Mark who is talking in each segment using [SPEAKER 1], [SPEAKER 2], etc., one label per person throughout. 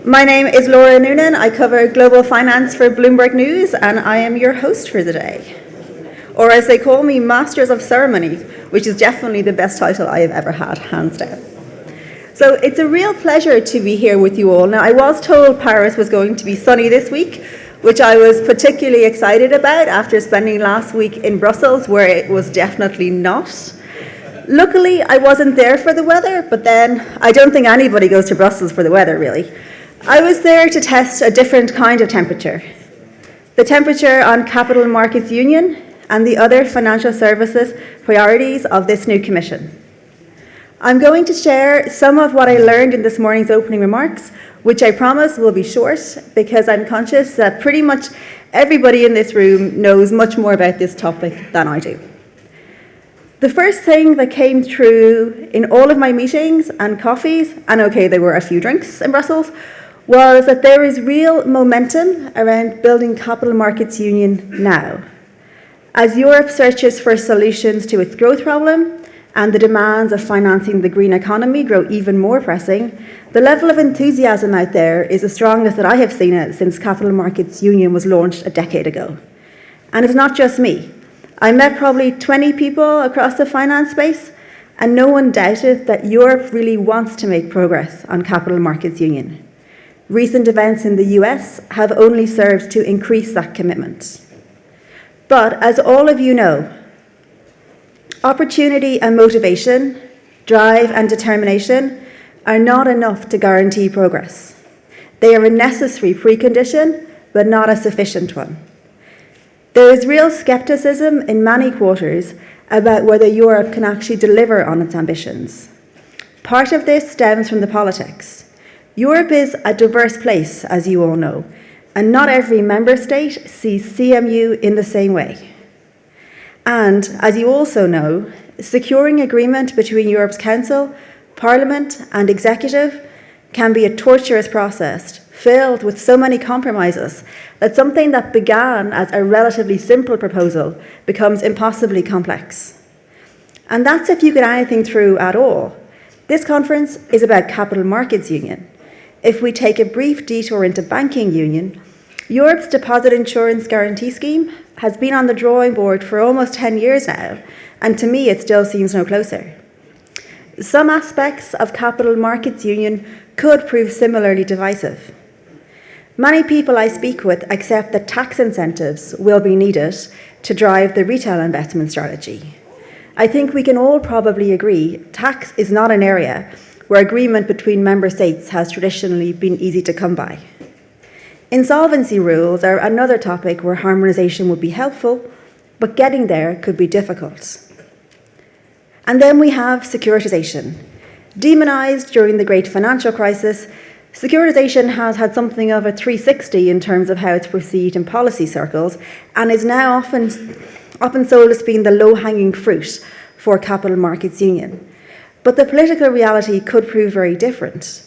[SPEAKER 1] My name is Laura Noonan. I cover global finance for Bloomberg News, and I am your host for the day. Or as they call me, Masters of Ceremony, which is definitely the best title I have ever had, hands down. So it's a real pleasure to be here with you all. Now, I was told Paris was going to be sunny this week, which I was particularly excited about after spending last week in Brussels, where it was definitely not. Luckily, I wasn't there for the weather, but then I don't think anybody goes to Brussels for the weather, really. I was there to test a different kind of temperature. The temperature on Capital Markets Union and the other financial services priorities of this new Commission. I'm going to share some of what I learned in this morning's opening remarks, which I promise will be short because I'm conscious that pretty much everybody in this room knows much more about this topic than I do. The first thing that came through in all of my meetings and coffees, and okay, there were a few drinks in Brussels, was that there is real momentum around building Capital Markets Union now. As Europe searches for solutions to its growth problem and the demands of financing the green economy grow even more pressing, the level of enthusiasm out there is the strongest that I have seen it since Capital Markets Union was launched a decade ago. And it's not just me. I met probably 20 people across the finance space, and no one doubted that Europe really wants to make progress on Capital Markets Union. Recent events in the US have only served to increase that commitment. But as all of you know, opportunity and motivation, drive and determination are not enough to guarantee progress. They are a necessary precondition, but not a sufficient one. There is real skepticism in many quarters about whether Europe can actually deliver on its ambitions. Part of this stems from the politics. Europe is a diverse place, as you all know, and not every member state sees CMU in the same way. And, as you also know, securing agreement between Europe's Council, Parliament and Executive can be a torturous process, filled with so many compromises that something that began as a relatively simple proposal becomes impossibly complex. And that's if you get anything through at all. This conference is about Capital Markets Union. If we take a brief detour into Banking Union, Europe's Deposit Insurance Guarantee Scheme has been on the drawing board for almost 10 years now, and to me it still seems no closer. Some aspects of Capital Markets Union could prove similarly divisive. Many people I speak with accept that tax incentives will be needed to drive the retail investment strategy. I think we can all probably agree tax is not an area where agreement between member states has traditionally been easy to come by. Insolvency rules are another topic where harmonisation would be helpful, but getting there could be difficult. And then we have securitisation. Demonised during the great financial crisis, securitisation has had something of a 360 in terms of how it's perceived in policy circles and is now often sold as being the low-hanging fruit for Capital Markets Union. But the political reality could prove very different.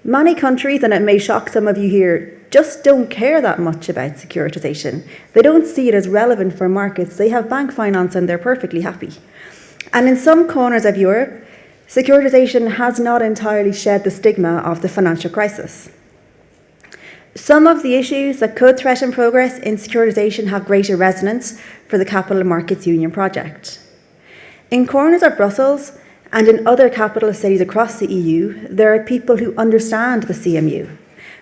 [SPEAKER 1] Many countries, and it may shock some of you here, just don't care that much about securitisation. They don't see it as relevant for markets. They have bank finance and they're perfectly happy. And in some corners of Europe, securitisation has not entirely shed the stigma of the financial crisis. Some of the issues that could threaten progress in securitisation have greater resonance for the Capital Markets Union project. In corners of Brussels and in other capital cities across the EU, there are people who understand the CMU,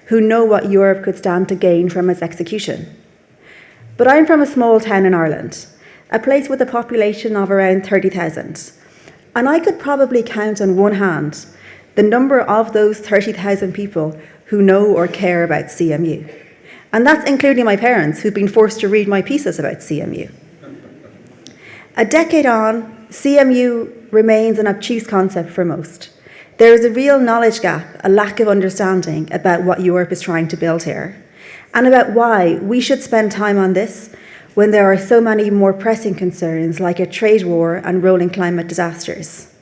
[SPEAKER 1] who know what Europe could stand to gain from its execution. But I'm from a small town in Ireland, a place with a population of around 30,000. And I could probably count on one hand the number of those 30,000 people who know or care about CMU. And that's including my parents, who've been forced to read my pieces about CMU. A decade on, CMU remains an obtuse concept for most. There is a real knowledge gap, a lack of understanding about what Europe is trying to build here, and about why we should spend time on this when there are so many more pressing concerns like a trade war and rolling climate disasters.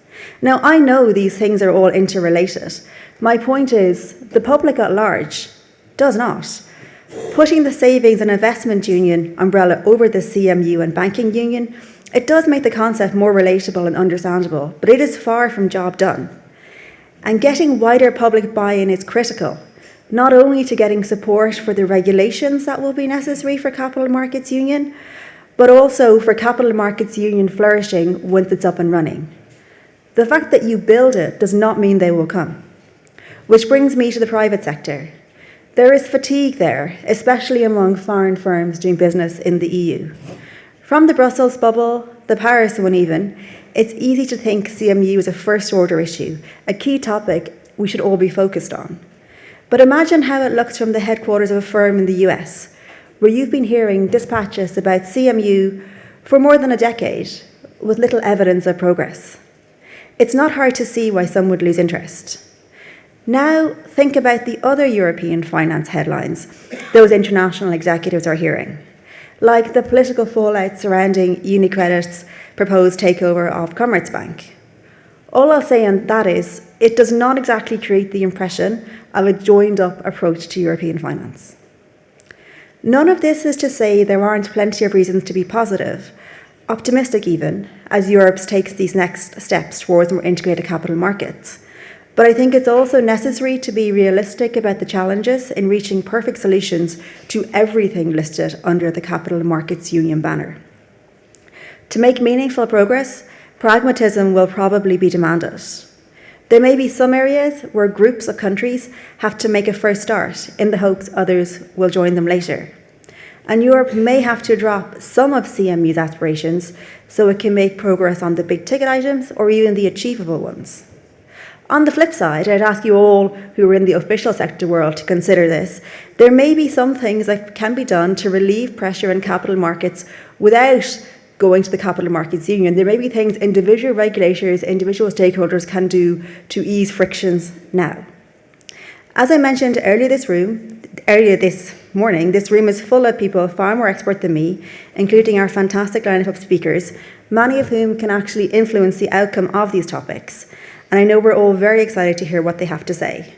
[SPEAKER 1] Now, I know these things are all interrelated. My point is, the public at large does not. Putting the Savings and Investment Union umbrella over the CMU and Banking Union, it does make the concept more relatable and understandable, but it is far from job done. And getting wider public buy-in is critical, not only to getting support for the regulations that will be necessary for Capital Markets Union, but also for Capital Markets Union flourishing once it's up and running. The fact that you build it does not mean they will come. Which brings me to the private sector. There is fatigue there, especially among foreign firms doing business in the EU. From the Brussels bubble, the Paris one even, it's easy to think CMU is a first-order issue, a key topic we should all be focused on. But imagine how it looks from the headquarters of a firm in the US, where you've been hearing dispatches about CMU for more than a decade, with little evidence of progress. It's not hard to see why some would lose interest. Now, think about the other European finance headlines those international executives are hearing, like the political fallout surrounding UniCredit's proposed takeover of Commerzbank. All I'll say on that is, it does not exactly create the impression of a joined-up approach to European finance. None of this is to say there aren't plenty of reasons to be positive, optimistic even, as Europe takes these next steps towards more integrated capital markets. But I think it's also necessary to be realistic about the challenges in reaching perfect solutions to everything listed under the Capital Markets Union banner. To make meaningful progress, pragmatism will probably be demanded. There may be some areas where groups of countries have to make a first start in the hopes others will join them later. And Europe may have to drop some of CMU's aspirations so it can make progress on the big ticket items or even the achievable ones. On the flip side, I'd ask you all who are in the official sector world to consider this. There may be some things that can be done to relieve pressure in capital markets without going to the Capital Markets Union. There may be things individual regulators, individual stakeholders can do to ease frictions now. As I mentioned earlier this morning, this room is full of people far more expert than me, including our fantastic lineup of speakers, many of whom can actually influence the outcome of these topics. And I know we're all very excited to hear what they have to say.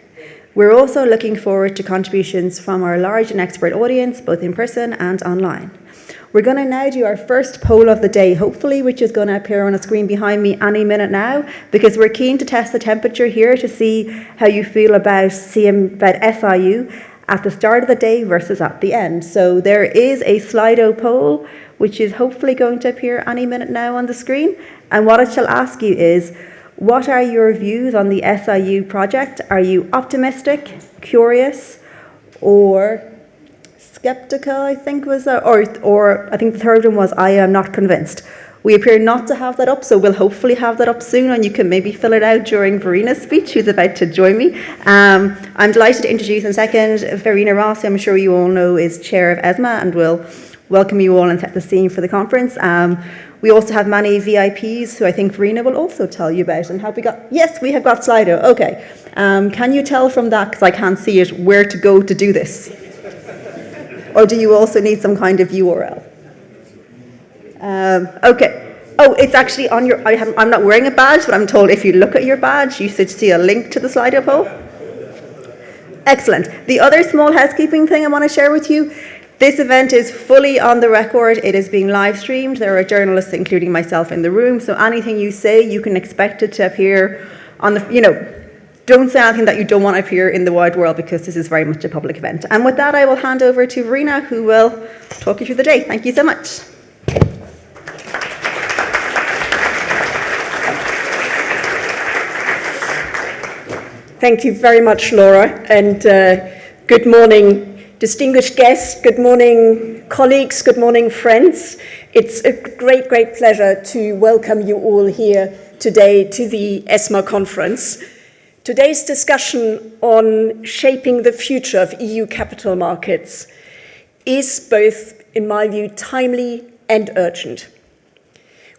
[SPEAKER 1] We're also looking forward to contributions from our large and expert audience, both in person and online. We're going to now do our first poll of the day, hopefully, which is going to appear on a screen behind me any minute now, because we're keen to test the temperature here to see how you feel about SIU at the start of the day versus at the end. So there is a Slido poll, which is hopefully going to appear any minute now on the screen. And what I shall ask you is, what are your views on the SIU project? Are you optimistic, curious, or skeptical, I think was, or I think the third one was, I am not convinced. We appear not to have that up, so we'll hopefully have that up soon, and you can maybe fill it out during Verena's speech, who's about to join me. I'm delighted to introduce in a second Verena Ross, who I'm sure you all know is chair of ESMA, and will welcome you all and set the scene for the conference. We also have many VIPs who I think Verena will also tell you about. And have we got, yes, we have got Slido, okay. Can you tell from that, because I can't see it, where to go to do this? Or do you also need some kind of URL? Okay. Oh, it's actually on your, I'm not wearing a badge, but I'm told if you look at your badge, you should see a link to the Slido poll. Excellent. The other small housekeeping thing I want to share with you, this event is fully on the record. It is being live streamed. There are journalists, including myself, in the room. So anything you say, you can expect it to appear on the, don't say anything that you don't want to appear in the wide world, because this is very much a public event. And with that, I will hand over to Verena, who will talk you through the day. Thank you so much.
[SPEAKER 2] Thank you very much, Laura, and good morning, distinguished guests, good morning, colleagues, good morning, friends. It's a great, great pleasure to welcome you all here today to the ESMA Conference. Today's discussion on shaping the future of EU capital markets is both, in my view, timely and urgent.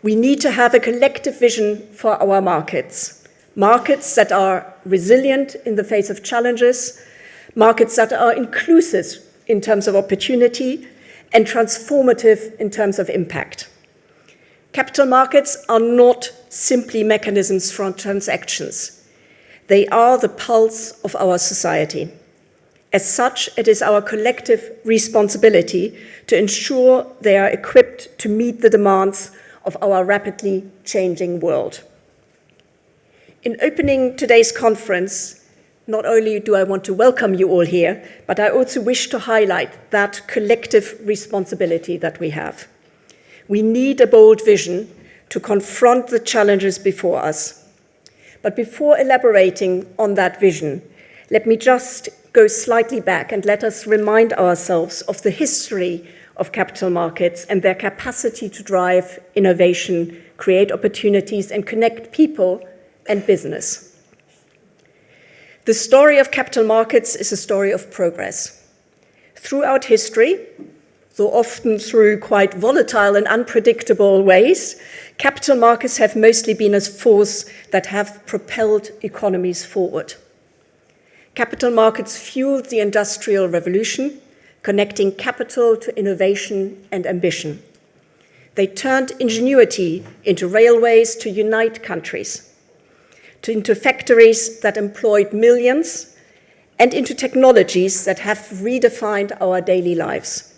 [SPEAKER 2] We need to have a collective vision for our markets that are resilient in the face of challenges, markets that are inclusive in terms of opportunity and transformative in terms of impact. Capital markets are not simply mechanisms for transactions. They are the pulse of our society. As such, it is our collective responsibility to ensure they are equipped to meet the demands of our rapidly changing world. In opening today's conference, not only do I want to welcome you all here, but I also wish to highlight that collective responsibility that we have. We need a bold vision to confront the challenges before us. But before elaborating on that vision, let me just go slightly back and let us remind ourselves of the history of capital markets and their capacity to drive innovation, create opportunities, and connect people and business. The story of capital markets is a story of progress. Throughout history, though often through quite volatile and unpredictable ways, capital markets have mostly been a force that have propelled economies forward. Capital markets fueled the Industrial Revolution, connecting capital to innovation and ambition. They turned ingenuity into railways to unite countries, into factories that employed millions, and into technologies that have redefined our daily lives.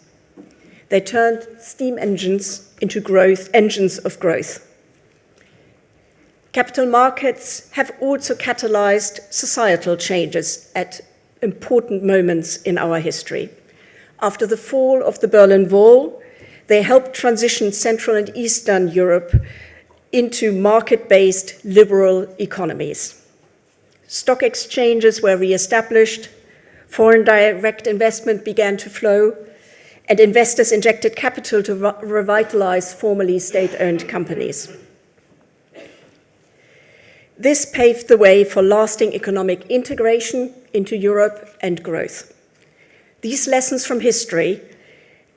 [SPEAKER 2] They turned steam engines into engines of growth. Capital markets have also catalyzed societal changes at important moments in our history. After the fall of the Berlin Wall, they helped transition Central and Eastern Europe into market-based liberal economies. Stock exchanges were re-established, foreign direct investment began to flow, and investors injected capital to revitalize formerly state-owned companies. This paved the way for lasting economic integration into Europe and growth. These lessons from history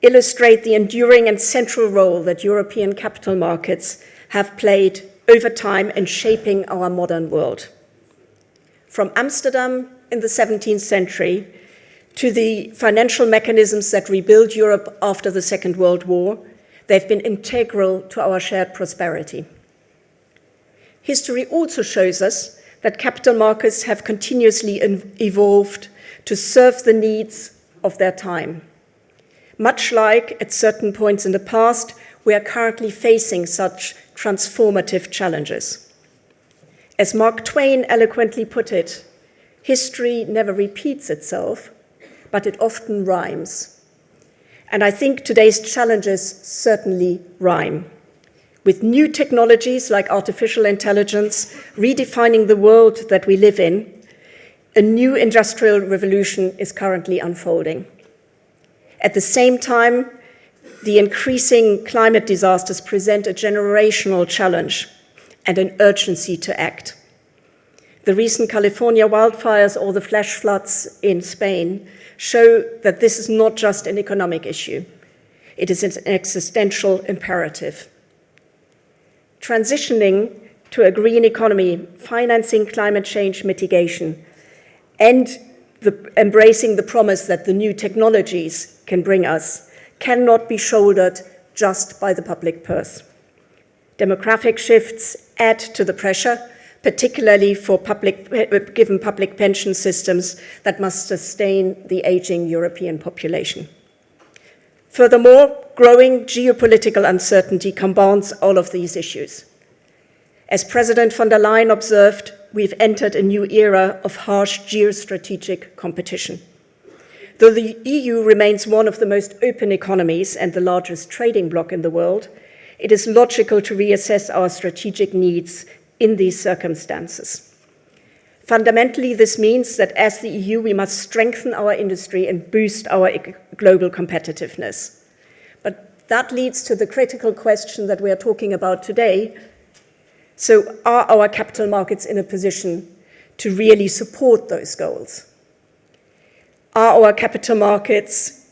[SPEAKER 2] illustrate the enduring and central role that European capital markets have played over time in shaping our modern world. From Amsterdam in the 17th century to the financial mechanisms that rebuilt Europe after the Second World War, they've been integral to our shared prosperity. History also shows us that capital markets have continuously evolved to serve the needs of their time. Much like at certain points in the past, we are currently facing such transformative challenges. As Mark Twain eloquently put it, history never repeats itself, but it often rhymes. And I think today's challenges certainly rhyme. With new technologies like artificial intelligence redefining the world that we live in, a new industrial revolution is currently unfolding. At the same time, the increasing climate disasters present a generational challenge and an urgency to act. The recent California wildfires or the flash floods in Spain show that this is not just an economic issue. It is an existential imperative. Transitioning to a green economy, financing climate change mitigation, and embracing the promise that the new technologies can bring us cannot be shouldered just by the public purse. Demographic shifts add to the pressure, particularly for given public pension systems that must sustain the aging European population. Furthermore, growing geopolitical uncertainty compounds all of these issues. As President von der Leyen observed, we've entered a new era of harsh geostrategic competition. Though the EU remains one of the most open economies and the largest trading bloc in the world, it is logical to reassess our strategic needs in these circumstances. Fundamentally, this means that as the EU, we must strengthen our industry and boost our global competitiveness. But that leads to the critical question that we are talking about today. So are our capital markets in a position to really support those goals? Are our capital markets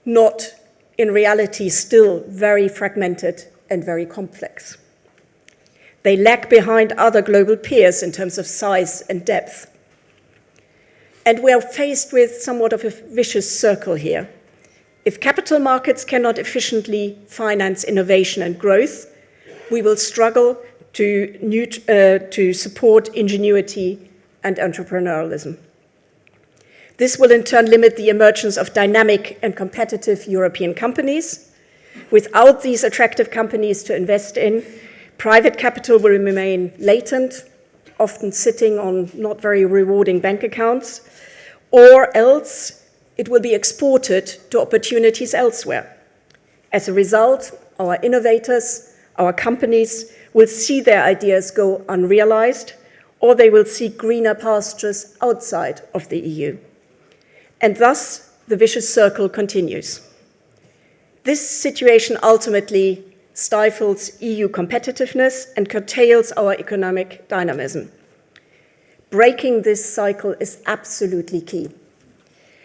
[SPEAKER 2] not, in reality, still very fragmented and very complex? They lag behind other global peers in terms of size and depth. And we are faced with somewhat of a vicious circle here. If capital markets cannot efficiently finance innovation and growth, we will struggle to support ingenuity and entrepreneurialism. This will in turn limit the emergence of dynamic and competitive European companies. Without these attractive companies to invest in, private capital will remain latent, often sitting on not very rewarding bank accounts, or else it will be exported to opportunities elsewhere. As a result, our innovators, our companies will see their ideas go unrealized, or they will seek greener pastures outside of the EU. And thus, the vicious circle continues. This situation ultimately stifles EU competitiveness and curtails our economic dynamism. Breaking this cycle is absolutely key.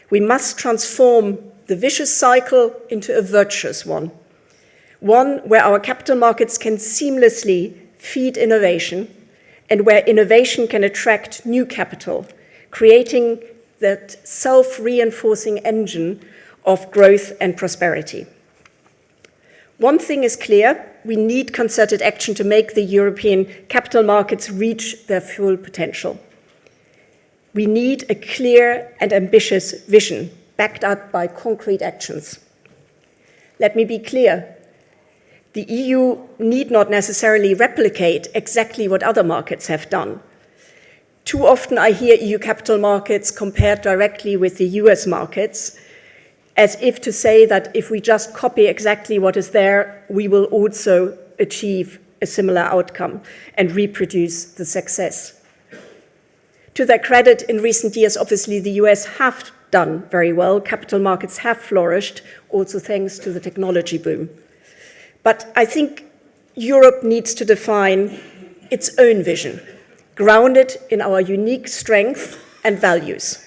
[SPEAKER 2] We must transform the vicious cycle into a virtuous one where our capital markets can seamlessly feed innovation and where innovation can attract new capital, creating that self-reinforcing engine of growth and prosperity. One thing is clear, we need concerted action to make the European capital markets reach their full potential. We need a clear and ambitious vision, backed up by concrete actions. Let me be clear, the EU need not necessarily replicate exactly what other markets have done. Too often I hear EU capital markets compared directly with the US markets, as if to say that if we just copy exactly what is there, we will also achieve a similar outcome and reproduce the success. To their credit, in recent years, obviously the US have done very well. Capital markets have flourished, also thanks to the technology boom. But I think Europe needs to define its own vision, grounded in our unique strength and values.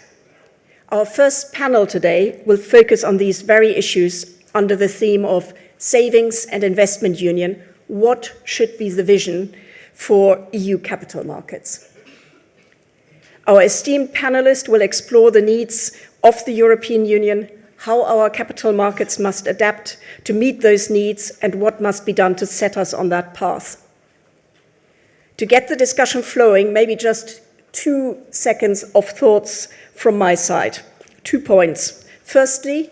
[SPEAKER 2] Our first panel today will focus on these very issues under the theme of Savings and Investment Union. What should be the vision for EU capital markets? Our esteemed panelists will explore the needs of the European Union, how our capital markets must adapt to meet those needs, and what must be done to set us on that path. To get the discussion flowing, maybe just 2 seconds of thoughts from my side. 2 points. Firstly,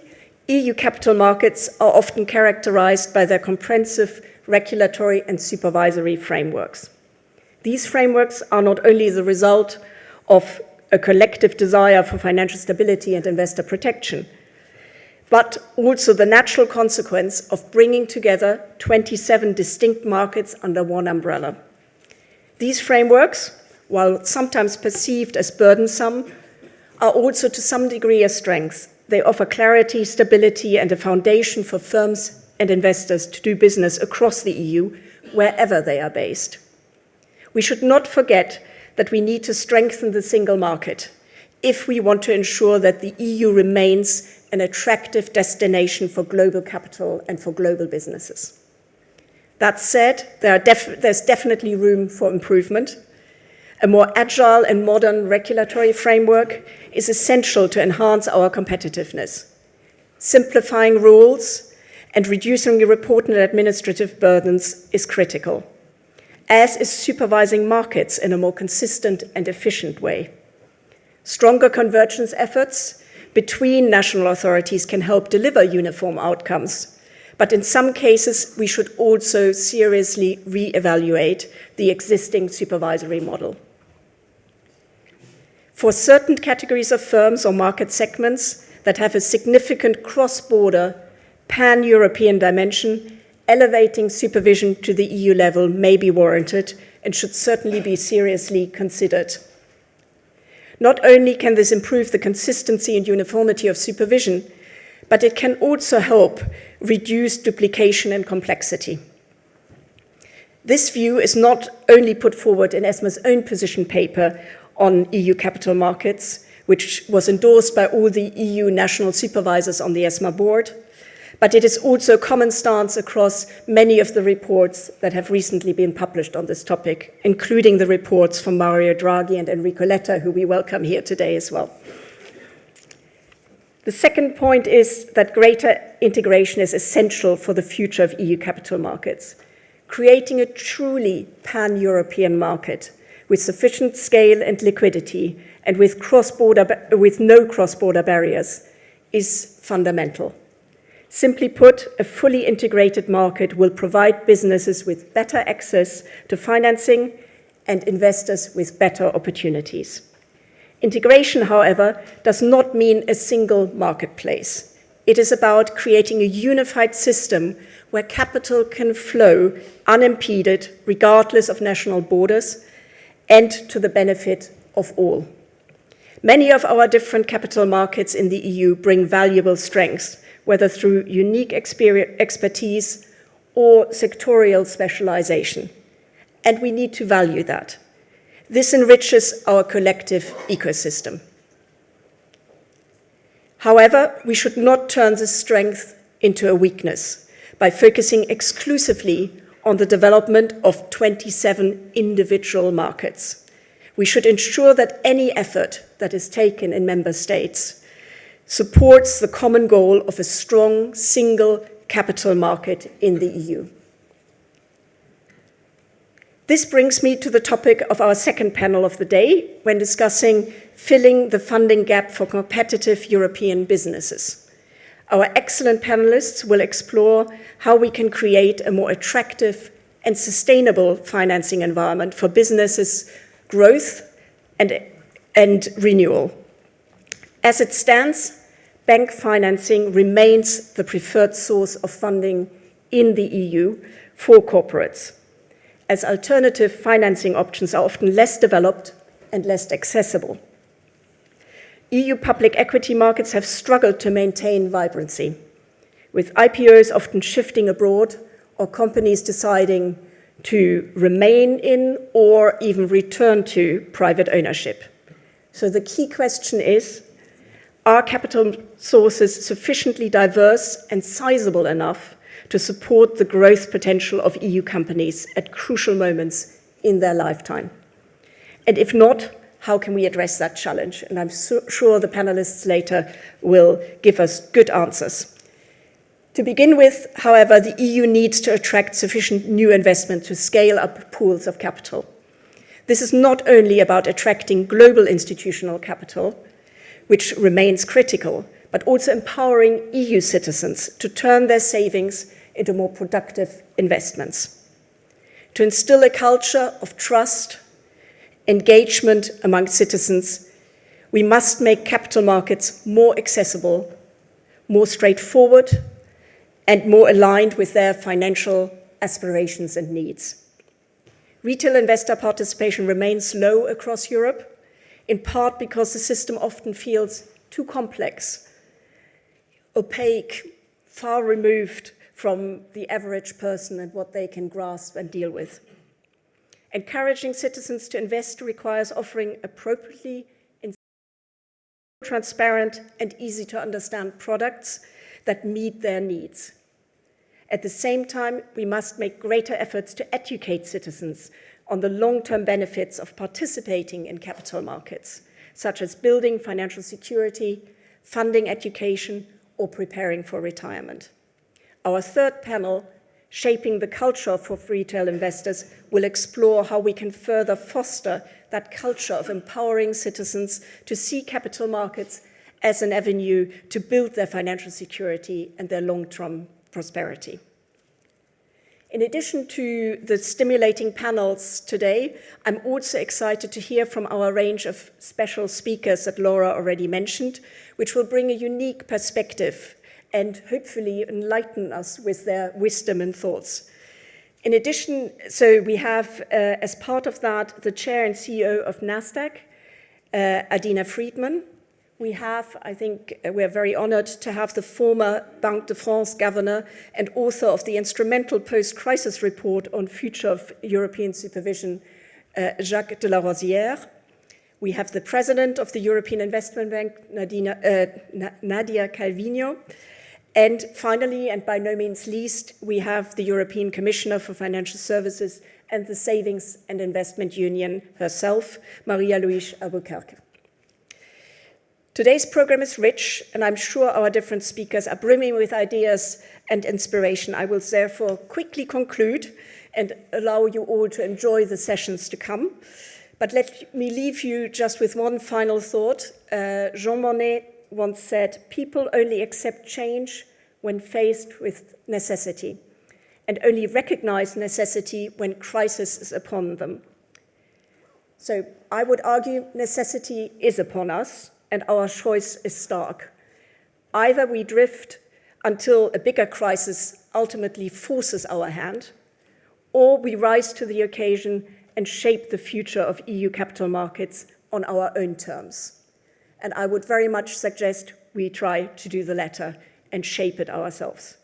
[SPEAKER 2] EU capital markets are often characterized by their comprehensive regulatory and supervisory frameworks. These frameworks are not only the result of a collective desire for financial stability and investor protection, but also the natural consequence of bringing together 27 distinct markets under one umbrella. These frameworks, while sometimes perceived as burdensome, are also to some degree a strength. They offer clarity, stability, and a foundation for firms and investors to do business across the EU, wherever they are based. We should not forget that we need to strengthen the single market if we want to ensure that the EU remains an attractive destination for global capital and for global businesses. That said, there's definitely room for improvement. A more agile and modern regulatory framework is essential to enhance our competitiveness. Simplifying rules and reducing the report and administrative burdens is critical, as is supervising markets in a more consistent and efficient way. Stronger convergence efforts between national authorities can help deliver uniform outcomes, but in some cases we should also seriously re-evaluate the existing supervisory model. For certain categories of firms or market segments that have a significant cross-border, pan-European dimension, elevating supervision to the EU level may be warranted and should certainly be seriously considered. Not only can this improve the consistency and uniformity of supervision, but it can also help reduce duplication and complexity. This view is not only put forward in ESMA's own position paper on EU capital markets, which was endorsed by all the EU national supervisors on the ESMA board, but it is also a common stance across many of the reports that have recently been published on this topic, including the reports from Mario Draghi and Enrico Letta, who we welcome here today as well. The second point is that greater integration is essential for the future of EU capital markets. Creating a truly pan-European market with sufficient scale and liquidity and with no cross-border barriers is fundamental. Simply put, a fully integrated market will provide businesses with better access to financing and investors with better opportunities. Integration, however, does not mean a single marketplace. It is about creating a unified system where capital can flow unimpeded, regardless of national borders, and to the benefit of all. Many of our different capital markets in the EU bring valuable strengths, whether through unique expertise or sectorial specialization, and we need to value that. This enriches our collective ecosystem. However, we should not turn this strength into a weakness by focusing exclusively on the development of 27 individual markets. We should ensure that any effort that is taken in member states supports the common goal of a strong single capital market in the EU. This brings me to the topic of our second panel of the day when discussing filling the funding gap for competitive European businesses. Our excellent panelists will explore how we can create a more attractive and sustainable financing environment for businesses' growth and renewal. As it stands, bank financing remains the preferred source of funding in the EU for corporates, as alternative financing options are often less developed and less accessible. EU public equity markets have struggled to maintain vibrancy, with IPOs often shifting abroad or companies deciding to remain in or even return to private ownership. So the key question is, are capital sources sufficiently diverse and sizable enough to support the growth potential of EU companies at crucial moments in their lifetime? And if not, how can we address that challenge? And I'm sure the panelists later will give us good answers. To begin with, however, the EU needs to attract sufficient new investment to scale up pools of capital. This is not only about attracting global institutional capital, which remains critical, but also empowering EU citizens to turn their savings into more productive investments. To instill a culture of trust, engagement among citizens, we must make capital markets more accessible, more straightforward, and more aligned with their financial aspirations and needs. Retail investor participation remains low across Europe, in part because the system often feels too complex, opaque, far removed from the average person and what they can grasp and deal with. Encouraging citizens to invest requires offering appropriately transparent and easy to understand products that meet their needs. At the same time, we must make greater efforts to educate citizens on the long-term benefits of participating in capital markets, such as building financial security, funding education, or preparing for retirement. Our third panel, Shaping the Culture for Retail Investors, will explore how we can further foster that culture of empowering citizens to see capital markets as an avenue to build their financial security and their long-term prosperity. In addition to the stimulating panels today, I'm also excited to hear from our range of special speakers that Laura already mentioned, which will bring a unique perspective and hopefully enlighten us with their wisdom and thoughts. In addition, so we have, as part of that, the chair and CEO of NASDAQ, Adina Friedman. We have, I think, we're very honored to have the former Banque de France governor and author of the instrumental post-crisis report on future of European supervision, Jacques de Larosière. We have the president of the European Investment Bank, Nadia Calvino. And finally, and by no means least, we have the European Commissioner for Financial Services and the Savings and Investment Union herself, Maria Luís Albuquerque. Today's program is rich, and I'm sure our different speakers are brimming with ideas and inspiration. I will therefore quickly conclude and allow you all to enjoy the sessions to come. But let me leave you just with one final thought. Jean Monnet once said, "People only accept change when faced with necessity, and only recognize necessity when crisis is upon them." So I would argue necessity is upon us, and our choice is stark. Either we drift until a bigger crisis ultimately forces our hand, or we rise to the occasion and shape the future of EU capital markets on our own terms. And I would very much suggest we try to do the latter and shape it ourselves.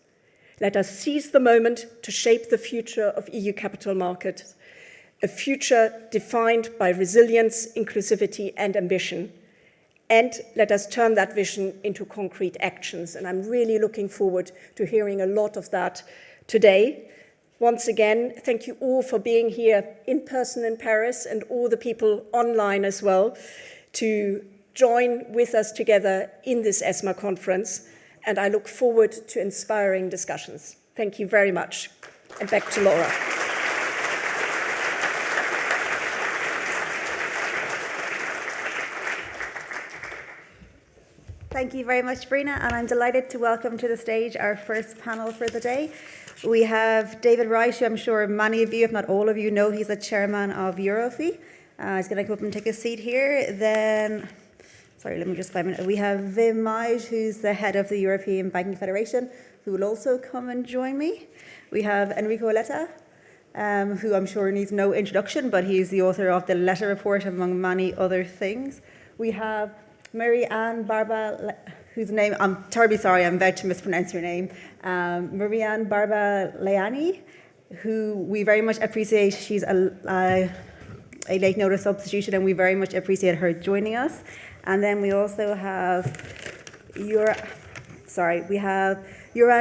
[SPEAKER 2] Let us seize the moment to shape the future of EU capital markets, a future defined by resilience, inclusivity, and ambition. And let us turn that vision into concrete actions. And I'm really looking forward to hearing a lot of that today. Once again, thank you all for being here in person in Paris and all the people online as well to join with us together in this ESMA conference. And I look forward to inspiring discussions. Thank you very much. And back to Laura.
[SPEAKER 1] Thank you very much, Verena, and I'm delighted to welcome to the stage our first panel for the day. We have David Wright, who I'm sure many of you, if not all of you, know. He's the chairman of Eurofi. He's going to come up and take a seat here. Then, sorry, let me just 5 minutes. We have Wim Meij, who's the head of the European Banking Federation, who will also come and join me. We have Enrico Letta, who I'm sure needs no introduction, but he's the author of the Letta Report, among many other things. We have Marie-Anne Barba, whose name, I'm terribly sorry, I'm about to mispronounce your name, Marie-Anne Barba Leani, who we very much appreciate. She's a late notice substitution, and we very much appreciate her joining us. And then we also have Joran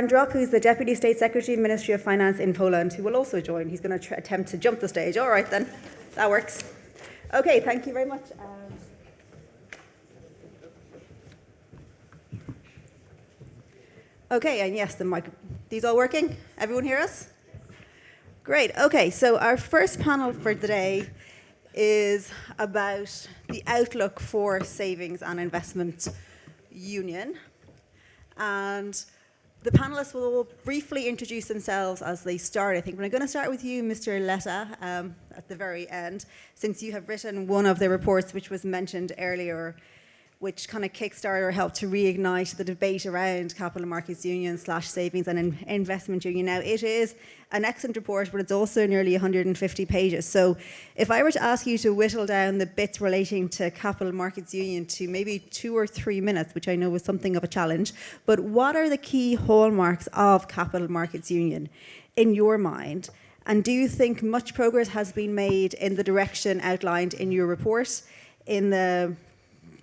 [SPEAKER 1] Drop, who's the Deputy State Secretary, Ministry of Finance in Poland, who will also join. He's going to attempt to jump the stage. All right, then. That works. Okay, thank you very much. Okay, and yes, the mic. These all working? Everyone hear us? Great. Okay, so our first panel for today is about the outlook for savings and investment union. And the panelists will briefly introduce themselves as they start. I think we're going to start with you, Mr. Letta, at the very end, since you have written one of the reports which was mentioned earlier, which kind of kickstarted or helped to reignite the debate around capital markets union / savings and investment union. Now, it is an excellent report, but it's also nearly 150 pages. So if I were to ask you to whittle down the bits relating to capital markets union to maybe 2 or 3 minutes, which I know was something of a challenge, but what are the key hallmarks of capital markets union in your mind? And do you think much progress has been made in the direction outlined in your report in the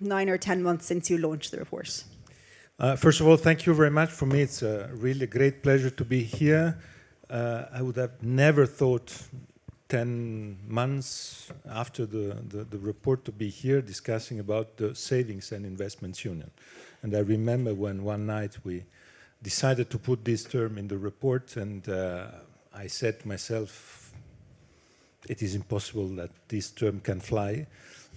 [SPEAKER 1] 9 or 10 months since you launched the report?
[SPEAKER 3] First of all, thank you very much. For me, it's a really great pleasure to be here. I would have never thought 10 months after the report to be here discussing about the savings and investments union. And I remember when one night we decided to put this term in the report, and I said to myself, it is impossible that this term can fly.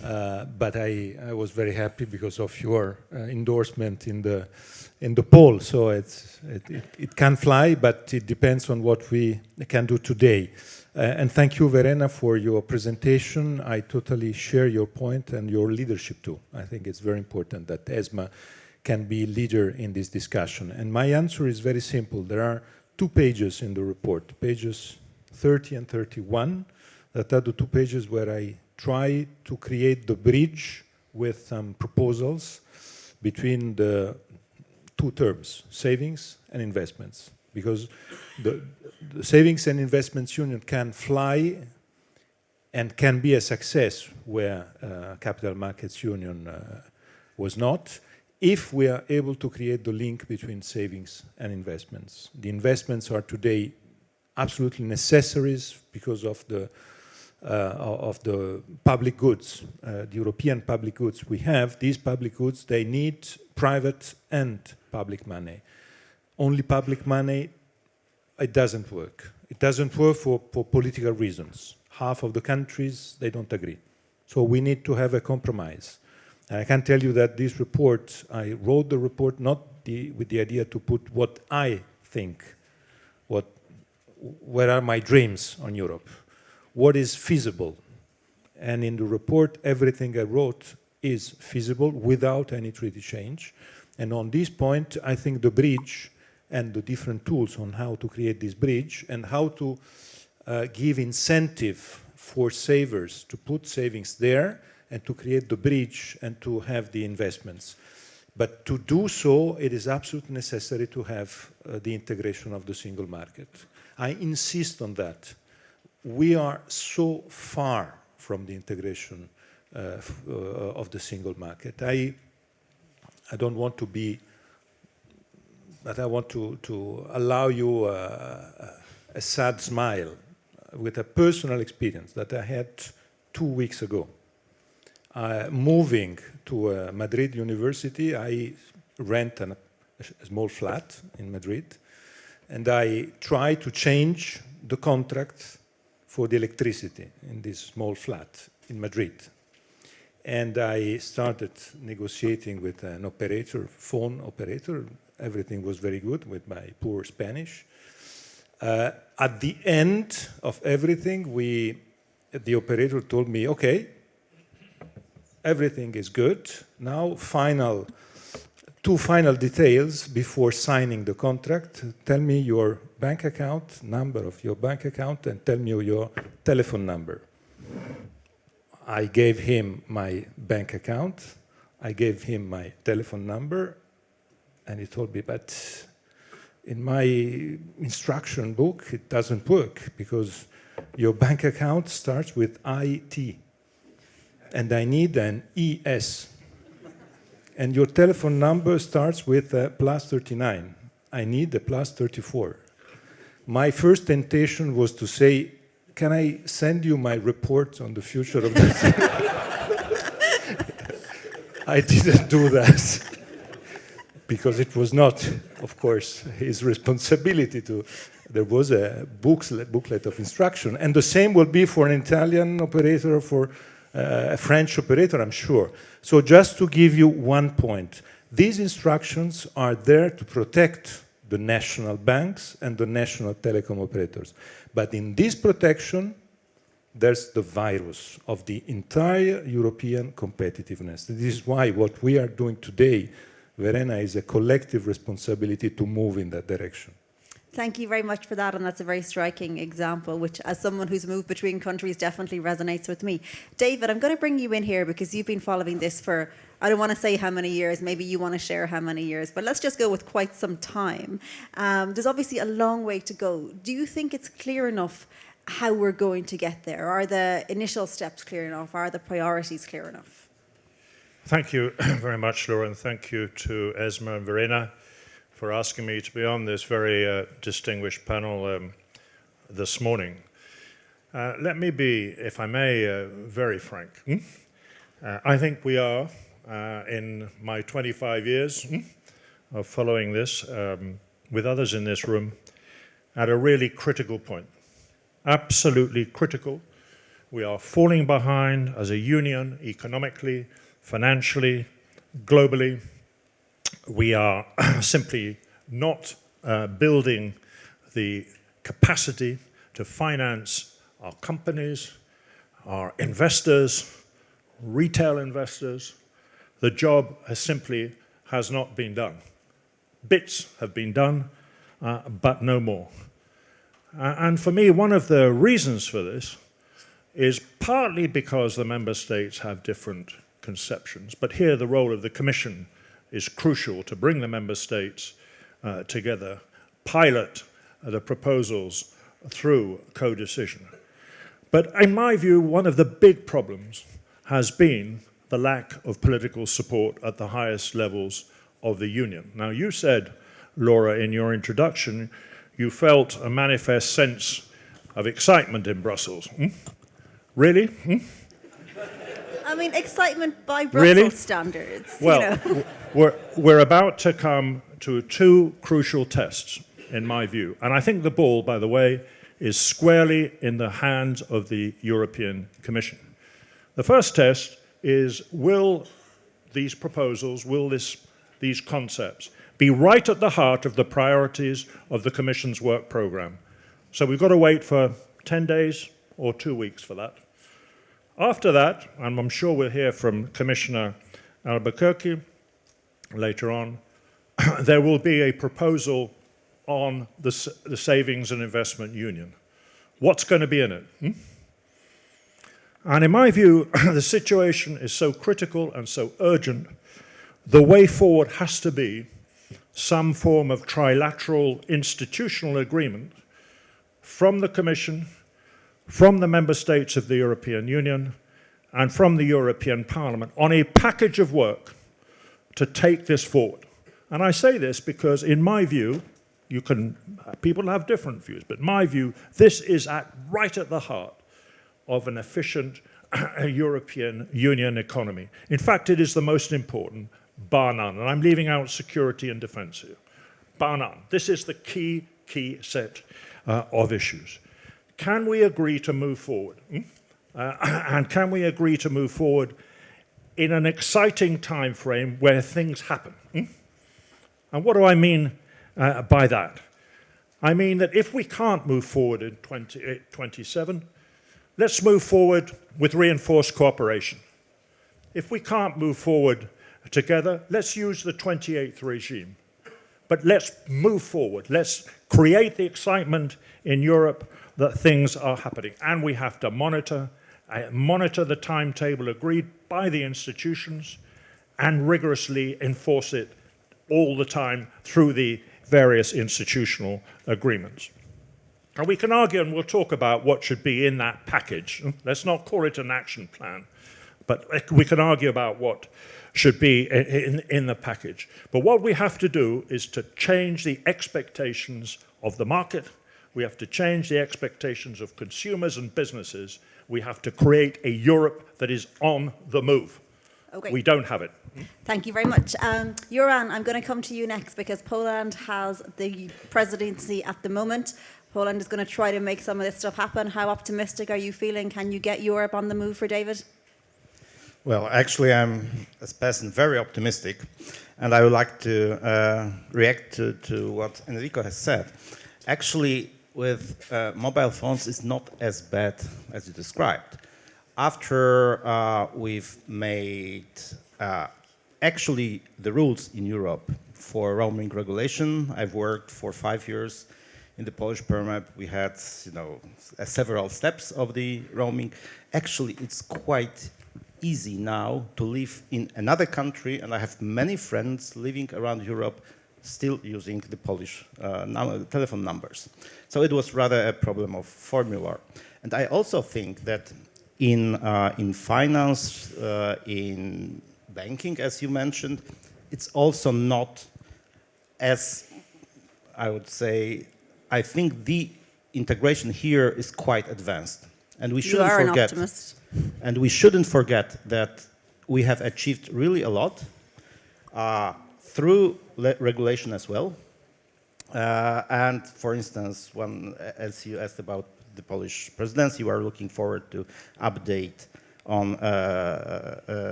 [SPEAKER 3] But I was very happy because of your endorsement in the poll. So it can fly, but it depends on what we can do today. And thank you, Verena, for your presentation. I totally share your point and your leadership too. I think it's very important that ESMA can be leader in this discussion. And my answer is very simple. There are 2 pages in the report, pages 30 and 31, that are the 2 pages where I try to create the bridge with some proposals between the 2 terms, savings and investments. Because the savings and investments union can fly and can be a success where capital markets union was not, if we are able to create the link between savings and investments. The investments are today absolutely necessaries because of the public goods, the European public goods we have. These public goods, they need private and public money. Only public money, it doesn't work. It doesn't work for political reasons. Half of the countries, they don't agree. So we need to have a compromise. And I can tell you that this report, I wrote the report not with the idea to put what I think, where are my dreams on Europe, what is feasible. And in the report, everything I wrote is feasible without any treaty change. And on this point, I think the bridge and the different tools on how to create this bridge and how to give incentive for savers to put savings there and to create the bridge and to have the investments. But to do so, it is absolutely necessary to have the integration of the single market. I insist on that. We are so far from the integration of the single market. I don't want to be, but I want to allow you a sad smile with a personal experience that I had 2 weeks ago. Moving to Madrid University, I rent a small flat in Madrid, and I try to change the contract for the electricity in this small flat in Madrid. And I started negotiating with an operator, phone operator. Everything was very good with my poor Spanish. At the end of everything, the operator told me, okay, everything is good. Now, two final details before signing the contract. Tell me your bank account, number of your bank account, and tell me your telephone number. I gave him my bank account. I gave him my telephone number, and he told me, but in my instruction book, it doesn't work because your bank account starts with IT. And I need an ES. And your telephone number starts with +39. I need a +34. My first temptation was to say, can I send you my report on the future of this? I didn't do that because it was not, of course, his responsibility to. There was a booklet of instruction. And the same will be for an Italian operator, for a French operator, I'm sure. So just to give you one point, these instructions are there to protect the national banks and the national telecom operators. But in this protection, there's the virus of the entire European competitiveness. This is why what we are doing today, Verena, is a collective responsibility to move in that direction.
[SPEAKER 1] Thank you very much for that, and that's a very striking example, which as someone who's moved between countries definitely resonates with me. David, I'm going to bring you in here because you've been following this for, I don't want to say how many years, maybe you want to share how many years, but let's just go with quite some time. There's obviously a long way to go. Do you think it's clear enough how we're going to get there? Are the initial steps clear enough? Are the priorities clear enough?
[SPEAKER 4] Thank you very much, Laura, and thank you to ESMA and Verena for asking me to be on this very distinguished panel this morning. Let me be, if I may, very frank. I think we are, in my 25 years of following this with others in this room, at a really critical point. Absolutely critical. We are falling behind as a union, economically, financially, globally. We are simply not building the capacity to finance our companies, our investors, retail investors. The job has not been done. Bits have been done, but no more. And for me, one of the reasons for this is partly because the member states have different conceptions, but here the role of the Commission is crucial to bring the member states together, pilot the proposals through co-decision. But in my view, one of the big problems has been the lack of political support at the highest levels of the Union. Now, you said, Laura, in your introduction, you felt a manifest sense of excitement in Brussels. Really?
[SPEAKER 1] I mean, excitement by Brussels
[SPEAKER 4] really?
[SPEAKER 1] standards.
[SPEAKER 4] Well,
[SPEAKER 1] you
[SPEAKER 4] know. we're about to come to two crucial tests, in my view. And I think the ball, by the way, is squarely in the hands of the European Commission. The first test is, will these proposals, these concepts, be right at the heart of the priorities of the Commission's work programme? So we've got to wait for 10 days or 2 weeks for that. After that, and I'm sure we'll hear from Commissioner Albuquerque later on, there will be a proposal on the Savings and Investment Union. What's going to be in it? And in my view, the situation is so critical and so urgent, the way forward has to be some form of trilateral institutional agreement from the Commission, from the member states of the European Union, and from the European Parliament on a package of work to take this forward. And I say this because, in my view, people have different views, but in my view, this is right at the heart of an efficient European Union economy. In fact, it is the most important, bar none. And I'm leaving out security and defense here. Bar none. This is the key set of issues. Can we agree to move forward? And can we agree to move forward in an exciting time frame where things happen? And what do I mean by that? I mean that if we can't move forward in 2027, let's move forward with reinforced cooperation. If we can't move forward together, let's use the 28th regime. But let's move forward. Let's create the excitement in Europe that things are happening. And we have to monitor the timetable agreed by the institutions and rigorously enforce it all the time through the various institutional agreements. And we can argue, and we'll talk about what should be in that package. Let's not call it an action plan, but we can argue about what should be in the package. But what we have to do is to change the expectations of the market. We have to change the expectations of consumers and businesses. We have to create a Europe that is on the move.
[SPEAKER 1] Okay.
[SPEAKER 4] We don't have it.
[SPEAKER 1] Thank you very much. Joran, I'm going to come to you next because Poland has the presidency at the moment. Poland is going to try to make some of this stuff happen. How optimistic are you feeling? Can you get Europe on the move for David?
[SPEAKER 5] Well, actually, I'm, as a person, very optimistic. And I would like to react to what Enrico has said. Actually, with mobile phones, it's not as bad as you described. After we've made actually the rules in Europe for roaming regulation, I've worked for 5 years in the Polish permit. We had, several steps of the roaming. Actually, it's quite easy now to live in another country, and I have many friends living around Europe still using the Polish telephone numbers. So it was rather a problem of formula. And I also think that in finance, in banking, as you mentioned, it's also not as, I would say, I think the integration here is quite advanced. And we shouldn't forget.
[SPEAKER 1] You are an optimist.
[SPEAKER 5] And we shouldn't forget that we have achieved really a lot through regulation as well. And for instance, as you asked about the Polish presidency, we are looking forward to update on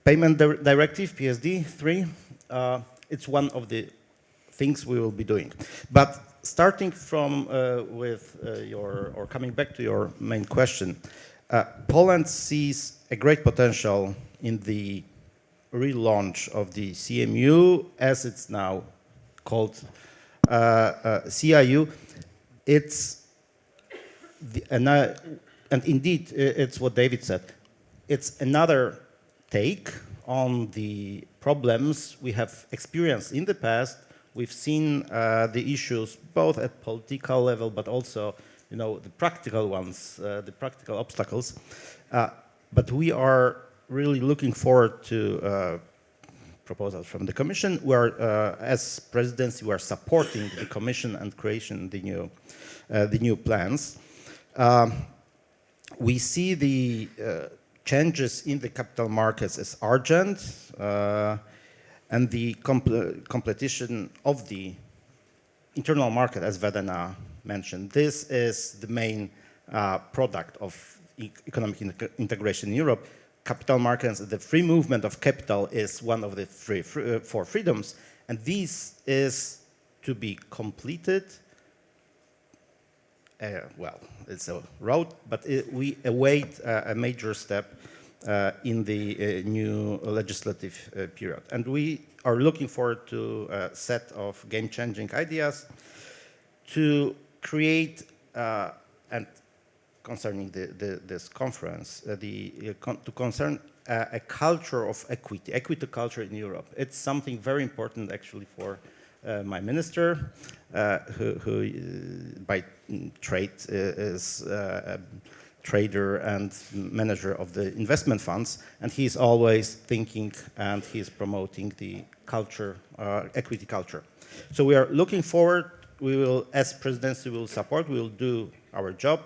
[SPEAKER 5] payment directive, PSD 3. It's one of the things we will be doing. But starting from coming back to your main question, Poland sees a great potential in the relaunch of the CMU, as it's now called CIU. And indeed, it's what David said. It's another take on the problems we have experienced in the past. We've seen the issues both at political level, but also, the practical ones, the practical obstacles. But we are really looking forward to proposals from the Commission. We are, as presidency, we are supporting the Commission and creation the new plans. We see the changes in the capital markets as urgent, and the competition of the internal market, as Verena mentioned. This is the main product of economic integration in Europe. Capital markets, the free movement of capital is one of the four freedoms, and this is to be completed well, it's a road, but we await a major step in the new legislative period. And we are looking forward to a set of game-changing ideas to create, and concerning this conference, to concern a culture of equity culture in Europe. It's something very important actually for my minister, who by trade is a trader and manager of the investment funds, and he's always thinking and he's promoting the culture, equity culture. So we are looking forward. We will, as presidency, we will support. We will do our job.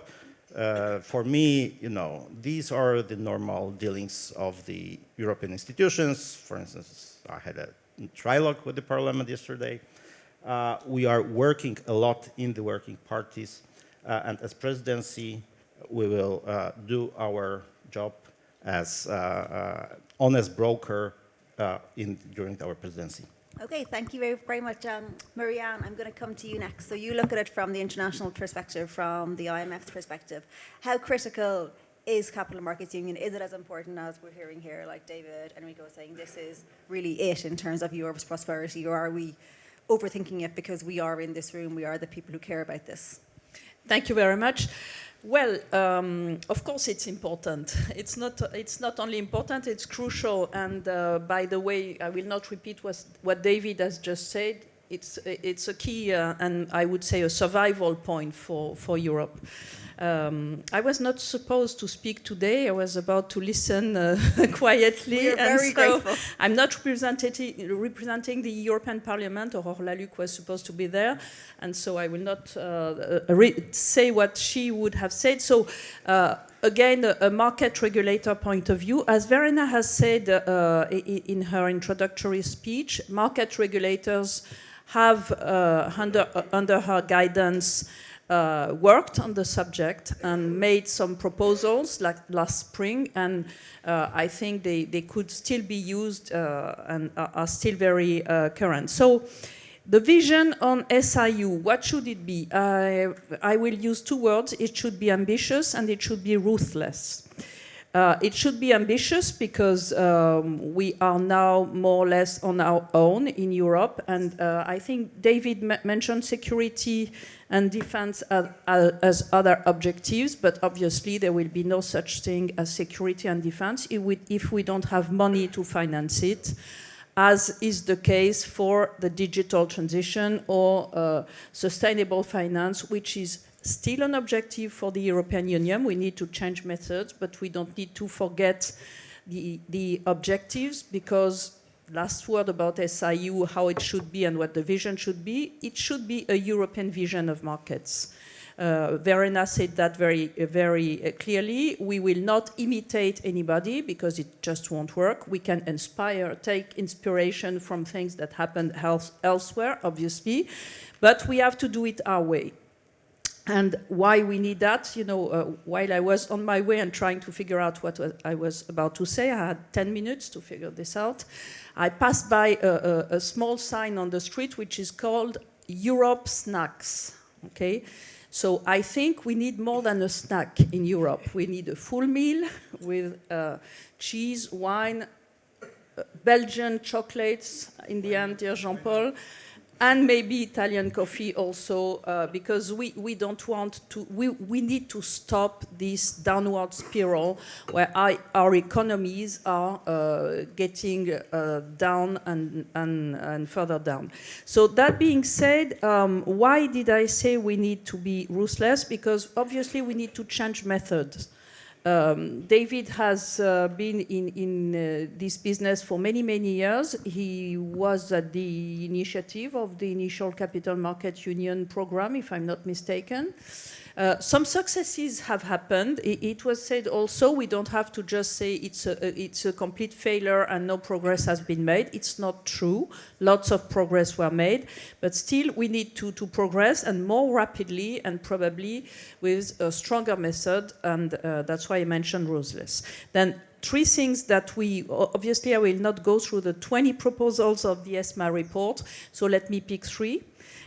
[SPEAKER 5] For me, you know, these are the normal dealings of the European institutions. For instance, I had a trilogue with the Parliament yesterday. We are working a lot in the working parties, and as presidency, we will do our job as honest broker during our presidency.
[SPEAKER 1] Okay, thank you very much, Marianne. I'm going to come to you next. So you look at it from the international perspective, from the IMF's perspective. How critical is capital markets union? Is it as important as we're hearing here, like David Enrico saying this is really it in terms of Europe's prosperity, or are we overthinking it because we are in this room, we are the people who care about this?
[SPEAKER 6] Thank you very much. Well, of course it's important. It's not only important, it's crucial. And by the way, I will not repeat what David has just said. It's a key and I would say a survival point for Europe. I was not supposed to speak today. I was about to listen quietly.
[SPEAKER 1] We are very grateful.
[SPEAKER 6] I'm not representing the European Parliament, or Laluc was supposed to be there, and so I will not say what she would have said. So again, a market regulator point of view, as Verena has said in her introductory speech, market regulators have, under her guidance, worked on the subject and made some proposals like last spring, and I think they could still be used and are still very current. So the vision on SIU, what should it be? I will use two words. It should be ambitious and it should be ruthless. It should be ambitious because we are now more or less on our own in Europe, and I think David mentioned security and defense as other objectives, but obviously there will be no such thing as security and defense if we don't have money to finance it, as is the case for the digital transition or sustainable finance, which is still an objective for the European Union. We need to change methods, but we don't need to forget the objectives, because last word about SIU, how it should be and what the vision should be, it should be a European vision of markets. Verena said that very clearly. We will not imitate anybody because it just won't work. We can take inspiration from things that happened elsewhere, obviously, but we have to do it our way. And why we need that, you know, while I was on my way and trying to figure out what I was about to say, I had 10 minutes to figure this out. I passed by a small sign on the street which is called Europe Snacks, okay? So I think we need more than a snack in Europe. We need a full meal with cheese, wine, Belgian chocolates in the end, dear Jean-Paul, and maybe Italian coffee also, because we don't want to, we need to stop this downward spiral where our economies are getting down and further down. So that being said, why did I say we need to be ruthless? Because obviously we need to change methods. David has been in this business for many, many years. He was at the initiative of the initial Capital Market Union program, if I'm not mistaken. Some successes have happened. It was said also we don't have to just say it's a complete failure and no progress has been made. It's not true. Lots of progress were made, but still we need to progress, and more rapidly, and probably with a stronger method, and that's why I mentioned ruthless. Then three things that obviously I will not go through the 20 proposals of the ESMA report, so let me pick three.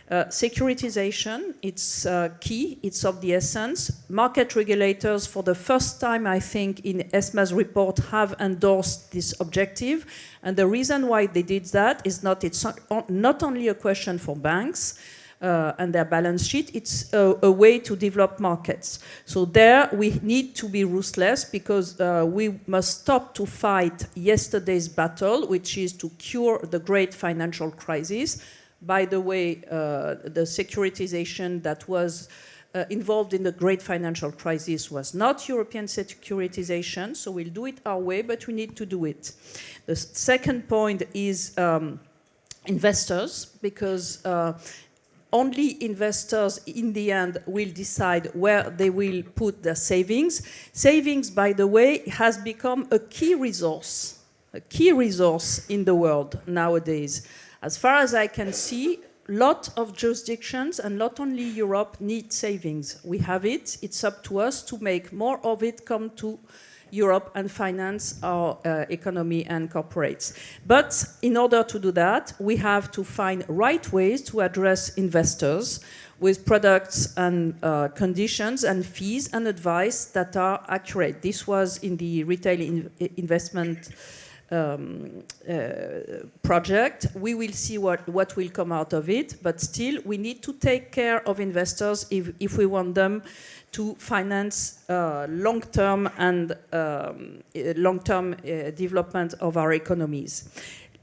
[SPEAKER 6] Securitization, it's key, it's of the essence. Market regulators, for the first time, I think, in ESMA's report, have endorsed this objective. And the reason why they did that is it's not only a question for banks and their balance sheet, it's a way to develop markets. So there we need to be ruthless, because we must stop to fight yesterday's battle, which is to cure the great financial crisis. By the way, the securitization that was involved in the great financial crisis was not European securitization, so we'll do it our way, but we need to do it. The second point is investors, because only investors in the end will decide where they will put their savings. Savings, by the way, has become a key resource in the world nowadays. As far as I can see, a lot of jurisdictions, and not only Europe, need savings. We have it. It's up to us to make more of it come to Europe and finance our economy and corporates. But in order to do that, we have to find right ways to address investors with products and conditions and fees and advice that are accurate. This was in the retail investment project. We will see what will come out of it, but still we need to take care of investors if we want them to finance long-term and development of our economies.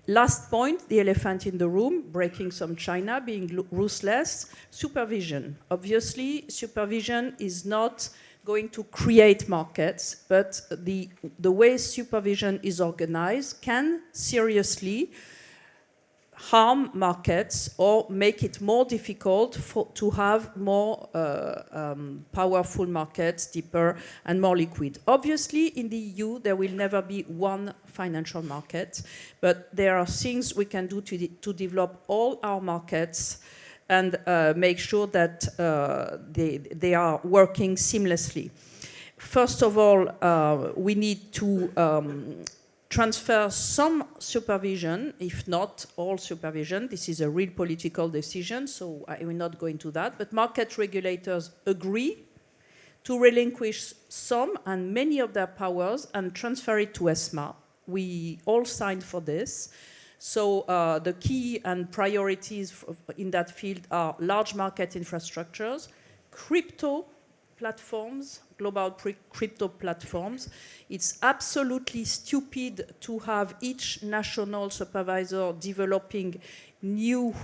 [SPEAKER 6] Last point, the elephant in the room, breaking some china, being ruthless, supervision. Obviously, supervision is not going to create markets, but the way supervision is organized can seriously harm markets or make it more difficult to have more powerful markets, deeper and more liquid. Obviously, in the EU, there will never be one financial market, but there are things we can do to develop all our markets and make sure that they are working seamlessly. First of all, we need to transfer some supervision, if not all supervision. This is a real political decision, so I will not go into that. But market regulators agree to relinquish some and many of their powers and transfer it to ESMA. We all signed for this. So the key and priorities in that field are large market infrastructures, crypto platforms, global crypto platforms. It's absolutely stupid to have each national supervisor developing new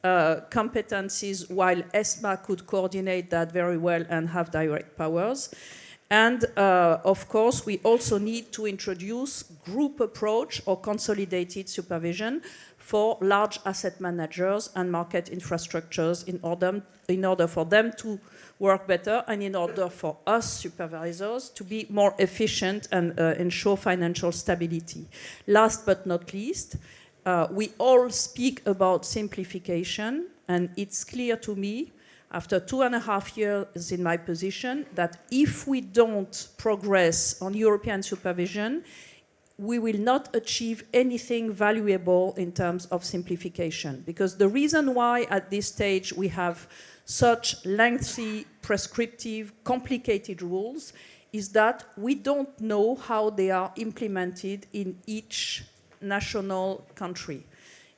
[SPEAKER 6] competencies while ESMA could coordinate that very well and have direct powers. And of course, we also need to introduce group approach or consolidated supervision for large asset managers and market infrastructures in order for them to work better and in order for us supervisors to be more efficient and ensure financial stability. Last but not least, we all speak about simplification, and it's clear to me after 2.5 years in my position that if we don't progress on European supervision, we will not achieve anything valuable in terms of simplification. Because the reason why at this stage we have such lengthy, prescriptive, complicated rules is that we don't know how they are implemented in each national country,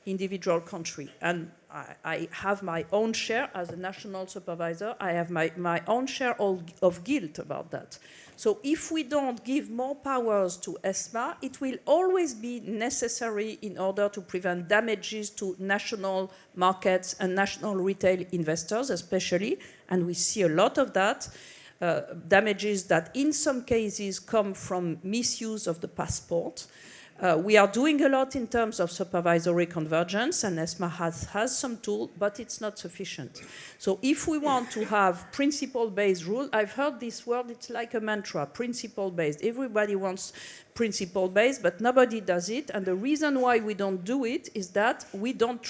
[SPEAKER 6] individual country. And I have my own share as a national supervisor. I have my own share of guilt about that. So if we don't give more powers to ESMA, it will always be necessary in order to prevent damages to national markets and national retail investors especially, and we see a lot of that, damages that in some cases come from misuse of the passport. We are doing a lot in terms of supervisory convergence, and ESMA has some tool, but it's not sufficient. So if we want to have principle-based rule, I've heard this word, it's like a mantra, principle-based. Everybody wants principle-based, but nobody does it. And the reason why we don't do it is that we don't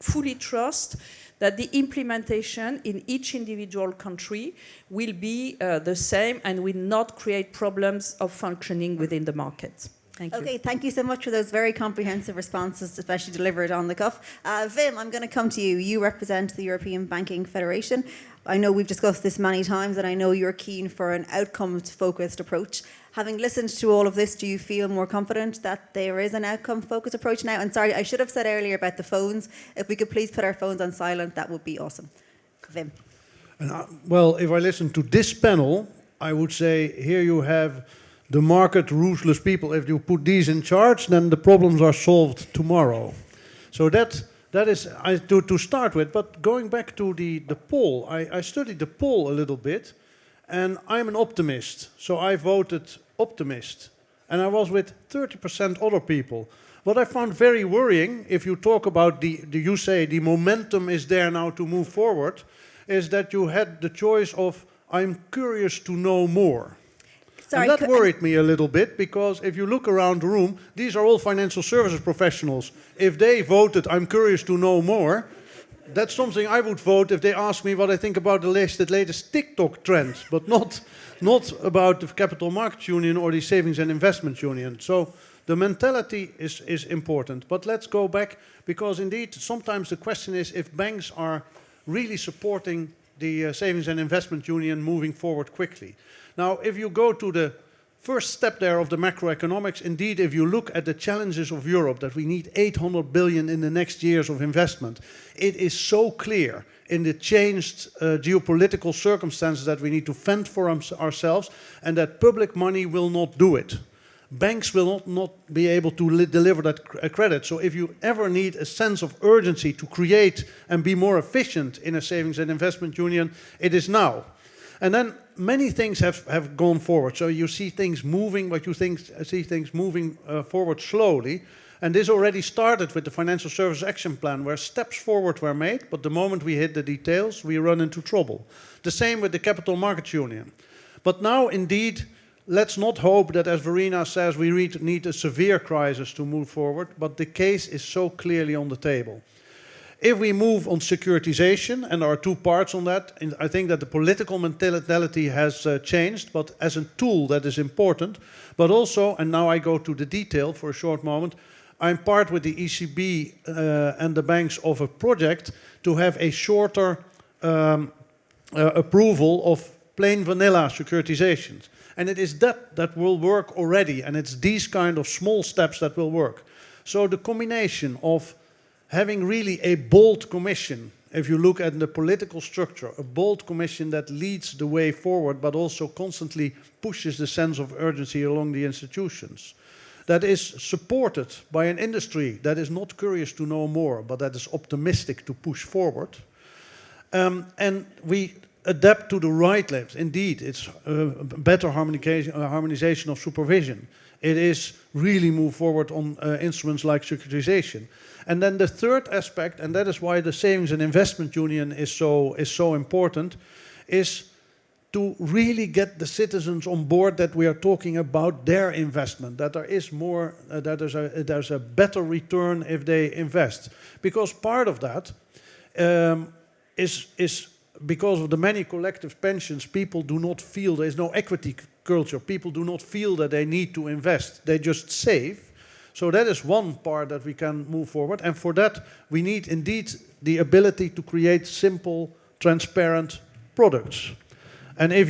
[SPEAKER 6] fully trust that the implementation in each individual country will be the same and will not create problems of functioning within the market. Thank you.
[SPEAKER 1] Okay, thank you so much for those very comprehensive responses, especially delivered on the cuff. Wim, I'm going to come to you. You represent the European Banking Federation. I know we've discussed this many times, and I know you're keen for an outcomes-focused approach. Having listened to all of this, do you feel more confident that there is an outcome-focused approach now? And sorry, I should have said earlier about the phones. If we could please put our phones on silent, that would be awesome. Wim.
[SPEAKER 7] Well, if I listen to this panel, I would say here you have the market ruthless people. If you put these in charge, then the problems are solved tomorrow. So that is to start with. But going back to the poll, I studied the poll a little bit, and I'm an optimist. So I voted optimist, and I was with 30% other people. What I found very worrying, if you talk about you say the momentum is there now to move forward, is that you had the choice of I'm curious to know more.
[SPEAKER 1] Sorry,
[SPEAKER 7] and that worried me a little bit, because if you look around the room, these are all financial services professionals. If they voted, I'm curious to know more, that's something I would vote if they ask me what I think about the latest TikTok trends, but not about the Capital Markets Union or the Savings and Investment Union. So the mentality is important. But let's go back, because indeed sometimes the question is if banks are really supporting the Savings and Investment Union moving forward quickly. Now, if you go to the first step there of the macroeconomics, indeed, if you look at the challenges of Europe, that we need 800 billion in the next years of investment, it is so clear in the changed geopolitical circumstances that we need to fend for ourselves, and that public money will not do it. Banks will not be able to deliver that credit. So if you ever need a sense of urgency to create and be more efficient in a savings and investment union, it is now. And then many things have gone forward. So you see things moving, but you see things moving forward slowly. And this already started with the Financial Services Action Plan, where steps forward were made, but the moment we hit the details, we run into trouble. The same with the Capital Markets Union. But now, indeed, let's not hope that, as Verena says, we need a severe crisis to move forward, but the case is so clearly on the table. If we move on securitization, and there are two parts on that, and I think that the political mentality has changed, but as a tool that is important, but also, and now I go to the detail for a short moment, I'm part with the ECB and the banks of a project to have a shorter approval of plain vanilla securitizations. And it is that will work already, and it's these kind of small steps that will work. So the combination of having really a bold commission, if you look at the political structure, a bold commission that leads the way forward, but also constantly pushes the sense of urgency along the institutions, that is supported by an industry that is not curious to know more, but that is optimistic to push forward. And we adapt to the right levels. Indeed, it's better harmonization of supervision. It is really move forward on instruments like securitization. And then the third aspect, and that is why the Savings and Investment Union is so important, is to really get the citizens on board that we are talking about their investment, that there is more, that there's a better return if they invest. Because part of that is because of the many collective pensions, people do not feel, there is no equity culture, people do not feel that they need to invest, they just save. So that is one part that we can move forward, and for that we need indeed the ability to create simple, transparent products. And if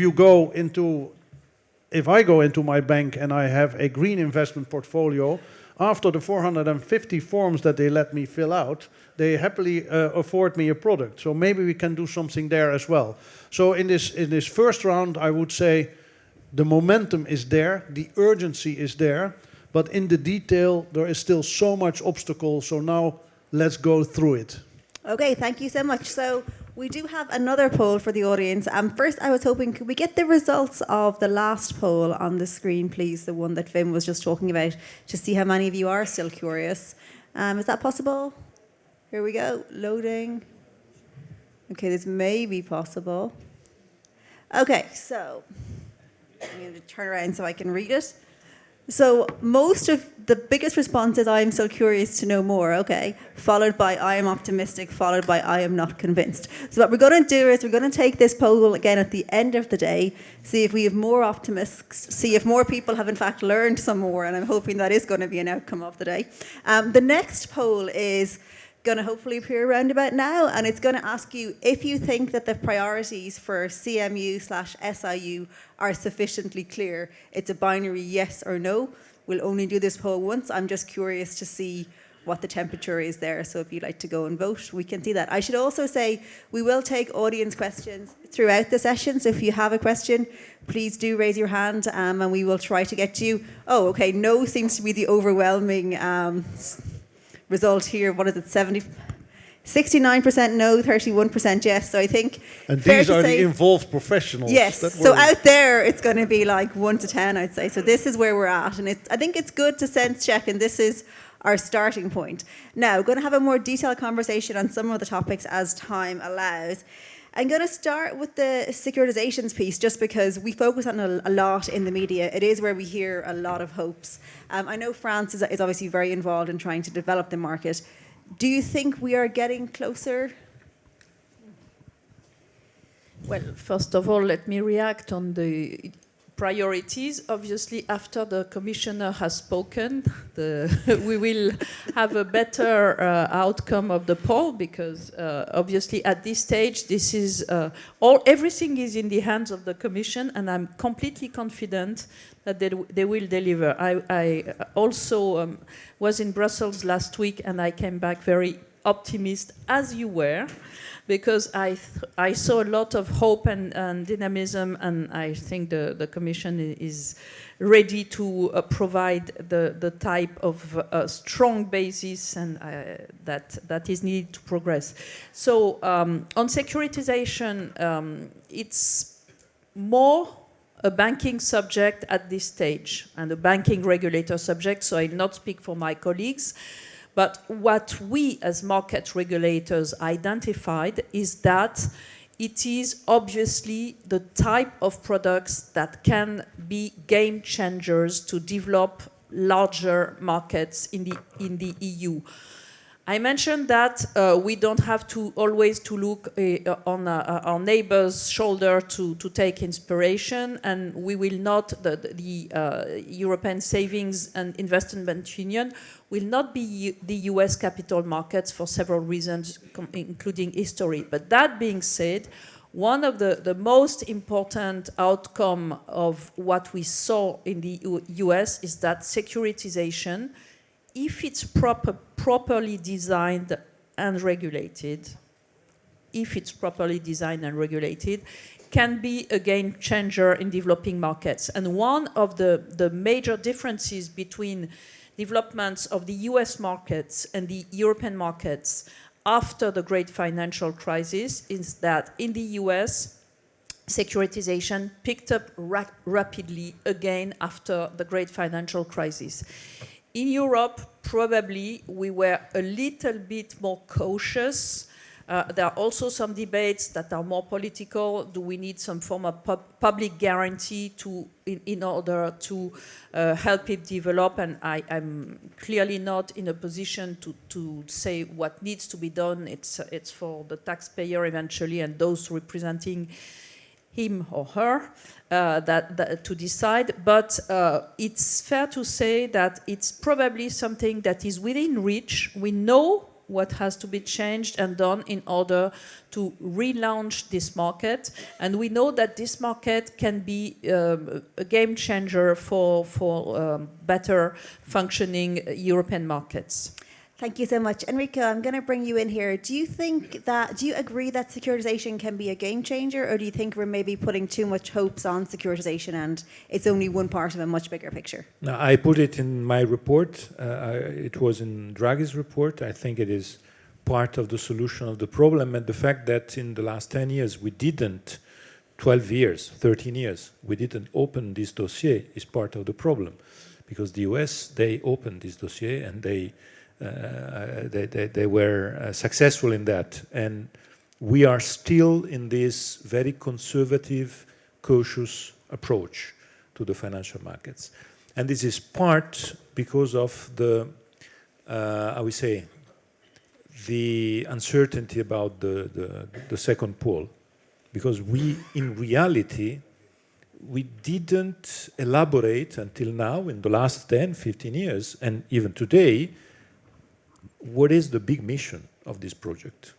[SPEAKER 7] I go into my bank and I have a green investment portfolio, after the 450 forms that they let me fill out, they happily afford me a product. So maybe we can do something there as well. So in this first round, I would say the momentum is there, the urgency is there, but in the detail, there is still so much obstacle. So now let's go through it.
[SPEAKER 1] Okay, thank you so much. So we do have another poll for the audience. First, I was hoping, could we get the results of the last poll on the screen, please? The one that Wim was just talking about, to see how many of you are still curious. Is that possible? Here we go, loading. Okay, this may be possible. Okay, so I'm going to turn around so I can read it. So most of the biggest response is I am still curious to know more, okay, followed by I am optimistic, followed by I am not convinced. So what we're going to do is we're going to take this poll again at the end of the day, see if we have more optimists, see if more people have in fact learned some more, and I'm hoping that is going to be an outcome of the day. The next poll is going to hopefully appear around about now, and it's going to ask you if you think that the priorities for CMU/SIU are sufficiently clear. It's a binary yes or no. We'll only do this poll once. I'm just curious to see what the temperature is there, so if you'd like to go and vote, we can see that. I should also say we will take audience questions throughout the session, so if you have a question, please do raise your hand, and we will try to get to you. Oh, okay, no seems to be the overwhelming result here. What is it, 69% no, 31% yes. So I think,
[SPEAKER 7] and these are the involved professionals.
[SPEAKER 1] Yes, so out there it's going to be like 1 to 10, I'd say. So this is where we're at, and I think it's good to sense check, and this is our starting point. Now, we're going to have a more detailed conversation on some of the topics as time allows. I'm going to start with the securitizations piece, just because we focus on a lot in the media. It is where we hear a lot of hopes. I know France is obviously very involved in trying to develop the market. Do you think we are getting closer?
[SPEAKER 6] Well, first of all, let me react on the priorities. Obviously, after the commissioner has spoken, we will have a better outcome of the poll, because obviously at this stage, this is everything is in the hands of the commission, and I'm completely confident that they will deliver. I also was in Brussels last week, and I came back very optimistic, as you were, because I saw a lot of hope and dynamism, and I think the Commission is ready to provide the type of strong basis and that is needed to progress. So on securitization, it's more a banking subject at this stage and a banking regulator subject, so I'll not speak for my colleagues. But what we as market regulators identified is that it is obviously the type of products that can be game changers to develop larger markets in the EU. I mentioned that we don't have to always to look on our neighbor's shoulder to take inspiration, and we will not, the European Savings and Investment Union will not be the US capital markets for several reasons, including history. But that being said, one of the most important outcome of what we saw in the US is that securitization, if it's properly designed and regulated, can be a game changer in developing markets. And one of the major differences between developments of the US markets and the European markets after the great financial crisis is that in the US, securitization picked up rapidly again after the great financial crisis. In Europe, probably we were a little bit more cautious. There are also some debates that are more political. Do we need some form of public guarantee in order to help it develop? And I'm clearly not in a position to say what needs to be done. It's for the taxpayer eventually and those representing him or her that to decide, but it's fair to say that it's probably something that is within reach. We know what has to be changed and done in order to relaunch this market, and we know that this market can be a game changer for better functioning European markets.
[SPEAKER 1] Thank you so much. Enrico, I'm going to bring you in here. Do you agree that securitization can be a game changer, or do you think we're maybe putting too much hopes on securitization and it's only one part of a much bigger picture?
[SPEAKER 3] No, I put it in my report. It was in Draghi's report. I think it is part of the solution of the problem, and the fact that in the last 10 years we didn't, 12 years, 13 years, we didn't open this dossier is part of the problem, because the US, they opened this dossier and they were successful in that, and we are still in this very conservative, cautious approach to the financial markets. And this is part because of the, I would say, the uncertainty about the second pole. Because we, in reality, we didn't elaborate until now, in the last 10, 15 years, and even today, what is the big mission of this project.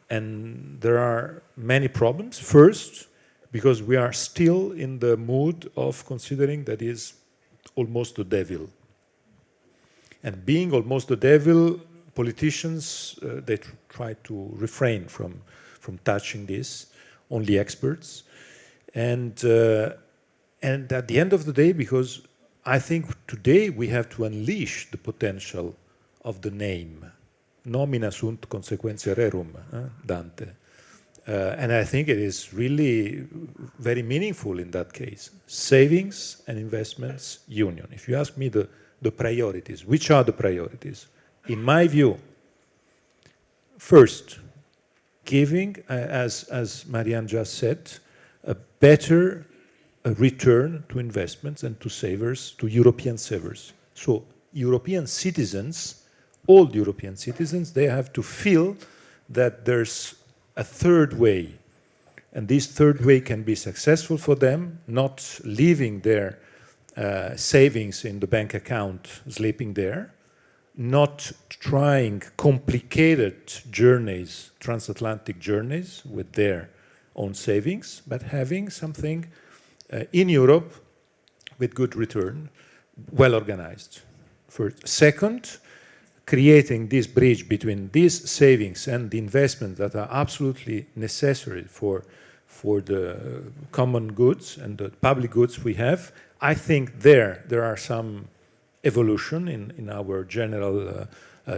[SPEAKER 3] And there are many problems. First, because we are still in the mood of considering that is almost the devil. And being almost the devil, politicians, they try to refrain from touching this, only experts. And at the end of the day, because I think today we have to unleash the potential of the name. Nomina sunt consequentia rerum, Dante. And I think it is really very meaningful in that case. Savings and investments union. If you ask me the priorities, which are the priorities? In my view, first, giving, as Marianne just said, a better return to investments and to savers, to European savers. So European citizens, all European citizens, they have to feel that there's a third way. And this third way can be successful for them, not leaving their savings in the bank account, sleeping there, not trying complicated journeys, transatlantic journeys with their own savings, but having something in Europe with good return, well organized. First. Second, creating this bridge between these savings and the investments that are absolutely necessary for the common goods and the public goods we have. I think there are some evolution in our general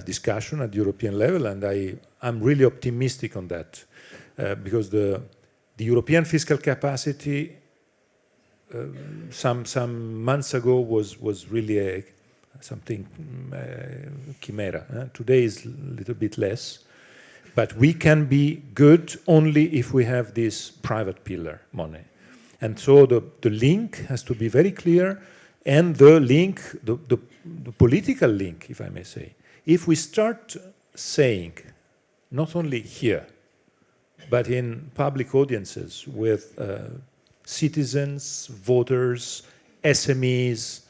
[SPEAKER 3] discussion at the European level, and I'm really optimistic on that because the European fiscal capacity some months ago was really something chimera. Today is a little bit less, but we can be good only if we have this private pillar money. And so the link has to be very clear, and the link, the political link, if I may say. If we start saying, not only here, but in public audiences with citizens, voters, SMEs,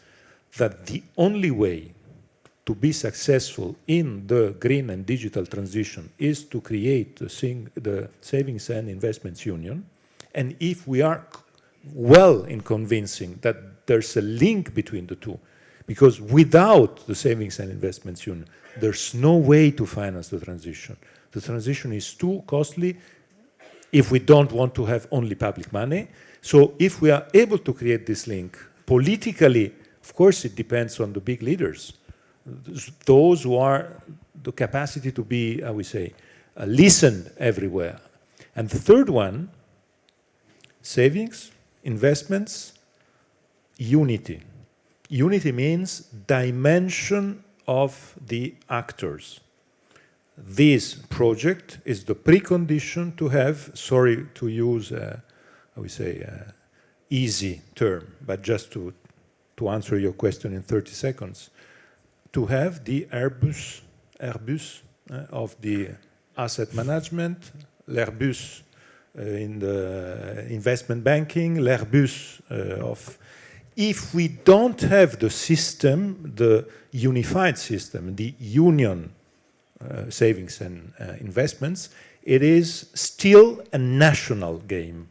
[SPEAKER 3] that the only way to be successful in the green and digital transition is to create the Savings and Investments Union. And if we are well in convincing that there's a link between the two, because without the Savings and Investments Union, there's no way to finance the transition. The transition is too costly if we don't want to have only public money. So if we are able to create this link politically, of course, it depends on the big leaders, those who are the capacity to be, I would say, listened everywhere. And the third one, savings, investments, unity. Unity means dimension of the actors. This project is the precondition to have, sorry to use, I would say, easy term, but just to answer your question in 30 seconds, to have the Airbus of the asset management, l'Airbus in the investment banking, l'Airbus of... If we don't have the system, the unified system, the union savings and investments, it is still a national game.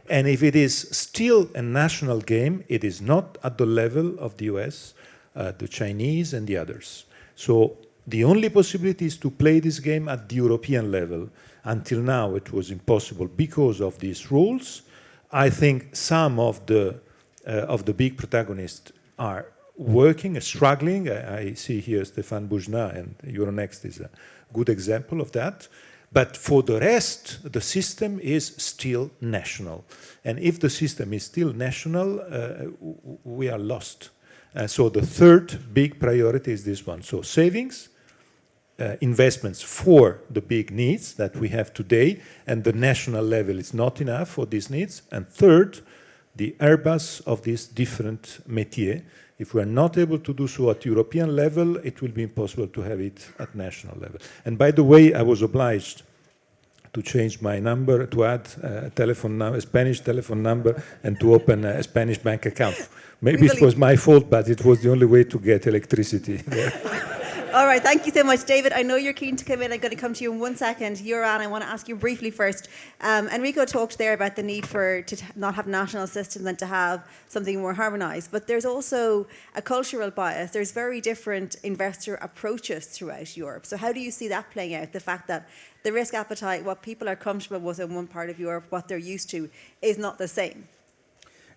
[SPEAKER 3] And if it is still a national game, it is not at the level of the US, the Chinese, and the others. So the only possibility is to play this game at the European level. Until now, it was impossible because of these rules. I think some of the big protagonists are working, struggling. I see here Stéphane Boujna, and Euronext is a good example of that. But for the rest, the system is still national. And if the system is still national, we are lost. So the third big priority is this one. So savings, investments for the big needs that we have today, and the national level is not enough for these needs. And third, the Airbus of these different métiers, If we are not able to do so at European level, it will be impossible to have it at national level. And by the way, I was obliged to change my number, to add a Spanish telephone number, and to open a Spanish bank account. Maybe it was my fault, but it was the only way to get electricity there.
[SPEAKER 1] All right, thank you so much. David, I know you're keen to come in. I'm going to come to you in 1 second. Joran, I want to ask you briefly first. Enrico talked there about the need to not have national systems and to have something more harmonised. But there's also a cultural bias. There's very different investor approaches throughout Europe. So how do you see that playing out? The fact that the risk appetite, what people are comfortable with in one part of Europe, what they're used to, is not the same.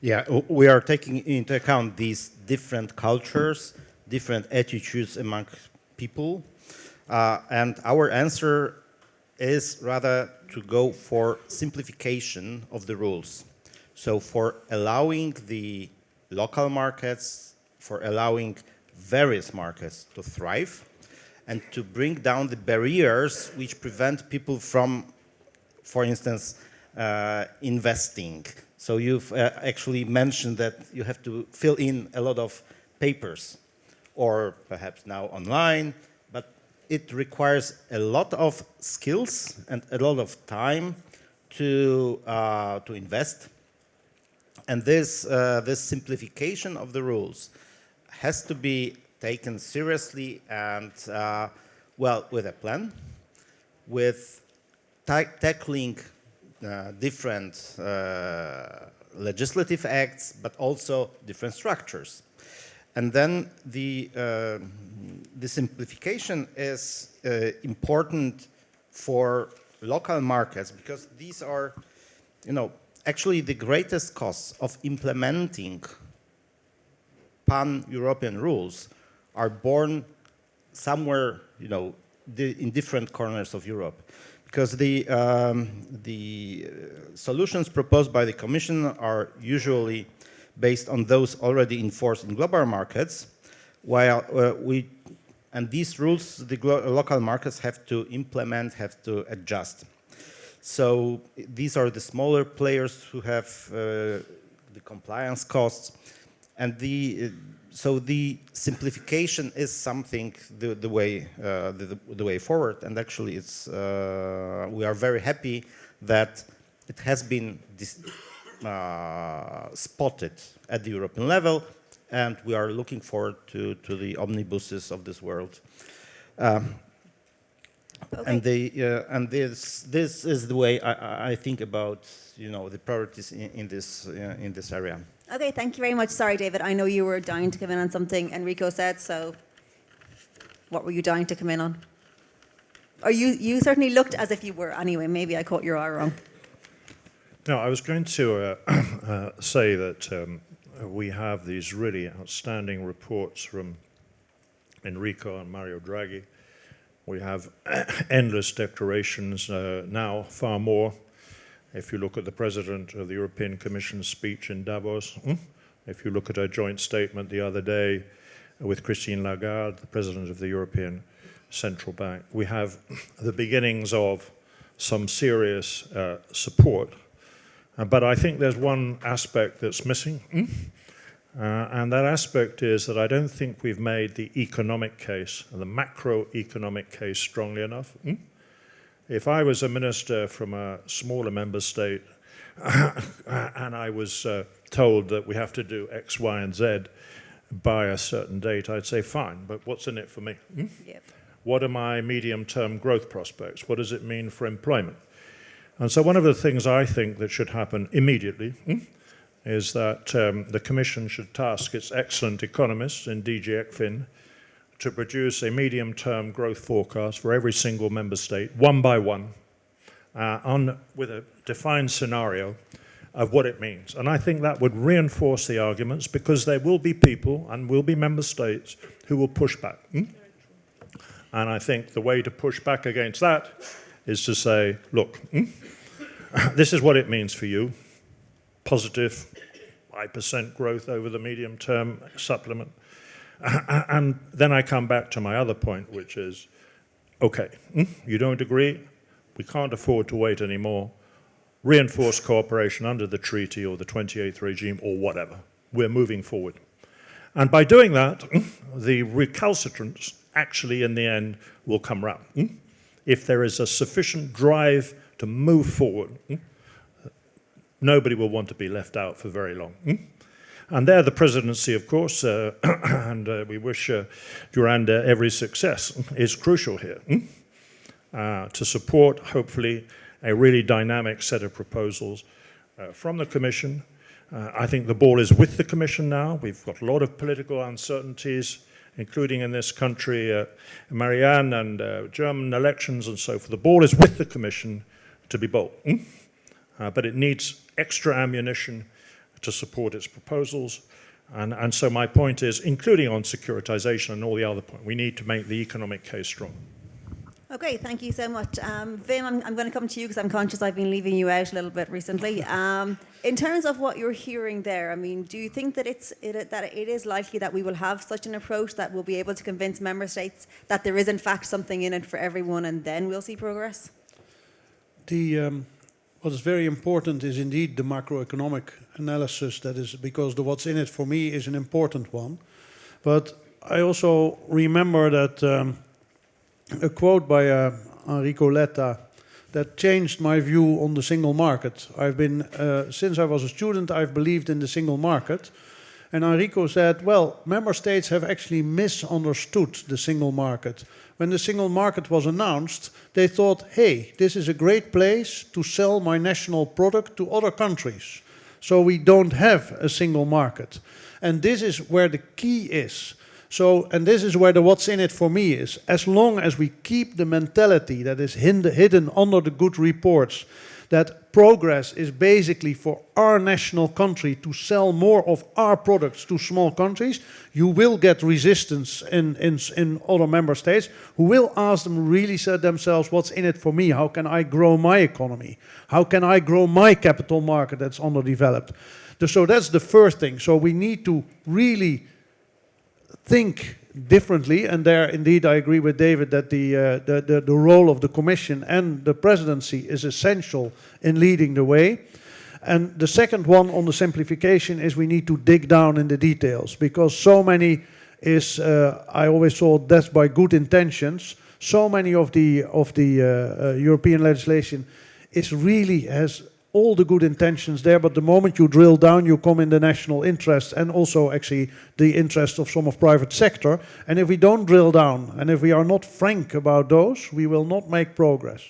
[SPEAKER 5] Yeah, we are taking into account these different cultures, different attitudes among people, and our answer is rather to go for simplification of the rules. So for allowing the local markets, for allowing various markets to thrive, and to bring down the barriers which prevent people from, for instance, investing. So you've actually mentioned that you have to fill in a lot of papers, or perhaps now online, but it requires a lot of skills and a lot of time to invest. And this simplification of the rules has to be taken seriously and, well, with a plan, with tackling different legislative acts, but also different structures. And then the simplification is important for local markets, because these are, actually the greatest costs of implementing pan-European rules are born somewhere, in different corners of Europe. Because the solutions proposed by the Commission are usually based on those already enforced in global markets, while and these rules, the local markets have to implement, have to adjust. So these are the smaller players who have the compliance costs, and so the simplification is something the way forward. And actually, it's we are very happy that it has been spotted at the European level, and we are looking forward to the omnibuses of this world. Okay. And this is the way I think about the priorities in this area.
[SPEAKER 1] Okay, thank you very much. Sorry, David, I know you were dying to come in on something Enrico said, so what were you dying to come in on? Or you certainly looked as if you were anyway. Maybe I caught your eye wrong.
[SPEAKER 4] No, I was going to say that we have these really outstanding reports from Enrico and Mario Draghi. We have endless declarations now, far more. If you look at the President of the European Commission's speech in Davos, if you look at her joint statement the other day with Christine Lagarde, the President of the European Central Bank, we have the beginnings of some serious support. But I think there's one aspect that's missing, and that aspect is that I don't think we've made the economic case, the macroeconomic case, strongly enough. If I was a minister from a smaller member state and I was told that we have to do X, Y, and Z by a certain date, I'd say, fine, but what's in it for me? Yep. What are my medium-term growth prospects? What does it mean for employment? And so one of the things I think that should happen immediately is that the Commission should task its excellent economists in DG ECFIN to produce a medium-term growth forecast for every single member state, one by one, with a defined scenario of what it means. And I think that would reinforce the arguments, because there will be people and will be member states who will push back. And I think the way to push back against that is to say, look, this is what it means for you. Positive 5% growth over the medium-term supplement. And then I come back to my other point, which is, okay, you don't agree? We can't afford to wait anymore. Reinforce cooperation under the treaty or the 28th regime or whatever. We're moving forward. And by doing that, the recalcitrants actually in the end will come round. If there is a sufficient drive to move forward, nobody will want to be left out for very long. And there the presidency, of course, and we wish Duranda every success, is crucial here to support, hopefully, a really dynamic set of proposals from the Commission. I think the ball is with the Commission now. We've got a lot of political uncertainties, including in this country, Marianne and German elections and so forth. The ball is with the Commission to be bold. But it needs extra ammunition to support its proposals. And so my point is, including on securitization and all the other points, we need to make the economic case strong.
[SPEAKER 1] Okay, thank you so much. Vim, I'm going to come to you because I'm conscious I've been leaving you out a little bit recently. In terms of what you're hearing there, I mean, do you think that it is likely that we will have such an approach that we'll be able to convince member states that there is in fact something in it for everyone and then we'll see progress?
[SPEAKER 7] What is very important is indeed the macroeconomic analysis, that is because the what's in it for me is an important one. But I also remember that a quote by Enrico Letta that changed my view on the single market. I've been, since I was a student, I've believed in the single market. And Enrico said, well, member states have actually misunderstood the single market. When the single market was announced, they thought, hey, this is a great place to sell my national product to other countries. So we don't have a single market. And this is where the key is. So, and this is where the what's in it for me is. As long as we keep the mentality that is hidden under the good reports, that progress is basically for our national country to sell more of our products to small countries, you will get resistance in other member states who will ask them really said themselves, what's in it for me? How can I grow my economy? How can I grow my capital market that's underdeveloped? So that's the first thing. So we need to really think differently, and there indeed I agree with David that the role of the Commission and the Presidency is essential in leading the way. And the second one on the simplification is we need to dig down in the details, because so many is, I always thought that's by good intentions, so many of the European legislation is really has all the good intentions there, but the moment you drill down, you come in the national interest and also actually the interest of some of private sector. And if we don't drill down and if we are not frank about those, we will not make progress.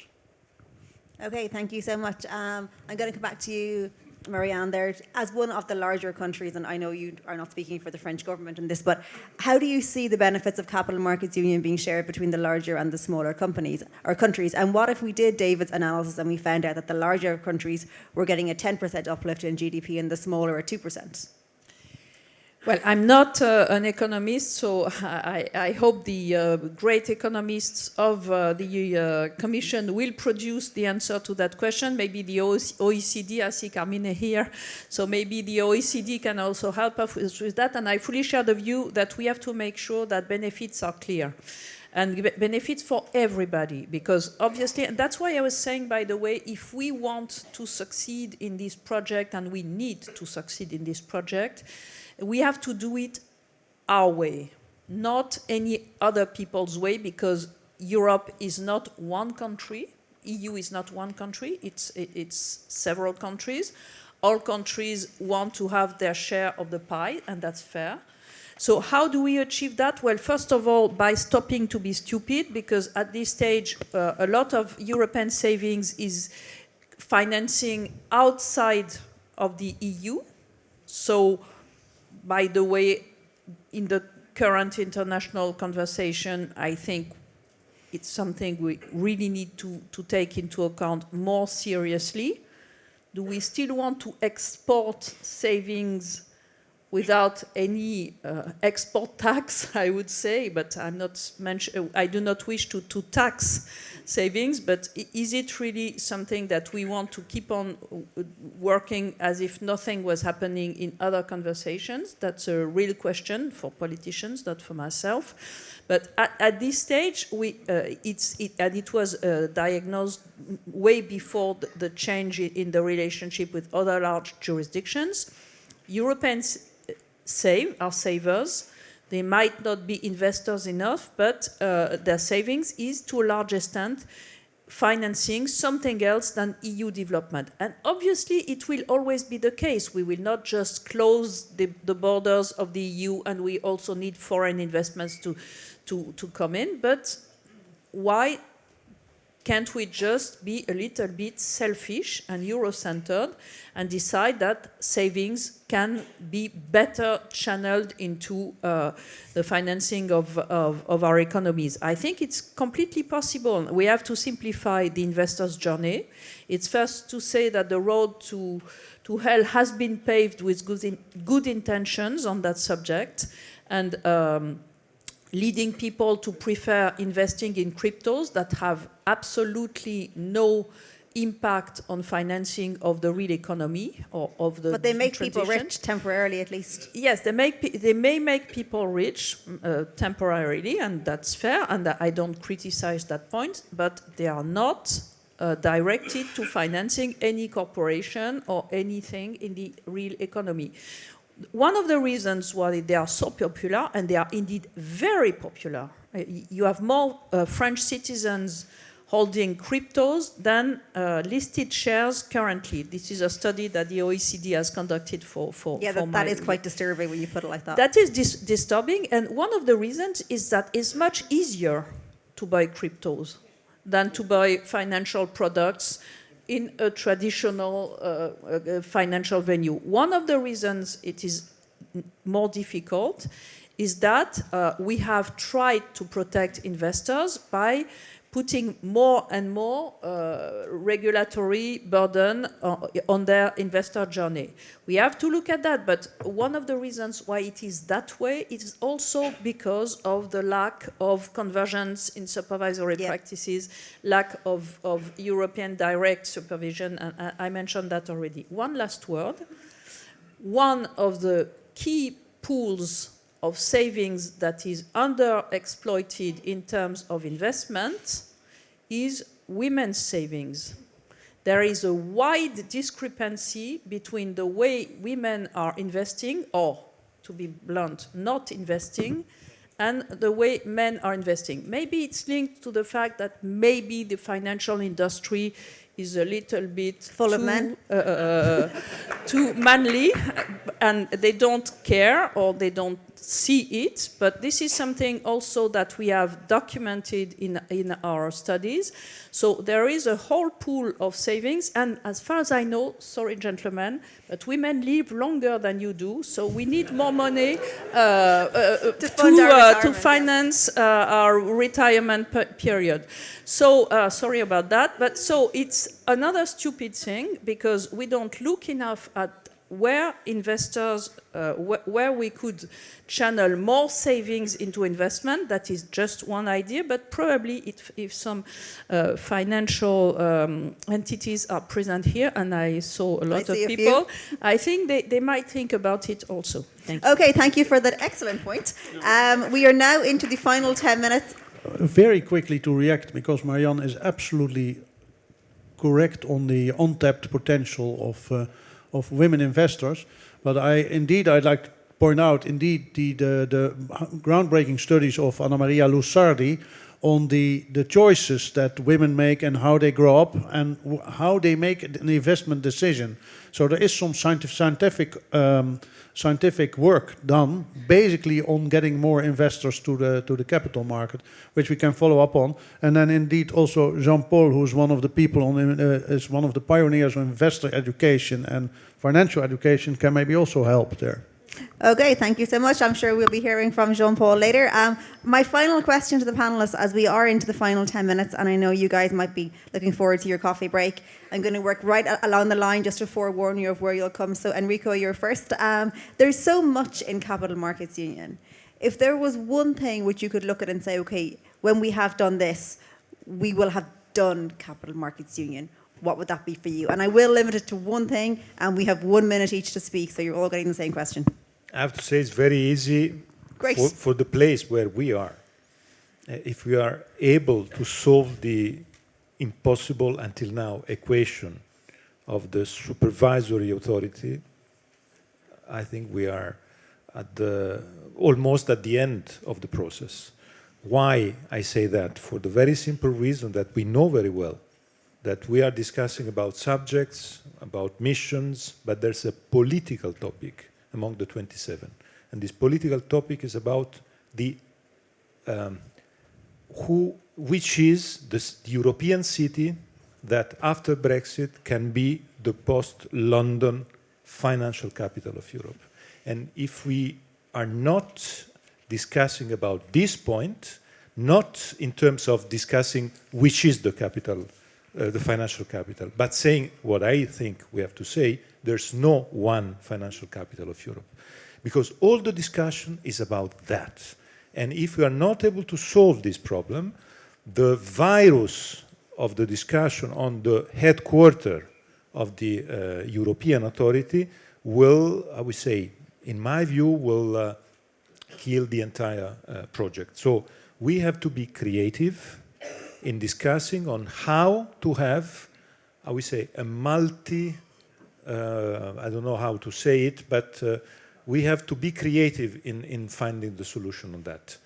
[SPEAKER 1] Okay, thank you so much. I'm going to come back to you, Marianne, there. As one of the larger countries, and I know you are not speaking for the French government in this, but how do you see the benefits of capital markets union being shared between the larger and the smaller companies or countries? And what if we did David's analysis and we found out that the larger countries were getting a 10% uplift in GDP and the smaller a 2%?
[SPEAKER 6] Well, I'm not an economist, so I hope the great economists of the Commission will produce the answer to that question. Maybe the OECD, I see Carmine here, so maybe the OECD can also help us with that. And I fully share the view that we have to make sure that benefits are clear. And benefits for everybody, because obviously, and that's why I was saying, by the way, if we want to succeed in this project, and we need to succeed in this project, we have to do it our way, not any other people's way, because Europe is not one country, EU is not one country, it's several countries. All countries want to have their share of the pie, and that's fair. So how do we achieve that? Well, first of all, by stopping to be stupid, because at this stage, a lot of European savings is financing outside of the EU. So, by the way, in the current international conversation, I think it's something we really need to take into account more seriously. Do we still want to export savings without any export tax, I would say, but I do not wish to tax savings, but is it really something that we want to keep on working as if nothing was happening in other conversations? That's a real question for politicians, not for myself. But at this stage, it was diagnosed way before the change in the relationship with other large jurisdictions. European are savers. They might not be investors enough, but their savings is to a large extent financing something else than EU development. And obviously it will always be the case. We will not just close the borders of the EU, and we also need foreign investments to come in. But why can't we just be a little bit selfish and Euro-centered and decide that savings can be better channeled into the financing of our economies? I think it's completely possible. We have to simplify the investor's journey. It's first to say that the road to hell has been paved with good intentions on that subject, and leading people to prefer investing in cryptos that have absolutely no impact on financing of the real economy or of the
[SPEAKER 1] But they make people
[SPEAKER 6] transition.
[SPEAKER 1] rich temporarily, at least.
[SPEAKER 6] Yes, they may make people rich temporarily, and that's fair, and I don't criticize that point, but they are not directed to financing any corporation or anything in the real economy. One of the reasons why they are so popular, and they are indeed very popular, you have more French citizens holding cryptos than listed shares currently. This is a study that the OECD has conducted for
[SPEAKER 1] that is quite disturbing when you put it like that.
[SPEAKER 6] That is disturbing, and one of the reasons is that it's much easier to buy cryptos than to buy financial products in a traditional financial venue. One of the reasons it is more difficult is that we have tried to protect investors by putting more and more regulatory burden on their investor journey. We have to look at that, but one of the reasons why it is that way is also because of the lack of convergence in supervisory practices, lack of European direct supervision, and I mentioned that already. One last word. One of the key pools of savings that is underexploited in terms of investment is women's savings. There is a wide discrepancy between the way women are investing, or, to be blunt, not investing, and the way men are investing. Maybe it's linked to the fact that maybe the financial industry is a little bit
[SPEAKER 1] full of men,
[SPEAKER 6] too manly, and they don't care or they don't see it. But this is something also that we have documented in our studies. So there is a whole pool of savings, and as far as I know, sorry gentlemen, but women live longer than you do, so we need more money to finance our retirement period. So sorry about that, but so it's another stupid thing, because we don't look enough at where investors, where we could channel more savings into investment. That is just one idea, but probably if some financial entities are present here, and I saw a lot of people, I think they might think about it also. Thank you.
[SPEAKER 1] Okay, thank you for that excellent point. We are now into the final 10 minutes.
[SPEAKER 7] Very quickly to react, because Marianne is absolutely correct on the untapped potential of women investors. But I'd like to point out, indeed, the groundbreaking studies of Maria Luís Albuquerque on the choices that women make and how they grow up and how they make an investment decision. So there is some scientific work done, basically on getting more investors to the capital market, which we can follow up on. And then indeed also Jean-Paul, who's one of the people is one of the pioneers of investor education and financial education, can maybe also help there.
[SPEAKER 1] Okay, thank you so much. I'm sure we'll be hearing from Jean-Paul later. My final question to the panelists, as we are into the final 10 minutes, and I know you guys might be looking forward to your coffee break. I'm going to work right along the line just to forewarn you of where you'll come. So Enrico, you're first. There's so much in Capital Markets Union. If there was one thing which you could look at and say, okay, when we have done this, we will have done Capital Markets Union, what would that be for you? And I will limit it to one thing, and we have 1 minute each to speak, so you're all getting the same question.
[SPEAKER 3] I have to say it's very easy for the place where we are. If we are able to solve the impossible until now equation of the supervisory authority, I think we are almost at the end of the process. Why I say that? For the very simple reason that we know very well that we are discussing about subjects, about missions, but there's a political topic among the 27. And this political topic is about the which is the European city that after Brexit can be the post-London financial capital of Europe. And if we are not discussing about this point, not in terms of discussing which is the capital, the financial capital, but saying what I think we have to say, there's no one financial capital of Europe. Because all the discussion is about that. And if we are not able to solve this problem, the virus of the discussion on the headquarters of the European authority will, I would say, in my view, will kill the entire project. So we have to be creative in discussing on how to have, I would say, a multi, I don't know how to say it, but we have to be creative in finding the solution on that.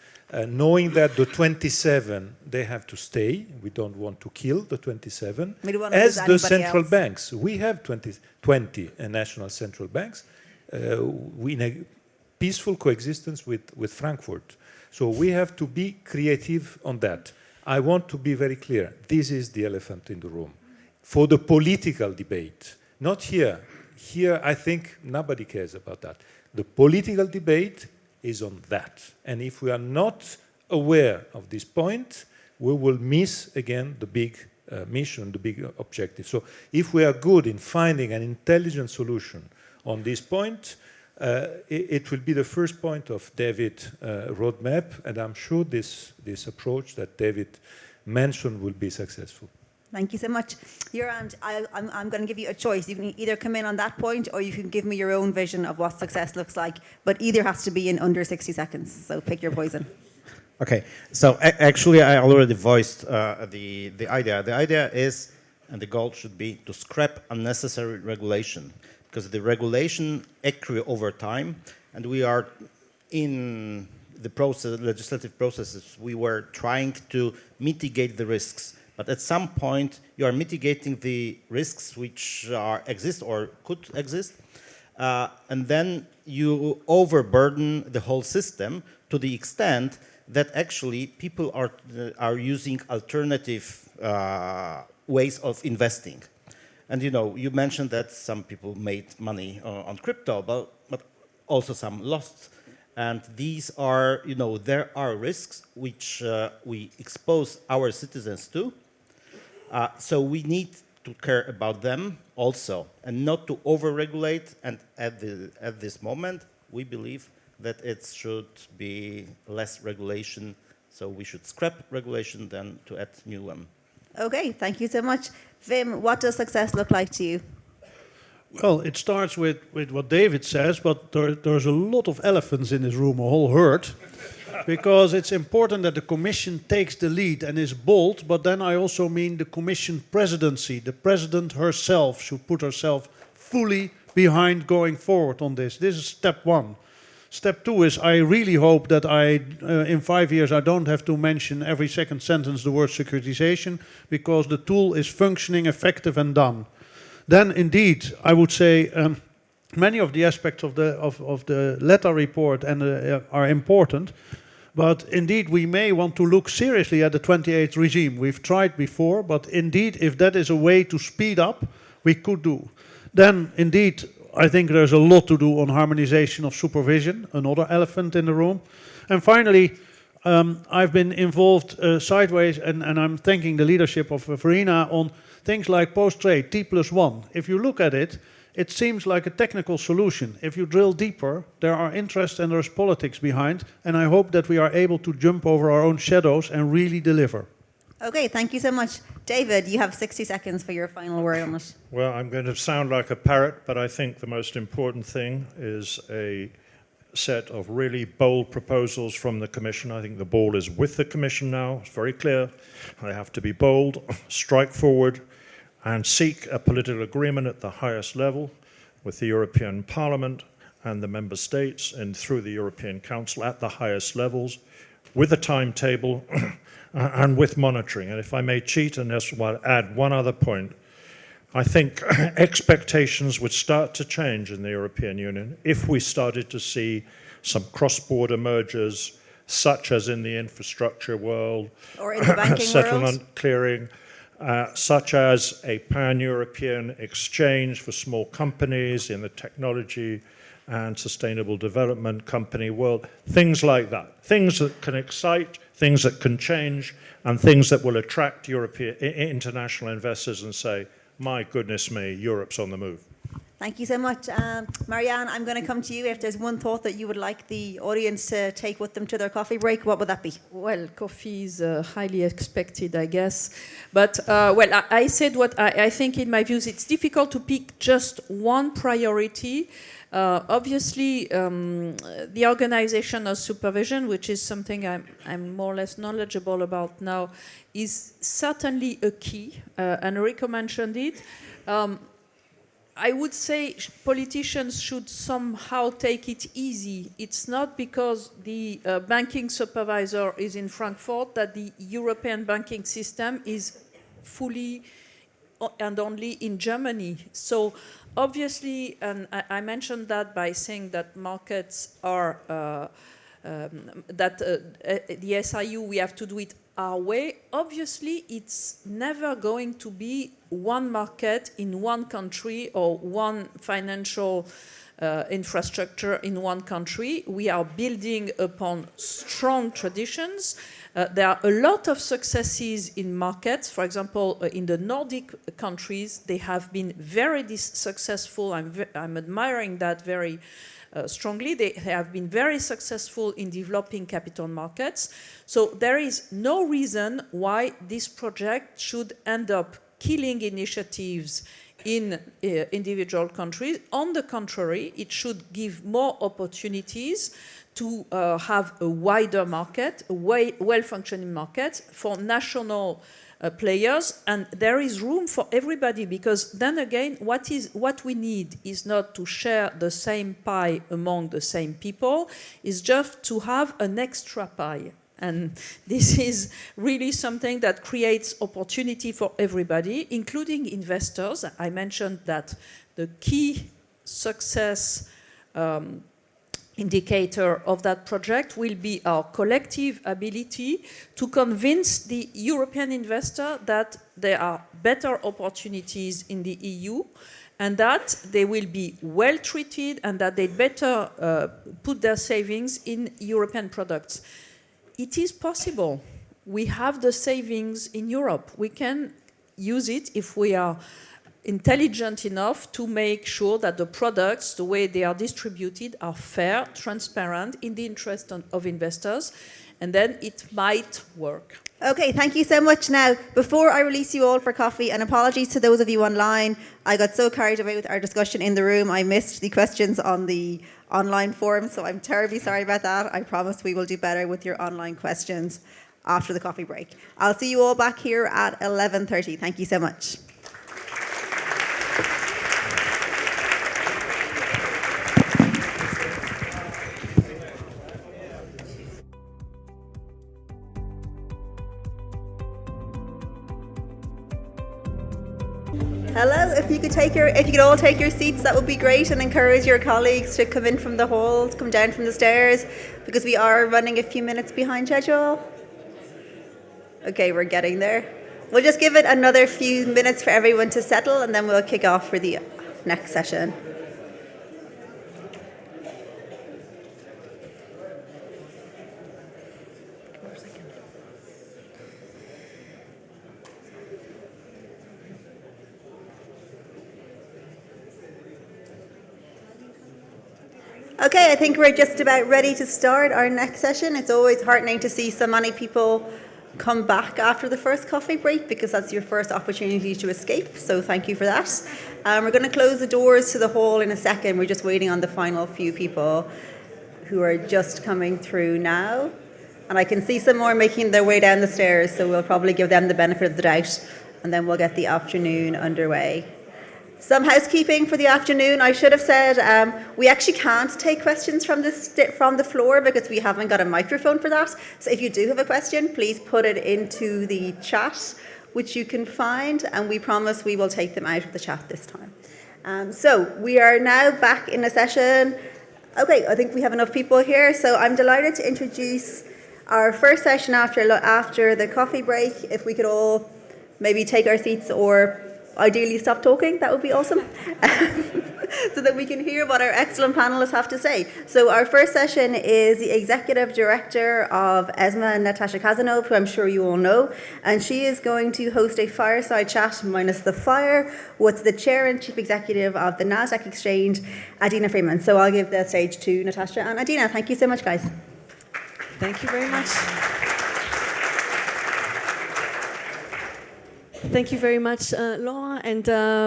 [SPEAKER 3] Knowing that the 27, they have to stay. We don't want to kill the 27. As the central banks, we have 20 national central banks in a peaceful coexistence with Frankfurt. So we have to be creative on that. I want to be very clear. This is the elephant in the room. For the political debate, not here. Here, I think nobody cares about that. The political debate is on that. And if we are not aware of this point, we will miss again the big mission, the big objective. So if we are good in finding an intelligent solution on this point, it will be the first point of David's roadmap, and I'm sure this approach that David mentioned will be successful.
[SPEAKER 1] Thank you so much. Jurand, I'm going to give you a choice. You can either come in on that point or you can give me your own vision of what success looks like, but either has to be in under 60 seconds, so pick your poison.
[SPEAKER 5] Okay, so actually I already voiced the idea. The idea is, and the goal should be, to scrap unnecessary regulation, because the regulation accrue over time, and we are in the process, legislative processes, we were trying to mitigate the risks. But at some point, you are mitigating the risks which exist or could exist, and then you overburden the whole system to the extent that actually people are using alternative ways of investing. And you mentioned that some people made money on crypto, but also some lost. And these are, there are risks which we expose our citizens to. So we need to care about them also, and not to over-regulate. And at this moment, we believe that it should be less regulation. So we should scrap regulation than to add new one.
[SPEAKER 1] Okay, thank you so much. Wim, what does success look like to you?
[SPEAKER 7] Well, it starts with what David says, but there's a lot of elephants in this room, a whole herd. Because it's important that the Commission takes the lead and is bold, but then I also mean the Commission presidency. The President herself should put herself fully behind going forward on this. This is step one. Step two is I really hope that in 5 years I don't have to mention every second sentence the word securitization, because the tool is functioning, effective and done. Then indeed, I would say many of the aspects of the Letta report are important. But indeed, we may want to look seriously at the 28th regime. We've tried before, but indeed, if that is a way to speed up, we could do. Then, indeed, I think there's a lot to do on harmonization of supervision, another elephant in the room. And finally, I've been involved sideways, and I'm thanking the leadership of Verena on things like post-trade, T+1. If you look at it, it seems like a technical solution. If you drill deeper, there are interests and there's politics behind, and I hope that we are able to jump over our own shadows and really deliver.
[SPEAKER 1] Okay, thank you so much. David, you have 60 seconds for your final word on it.
[SPEAKER 4] Well, I'm going to sound like a parrot, but I think the most important thing is a set of really bold proposals from the Commission. I think the ball is with the Commission now. It's very clear. They have to be bold, strike forward, and seek a political agreement at the highest level with the European Parliament and the member states and through the European Council at the highest levels, with a timetable and with monitoring. And if I may cheat and just add one other point, I think expectations would start to change in the European Union if we started to see some cross-border mergers, such as in the infrastructure world,
[SPEAKER 1] Or in the banking
[SPEAKER 4] settlement
[SPEAKER 1] world.
[SPEAKER 4] clearing, such as a pan-European exchange for small companies in the technology and sustainable development company world, things like that. Things that can excite, things that can change, and things that will attract European international investors and say, my goodness me, Europe's on the move.
[SPEAKER 1] Thank you so much. Marianne, I'm going to come to you. If there's one thought that you would like the audience to take with them to their coffee break, what would that be?
[SPEAKER 6] Well, coffee is highly expected, I guess. But, I said what I think in my views, it's difficult to pick just one priority. Obviously, the organization of supervision, which is something I'm more or less knowledgeable about now, is certainly a key, and Rico mentioned it. I would say politicians should somehow take it easy. It's not because the banking supervisor is in Frankfurt that the European banking system is fully and only in Germany. So obviously, and I mentioned that by saying that markets are, the SIU, we have to do it our way. Obviously, it's never going to be one market in one country or one financial infrastructure in one country. We are building upon strong traditions. There are a lot of successes in markets. For example, in the Nordic countries, they have been very successful. I'm admiring that very strongly. They have been very successful in developing capital markets. So there is no reason why this project should end up killing initiatives in individual countries. On the contrary, it should give more opportunities to have a wider market, a well-functioning market for national players, and there is room for everybody, because then again, what we need is not to share the same pie among the same people, is just to have an extra pie. And this is really something that creates opportunity for everybody, including investors. I mentioned that the key success indicator of that project will be our collective ability to convince the European investor that there are better opportunities in the EU and that they will be well treated and that they better put their savings in European products. It is possible. We have the savings in Europe. We can use it if we are intelligent enough to make sure that the products, the way they are distributed, are fair, transparent, in the interest of investors, and then it might work.
[SPEAKER 1] Okay, thank you so much. Now, before I release you all for coffee, and apologies to those of you online, I got so carried away with our discussion in the room, I missed the questions on the online forum, so I'm terribly sorry about that. I promise we will do better with your online questions after the coffee break. I'll see you all back here at 11:30. Thank you so much. Hello, if you could all take your seats, that would be great, and encourage your colleagues to come in from the halls, come down from the stairs, because we are running a few minutes behind schedule. Okay, we're getting there. We'll just give it another few minutes for everyone to settle, and then we'll kick off for the next session. Okay, I think we're just about ready to start our next session. It's always heartening to see so many people come back after the first coffee break, because that's your first opportunity to escape, so thank you for that. We're going to close the doors to the hall in a second. We're just waiting on the final few people who are just coming through now. And I can see some more making their way down the stairs, so we'll probably give them the benefit of the doubt, and then we'll get the afternoon underway. Some housekeeping for the afternoon. I should have said we actually can't take questions from the floor because we haven't got a microphone for that. So if you do have a question, please put it into the chat, which you can find, and we promise we will take them out of the chat this time. So we are now back in a session. Okay, I think we have enough people here. So I'm delighted to introduce our first session after the coffee break. If we could all maybe take our seats or ideally stop talking, that would be awesome, so that we can hear what our excellent panelists have to say. So our first session is the Executive Director of ESMA, Natasha Kazanov, who I'm sure you all know, and she is going to host a fireside chat minus the fire with the Chair and Chief Executive of the NASDAQ Exchange, Adina Freeman. So I'll give the stage to Natasha and Adina. Thank you so much, guys.
[SPEAKER 6] Thank you very much. Thank you very much, Laura, and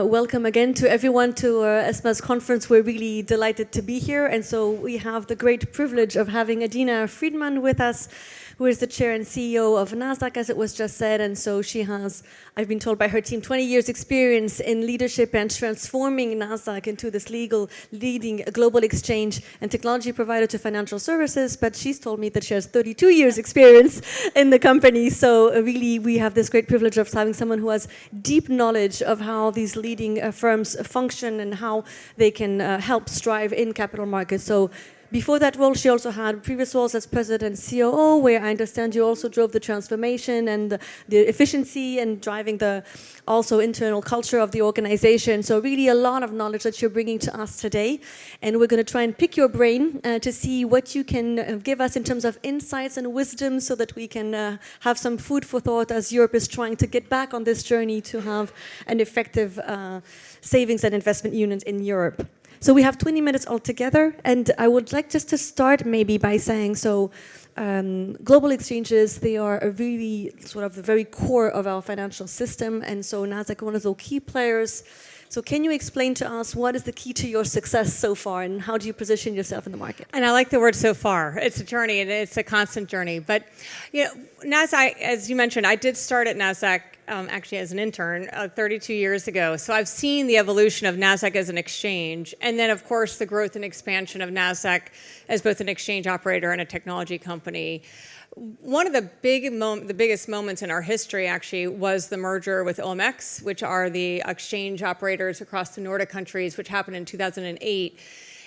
[SPEAKER 6] welcome again to everyone to ESMA's conference. We're really delighted to be here, and so we have the great privilege of having Adina Friedman with us, who is the chair and CEO of NASDAQ, as it was just said, and so she has, I've been told by her team, 20 years experience in leadership and transforming NASDAQ into this leading global exchange and technology provider to financial services, but she's told me that she has 32 years experience in the company, so really we have this great privilege of having someone who has deep knowledge of how these leading firms function and how they can help strive in capital markets. So before that role, she also had previous roles as president and COO, where I understand you also drove the transformation and the efficiency and driving the also internal culture of the organization. So really a lot of knowledge that you're bringing to us today. And we're going to try and pick your brain to see what you can give us in terms of insights and wisdom so that we can have some food for thought as Europe is trying to get back on this journey to have an effective savings and investment union in Europe. So we have 20 minutes altogether, and I would like just to start maybe by saying, so global exchanges, they are a really sort of the very core of our financial system, and so NASDAQ, one of those key players. So can you explain to us what is the key to your success so far, and how do you position yourself in the market?
[SPEAKER 8] And I like the word so far. It's a journey, and it's a constant journey. But you know, NASDAQ, as you mentioned, I did start at NASDAQ actually as an intern 32 years ago. So I've seen the evolution of NASDAQ as an exchange, and then of course the growth and expansion of NASDAQ as both an exchange operator and a technology company. One of the biggest moments in our history actually was the merger with OMX, which are the exchange operators across the Nordic countries, which happened in 2008.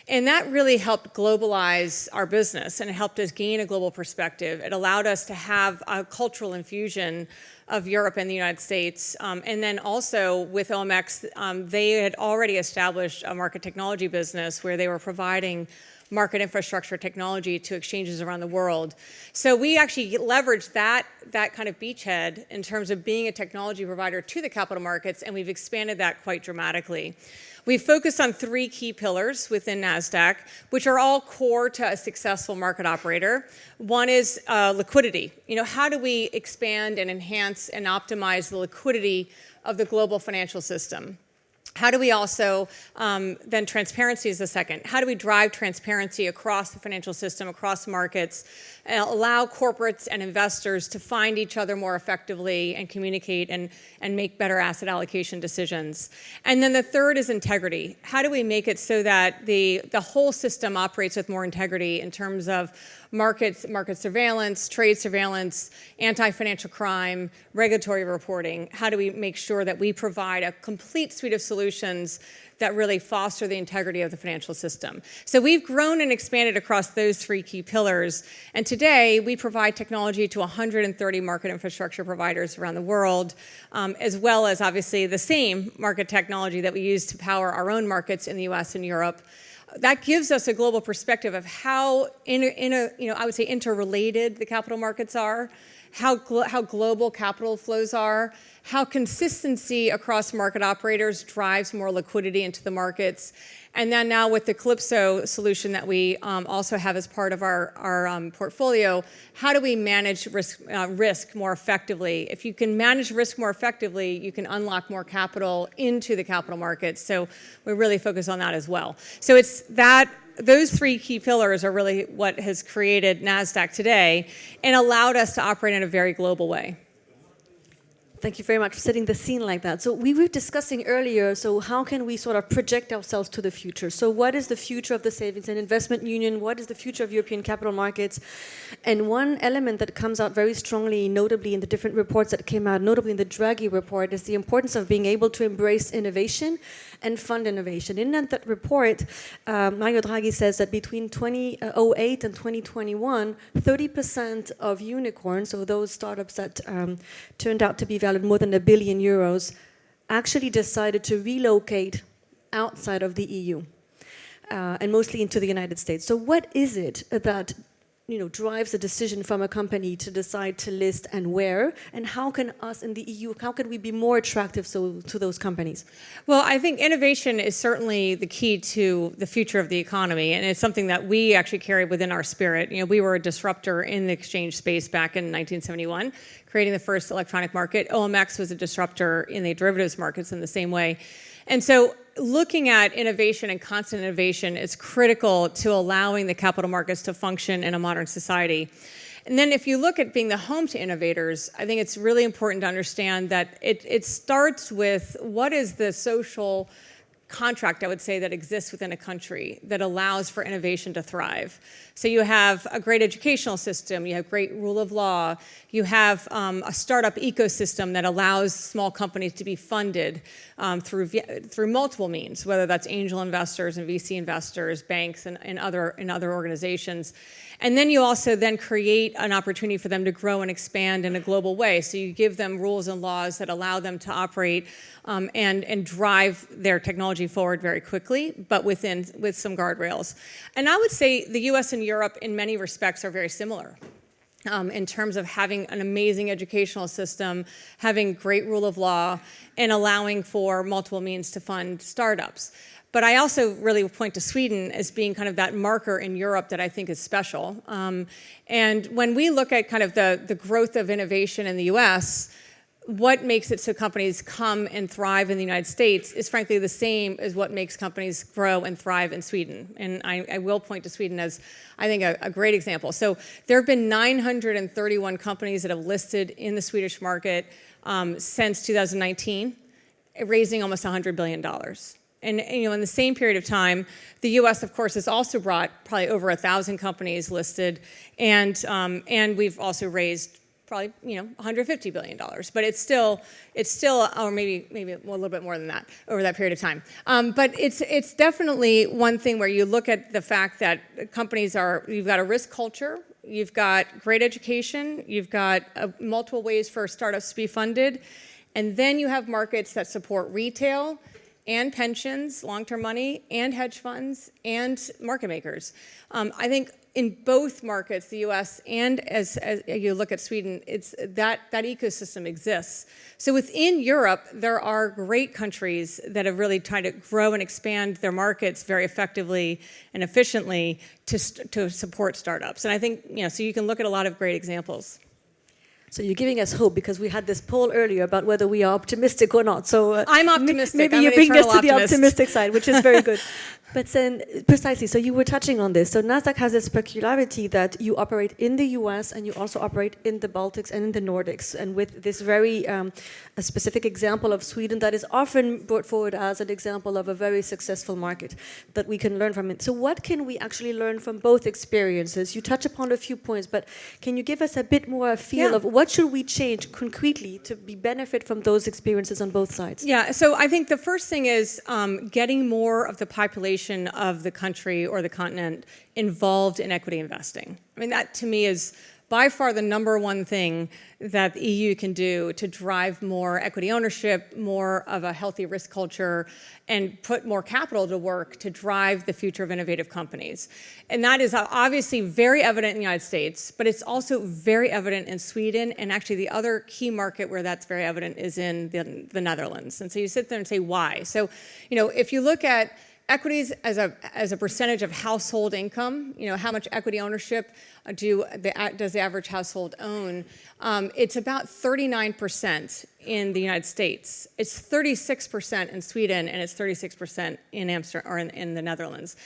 [SPEAKER 8] And that really helped globalize our business, and it helped us gain a global perspective. It allowed us to have a cultural infusion of Europe and the United States. And then also with OMX, they had already established a market technology business where they were providing market infrastructure technology to exchanges around the world. So we actually leveraged that kind of beachhead in terms of being a technology provider to the capital markets, and we've expanded that quite dramatically. We've focused on 3 key pillars within NASDAQ, which are all core to a successful market operator. One is liquidity. You know, how do we expand and enhance and optimize the liquidity of the global financial system? How do we also, then transparency is the second. How do we drive transparency across the financial system, across markets, and allow corporates and investors to find each other more effectively and communicate and make better asset allocation decisions? And then the third is integrity. How do we make it so that the whole system operates with more integrity in terms of market surveillance, trade surveillance, anti-financial crime, regulatory reporting? How do we make sure that we provide a complete suite of solutions that really foster the integrity of the financial system? So we've grown and expanded across those 3 key pillars. And today, we provide technology to 130 market infrastructure providers around the world, as well as obviously the same market technology that we use to power our own markets in the US and Europe. That gives us a global perspective of how I would say interrelated the capital markets are, how global capital flows are, how consistency across market operators drives more liquidity into the markets. And then now with the Calypso solution that we also have as part of our portfolio, how do we manage risk more effectively? If you can manage risk more effectively, you can unlock more capital into the capital markets. So we really focus on that as well. So it's that. Those 3 key pillars are really what has created NASDAQ today and allowed us to operate in a very global way.
[SPEAKER 9] Thank you very much for setting the scene like that. So we were discussing earlier, so how can we sort of project ourselves to the future? So what is the future of the Savings and Investment Union? What is the future of European capital markets? And one element that comes out very strongly, notably in the different reports that came out, notably in the Draghi report, is the importance of being able to embrace innovation and fund innovation. In that report, Mario Draghi says that between 2008 and 2021, 30% of unicorns, so those startups that turned out to be valued more than €1 billion, actually decided to relocate outside of the EU, and mostly into the United States. So what is it that drives a decision from a company to decide to list and where, and how can us in the EU, how can we be more attractive to those companies?
[SPEAKER 8] Well, I think innovation is certainly the key to the future of the economy, and it's something that we actually carry within our spirit. We were a disruptor in the exchange space back in 1971, creating the first electronic market. OMX was a disruptor in the derivatives markets in the same way. And so looking at innovation and constant innovation is critical to allowing the capital markets to function in a modern society. And then if you look at being the home to innovators, I think it's really important to understand that it starts with what is the social contract, I would say, that exists within a country that allows for innovation to thrive. So you have a great educational system, you have great rule of law, you have a startup ecosystem that allows small companies to be funded through multiple means, whether that's angel investors and VC investors, banks, and other organizations. And then you also then create an opportunity for them to grow and expand in a global way. So you give them rules and laws that allow them to operate and drive their technology forward very quickly, but with some guardrails. And I would say the US and Europe in many respects are very similar. In terms of having an amazing educational system, having great rule of law, and allowing for multiple means to fund startups. But I also really point to Sweden as being kind of that marker in Europe that I think is special. And when we look at kind of the growth of innovation in the US, what makes it so companies come and thrive in the United States is frankly the same as what makes companies grow and thrive in Sweden. And I will point to Sweden as, I think, a great example. So there have been 931 companies that have listed in the Swedish market since 2019, raising almost $100 billion. And in the same period of time, the U.S., of course, has also brought probably over 1,000 companies listed, and we've also raised probably $150 billion. But it's still, or maybe a little bit more than that over that period of time. But it's definitely one thing where you look at the fact that companies you've got a risk culture, you've got great education, you've got multiple ways for startups to be funded, and then you have markets that support retail and pensions, long-term money, and hedge funds, and market makers. I think in both markets, the U.S. and as you look at Sweden, it's that ecosystem exists. So within Europe, there are great countries that have really tried to grow and expand their markets very effectively and efficiently to support startups. And I think, so you can look at a lot of great examples.
[SPEAKER 9] So you're giving us hope because we had this poll earlier about whether we are optimistic or not. So
[SPEAKER 8] I'm optimistic.
[SPEAKER 9] Maybe
[SPEAKER 8] I'm
[SPEAKER 9] you're bringing us to the
[SPEAKER 8] optimist.
[SPEAKER 9] optimistic side, which is very good. But then, precisely, so you were touching on this. So NASDAQ has this peculiarity that you operate in the US and you also operate in the Baltics and in the Nordics. And with this very a specific example of Sweden that is often brought forward as an example of a very successful market that we can learn from it. So what can we actually learn from both experiences? You touch upon a few points, but can you give us a bit more a feel of what should we change concretely to benefit from those experiences on both sides?
[SPEAKER 8] Yeah, so I think the first thing is getting more of the population of the country or the continent involved in equity investing. I mean, that to me is by far the number one thing that the EU can do to drive more equity ownership, more of a healthy risk culture, and put more capital to work to drive the future of innovative companies. And that is obviously very evident in the United States, but it's also very evident in Sweden, and actually the other key market where that's very evident is in the Netherlands. And so you sit there and say, why? So, if you look at equities as a percentage of household income, how much equity ownership does the average household own? It's about 39% in the United States. It's 36% in Sweden, and it's 36% in Amsterdam or in the Netherlands.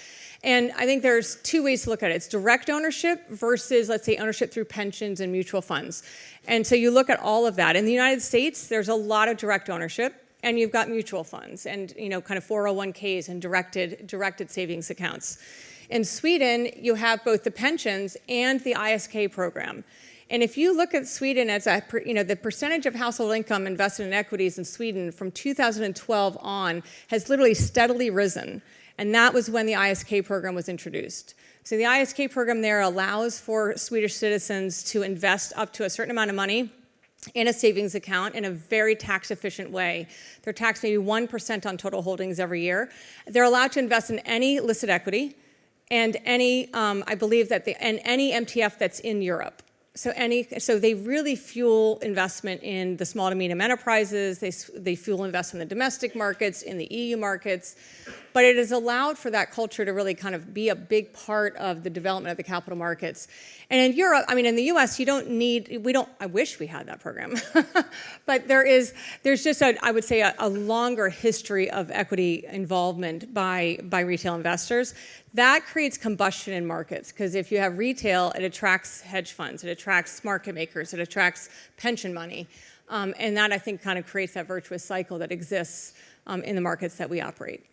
[SPEAKER 8] And I think there's two ways to look at it. It's direct ownership versus, let's say, ownership through pensions and mutual funds. And so you look at all of that. In the United States, there's a lot of direct ownership, and you've got mutual funds and kind of 401ks and directed savings accounts. In Sweden, you have both the pensions and the ISK program. And if you look at Sweden as the percentage of household income invested in equities in Sweden from 2012 on has literally steadily risen. And that was when the ISK program was introduced. So the ISK program there allows for Swedish citizens to invest up to a certain amount of money in a savings account in a very tax-efficient way. They're taxed maybe 1% on total holdings every year. They're allowed to invest in any listed equity and any, I believe that and any MTF that's in Europe. So they really fuel investment in the small to medium enterprises. They fuel investment in the domestic markets, in the EU markets. But it has allowed for that culture to really kind of be a big part of the development of the capital markets. And in Europe, I mean, in the US, I wish we had that program. But there's just, I would say, a longer history of equity involvement by retail investors. That creates combustion in markets, because if you have retail, it attracts hedge funds, it attracts market makers, it attracts pension money. And that, I think, kind of creates that virtuous cycle that exists in the markets that we operate.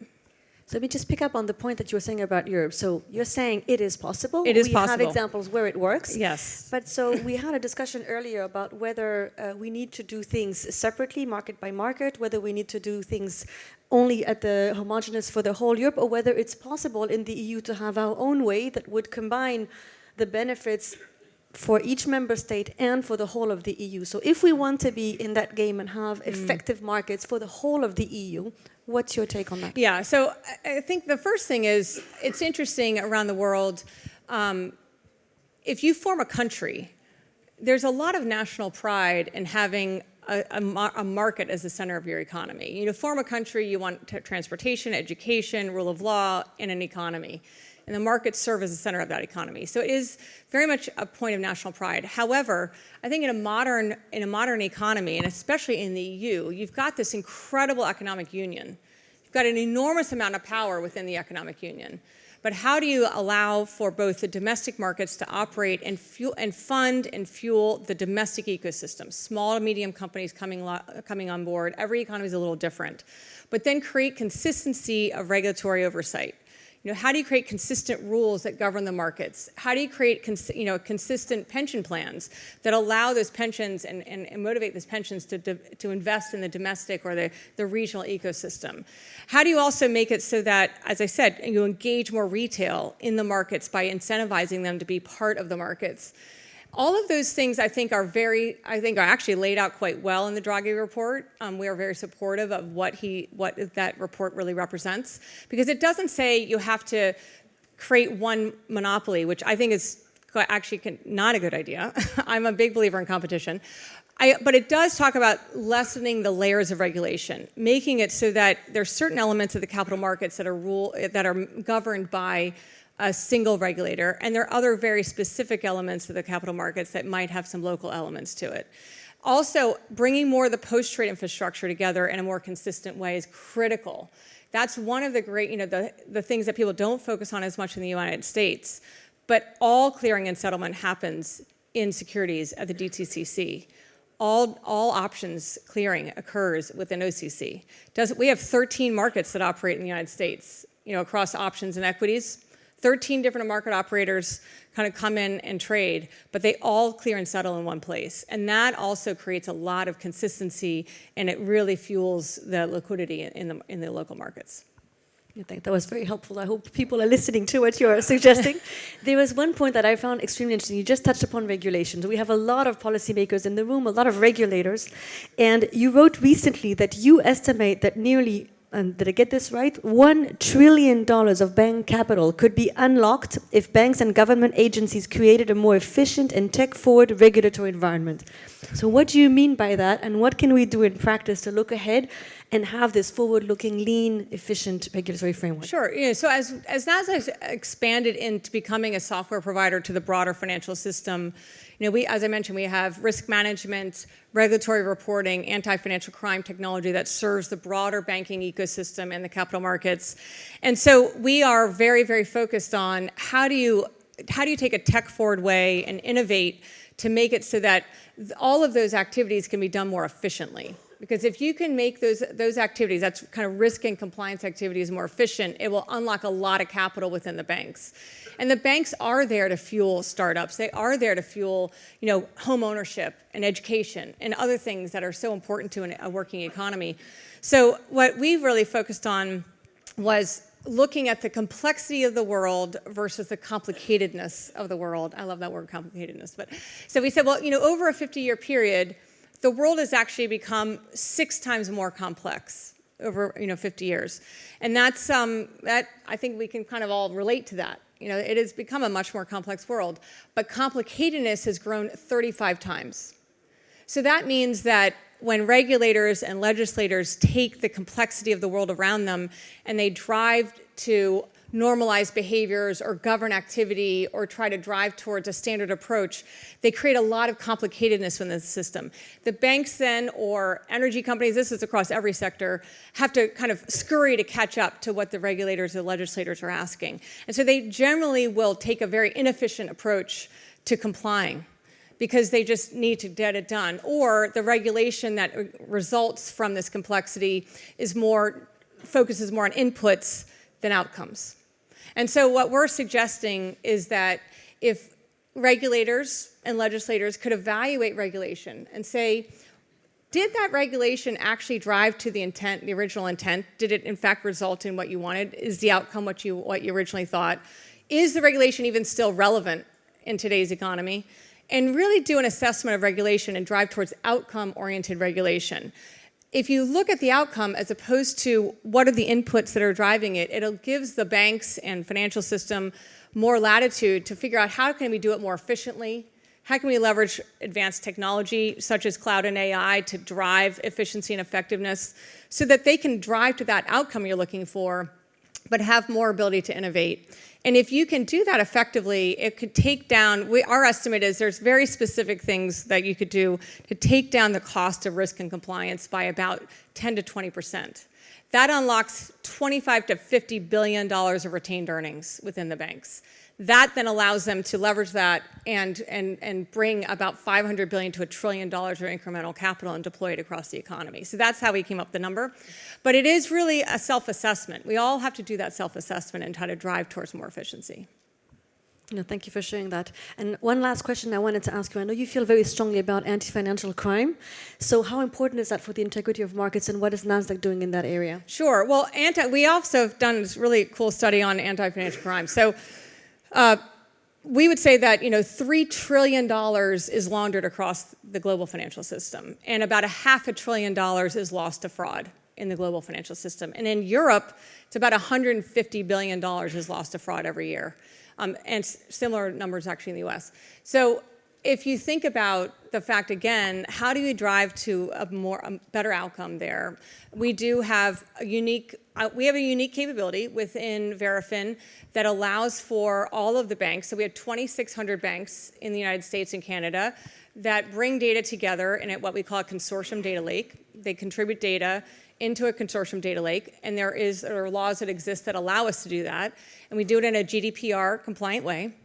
[SPEAKER 9] So let me just pick up on the point that you were saying about Europe. So you're saying it is possible.
[SPEAKER 8] It is
[SPEAKER 9] possible. We have examples where it works.
[SPEAKER 8] Yes.
[SPEAKER 9] But so we had a discussion earlier about whether we need to do things separately, market by market, whether we need to do things only at the homogeneous for the whole Europe, or whether it's possible in the EU to have our own way that would combine the benefits for each member state and for the whole of the EU. So if we want to be in that game and have effective markets for the whole of the EU, what's your take on that?
[SPEAKER 8] Yeah, so I think the first thing is, it's interesting around the world, if you form a country, there's a lot of national pride in having a market as the center of your economy. You form a country, you want transportation, education, rule of law, and an economy. And the markets serve as the center of that economy. So it is very much a point of national pride. However, I think in a modern economy, and especially in the EU, you've got this incredible economic union. You've got an enormous amount of power within the economic union. But how do you allow for both the domestic markets to operate and fund and fuel the domestic ecosystem? Small to medium companies coming on board. Every economy is a little different. But then create consistency of regulatory oversight. How do you create consistent rules that govern the markets? How do you create consistent pension plans that allow those pensions and motivate those pensions to invest in the domestic or the regional ecosystem? How do you also make it so that, as I said, you engage more retail in the markets by incentivizing them to be part of the markets? All of those things, I think, are actually laid out quite well in the Draghi report. We are very supportive of what that report really represents, because it doesn't say you have to create one monopoly, which I think is actually not a good idea. I'm a big believer in competition. But it does talk about lessening the layers of regulation, making it so that there's certain elements of the capital markets that are governed by a single regulator, and there are other very specific elements of the capital markets that might have some local elements to it. Also, bringing more of the post-trade infrastructure together in a more consistent way is critical. That's one of the great, the things that people don't focus on as much in the United States. But all clearing and settlement happens in securities at the DTCC. All options clearing occurs within OCC. We have 13 markets that operate in the United States, across options and equities. 13 different market operators kind of come in and trade, but they all clear and settle in one place. And that also creates a lot of consistency, and it really fuels the liquidity in the local markets.
[SPEAKER 9] I think that was very helpful. I hope people are listening to what you're suggesting. There was one point that I found extremely interesting. You just touched upon regulations. We have a lot of policymakers in the room, a lot of regulators, and you wrote recently that you estimate that nearly, did I get this right? $1 trillion of bank capital could be unlocked if banks and government agencies created a more efficient and tech-forward regulatory environment. So what do you mean by that, and what can we do in practice to look ahead and have this forward-looking, lean, efficient regulatory framework?
[SPEAKER 8] Sure. So as NASDAQ expanded into becoming a software provider to the broader financial system, as I mentioned, we have risk management, regulatory reporting, anti-financial crime technology that serves the broader banking ecosystem and the capital markets. And so we are very, very focused on how do you take a tech-forward way and innovate to make it so that all of those activities can be done more efficiently. Because if you can make those activities, that's kind of risk and compliance activities, more efficient, it will unlock a lot of capital within the banks. And the banks are there to fuel startups. They are there to fuel, home ownership and education and other things that are so important to a working economy. So what we've really focused on was looking at the complexity of the world versus the complicatedness of the world. I love that word, complicatedness. But so we said, well, over a 50-year period, the world has actually become 6 times more complex over 50 years, and that's that I think we can kind of all relate to that. It has become a much more complex world, but complicatedness has grown 35 times. So that means that when regulators and legislators take the complexity of the world around them and they drive to normalize behaviors or govern activity or try to drive towards a standard approach, they create a lot of complicatedness within the system. The banks then, or energy companies, this is across every sector, have to kind of scurry to catch up to what the regulators or legislators are asking. And so they generally will take a very inefficient approach to complying because they just need to get it done. Or the regulation that results from this complexity focuses more on inputs than outcomes. And so what we're suggesting is that if regulators and legislators could evaluate regulation and say, did that regulation actually drive to the intent, the original intent? Did it in fact result in what you wanted? Is the outcome what you originally thought? Is the regulation even still relevant in today's economy? And really do an assessment of regulation and drive towards outcome-oriented regulation. If you look at the outcome as opposed to what are the inputs that are driving it, it gives the banks and financial system more latitude to figure out how can we do it more efficiently, how can we leverage advanced technology such as cloud and AI to drive efficiency and effectiveness so that they can drive to that outcome you're looking for, but have more ability to innovate. And if you can do that effectively, it could take down, our estimate is there's very specific things that you could do to take down the cost of risk and compliance by about 10 to 20%. That unlocks $25 to $50 billion of retained earnings within the banks. That then allows them to leverage that and bring about $500 billion to $1 trillion of incremental capital and deploy it across the economy. So that's how we came up with the number. But it is really a self-assessment. We all have to do that self-assessment and try to drive towards more efficiency.
[SPEAKER 9] Thank you for sharing that. And one last question I wanted to ask you. I know you feel very strongly about anti-financial crime. So how important is that for the integrity of markets, and what is NASDAQ doing in that area?
[SPEAKER 8] Sure. Well, we also have done this really cool study on anti-financial crime. So we would say that $3 trillion is laundered across the global financial system, and about $500 billion is lost to fraud in the global financial system. And in Europe, it's about $150 billion is lost to fraud every year, and similar numbers actually in the U.S. So if you think about the fact, again, how do we drive to a better outcome there? We do have a unique capability within Verafin that allows for all of the banks. So we have 2,600 banks in the United States and Canada that bring data together in what we call a consortium data lake. They contribute data into a consortium data lake, and there are laws that exist that allow us to do that. And we do it in a GDPR compliant way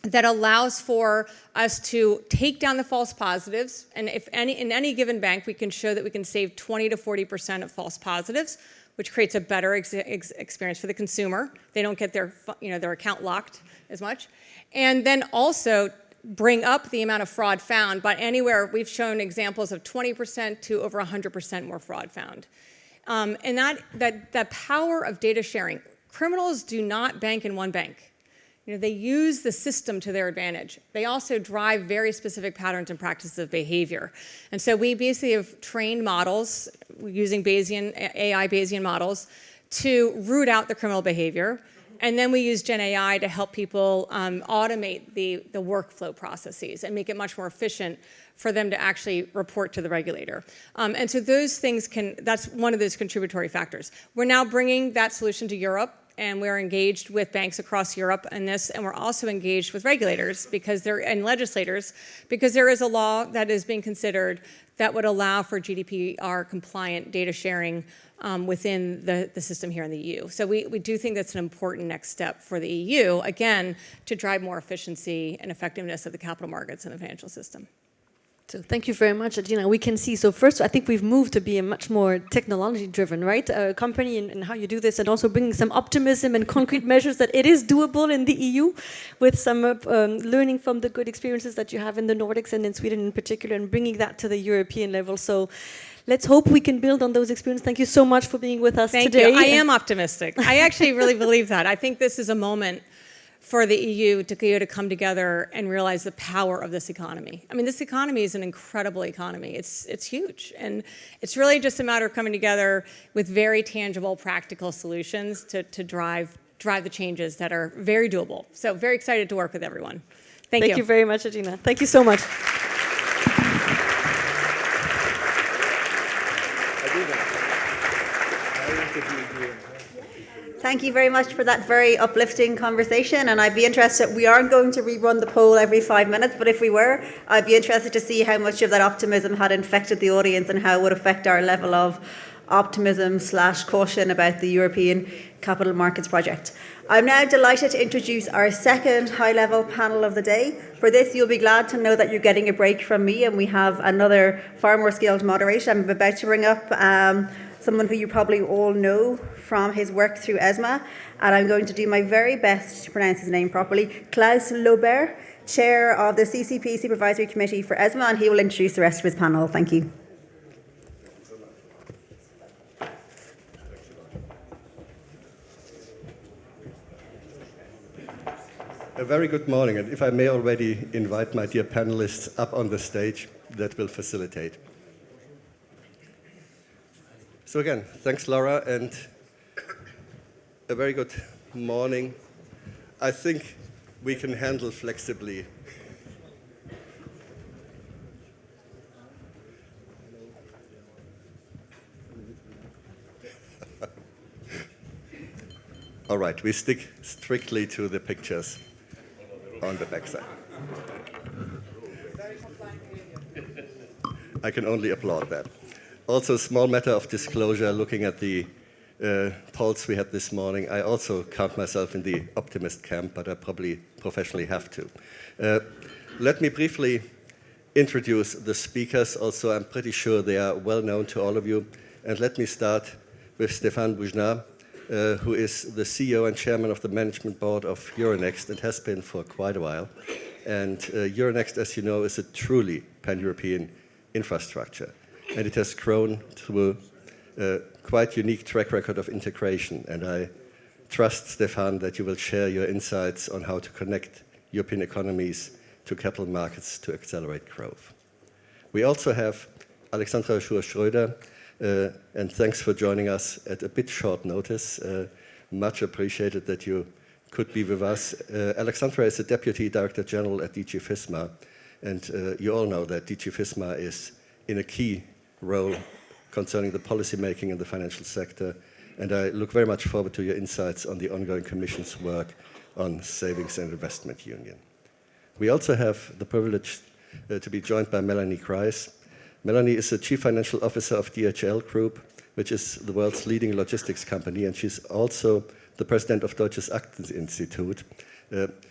[SPEAKER 8] that allows for us to take down the false positives. And in any given bank, we can show that we can save 20 to 40% of false positives, which creates a better experience for the consumer. They don't get their account locked as much. And then also bring up the amount of fraud found, but anywhere we've shown examples of 20% to over 100% more fraud found. And that power of data sharing, criminals do not bank in one bank. They use the system to their advantage. They also drive very specific patterns and practices of behavior. And so we basically have trained models using AI Bayesian models to root out the criminal behavior. And then we use Gen AI to help people automate the workflow processes and make it much more efficient for them to actually report to the regulator. And so those things that's one of those contributory factors. We're now bringing that solution to Europe. and we're engaged with banks across Europe in this, and we're also engaged with regulators and legislators, because there is a law that is being considered that would allow for GDPR-compliant data sharing within the system here in the EU. So we do think that's an important next step for the EU, again, to drive more efficiency and effectiveness of the capital markets and the financial system.
[SPEAKER 9] So thank you very much, Adina. We can see, so first I think we've moved to be a much more technology-driven, right, company and how you do this, and also bringing some optimism and concrete measures that it is doable in the EU, with some learning from the good experiences that you have in the Nordics and in Sweden in particular, and bringing that to the European level. So let's hope we can build on those experiences. Thank you so much for being with us today.
[SPEAKER 8] Thank you. I am optimistic. I actually really believe that. I think this is a moment for the EU to come together and realize the power of this economy. I mean, this economy is an incredible economy. It's huge. And it's really just a matter of coming together with very tangible, practical solutions to drive the changes that are very doable. So very excited to work with everyone. Thank you.
[SPEAKER 9] Thank you very much, Adina. Thank you so much.
[SPEAKER 1] Thank you very much for that very uplifting conversation, and I'd be interested, we aren't going to rerun the poll every 5 minutes, but if we were, I'd be interested to see how much of that optimism had infected the audience and how it would affect our level of optimism/caution about the European Capital Markets Project. I'm now delighted to introduce our second high-level panel of the day. For this, you'll be glad to know that you're getting a break from me, and we have another far more skilled moderator. I'm about to bring up someone who you probably all know from his work through ESMA, and I'm going to do my very best to pronounce his name properly. Klaus Laubert, Chair of the CCP Supervisory Committee for ESMA, and he will introduce the rest of his panel. Thank you.
[SPEAKER 10] A very good morning, and if I may already invite my dear panelists up on the stage, that will facilitate. So again, thanks Laura, and a very good morning. I think we can handle flexibly. All right, we stick strictly to the pictures on the backside. I can only applaud that. Also, a small matter of disclosure, looking at the polls we had this morning, I also count myself in the optimist camp, but I probably professionally have to. Let me briefly introduce the speakers. Also, I'm pretty sure they are well known to all of you. And let me start with Stéphane Boujnah, who is the CEO and chairman of the management board of Euronext and has been for quite a while. And Euronext, as you know, is a truly pan-European infrastructure. And it has grown through a quite unique track record of integration. And I trust, Stéphane, that you will share your insights on how to connect European economies to capital markets to accelerate growth. We also have Alexandra Schur-Schröder, and thanks for joining us at a bit short notice. Much appreciated that you could be with us. Alexandra is the Deputy Director General at DG FISMA, and you all know that DG FISMA is in a key role concerning the policy making in the financial sector, and I look very much forward to your insights on the ongoing Commission's work on Savings and Investment Union. We also have the privilege to be joined by Melanie Kreis. Melanie is the Chief Financial Officer of DHL Group, which is the world's leading logistics company, and she's also the President of Deutsches Aktieninstitut,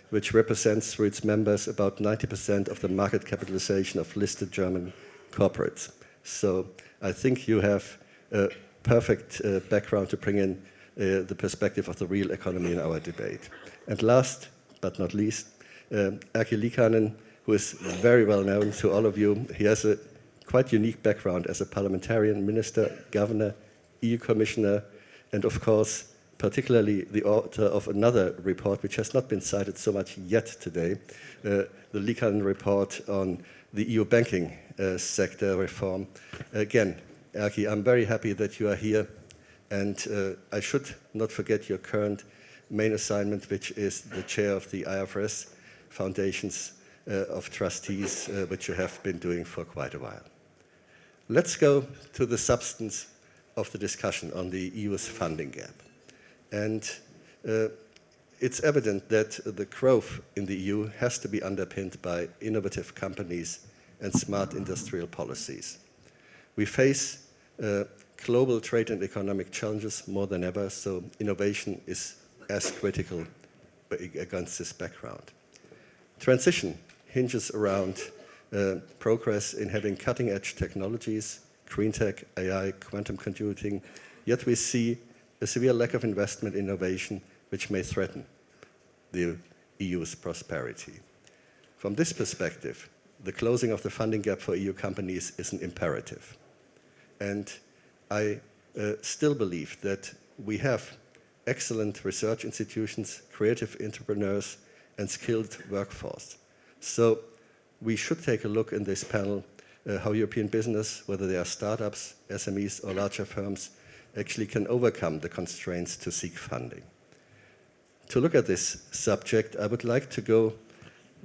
[SPEAKER 10] which represents through its members about 90% of the market capitalization of listed German corporates. So I think you have a perfect background to bring in the perspective of the real economy in our debate. And last but not least, Erkki Liikanen, who is very well known to all of you. He has a quite unique background as a parliamentarian, minister, governor, EU commissioner, and of course, particularly the author of another report, which has not been cited so much yet today, the Liikanen report on the EU banking sector reform. Again, Erkki, I'm very happy that you are here, and I should not forget your current main assignment, which is the chair of the IFRS Foundations of Trustees, which you have been doing for quite a while. Let's go to the substance of the discussion on the EU's funding gap. And it's evident that the growth in the EU has to be underpinned by innovative companies and smart industrial policies. We face global trade and economic challenges more than ever, so innovation is as critical against this background. Transition hinges around progress in having cutting-edge technologies, green tech, AI, quantum computing, yet we see a severe lack of investment in innovation which may threaten the EU's prosperity. From this perspective, the closing of the funding gap for EU companies is an imperative. And I still believe that we have excellent research institutions, creative entrepreneurs, and skilled workforce. So we should take a look in this panel how European business, whether they are startups, SMEs, or larger firms, actually can overcome the constraints to seek funding. To look at this subject, I would like to go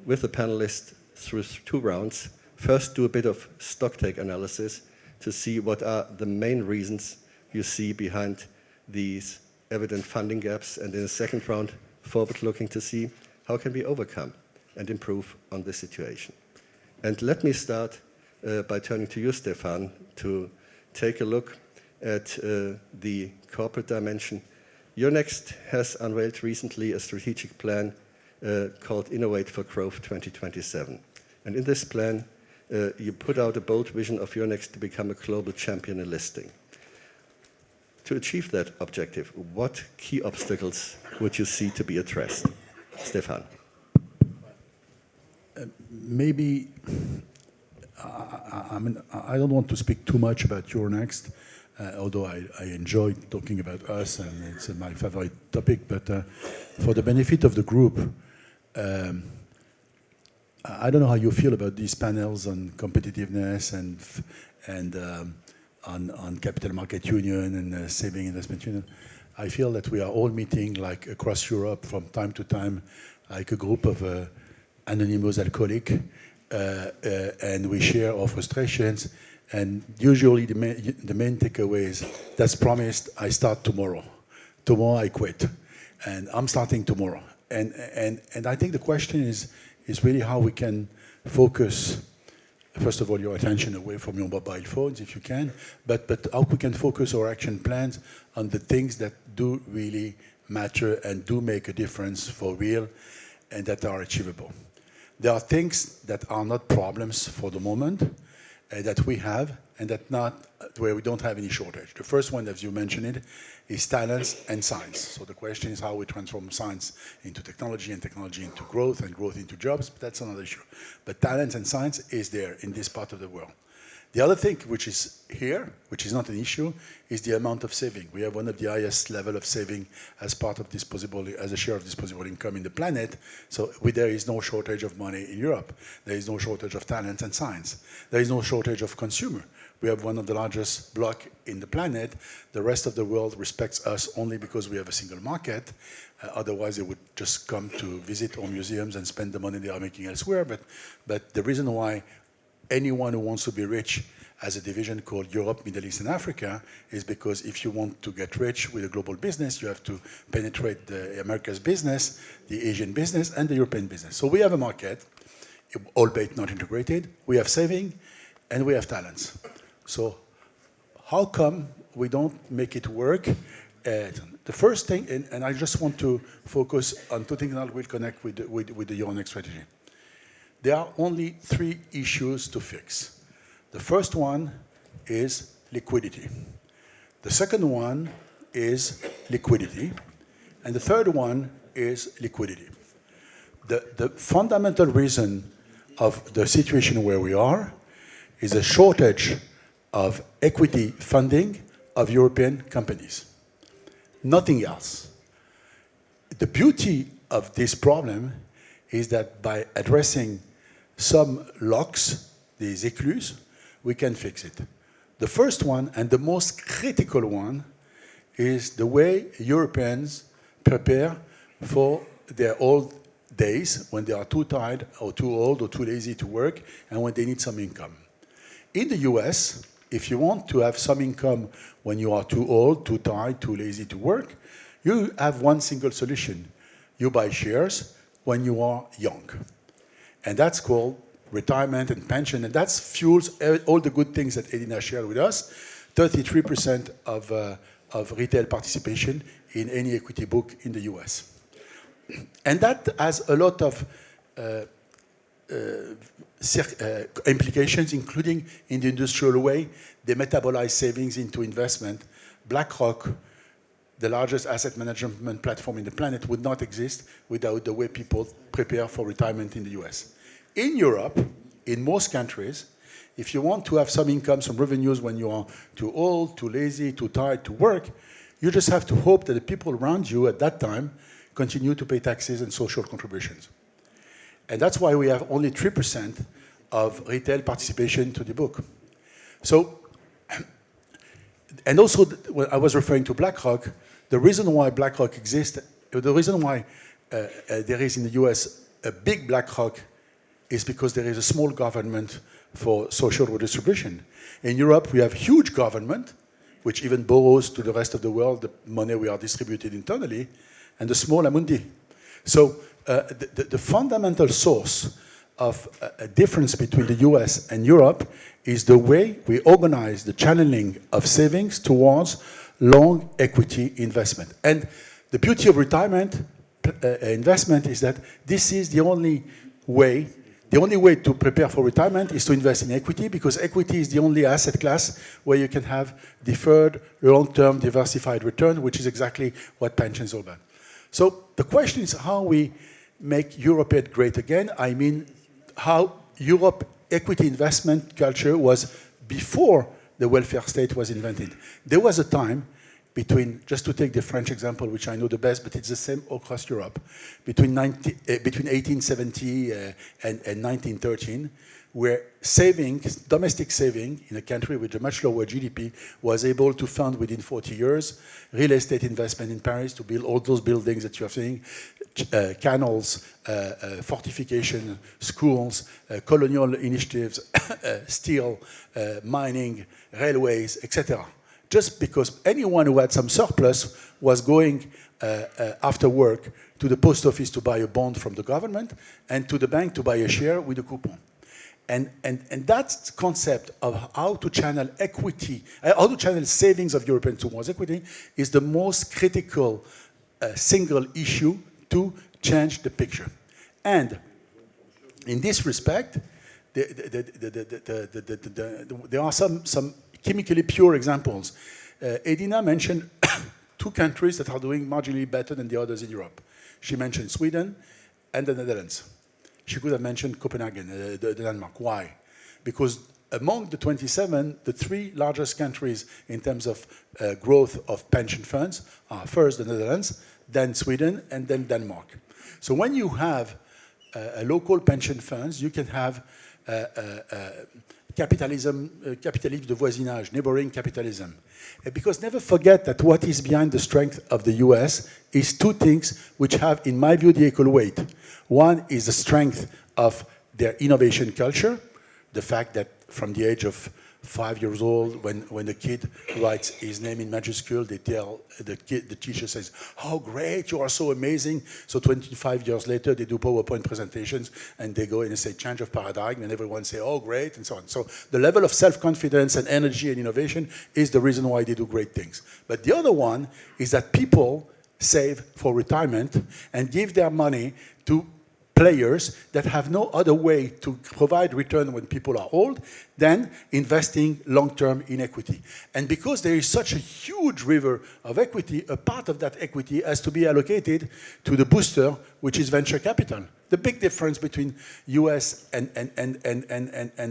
[SPEAKER 10] with the panelists through 2 rounds. First, do a bit of stocktake analysis to see what are the main reasons you see behind these evident funding gaps, and in the second round, forward-looking to see how can we overcome and improve on this situation. And let me start by turning to you, Stefan, to take a look at the corporate dimension. Euronext has unveiled recently a strategic plan called Innovate for Growth 2027. And in this plan, you put out a bold vision of Euronext to become a global champion in listing. To achieve that objective, what key obstacles would you see to be addressed? Stefan.
[SPEAKER 11] Maybe, I don't want to speak too much about Euronext, although I enjoy talking about us and it's my favorite topic, but for the benefit of the group, I don't know how you feel about these panels on competitiveness and on capital market union and saving investment union. I feel that we are all meeting like across Europe from time to time, like a group of anonymous alcoholics, and we share our frustrations. And usually the main takeaway is, that's promised, I start tomorrow. Tomorrow I quit. And I'm starting tomorrow. And I think the question is really how we can focus, first of all, your attention away from your mobile phones if you can, but how we can focus our action plans on the things that do really matter and do make a difference for real and that are achievable. There are things that are not problems for the moment that we have and that not where we don't have any shortage. The first one, as you mentioned it, is talents and science. So the question is how we transform science into technology and technology into growth and growth into jobs, but that's another issue. But talents and science is there in this part of the world. The other thing which is here, which is not an issue, is the amount of saving. We have one of the highest level of saving as part of disposable, as a share of disposable income in the planet. So there is no shortage of money in Europe. There is no shortage of talent and science. There is no shortage of consumer. We have one of the largest blocs in the planet. The rest of the world respects us only because we have a single market. Otherwise, they would just come to visit our museums and spend the money they are making elsewhere. But the reason why anyone who wants to be rich has a division called Europe, Middle East, and Africa is because if you want to get rich with a global business, you have to penetrate the America's business, the Asian business, and the European business. So we have a market, albeit not integrated. We have saving, and we have talents. So how come we don't make it work? The first thing, and I just want to focus on 2 things that will connect with the Euronext strategy. There are only 3 issues to fix. The first one is liquidity. The second one is liquidity. And the third one is liquidity. The fundamental reason of the situation where we are is a shortage of equity funding of European companies. Nothing else. The beauty of this problem is that by addressing some locks, these écluses, we can fix it. The first one, and the most critical one, is the way Europeans prepare for their old days when they are too tired or too old or too lazy to work and when they need some income. In the US, if you want to have some income when you are too old, too tired, too lazy to work, You have one single solution. You buy shares when you are young. And that's called retirement and pension, and that fuels all the good things that Edina shared with us. 33% of retail participation in any equity book in the US. And that has a lot of implications, including in the industrial way. They metabolize savings into investment. BlackRock, the largest asset management platform in the planet, would not exist without the way people prepare for retirement in the US. In Europe, in most countries, if you want to have some income, some revenues when you are too old, too lazy, too tired to work, you just have to hope that the people around you at that time continue to pay taxes and social contributions. And that's why we have only 3% of retail participation to the book. So, and also, when I was referring to BlackRock, the reason why BlackRock exists, the reason why there is in the US a big BlackRock is because there is a small government for social redistribution. In Europe, we have huge government, which even borrows to the rest of the world the money we are distributed internally, and the small Amundi. So the fundamental source of a difference between the US and Europe is the way we organize the channeling of savings towards long equity investment. And the beauty of retirement investment is that this is the only way to prepare for retirement is to invest in equity, because equity is the only asset class where you can have deferred, long-term, diversified return, which is exactly what pensions are about. So the question is how we make Europe great again. I mean, how Europe equity investment culture was before the welfare state was invented. There was a time between, just to take the French example, which I know the best, but it's the same across Europe, between 1870 and 1913, where savings, domestic saving in a country with a much lower GDP was able to fund within 40 years real estate investment in Paris to build all those buildings that you're seeing, canals, fortification, schools, colonial initiatives, steel, mining, railways, etc. Just because anyone who had some surplus was going after work to the post office to buy a bond from the government and to the bank to buy a share with a coupon. And that concept of how to channel equity, how to channel savings of Europeans towards equity is the most critical single issue to change the picture. And in this respect, there are some chemically pure examples. Edina mentioned two countries that are doing marginally better than the others in Europe. She mentioned Sweden and the Netherlands. She could have mentioned Copenhagen, Denmark. Why? Because among the 27, the three largest countries in terms of growth of pension funds are first the Netherlands, then Sweden, and then Denmark. So when you have local pension funds, you can have capitalism de voisinage, neighboring capitalism. Because never forget that what is behind the strength of the US is two things which have, in my view, the equal weight. One is the strength of their innovation culture, the fact that from the age of 5 years old, when the kid writes his name in majuscule, they tell the teacher says, "Oh, great, you are so amazing." So 25 years later, they do PowerPoint presentations and they go and they say change of paradigm, and everyone say, "Oh, great," and so on. So the level of self-confidence and energy and innovation is the reason why they do great things. But the other one is that people save for retirement and give their money to players that have no other way to provide return when people are old than investing long-term in equity. And because there is such a huge river of equity, a part of that equity has to be allocated to the booster, which is venture capital. The big difference between US and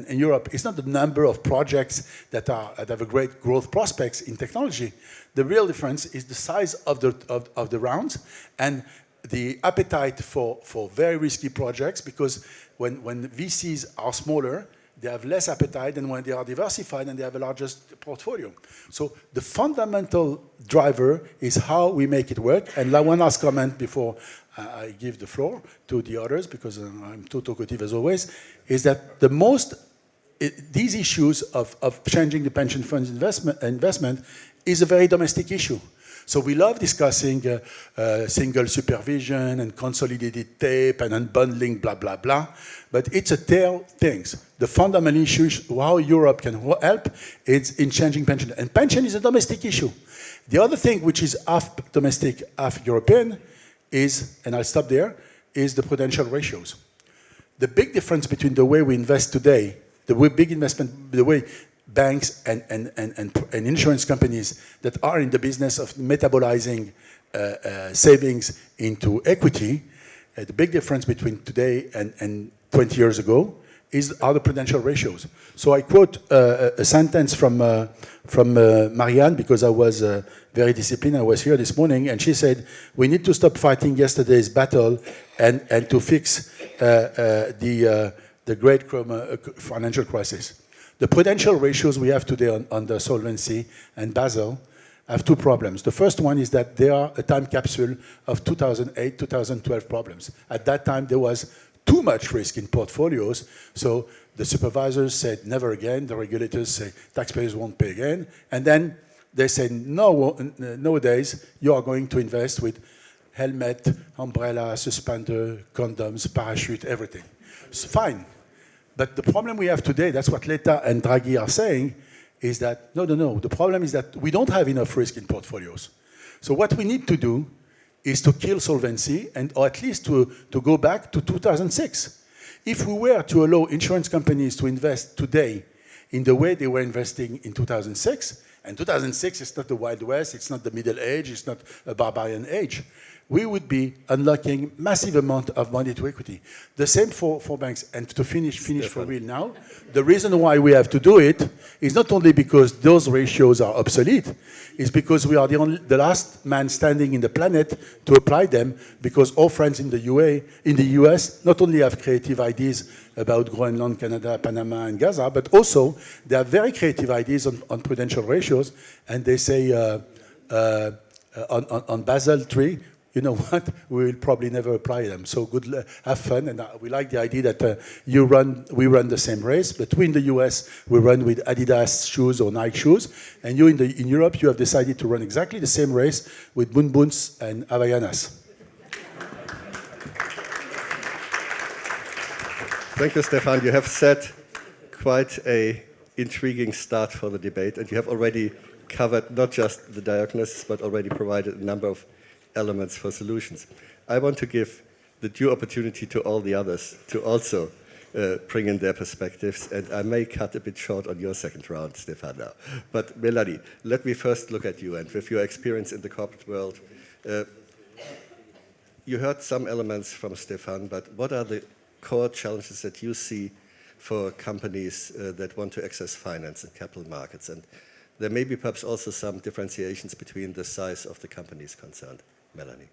[SPEAKER 11] Europe is not the number of projects that have a great growth prospects in technology. The real difference is the size of the rounds and the appetite for very risky projects, because when VCs are smaller, they have less appetite than when they are diversified and they have a largest portfolio. So the fundamental driver is how we make it work. And one last comment before I give the floor to the others, because I'm too talkative as always, is that these issues of changing the pension funds investment is a very domestic issue. So we love discussing single supervision and consolidated tape and unbundling, blah, blah, blah. But it's a tail things. The fundamental issue, how Europe can help, is in changing pension. And pension is a domestic issue. The other thing, which is half domestic, half European, is, and I'll stop there, is the prudential ratios. The big difference between the way we invest today, the big investment, the way banks and insurance companies that are in the business of metabolizing savings into equity, the big difference between today and 20 years ago are the prudential ratios. So I quote a sentence from Marianne, because I was very disciplined. I was here this morning, and she said, we need to stop fighting yesterday's battle and to fix the great financial crisis. The prudential ratios we have today on the solvency and Basel have two problems. The first one is that they are a time capsule of 2008, 2012 problems. At that time, there was too much risk in portfolios, so the supervisors said never again, the regulators say taxpayers won't pay again, and then they say no, nowadays you are going to invest with helmet, umbrella, suspender, condoms, parachute, everything. It's fine. But the problem we have today, that's what Letta and Draghi are saying, is that no, the problem is that we don't have enough risk in portfolios. So what we need to do is to kill solvency, or at least to go back to 2006. If we were to allow insurance companies to invest today in the way they were investing in 2006, and 2006 is not the Wild West, it's not the Middle Age, it's not a barbarian age, we would be unlocking massive amount of money to equity. The same for banks. And to finish for real now, the reason why we have to do it is not only because those ratios are obsolete, it's because we are the last man standing in the planet to apply them, because our friends in the US not only have creative ideas about Groenland, Canada, Panama, and Gaza, but also they have very creative ideas on prudential ratios, and they say on Basel III, you know what, we will probably never apply them. So have fun, and we like the idea that we run the same race, but we in the US, we run with Adidas shoes or Nike shoes, and you in Europe, you have decided to run exactly the same race with Bunbuns and Havaianas.
[SPEAKER 10] Thank you, Stefan. You have set quite an intriguing start for the debate, and you have already covered not just the diagnosis, but already provided a number of elements for solutions. I want to give the due opportunity to all the others to also bring in their perspectives, and I may cut a bit short on your second round, Stefan, now. But Melanie, let me first look at you, and with your experience in the corporate world, you heard some elements from Stefan, but what are the core challenges that you see for companies that want to access finance and capital markets? And there may be perhaps also some differentiations between the size of the companies concerned. Melanie.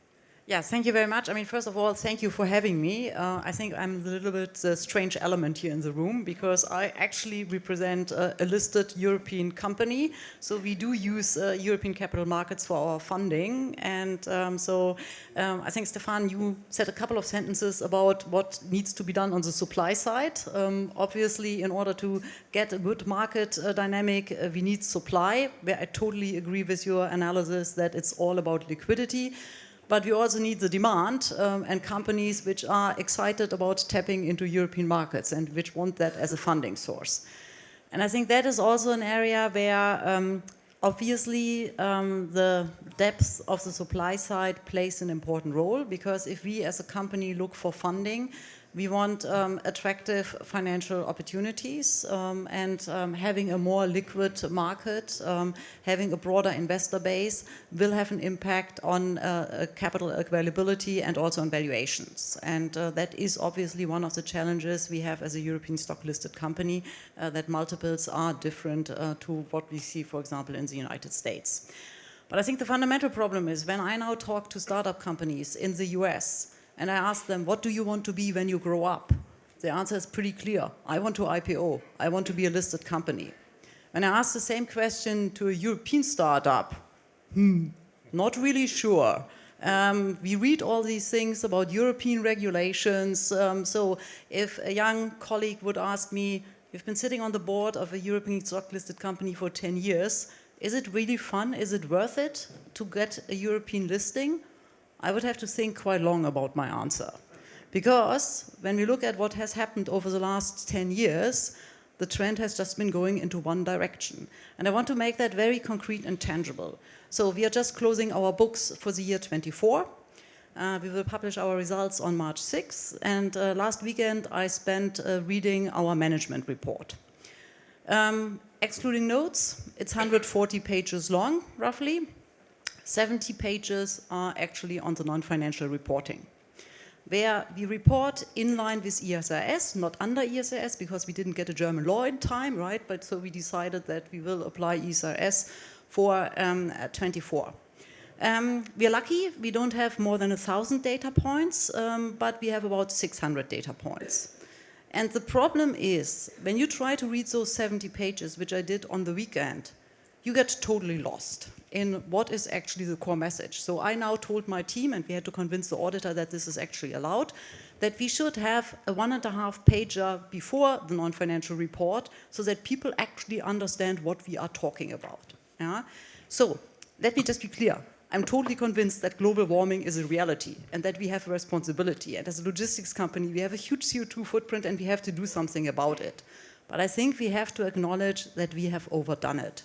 [SPEAKER 6] Yeah, thank you very much. I mean, first of all, thank you for having me. I think I'm a little bit the strange element here in the room, because I actually represent a listed European company. So we do use European capital markets for our funding. And I think, Stefan, you said a couple of sentences about what needs to be done on the supply side. Obviously, in order to get a good market dynamic, we need supply, where I totally agree with your analysis that it's all about liquidity. But we also need the demand and companies which are excited about tapping into European markets and which want that as a funding source. And I think that is also an area where obviously the depth of the supply side plays an important role, because if we as a company look for funding, we want attractive financial opportunities and having a more liquid market, having a broader investor base will have an impact on capital availability and also on valuations. And that is obviously one of the challenges we have as a European stock-listed company, that multiples are different to what we see, for example, in the United States. But I think the fundamental problem is when I now talk to startup companies in the US, and I ask them, what do you want to be when you grow up? The answer is pretty clear. I want to IPO. I want to be a listed company. When I ask the same question to a European startup, not really sure. We read all these things about European regulations. So if a young colleague would ask me, you've been sitting on the board of a European stock-listed company for 10 years, is it really fun? Is it worth it? to get a European listing, I would have to think quite long about my answer. Because when we look at what has happened over the last 10 years, the trend has just been going into one direction. And I want to make that very concrete and tangible. So we are just closing our books for the year 24. We will publish our results on March 6th. And last weekend, I spent reading our management report. Excluding notes, it's 140 pages long, roughly. 70 pages are actually on the non-financial reporting, where we report in line with ESRS, not under ESRS, because we didn't get a German law in time, right? But so we decided that we will apply ESRS for 24. We are lucky, we don't have more than 1,000 data points, but we have about 600 data points. And the problem is, when you try to read those 70 pages, which I did on the weekend, you get totally lost in what is actually the core message. So I now told my team, and we had to convince the auditor that this is actually allowed, that we should have a 1.5 pager before the non-financial report so that people actually understand what we are talking about. Yeah? So let me just be clear. I'm totally convinced that global warming is a reality and that we have a responsibility. And as a logistics company, we have a huge CO2 footprint and we have to do something about it. But I think we have to acknowledge that we have overdone it.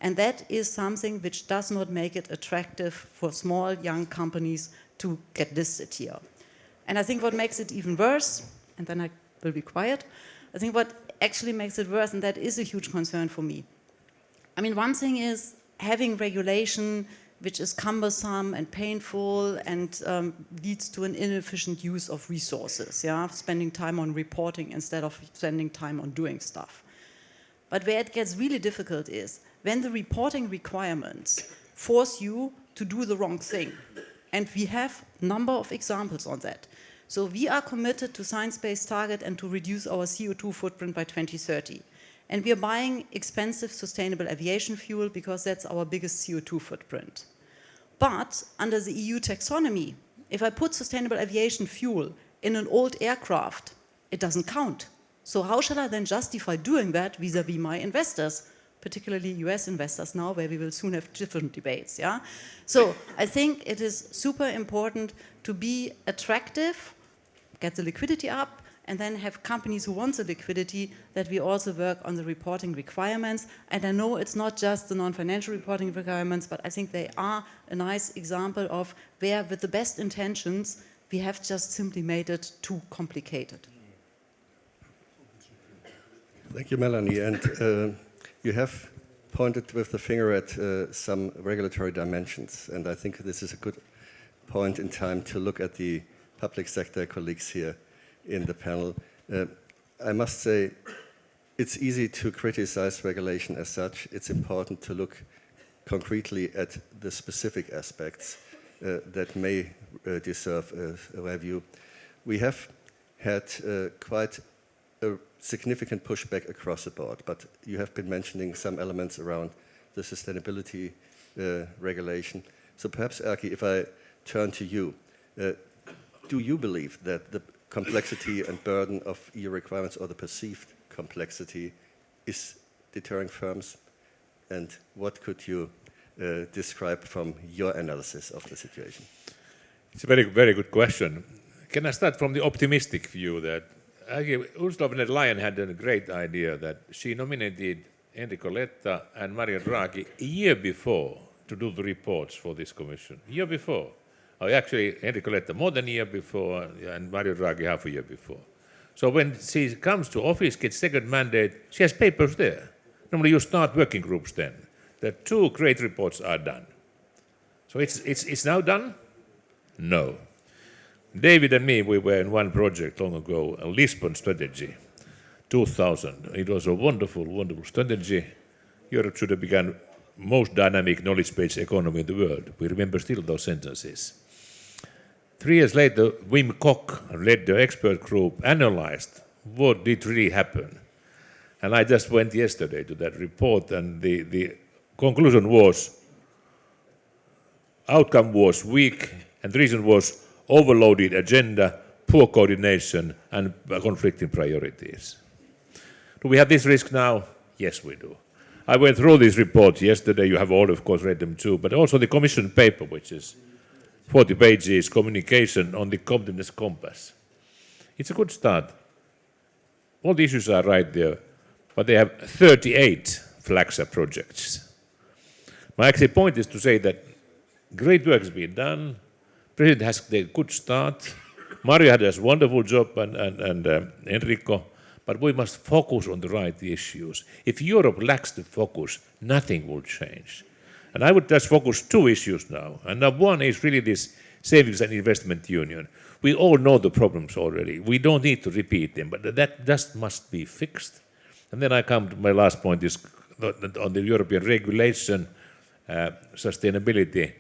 [SPEAKER 6] And that is something which does not make it attractive for small, young companies to get listed here. And I think what makes it even worse, and then I will be quiet, I think what actually makes it worse, and that is a huge concern for me. I mean, one thing is having regulation which is cumbersome and painful and leads to an inefficient use of resources, yeah? Spending time on reporting instead of spending time on doing stuff. But where it gets really difficult is when the reporting requirements force you to do the wrong thing. And we have a number of examples on that. So we are committed to science-based target and to reduce our CO2 footprint by 2030. And we are buying expensive sustainable aviation fuel because that's our biggest CO2 footprint. But under the EU taxonomy, if I put sustainable aviation fuel in an old aircraft, it doesn't count. So how shall I then justify doing that vis-à-vis my investors, particularly US investors now, where we will soon have different debates, yeah? So I think it is super important to be attractive, get the liquidity up, and then have companies who want the liquidity, that we also work on the reporting requirements. And I know it's not just the non-financial reporting requirements, but I think they are a nice example of where, with the best intentions, we have just simply made it too complicated.
[SPEAKER 10] Thank you, Melanie. And you have pointed with the finger at some regulatory dimensions. And I think this is a good point in time to look at the public sector colleagues here in the panel. I must say, it's easy to criticize regulation as such. It's important to look concretely at the specific aspects that may deserve a review. We have had quite a significant pushback across the board, but you have been mentioning some elements around the sustainability regulation. So perhaps, Erkki, if I turn to you, do you believe that the complexity and burden of EU requirements, or the perceived complexity, is deterring firms? And what could you describe from your analysis of the situation?
[SPEAKER 12] It's a very, very good question. Can I start from the optimistic view that Ursula von der Leyen had a great idea that she nominated Enrico Letta and Mario Draghi a year before to do the reports for this commission. A year before. Oh, actually, Enrico Letta more than a year before, and Mario Draghi half a year before. So when she comes to office, gets second mandate, she has papers there. Normally you start working groups then. The two great reports are done. So it's now done? No. David and me, we were in one project long ago, a Lisbon strategy, 2000. It was a wonderful, wonderful strategy. Europe should have become most dynamic knowledge-based economy in the world. We remember still those sentences. 3 years later, Wim Kok led the expert group, analyzed what did really happen. And I just went yesterday to that report, and the conclusion was, outcome was weak, and the reason was overloaded agenda, poor coordination, and conflicting priorities. Do we have this risk now? Yes, we do. I went through these reports yesterday. You have all, of course, read them too, but also the Commission paper, which is 40 pages, communication on the competitiveness compass. It's a good start. All the issues are right there, but they have 38 flagship projects. My actual point is to say that great work has been done. President has a good start. Mario had a wonderful job, and Enrico, but we must focus on the right issues. If Europe lacks the focus, nothing will change. And I would just focus two issues now. And now one is really this savings and investment union. We all know the problems already. We don't need to repeat them, but that just must be fixed. And then I come to my last point is on the European regulation, sustainability.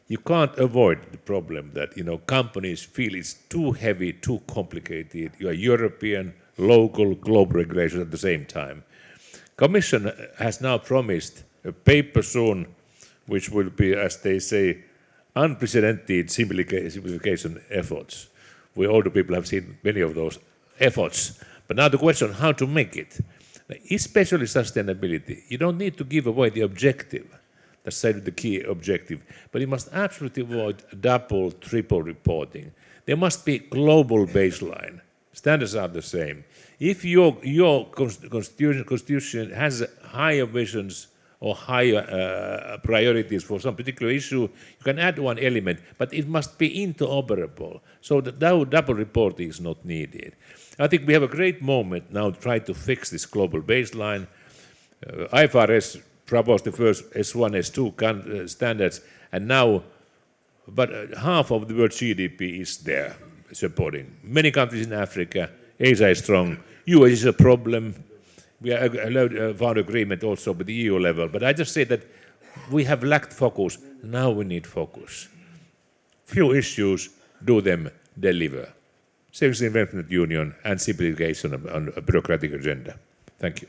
[SPEAKER 12] You can't avoid the problem that companies feel it's too heavy, too complicated. You are European, local, global regulations at the same time. Commission has now promised a paper soon, which will be, as they say, unprecedented simplification efforts. We older people have seen many of those efforts. But now the question, how to make it? Especially sustainability. You don't need to give away the objective. That's the key objective. But you must absolutely avoid double, triple reporting. There must be global baseline. Standards are the same. If your constitution has higher visions or higher priorities for some particular issue, you can add one element, but it must be interoperable. So that double reporting is not needed. I think we have a great moment now to try to fix this global baseline. IFRS proposed the first S1, S2 standards, and now half of the world GDP is there supporting. Many countries in Africa, Asia is strong, US is a problem. We have found agreement also with the EU level. But I just say that we have lacked focus. Now we need focus. Few issues, do them, deliver. Savings and Investment Union and simplification on a bureaucratic agenda. Thank you.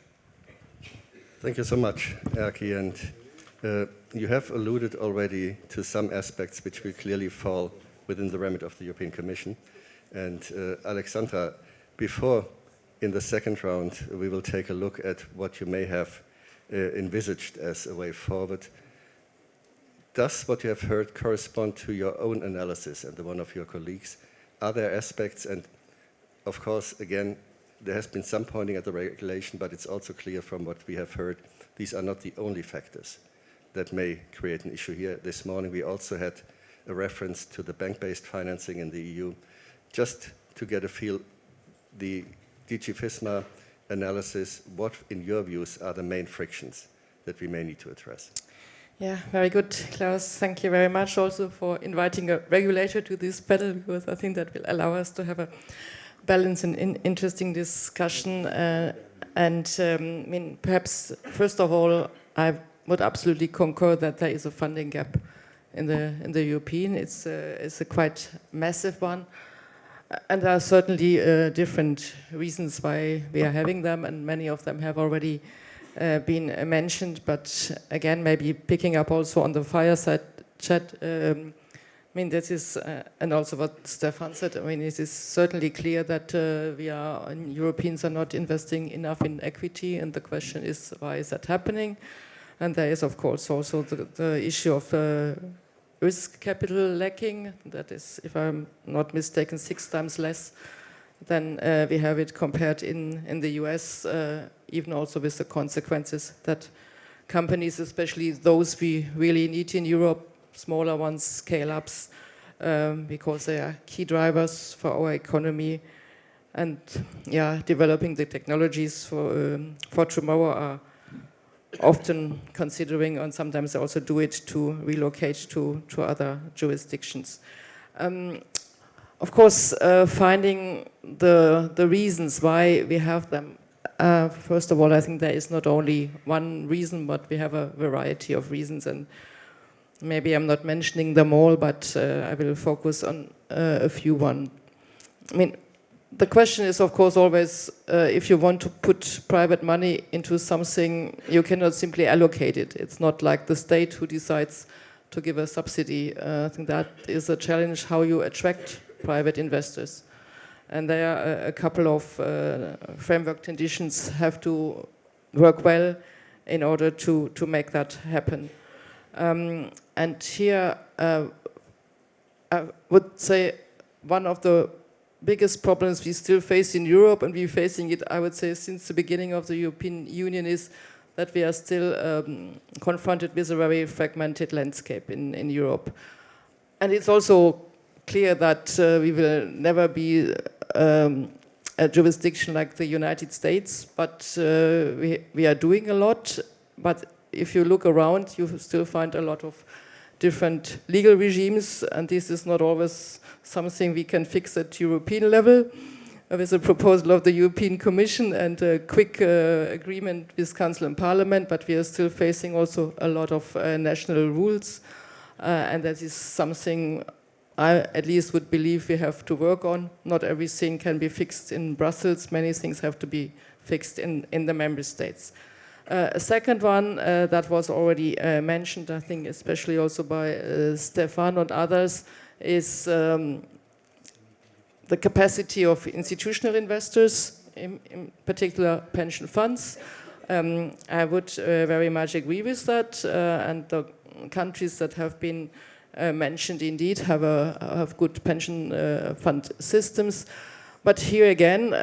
[SPEAKER 10] Thank you so much, Erkki. And you have alluded already to some aspects which will clearly fall within the remit of the European Commission. And Alexandra, before in the second round, we will take a look at what you may have envisaged as a way forward. Does what you have heard correspond to your own analysis and the one of your colleagues? Are there aspects, and of course, again, there has been some pointing at the regulation, but it's also clear from what we have heard, these are not the only factors that may create an issue here. This morning, we also had a reference to the bank-based financing in the EU. Just to get a feel, the DG FISMA analysis, what, in your views, are the main frictions that we may need to address?
[SPEAKER 13] Yeah, very good, Klaus. Thank you very much also for inviting a regulator to this panel, because I think that will allow us to have a balanced and interesting discussion. Perhaps, first of all, I would absolutely concur that there is a funding gap in the European. It's a quite massive one. And there are certainly different reasons why we are having them, and many of them have already been mentioned. But again, maybe picking up also on the fireside chat, this is, and also what Stefan said, it is certainly clear that Europeans are not investing enough in equity, and the question is, why is that happening? And there is, of course, also the issue of risk capital lacking. That is, if I'm not mistaken, 6 times less than we have it compared in the US, even also with the consequences that companies, especially those we really need in Europe, smaller ones, scale-ups, because they are key drivers for our economy. And developing the technologies for tomorrow are often considering, and sometimes also do it, to relocate to other jurisdictions. Of course, finding the reasons why we have them. First of all, I think there is not only one reason, but we have a variety of reasons, and maybe I'm not mentioning them all, but I will focus on a few one. The question is, of course, always, if you want to put private money into something, you cannot simply allocate it. It's not like the state who decides to give a subsidy. I think that is a challenge, how you attract private investors. And there are a couple of framework conditions have to work well, in order to make that happen. And here I would say one of the biggest problems we still face in Europe, and we're facing it, I would say, since the beginning of the European Union, is that we are still confronted with a very fragmented landscape in Europe. And it's also clear that we will never be a jurisdiction like the United States, but we are doing a lot. But if you look around, you still find a lot of different legal regimes, and this is not always something we can fix at European level with a proposal of the European Commission and a quick agreement with Council and Parliament, but we are still facing also a lot of national rules, and that is something I at least would believe we have to work on. Not everything can be fixed in Brussels, many things have to be fixed in the member states. A second one that was already mentioned, I think especially also by Stefan and others, is the capacity of institutional investors, in particular pension funds. I would very much agree with that, and the countries that have been mentioned indeed have good pension fund systems. But here again,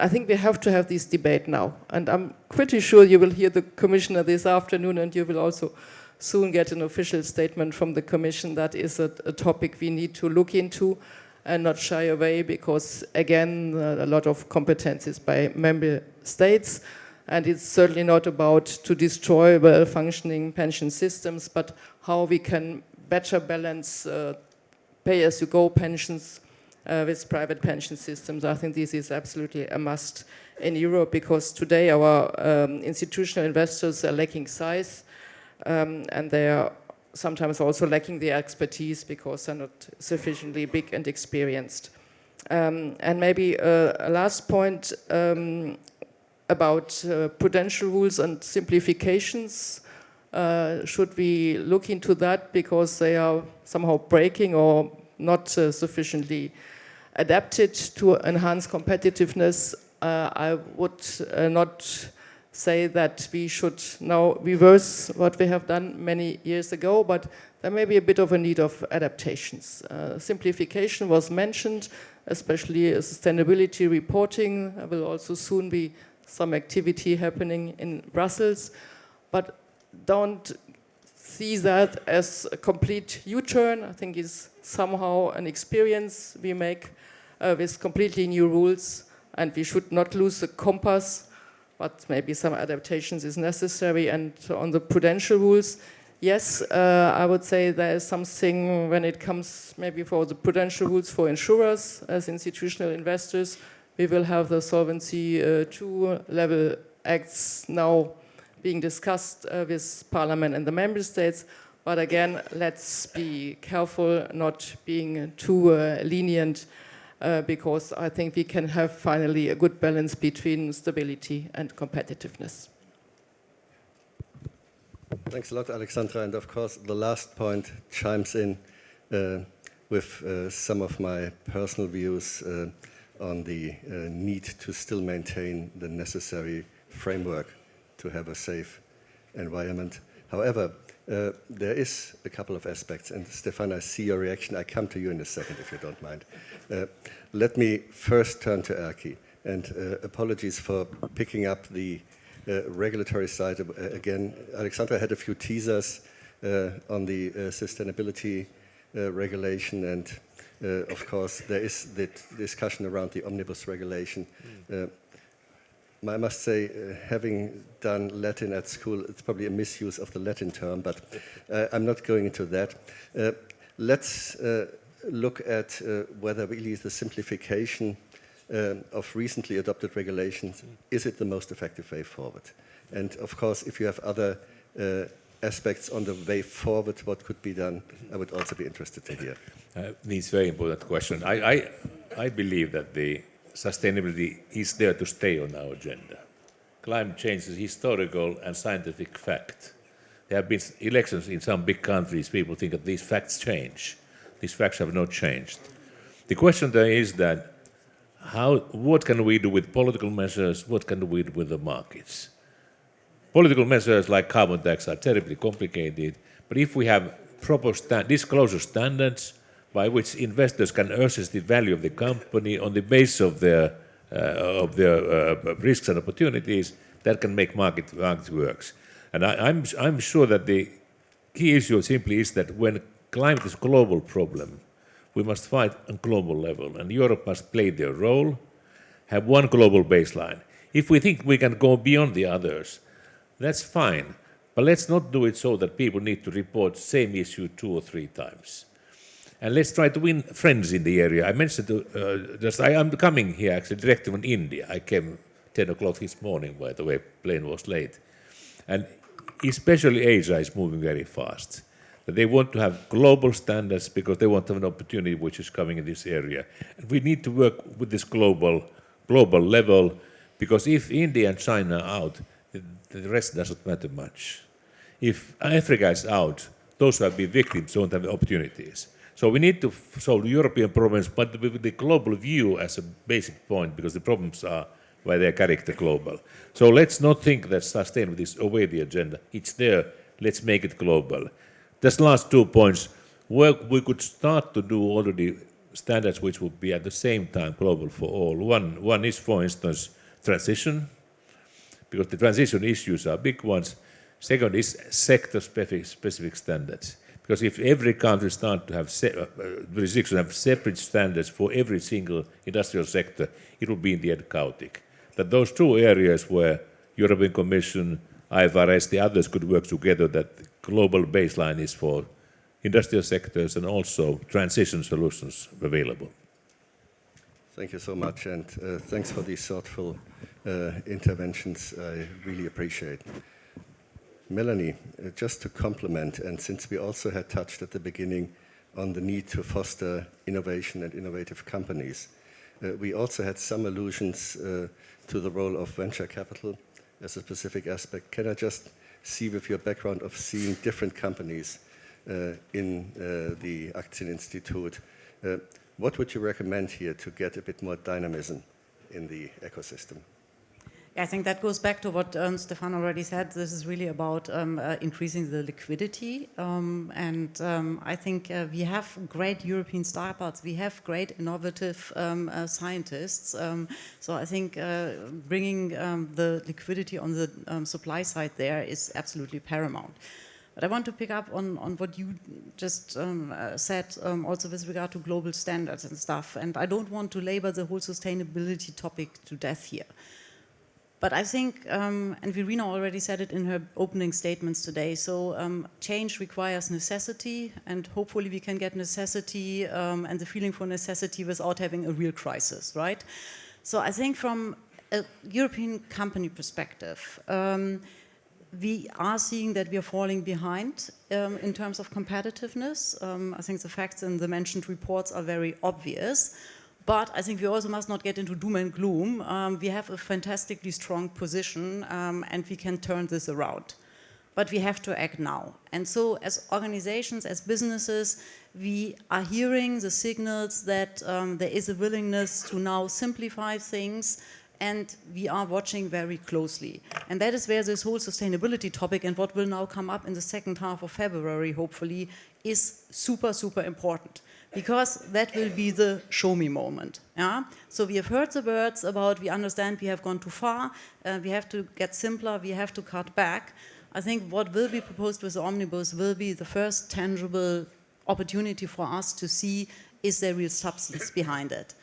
[SPEAKER 13] I think we have to have this debate now, and I'm pretty sure you will hear the Commissioner this afternoon, and you will also soon get an official statement from the Commission. That is a topic we need to look into and not shy away, because again, a lot of competences by member states, and it's certainly not about to destroy well-functioning pension systems, but how we can better balance pay-as-you-go pensions with private pension systems. I think this is absolutely a must in Europe, because today our institutional investors are lacking size, and they are sometimes also lacking the expertise because they're not sufficiently big and experienced. And maybe a last point about prudential rules and simplifications. Should we look into that because they are somehow breaking or not sufficiently adapted to enhance competitiveness? I would not say that we should now reverse what we have done many years ago, but there may be a bit of a need of adaptations. Simplification was mentioned, especially sustainability reporting. There will also soon be some activity happening in Brussels, but don't see that as a complete U-turn. I think it's somehow an experience we make with completely new rules, and we should not lose the compass, but maybe some adaptations is necessary. And on the prudential rules, yes, I would say there is something when it comes maybe for the prudential rules for insurers as institutional investors. We will have the Solvency II level acts now being discussed with Parliament and the member states. But again, let's be careful not being too lenient, because I think we can have finally a good balance between stability and competitiveness.
[SPEAKER 10] Thanks a lot, Alexandra. And of course, the last point chimes in with some of my personal views on the need to still maintain the necessary framework to have a safe environment. However, there is a couple of aspects, and Stefan, I see your reaction. I come to you in a second, if you don't mind. Let me first turn to Erki, and apologies for picking up the regulatory side again. Alexandra had a few teasers on the sustainability regulation, and of course there is the discussion around the omnibus regulation. I must say, having done Latin at school, it's probably a misuse of the Latin term, but I'm not going into that. Let's look at whether really the simplification of recently adopted regulations, is it the most effective way forward? And of course, if you have other aspects on the way forward, what could be done, I would also be interested to hear.
[SPEAKER 12] This is a very important question. I believe that the sustainability is there to stay on our agenda. Climate change is a historical and scientific fact. There have been elections in some big countries. People think that these facts change. These facts have not changed. The question there is that what can we do with political measures? What can we do with the markets? Political measures like carbon tax are terribly complicated, but if we have proper disclosure standards by which investors can assess the value of the company on the basis of their risks and opportunities, that can make market works. And I'm sure that the key issue simply is that when climate is a global problem, we must fight on global level, and Europe must play their role, have one global baseline. If we think we can go beyond the others, that's fine, but let's not do it so that people need to report the same issue 2 or 3 times. And let's try to win friends in the area. I mentioned, I'm coming here actually directly from India. I came 10 o'clock this morning, by the way, plane was late. And especially Asia is moving very fast. They want to have global standards because they want to have an opportunity which is coming in this area. And we need to work with this global level, because if India and China are out, the rest doesn't matter much. If Africa is out, those who have been victims don't have opportunities. So we need to solve European problems, but with the global view as a basic point, because the problems are by their character global. So let's not think that sustainability is away the agenda. It's there. Let's make it global. Just last 2 points. We could start to do already standards which would be at the same time global for all. One is, for instance, transition, because the transition issues are big ones. Second is sector-specific standards. Because if every country starts to have jurisdiction have separate standards for every single industrial sector, it will be in the end chaotic. That those 2 areas where European Commission, IFRS, the others could work together, that the global baseline is for industrial sectors and also transition solutions available.
[SPEAKER 10] Thank you so much, and thanks for these thoughtful interventions. I really appreciate. Melanie, just to complement, and since we also had touched at the beginning on the need to foster innovation and innovative companies, we also had some allusions to the role of venture capital as a specific aspect. Can I just see, with your background of seeing different companies in the Aktieninstitut, what would you recommend here to get a bit more dynamism in the ecosystem?
[SPEAKER 14] I think that goes back to what Stefan already said. This is really about increasing the liquidity. I think we have great European startups. We have great innovative scientists. So I think bringing the liquidity on the supply side there is absolutely paramount. But I want to pick up on what you just said, also with regard to global standards and stuff. And I don't want to labor the whole sustainability topic to death here. But I think, and Verena already said it in her opening statements today, so change requires necessity, and hopefully we can get necessity and the feeling for necessity without having a real crisis, right? So I think from a European company perspective, we are seeing that we are falling behind in terms of competitiveness. I think the facts in the mentioned reports are very obvious. But I think we also must not get into doom and gloom. We have a fantastically strong position and we can turn this around. But we have to act now. And so as organizations, as businesses, we are hearing the signals that there is a willingness to now simplify things, and we are watching very closely. And that is where this whole sustainability topic and what will now come up in the second half of February, hopefully, is super, super important. Because that will be the show me moment. Yeah? So we have heard the words about, we understand we have gone too far, we have to get simpler, we have to cut back. I think what will be proposed with the Omnibus will be the first tangible opportunity for us to see, is there real substance behind it?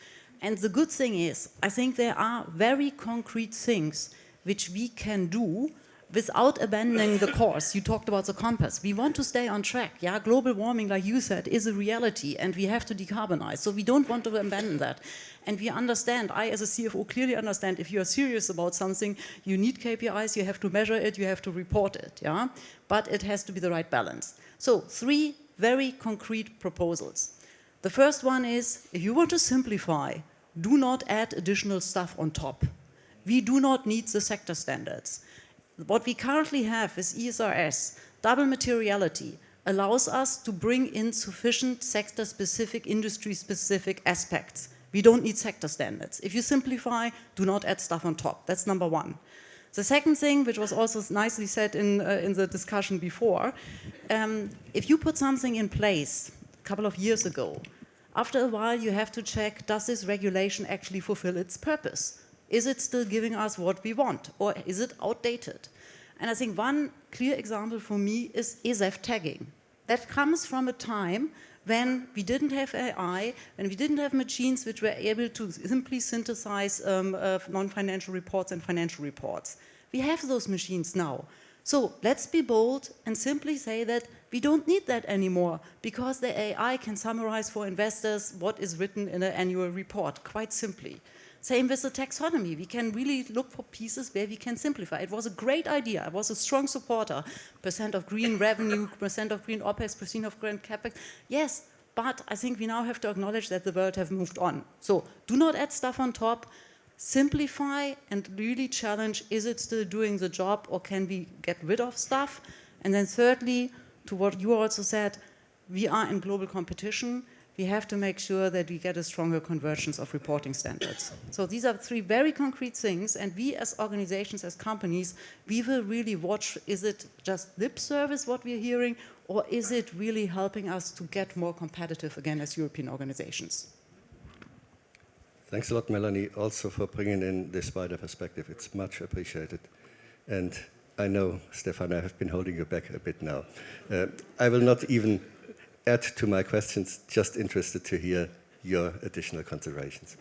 [SPEAKER 14] And the good thing is, I think there are very concrete things which we can do without abandoning the course. You talked about the compass. We want to stay on track. Yeah, global warming, like you said, is a reality, and we have to decarbonize. So we don't want to abandon that. And we understand, I as a CFO clearly understand, if you are serious about something, you need KPIs, you have to measure it, you have to report it. Yeah, but it has to be the right balance. So 3 very concrete proposals. The first one is, if you want to simplify, do not add additional stuff on top. We do not need the sector standards. What we currently have is ESRS, double materiality, allows us to bring in sufficient sector-specific, industry-specific aspects. We don't need sector standards. If you simplify, do not add stuff on top. That's number 1. The second thing, which was also nicely said in the discussion before, if you put something in place a couple of years ago, after a while you have to check, does this regulation actually fulfill its purpose? Is it still giving us what we want, or is it outdated? And I think one clear example for me is ESEF tagging. That comes from a time when we didn't have AI, when we didn't have machines which were able to simply synthesize non-financial reports and financial reports. We have those machines now. So let's be bold and simply say that we don't need that anymore because the AI can summarize for investors what is written in an annual report, quite simply. Same with the taxonomy. We can really look for pieces where we can simplify. It was a great idea. I was a strong supporter. % of green revenue, % of green OPEX, % of green CAPEX. Yes, but I think we now have to acknowledge that the world have moved on. So do not add stuff on top. Simplify and really challenge, is it still doing the job or can we get rid of stuff? And then thirdly, to what you also said, we are in global competition. We have to make sure that we get a stronger convergence of reporting standards. So these are three very concrete things, and we as organizations, as companies, we will really watch, is it just lip service what we're hearing, or is it really helping us to get more competitive again as European organizations?
[SPEAKER 10] Thanks a lot, Melanie, also for bringing in this wider perspective. It's much appreciated. And I know, Stefan, I have been holding you back a bit now. I will not even add to my questions, just interested to hear your additional considerations.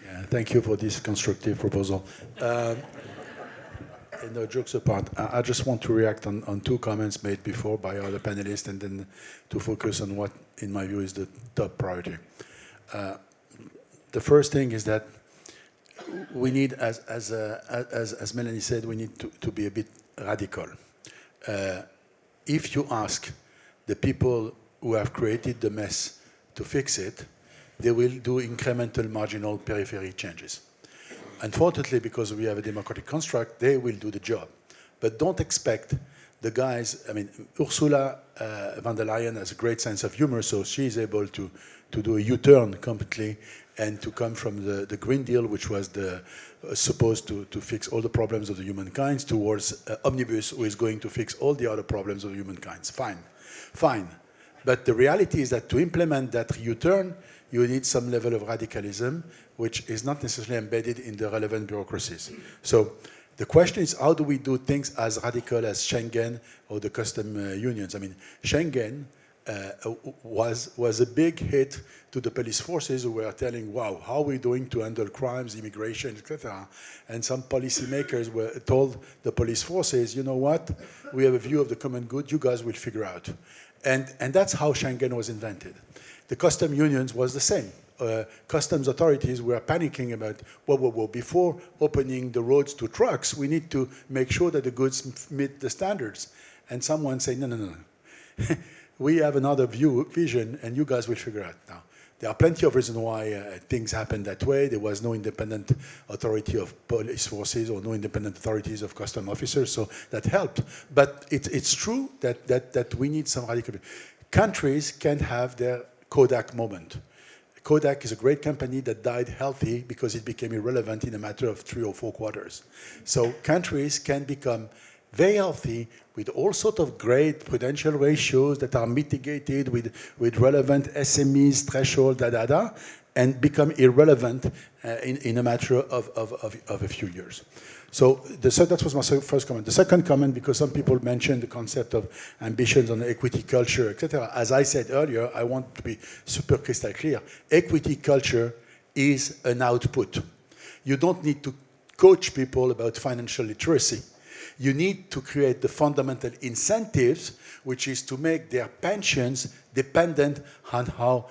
[SPEAKER 11] Yeah, thank you for this constructive proposal. No jokes apart, I just want to react on two comments made before by other panelists and then to focus on what, in my view, is the top priority. The first thing is that we need, as Melanie said, we need to be a bit radical. If you ask the people who have created the mess to fix it, they will do incremental, marginal, periphery changes. Unfortunately, because we have a democratic construct, they will do the job. But don't expect the guys, I mean, Ursula von der Leyen has a great sense of humor, so she's able to do a U-turn completely and to come from the Green Deal, which was supposed to fix all the problems of the humankind, towards Omnibus, who is going to fix all the other problems of humankind. Fine. But the reality is that to implement that U-turn, you need some level of radicalism, which is not necessarily embedded in the relevant bureaucracies. So the question is, how do we do things as radical as Schengen or the custom unions? I mean, Schengen was a big hit to the police forces who were telling, wow, how are we doing to handle crimes, immigration, etc. And some policymakers were told the police forces, you know what, we have a view of the common good, you guys will figure out. And that's how Schengen was invented. The custom unions was the same. Customs authorities were panicking about, whoa, before opening the roads to trucks, we need to make sure that the goods meet the standards. And someone said, no. We have another vision, and you guys will figure out now. There are plenty of reasons why things happened that way. There was no independent authority of police forces or no independent authorities of custom officers, so that helped. But it's true that we need some radical. Countries can have their Kodak moment. Kodak is a great company that died healthy because it became irrelevant in a matter of 3 or 4 quarters. So countries can become very healthy with all sorts of great prudential ratios that are mitigated with relevant SMEs, threshold, and become irrelevant in a matter of a few years. So that was my first comment. The second comment, because some people mentioned the concept of ambitions on equity culture, etc. As I said earlier, I want to be super crystal clear. Equity culture is an output. You don't need to coach people about financial literacy. You need to create the fundamental incentives, which is to make their pensions dependent on how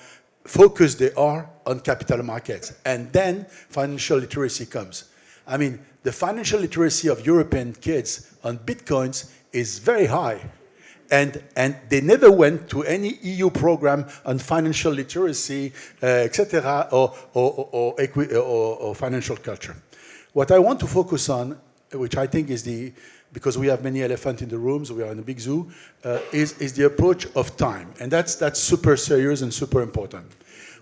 [SPEAKER 11] focused they are on capital markets. And then financial literacy comes. I mean, the financial literacy of European kids on bitcoins is very high. And they never went to any EU program on financial literacy, etc., or financial culture. What I want to focus on, which I think is because we have many elephants in the rooms, we are in a big zoo, is the approach of time. And that's super serious and super important.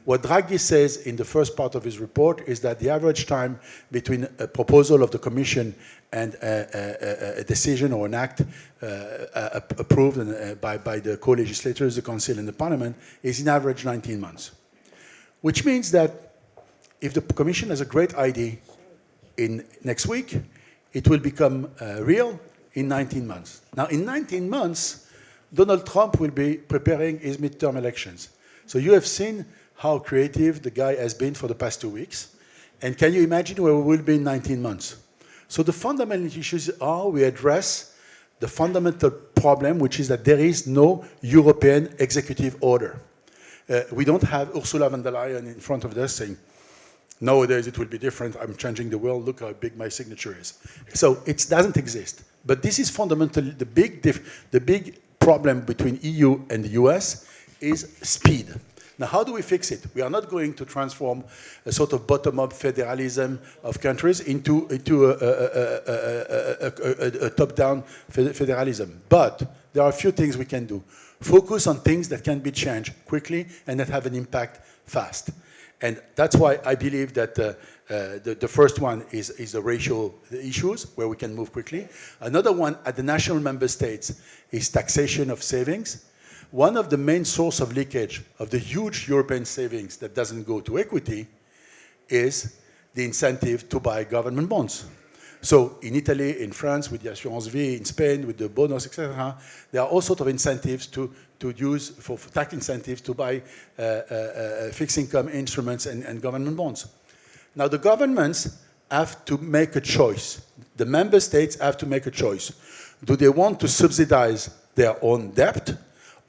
[SPEAKER 11] What Draghi says in the first part of his report is that the average time between a proposal of the Commission and a decision or an act approved by the co-legislators, the Council and the Parliament, is in average 19 months. Which means that if the Commission has a great idea in next week, it will become real in 19 months. Now, in 19 months, Donald Trump will be preparing his midterm elections. So you have seen how creative the guy has been for the past 2 weeks. And can you imagine where we will be in 19 months? So the fundamental issues are we address the fundamental problem, which is that there is no European executive order. We don't have Ursula von der Leyen in front of us saying, nowadays it will be different, I'm changing the world, look how big my signature is. So it doesn't exist. But this is fundamentally the big problem between EU and the US is speed. Now, how do we fix it? We are not going to transform a sort of bottom-up federalism of countries into a top-down federalism. But there are a few things we can do. Focus on things that can be changed quickly and that have an impact fast. And that's why I believe that the first one is the racial issues, where we can move quickly. Another one at the national member states is taxation of savings. One of the main sources of leakage of the huge European savings that doesn't go to equity is the incentive to buy government bonds. So in Italy, in France, with the Assurance Vie, in Spain, with the bonus, etc., there are all sorts of incentives to use for tax incentives to buy fixed income instruments and government bonds. Now the governments have to make a choice. The member states have to make a choice. Do they want to subsidize their own debt,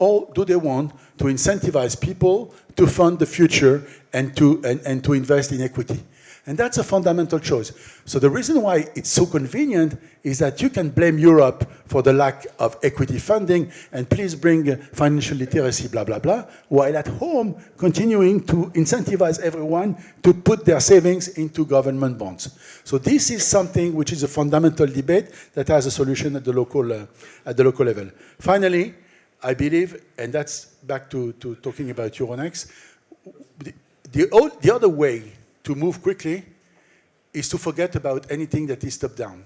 [SPEAKER 11] or do they want to incentivize people to fund the future and to invest in equity? And that's a fundamental choice. So the reason why it's so convenient is that you can blame Europe for the lack of equity funding and please bring financial literacy, blah, blah, blah, while at home continuing to incentivize everyone to put their savings into government bonds. So this is something which is a fundamental debate that has a solution at the local level. Finally, I believe, and that's back to talking about Euronext, the other way to move quickly is to forget about anything that is top-down.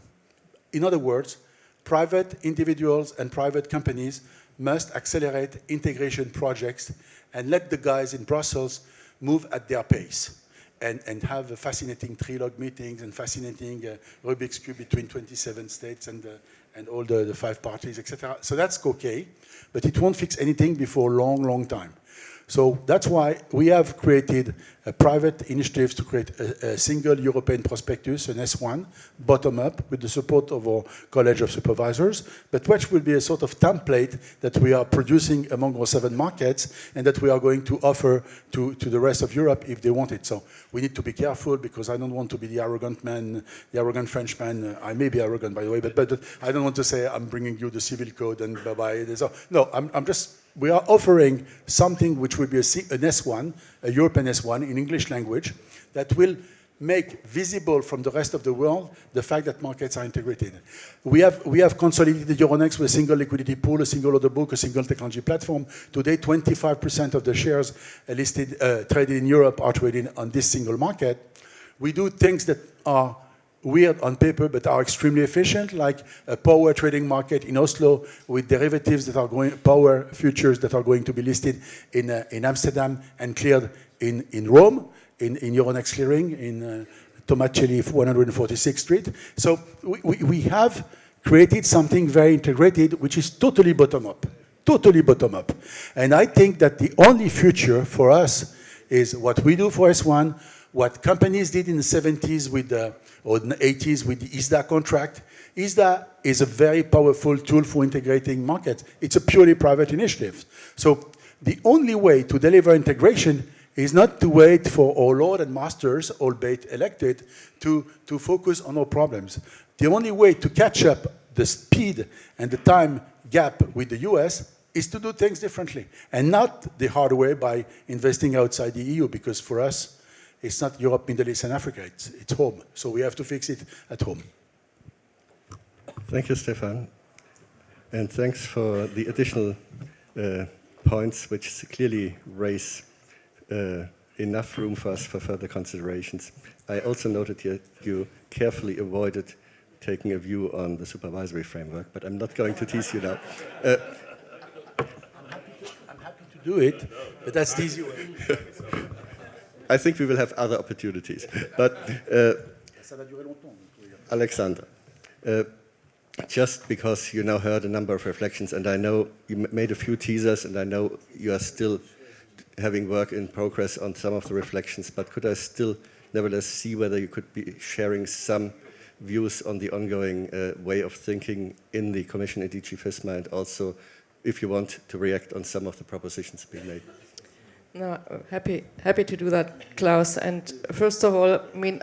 [SPEAKER 11] In other words, private individuals and private companies must accelerate integration projects and let the guys in Brussels move at their pace and have fascinating trilogue meetings and fascinating Rubik's Cube between 27 states and all the 5 parties, etc. So that's okay, but it won't fix anything before a long, long time. So that's why we have created a private initiative to create a single European prospectus, an S1, bottom-up, with the support of our College of Supervisors, but which will be a sort of template that we are producing among our 7 markets and that we are going to offer to the rest of Europe if they want it. So we need to be careful because I don't want to be the arrogant man, the arrogant Frenchman. I may be arrogant, by the way, but I don't want to say I'm bringing you the civil code and bye-bye. So, no, we are offering something which will be an S1, a European S1 in English language, that will make visible from the rest of the world the fact that markets are integrated. We have consolidated Euronext with a single liquidity pool, a single order book, a single technology platform. Today, 25% of the shares traded in Europe are traded on this single market. We do things that are weird on paper, but are extremely efficient, like a power trading market in Oslo with derivatives that are power futures that are going to be listed in Amsterdam and cleared in Rome, in Euronext clearing, in Tomacelli 146th Street. So we have created something very integrated, which is totally bottom-up, totally bottom-up. And I think that the only future for us is what we do for S1, what companies did in the 70s or the 80s with the ISDA contract. ISDA is a very powerful tool for integrating markets. It's a purely private initiative. So the only way to deliver integration is not to wait for our lord and masters, albeit elected, to focus on our problems. The only way to catch up the speed and the time gap with the US is to do things differently, and not the hard way by investing outside the EU, because for us, it's not Europe, Middle East, and Africa. It's home. So we have to fix it at home.
[SPEAKER 10] Thank you, Stefan. And thanks for the additional points which clearly raise enough room for us for further considerations. I also noted here you carefully avoided taking a view on the supervisory framework, but I'm not going to tease you now.
[SPEAKER 11] I'm happy to do it, but that's the easy way.
[SPEAKER 10] I think we will have other opportunities. But Alexander, just because you now heard a number of reflections, and I know you made a few teasers, and I know you are still having work in progress on some of the reflections, but could I still nevertheless see whether you could be sharing some views on the ongoing way of thinking in the Commission and DG FISMA, and also if you want to react on some of the propositions being made?
[SPEAKER 13] No, happy to do that, Klaus. And first of all, I mean,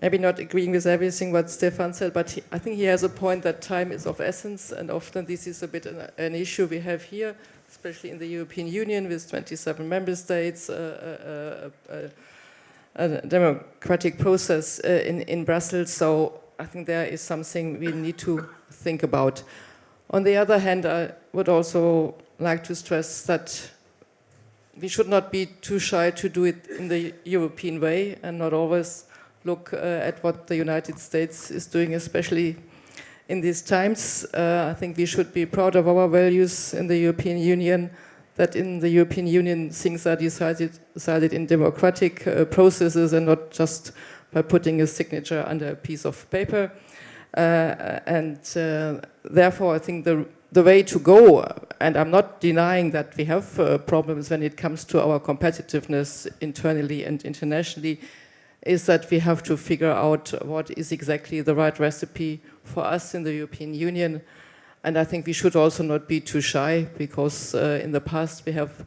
[SPEAKER 13] maybe not agreeing with everything what Stefan said, but I think he has a point that time is of essence, and often this is a bit an issue we have here, especially in the European Union with 27 member states, a democratic process in Brussels. So I think there is something we need to think about. On the other hand, I would also like to stress that we should not be too shy to do it in the European way and not always look at what the United States is doing, especially in these times. I think we should be proud of our values in the European Union, that in the European Union things are decided in democratic processes and not just by putting a signature under a piece of paper. Therefore, I think the way to go, and I'm not denying that we have problems when it comes to our competitiveness internally and internationally, is that we have to figure out what is exactly the right recipe for us in the European Union. And I think we should also not be too shy, because in the past we have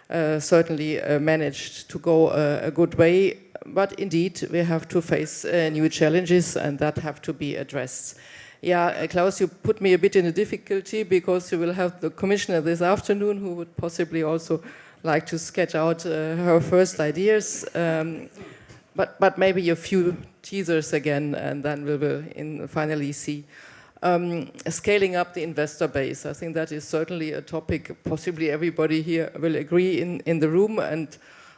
[SPEAKER 13] certainly managed to go a good way. But indeed, we have to face new challenges, and that have to be addressed. Yeah, Klaus, you put me a bit in a difficulty, because you will have the commissioner this afternoon who would possibly also like to sketch out her first ideas. But maybe a few teasers again, and then we will finally see. Scaling up the investor base, I think that is certainly a topic possibly everybody here will agree in the room, and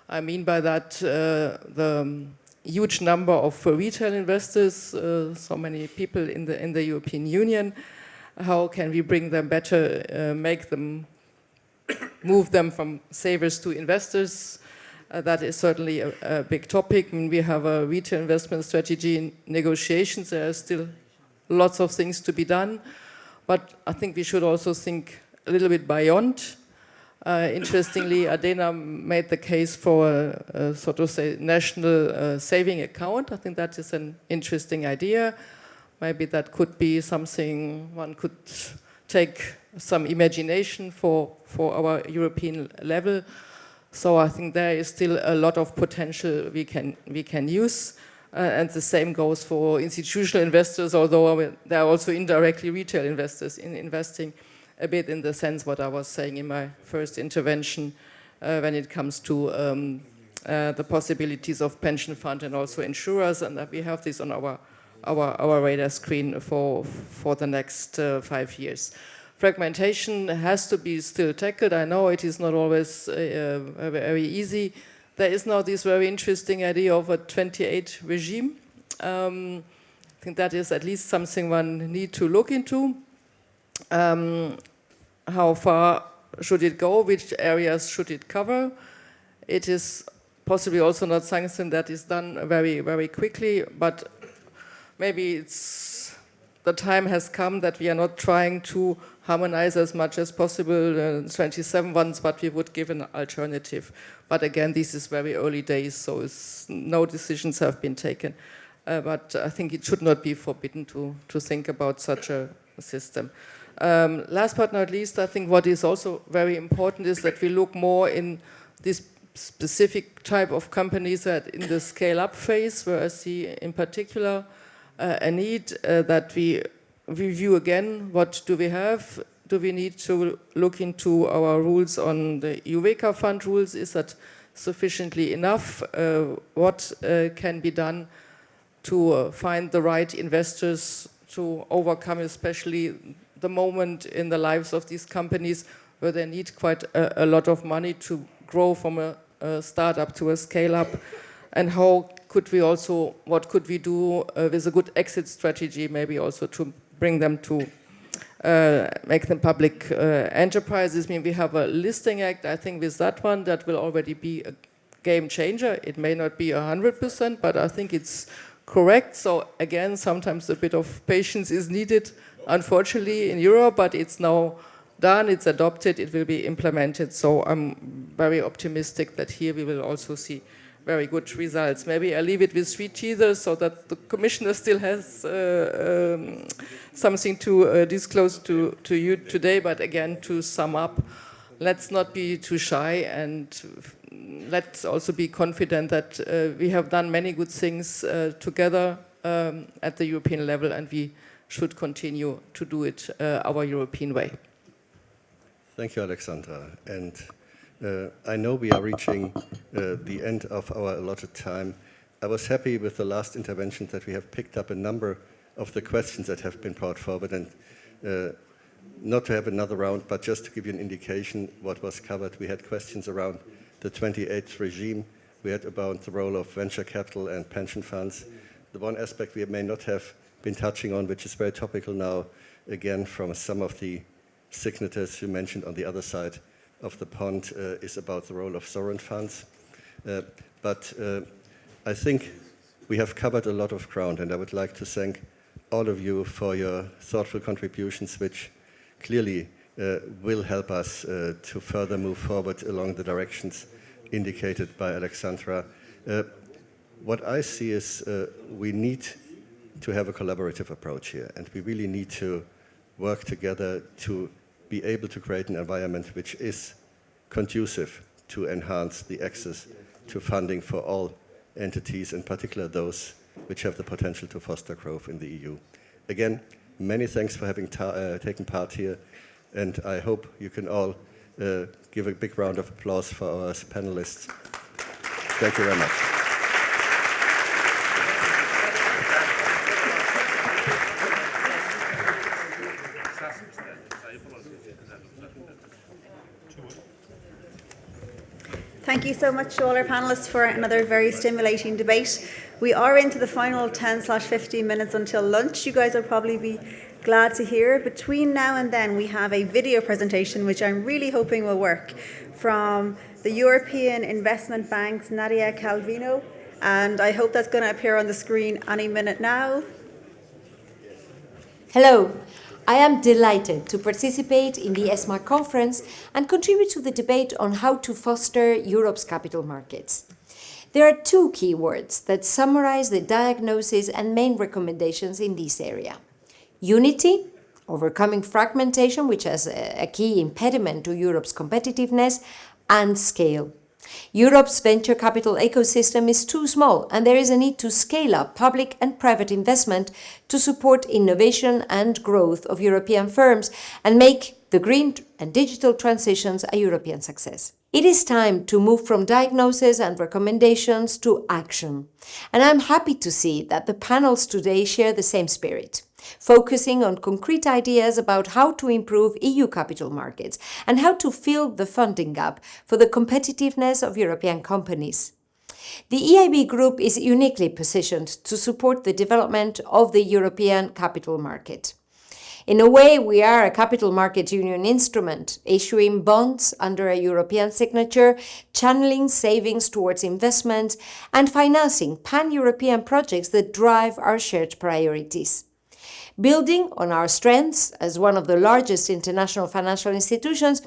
[SPEAKER 13] I mean by that the huge number of retail investors, so many people in the European Union. How can we bring them better, move them from savers to investors? That is certainly a big topic. I mean, we have a retail investment strategy in negotiations. There are still lots of things to be done, but I think we should also think a little bit beyond. Interestingly, Adena made the case for a sort of say national saving account. I think that is an interesting idea. Maybe that could be something one could take some imagination for our European level. So I think there is still a lot of potential we can use. And the same goes for institutional investors, although there are also indirectly retail investors in investing a bit in the sense what I was saying in my first intervention when it comes to the possibilities of pension fund and also insurers, and that we have this on our radar screen for the next 5 years. Fragmentation has to be still tackled. I know it is not always very easy. There is now this very interesting idea of a 28 regime. I think that is at least something one need to look into. How far should it go? Which areas should it cover? It is possibly also not something that is done very, very quickly, but maybe the time has come that we are not trying to harmonize as much as possible 27 ones, but we would give an alternative. But again, this is very early days, so no decisions have been taken. But I think it should not be forbidden to think about such a system. Last but not least, I think what is also very important is that we look more in this specific type of companies that in the scale-up phase, where I see in particular a need that we review again, what do we have? Do we need to look into our rules on the Eureka fund rules? Is that sufficiently enough? What can be done to find the right investors to overcome especially the moment in the lives of these companies where they need quite a lot of money to grow from a startup to a scale-up, and how could we also, what could we do with a good exit strategy, maybe also to bring them to make them public enterprises. I mean, we have a listing act. I think with that one, that will already be a game changer. It may not be 100%, but I think it's correct. So again, sometimes a bit of patience is needed, unfortunately, in Europe, but it's now done, it's adopted, it will be implemented. So I'm very optimistic that here we will also see very good results. Maybe I leave it with three teasers so that the commissioner still has something to disclose to you today. But again, to sum up, let's not be too shy, and let's also be confident that we have done many good things together at the European level, and we should continue to do it our European way.
[SPEAKER 10] Thank you, Alexandra. And I know we are reaching the end of our allotted time. I was happy with the last intervention that we have picked up a number of the questions that have been brought forward, and not to have another round, but just to give you an indication what was covered. We had questions around the 28th regime. We had about the role of venture capital and pension funds. The one aspect we may not have been touching on, which is very topical now, again, from some of the signatories you mentioned on the other side of the pond, is about the role of sovereign funds. But I think we have covered a lot of ground, and I would like to thank all of you for your thoughtful contributions, which clearly will help us to further move forward along the directions indicated by Alexandra. What I see is we need to have a collaborative approach here, and we really need to work together to be able to create an environment which is conducive to enhance the access to funding for all entities, in particular those which have the potential to foster growth in the EU. Again, many thanks for having taken part here, and I hope you can all give a big round of applause for our panelists. Thank you very much.
[SPEAKER 1] Thank you so much to all our panellists for another very stimulating debate. We are into the final 10/15 minutes until lunch. You guys will probably be glad to hear. Between now and then, we have a video presentation, which I'm really hoping will work, from the European Investment Bank's Nadia Calvino, and I hope that's going to appear on the screen any minute now.
[SPEAKER 15] Hello. I am delighted to participate in the ESMA Conference and contribute to the debate on how to foster Europe's capital markets. There are two key words that summarize the diagnosis and main recommendations in this area: unity, overcoming fragmentation, which is a key impediment to Europe's competitiveness, and scale. Europe's venture capital ecosystem is too small, and there is a need to scale up public and private investment to support innovation and growth of European firms and make the green and digital transitions a European success. It is time to move from diagnosis and recommendations to action. And I'm happy to see that the panels today share the same spirit, focusing on concrete ideas about how to improve EU capital markets and how to fill the funding gap for the competitiveness of European companies. The EIB Group is uniquely positioned to support the development of the European capital market. In a way, we are a capital market union instrument, issuing bonds under a European signature, channeling savings towards investment, and financing pan-European projects that drive our shared priorities. Building on our strengths as one of the largest international financial institutions,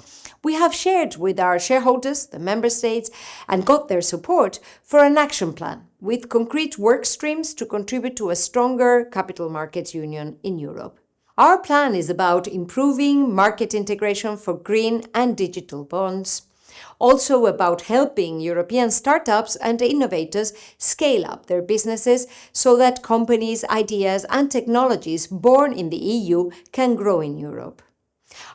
[SPEAKER 15] we have shared with our shareholders, the member states, and got their support for an action plan with concrete work streams to contribute to a stronger capital markets union in Europe. Our plan is about improving market integration for green and digital bonds, also about helping European startups and innovators scale up their businesses so that companies, ideas, and technologies born in the EU can grow in Europe.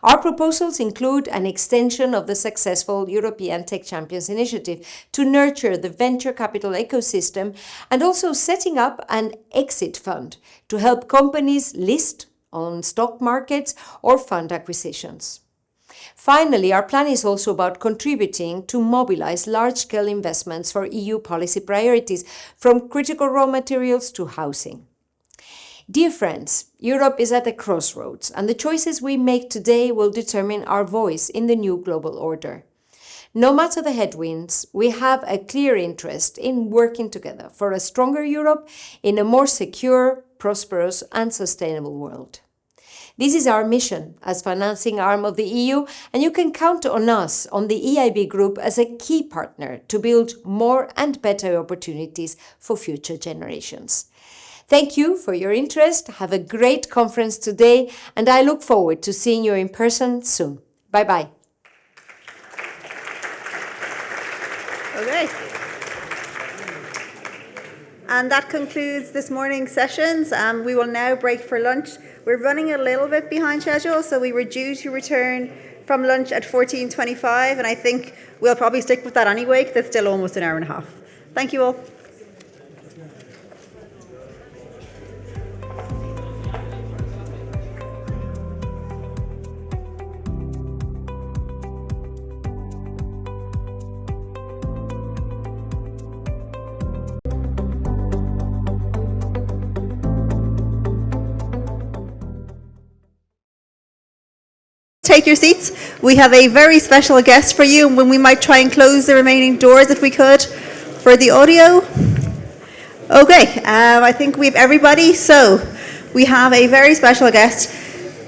[SPEAKER 15] Our proposals include an extension of the successful European Tech Champions initiative to nurture the venture capital ecosystem, and also setting up an exit fund to help companies list on stock markets or fund acquisitions. Finally, our plan is also about contributing to mobilize large-scale investments for EU policy priorities, from critical raw materials to housing. Dear friends, Europe is at a crossroads, and the choices we make today will determine our voice in the new global order. No matter the headwinds, we have a clear interest in working together for a stronger Europe in a more secure, prosperous, and sustainable world. This is our mission as financing arm of the EU, and you can count on us, on the EIB Group, as a key partner to build more and better opportunities for future generations. Thank you for your interest. Have a great conference today, and I look forward to seeing you in person soon. Bye-bye.
[SPEAKER 1] Okay. And that concludes this morning's sessions. We will now break for lunch. We're running a little bit behind schedule, so we were due to return from lunch at 14:25, and I think we'll probably stick with that anyway, because it's still almost an hour and a half. Thank you all. Take your seats. We have a very special guest for you, and we might try and close the remaining doors if we could for the audio. Okay, I think we have everybody. So we have a very special guest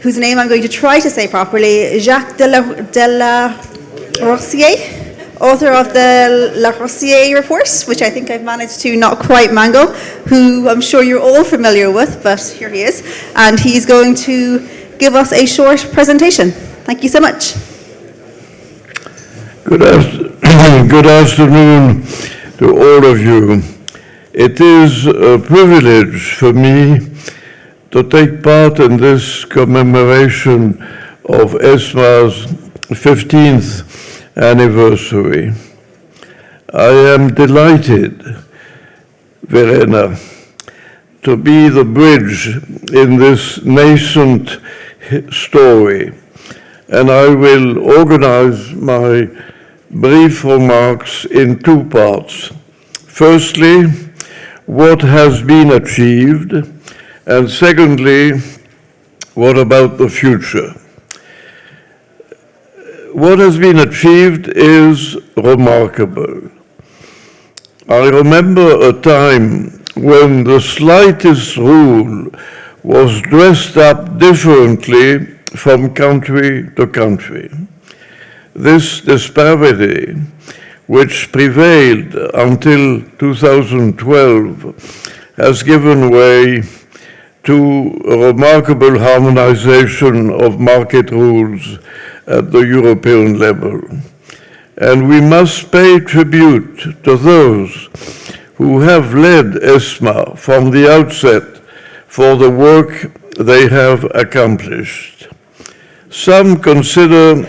[SPEAKER 1] whose name I'm going to try to say properly, Jacques de Larosière, author of the Larosière report, which I think I've managed to not quite mangle, who I'm sure you're all familiar with, but here he is, and he's going to give us a short presentation. Thank you so much.
[SPEAKER 16] Good afternoon to all of you. It is a privilege for me to take part in this commemoration of ESMA's 15th anniversary. I am delighted, Verena, to be the bridge in this nascent story, and I will organize my brief remarks in two parts. Firstly, what has been achieved, and secondly, what about the future? What has been achieved is remarkable. I remember a time when the slightest rule was dressed up differently from country to country. This disparity, which prevailed until 2012, has given way to a remarkable harmonization of market rules at the European level. And we must pay tribute to those who have led ESMA from the outset for the work they have accomplished. Some consider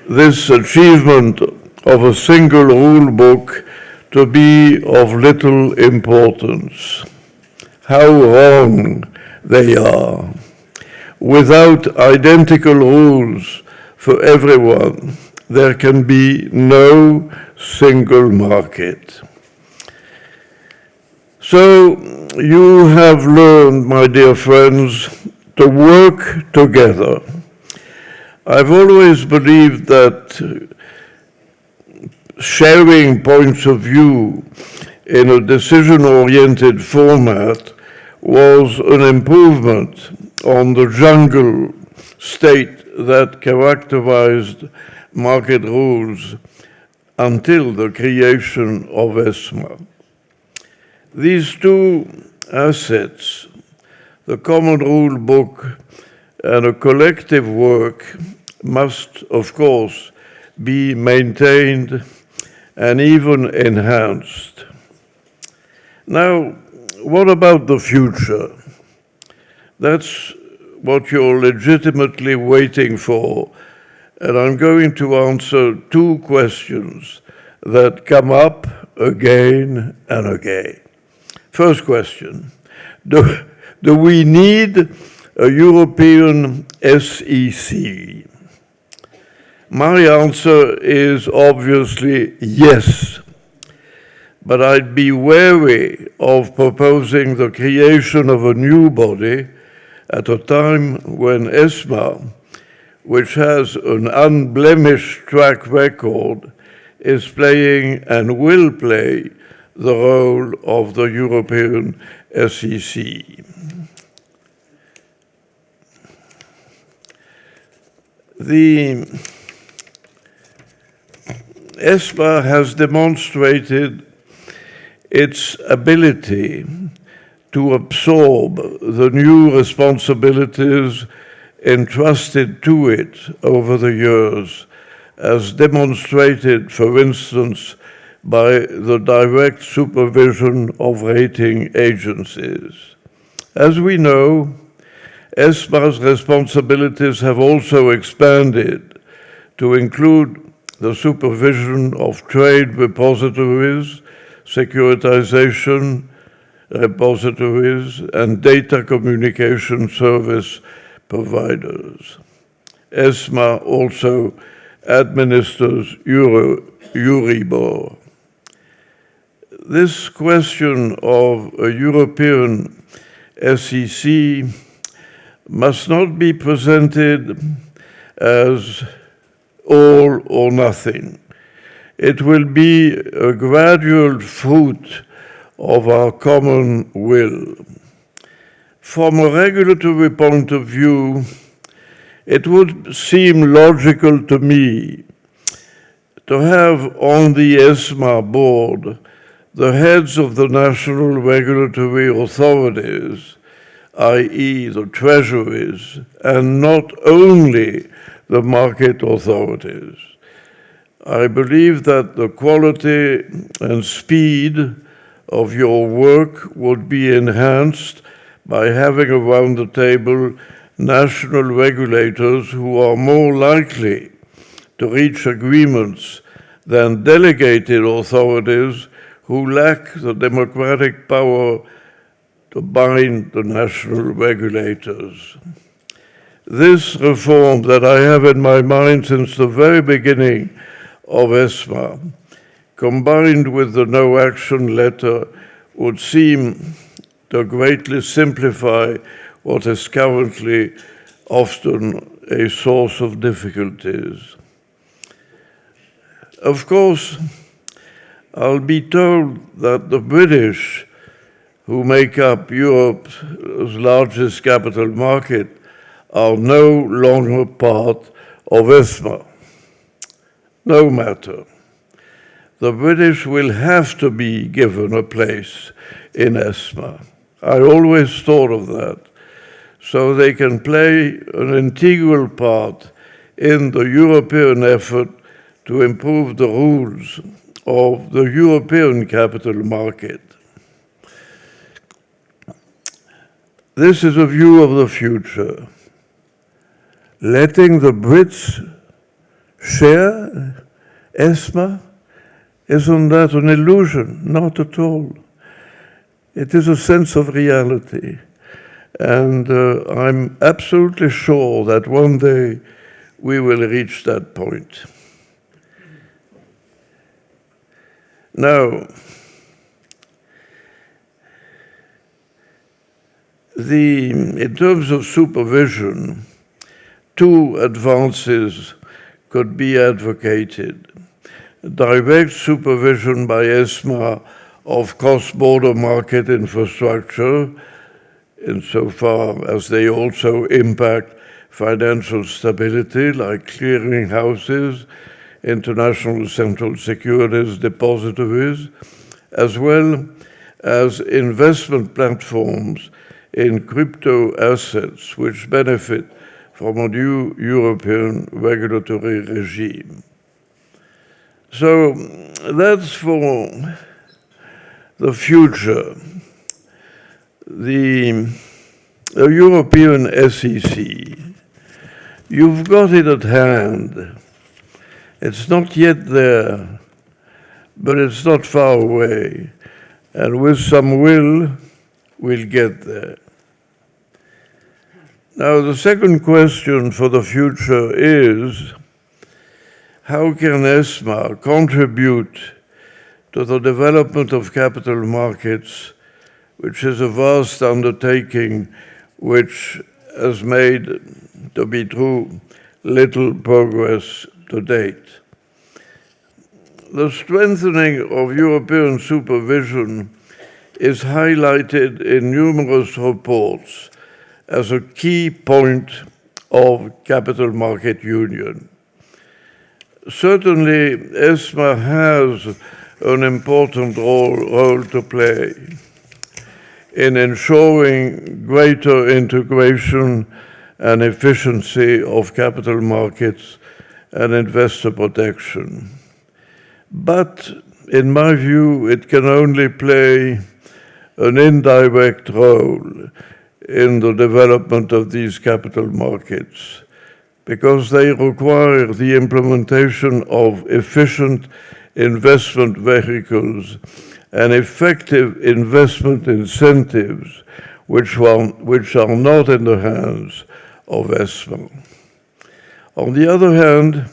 [SPEAKER 16] this achievement of a single rule book to be of little importance. How wrong they are. Without identical rules for everyone, there can be no single market. So you have learned, my dear friends, to work together. I've always believed that sharing points of view in a decision-oriented format was an improvement on the jungle state that characterized market rules until the creation of ESMA. These two assets, the common rule book and a collective work, must, of course, be maintained and even enhanced. Now, what about the future? That's what you're legitimately waiting for, and I'm going to answer two questions that come up again and again. First question, do we need a European SEC? My answer is obviously yes. But I'd be wary of proposing the creation of a new body at a time when ESMA, which has an unblemished track record, is playing and will play the role of the European SEC. The ESMA has demonstrated its ability to absorb the new responsibilities entrusted to it over the years, as demonstrated, for instance, by the direct supervision of rating agencies. As we know, ESMA's responsibilities have also expanded to include the supervision of trade repositories, securitization repositories, and data communication service providers. ESMA also administers Euribor. This question of a European SEC must not be presented as all or nothing. It will be a gradual fruit of our common will. From a regulatory point of view, it would seem logical to me to have on the ESMA board the heads of the national regulatory authorities, i.e. the treasuries, and not only the market authorities. I believe that the quality and speed of your work would be enhanced by having around the table national regulators who are more likely to reach agreements than delegated authorities who lack the democratic power to bind the national regulators. This reform that I have in my mind since the very beginning of ESMA, combined with the no action letter, would seem to greatly simplify what is currently often a source of difficulties. Of course, I'll be told that the British, who make up Europe's largest capital market, are no longer part of ESMA. No matter. The British will have to be given a place in ESMA. I always thought of that. So they can play an integral part in the European effort to improve the rules of the European capital market. This is a view of the future. Letting the Brits share ESMA, isn't that an illusion? Not at all. It is a sense of reality. And I'm absolutely sure that one day we will reach that point. Now, in terms of supervision, two advances could be advocated. Direct supervision by ESMA of cross-border market infrastructure, insofar as they also impact financial stability, like clearing houses, international central securities depositories, as well as investment platforms in crypto assets which benefit from a new European regulatory regime. So that's for the future. The European SEC, you've got it at hand. It's not yet there, but it's not far away. And with some will, we'll get there. Now, the second question for the future is, how can ESMA contribute to the development of capital markets, which is a vast undertaking which has made, to be true, little progress to date. The strengthening of European supervision is highlighted in numerous reports as a key point of capital market union. Certainly, ESMA has an important role to play in ensuring greater integration and efficiency of capital markets and investor protection. But, in my view, it can only play an indirect role in the development of these capital markets, because they require the implementation of efficient investment vehicles and effective investment incentives, which are not in the hands of ESMA. On the other hand,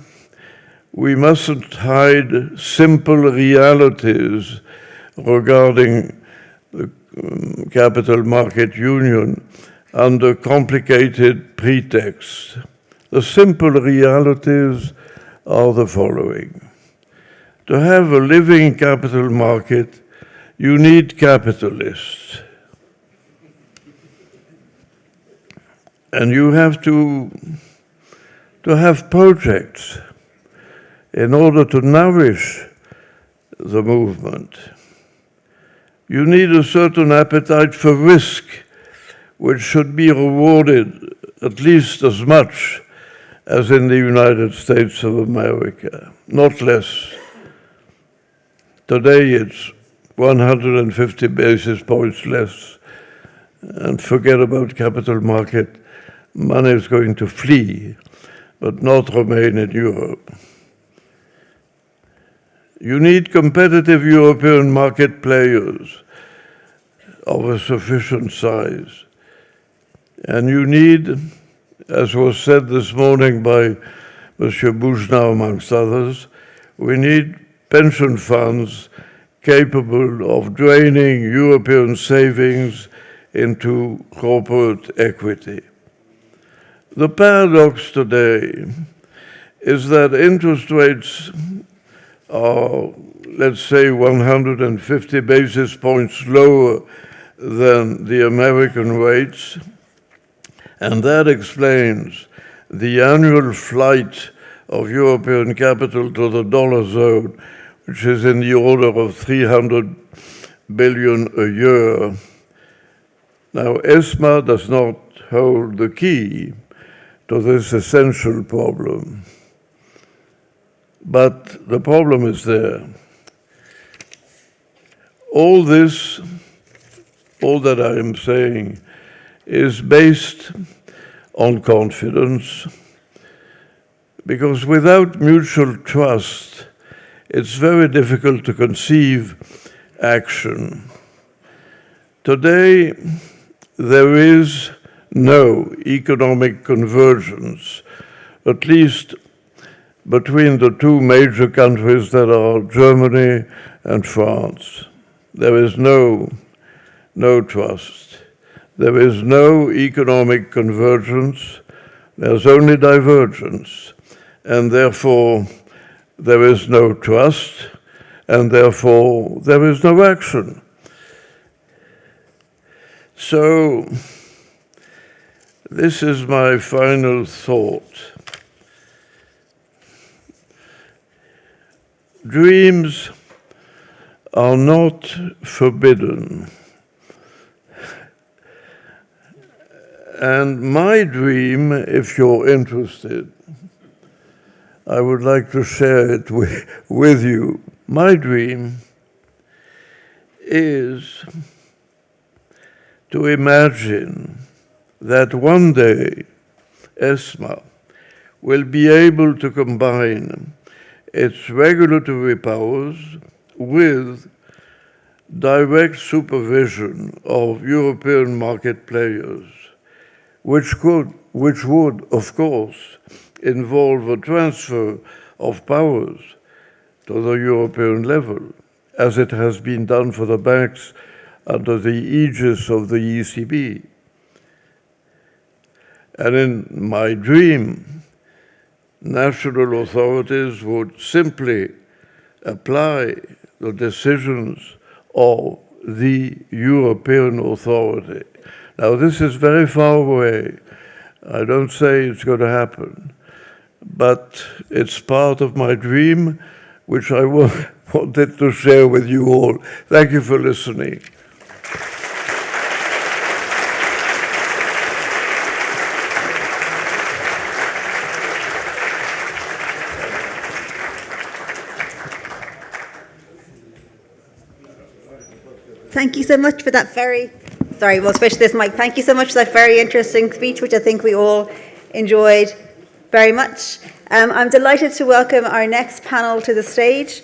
[SPEAKER 16] we mustn't hide simple realities regarding the capital market union under complicated pretexts. The simple realities are the following. To have a living capital market, you need capitalists. And you have to have projects in order to nourish the movement. You need a certain appetite for risk, which should be rewarded at least as much as in the United States of America, not less. Today it's 150 basis points less, and forget about capital market. Money is going to flee, but not remain in Europe. You need competitive European market players of a sufficient size. And you need, as was said this morning by Monsieur Boujna, amongst others, we need pension funds capable of draining European savings into corporate equity. The paradox today is that interest rates are, let's say, 150 basis points lower than the American rates, and that explains the annual flight of European capital to the dollar zone, which is in the order of 300 billion a year. Now, ESMA does not hold the key to this essential problem. But the problem is there. All that I am saying is based on confidence, because without mutual trust, it's very difficult to conceive action. Today, there is no economic convergence, at least between the two major countries that are Germany and France. There is no trust. There is no economic convergence. There's only divergence. And therefore, there is no trust, and therefore, there is no action. So, this is my final thought. Dreams are not forbidden. And my dream, if you're interested, I would like to share it with you. My dream is to imagine that one day ESMA will be able to combine its regulatory powers with direct supervision of European market players, which would, of course, involve a transfer of powers to the European level, as it has been done for the banks under the aegis of the ECB. And in my dream, national authorities would simply apply the decisions of the European authority. Now, this is very far away. I don't say it's going to happen, but it's part of my dream, which I wanted to share with you all. Thank you for listening.
[SPEAKER 1] Thank you so much for that we'll switch this mic. Thank you so much for that very interesting speech, which I think we all enjoyed very much. I'm delighted to welcome our next panel to the stage,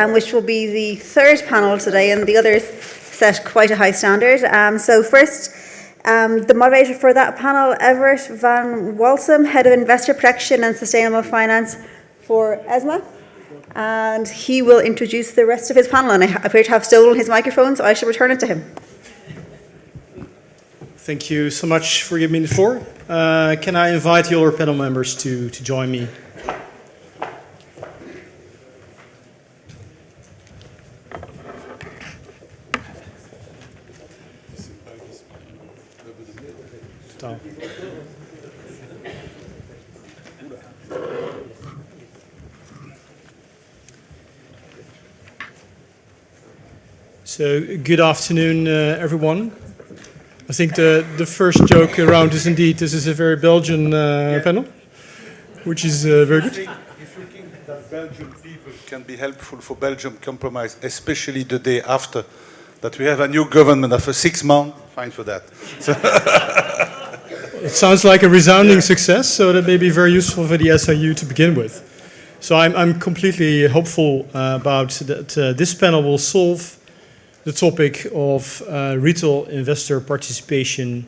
[SPEAKER 1] which will be the third panel today, and the others set quite a high standard. So first, the moderator for that panel, Everett van Walsum, Head of Investor Protection and Sustainable Finance for ESMA. And he will introduce the rest of his panel, and I appear to have stolen his microphone, so I shall return it to him.
[SPEAKER 17] Thank you so much for giving me the floor. Can I invite the other panel members to join me? So, good afternoon, everyone. I think the first joke around is indeed this is a very Belgian panel, which is very good.
[SPEAKER 18] If you think that Belgian people can be helpful for Belgium compromise, especially the day after, that we have a new government after 6 months, fine for that.
[SPEAKER 17] It sounds like a resounding success, so that may be very useful for the SIU to begin with. So I'm completely hopeful about that this panel will solve the topic of retail investor participation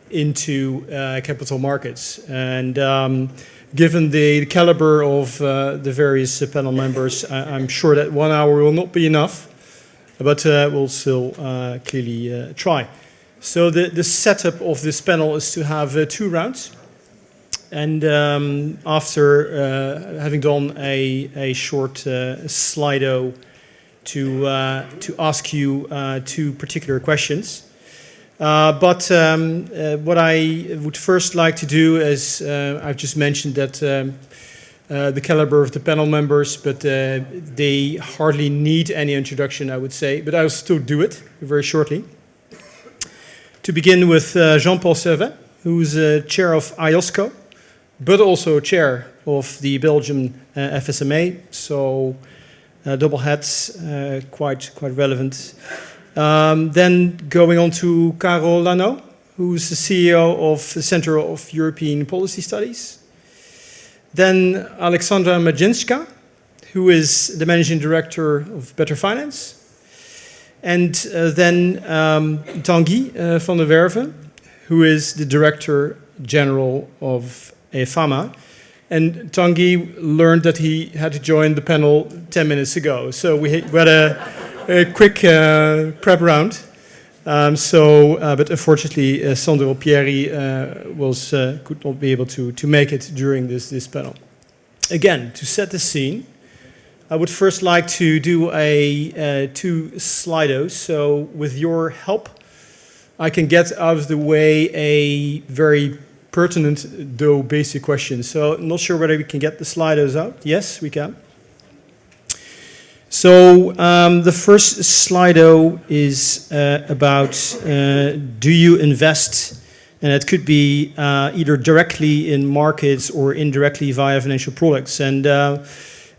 [SPEAKER 17] into capital markets. And given the caliber of the various panel members, I'm sure that 1 hour will not be enough, but we'll still clearly try. So the setup of this panel is to have 2 rounds. And after having done a short Slido to ask you 2 particular questions. But what I would first like to do is, I've just mentioned that the caliber of the panel members, but they hardly need any introduction, I would say, but I'll still do it very shortly. To begin with Jean-Paul Servet, who's chair of IOSCO, but also chair of the Belgian FSMA, so double hats, quite relevant. Then going on to Karol Lano, who's the CEO of the Center of European Policy Studies. Then Alexandra Majinska, who is the managing director of Better Finance. And then Tanguy van der Werven, who is the director general of EFAMA. And Tanguy learned that he had to join the panel 10 minutes ago. So we had a quick prep round. But unfortunately, Sandro Pieri could not be able to make it during this panel. Again, to set the scene, I would first like to do 2 Slidos. So with your help, I can get out of the way a very pertinent, though basic question. So I'm not sure whether we can get the Slidos out. Yes, we can. So the first Slido is about do you invest, and it could be either directly in markets or indirectly via financial products. And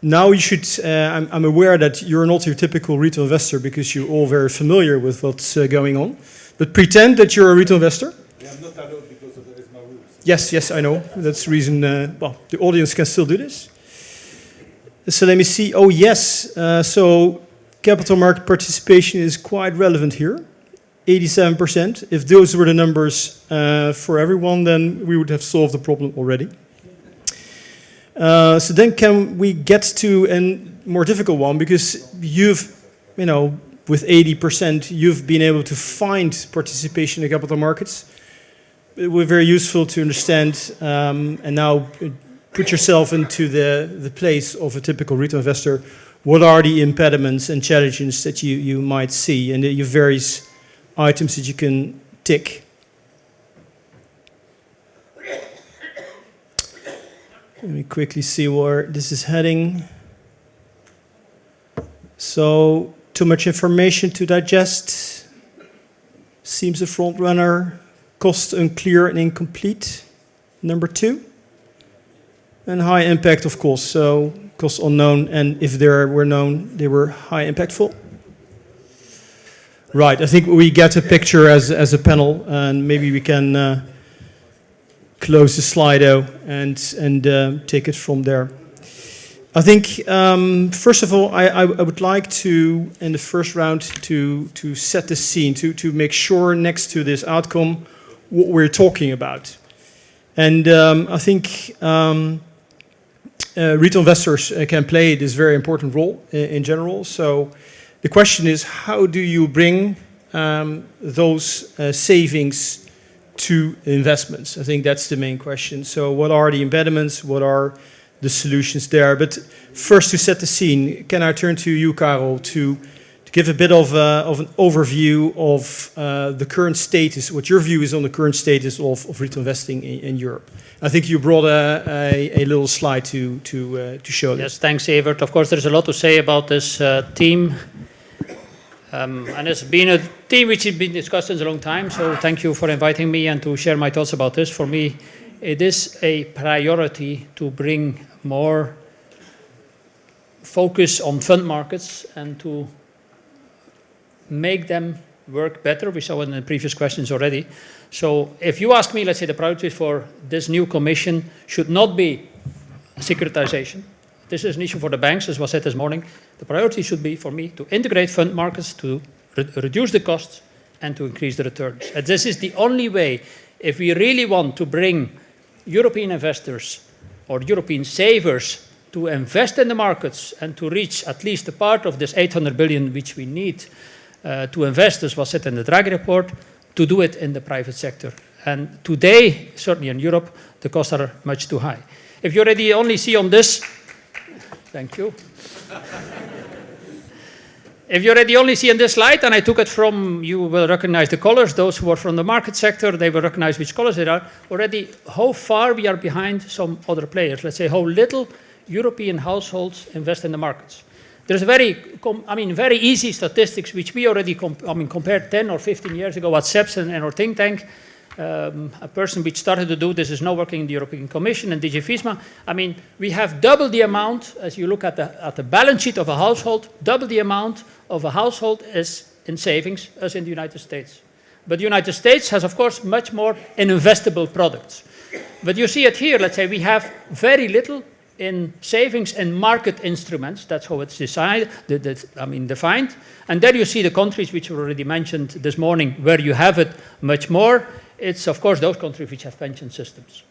[SPEAKER 17] now you should, I'm aware that you're not your typical retail investor because you're all very familiar with what's going on. But pretend that you're a retail investor.
[SPEAKER 18] Yeah, I'm not allowed because of the ESMA rules.
[SPEAKER 17] Yes, I know. That's the reason, the audience can still do this. So let me see. Oh, yes. So capital market participation is quite relevant here. 87%. If those were the numbers for everyone, then we would have solved the problem already. So then can we get to a more difficult one, because you've, with 80%, you've been able to find participation in the capital markets. It would be very useful to understand and now put yourself into the place of a typical retail investor. What are the impediments and challenges that you might see, and the various items that you can tick? Let me quickly see where this is heading. So, too much information to digest. Seems a front runner. Cost unclear and incomplete. Number 2. And high impact, of course. So, cost unknown, and if they were known, they were high impactful. Right, I think we get a picture as a panel, and maybe we can close the Slido and take it from there. I think, first of all, I would like to, in the first round, to set the scene, to make sure next to this outcome what we're talking about. And I think retail investors can play this very important role in general. So the question is, how do you bring those savings to investments? I think that's the main question. So what are the impediments? What are the solutions there? But first, to set the scene, can I turn to you, Karel, to give a bit of an overview of the current status, what your view is on the current status of retail investing in Europe? I think you brought a little slide to show that.
[SPEAKER 19] Yes, thanks, Evert. Of course, there's a lot to say about this team. And it's been a theme which has been discussed in a long time, so thank you for inviting me and to share my thoughts about this. For me, it is a priority to bring more focus on fund markets and to make them work better. We saw it in the previous questions already. So if you ask me, let's say the priority for this new commission should not be securitization. This is an issue for the banks, as was said this morning. The priority should be, for me, to integrate fund markets, to reduce the costs, and to increase the returns. And this is the only way, if we really want to bring European investors or European savers to invest in the markets and to reach at least a part of this 800 billion which we need to invest, as was said in the Draghi report, to do it in the private sector. And today, certainly in Europe, the costs are much too high. If you already only see on this, thank you. If you already only see on this slide, and I took it from, you will recognize the colors, those who are from the market sector, they will recognize which colors they are, already how far we are behind some other players. Let's say how little European households invest in the markets. There's a very easy statistics which we already compared 10 or 15 years ago at SEPS and our think tank. A person which started to do this is now working in the European Commission and DG FISMA. I mean, we have double the amount, as you look at the balance sheet of a household, double the amount of a household is in savings as in the United States. But the United States has, of course, much more in investable products. But you see it here, let's say we have very little in savings and market instruments. That's how it's defined. And there you see the countries which were already mentioned this morning, where you have it much more. It's, of course, those countries which have pension systems.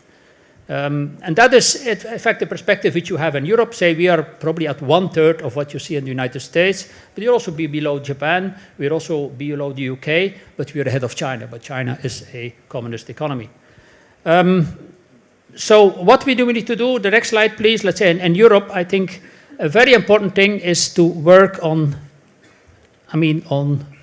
[SPEAKER 19] And that is, in fact, the perspective which you have in Europe. Say we are probably at 1/3 of what you see in the United States, but you'll also be below Japan. We're also below the UK, but we're ahead of China. But China is a communist economy. So what we need to do, the next slide, please. Let's say in Europe, I think a very important thing is to work on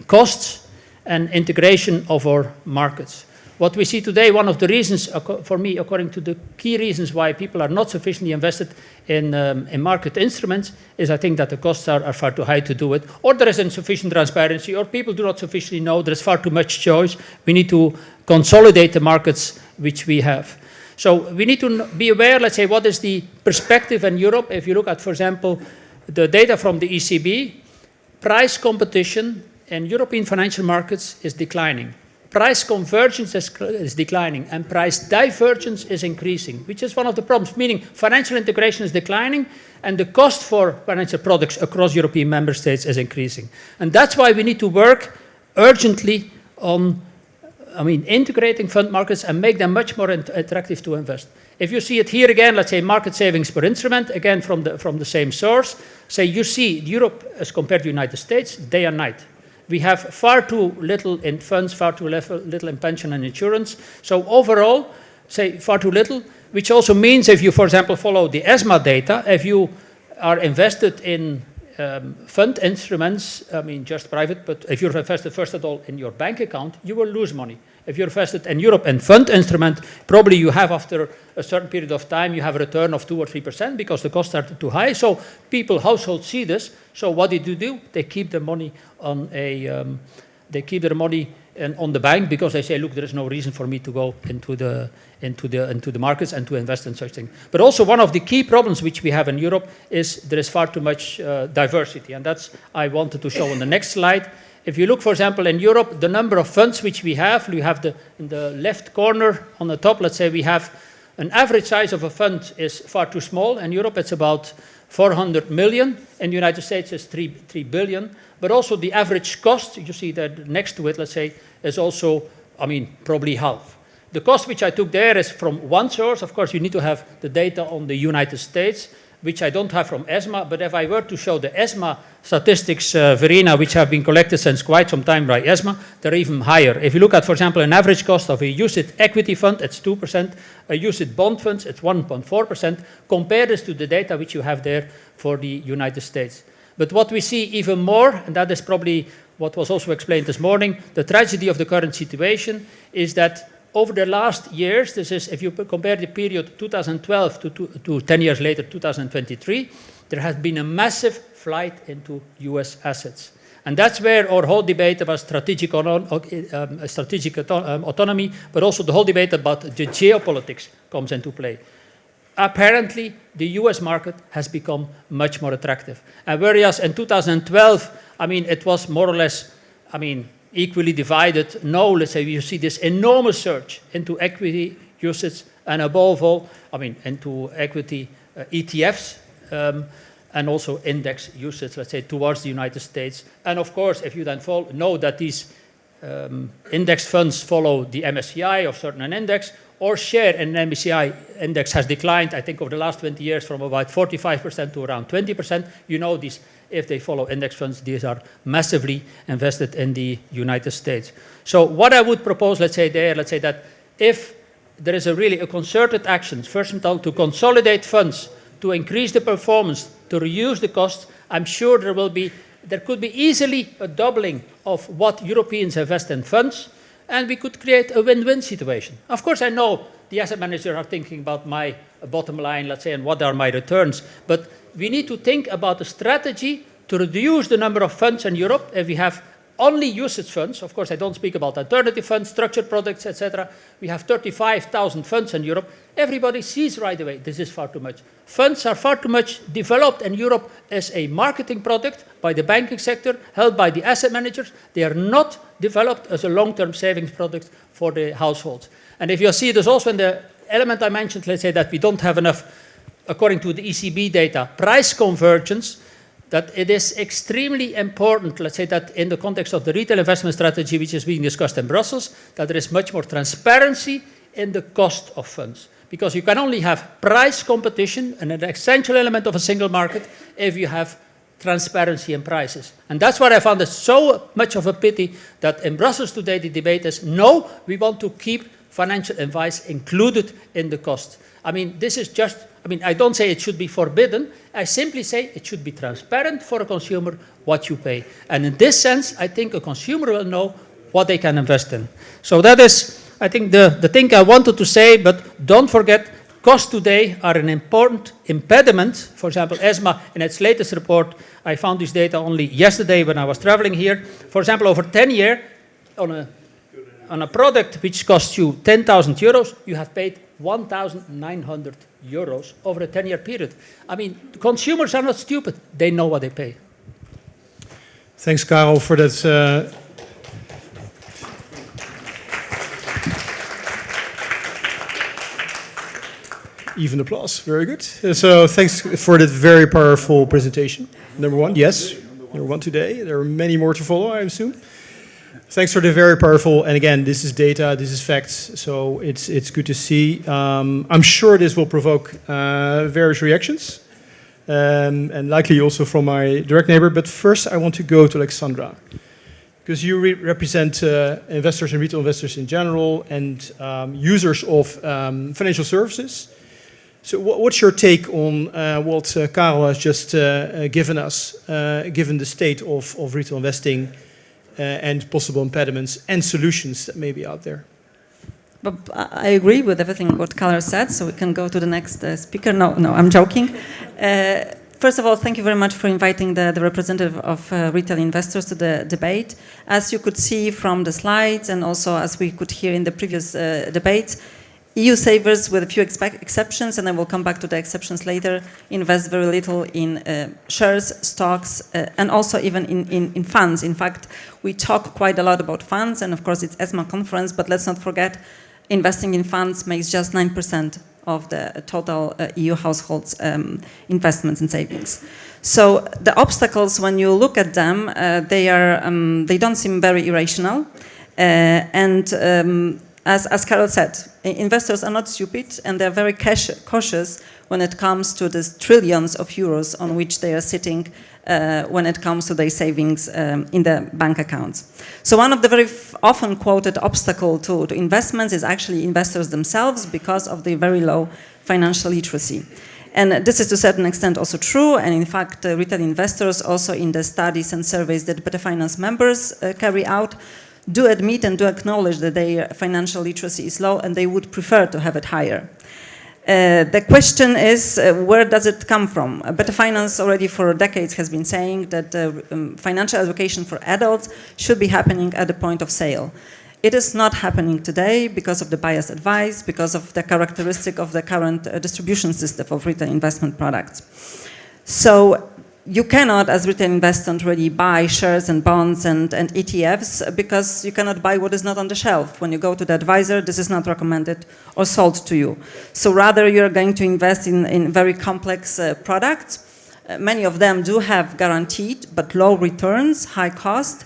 [SPEAKER 19] costs and integration of our markets. What we see today, one of the reasons, for me, according to the key reasons why people are not sufficiently invested in market instruments, is I think that the costs are far too high to do it, or there is insufficient transparency, or people do not sufficiently know, there is far too much choice. We need to consolidate the markets which we have. So we need to be aware, let's say, what is the perspective in Europe. If you look at, for example, the data from the ECB, price competition in European financial markets is declining. Price convergence is declining, and price divergence is increasing, which is one of the problems, meaning financial integration is declining, and the cost for financial products across European member states is increasing. And that's why we need to work urgently on integrating fund markets and make them much more attractive to invest. If you see it here again, let's say market savings per instrument, again from the same source, say you see Europe as compared to the United States, day and night. We have far too little in funds, far too little in pension and insurance. So overall, say far too little, which also means if you, for example, follow the ESMA data, if you are invested in fund instruments, I mean just private, but if you're invested first of all in your bank account, you will lose money. If you're invested in Europe and fund instrument, probably you have after a certain period of time, you have a return of 2 or 3% because the costs are too high. So people, households see this. So what do? They keep their money on on the bank because they say, look, there is no reason for me to go into the markets and to invest in such things. But also one of the key problems which we have in Europe is there is far too much diversity, and that's I wanted to show on the next slide. If you look, for example, in Europe, the number of funds which we have in the left corner on the top, let's say we have an average size of a fund is far too small. In Europe, it's about 400 million. In the United States, it's 3 billion. But also the average cost, you see that next to it, let's say, is also, I mean, probably half. The cost which I took there is from one source. Of course, you need to have the data on the United States, which I don't have from ESMA, but if I were to show the ESMA statistics, Verena, which have been collected since quite some time by ESMA, they're even higher. If you look at, for example, an average cost of a UCITS equity fund, it's 2%, a UCITS bond funds, it's 1.4%, compare this to the data which you have there for the United States. But what we see even more, and that is probably what was also explained this morning, the tragedy of the current situation is that over the last years, this is if you compare the period 2012 to 10 years later, 2023, there has been a massive flight into US assets. And that's where our whole debate about strategic autonomy, but also the whole debate about the geopolitics comes into play. Apparently, the US market has become much more attractive. And whereas in 2012, I mean, it was more or less, I mean, equally divided. Now, let's say you see this enormous surge into equity usage and above all, I mean, into equity ETFs and also index usage, let's say, towards the United States. And of course, if you then know that these index funds follow the MSCI of certain index, or share in an MSCI index has declined, I think, over the last 20 years from about 45% to around 20%. You know these. If they follow index funds, these are massively invested in the United States. So what I would propose, let's say that if there is a concerted action, first of all, to consolidate funds, to increase the performance, to reduce the costs, I'm sure there could be easily a doubling of what Europeans invest in funds, and we could create a win-win situation. Of course, I know the asset managers are thinking about my bottom line, let's say, and what are my returns, but we need to think about a strategy to reduce the number of funds in Europe. If we have only usage funds, of course I don't speak about alternative funds, structured products, etc. We have 35,000 funds in Europe. Everybody sees right away this is far too much. Funds are far too much developed in Europe as a marketing product by the banking sector, held by the asset managers. They are not developed as a long-term savings product for the households. And if you see this also in the element I mentioned, let's say that we don't have enough, according to the ECB data, price convergence, that it is extremely important, let's say that in the context of the retail investment strategy, which is being discussed in Brussels, that there is much more transparency in the cost of funds. Because you can only have price competition, and an essential element of a single market, if you have transparency in prices. And that's why I found it so much of a pity that in Brussels today the debate is, no, we want to keep financial advice included in the cost. I mean, this is just, I mean, I don't say it should be forbidden. I simply say it should be transparent for a consumer what you pay. And in this sense, I think a consumer will know what they can invest in. So that is, I think, the thing I wanted to say, but don't forget, costs today are an important impediment. For example, ESMA, in its latest report, I found this data only yesterday when I was traveling here. For example, over 10 years, on a product which costs you 10,000 euros, you have paid 1,900 euros over a 10-year period. I mean, consumers are not stupid. They know what they pay.
[SPEAKER 17] Thanks, Karel, for that. Even applause. Very good. So thanks for that very powerful presentation. Number one, yes. Number one today. There are many more to follow, I assume. Thanks for the very powerful, and again, this is data, this is facts, so it's good to see. I'm sure this will provoke various reactions, and likely also from my direct neighbor. But first, I want to go to Alexandra, because you represent investors and retail investors in general, and users of financial services. So what's your take on what Karel has just given us, given the state of retail investing and possible impediments and solutions that may be out there?
[SPEAKER 20] But I agree with everything what Karel said, so we can go to the next speaker. No, I'm joking. First of all, thank you very much for inviting the representative of retail investors to the debate. As you could see from the slides, and also as we could hear in the previous debates, EU savers, with a few exceptions, and I will come back to the exceptions later, invest very little in shares, stocks, and also even in funds. In fact, we talk quite a lot about funds, and of course it's ESMA Conference, but let's not forget, investing in funds makes just 9% of the total EU households' investments and savings. So the obstacles, when you look at them, they don't seem very irrational, as Karel said, investors are not stupid, and they're very cautious when it comes to the trillions of euros on which they are sitting when it comes to their savings in the bank accounts. So one of the very often quoted obstacles to investments is actually investors themselves, because of their very low financial literacy. And this is to a certain extent also true, and in fact retail investors also in the studies and surveys that Better Finance members carry out do admit and do acknowledge that their financial literacy is low, and they would prefer to have it higher. The question is, where does it come from? Better Finance already for decades has been saying that financial education for adults should be happening at the point of sale. It is not happening today because of the biased advice, because of the characteristic of the current distribution system of retail investment products. So you cannot, as retail investors, really buy shares and bonds and ETFs, because you cannot buy what is not on the shelf. When you go to the advisor, this is not recommended or sold to you. So rather, you're going to invest in very complex products. Many of them do have guaranteed but low returns, high cost.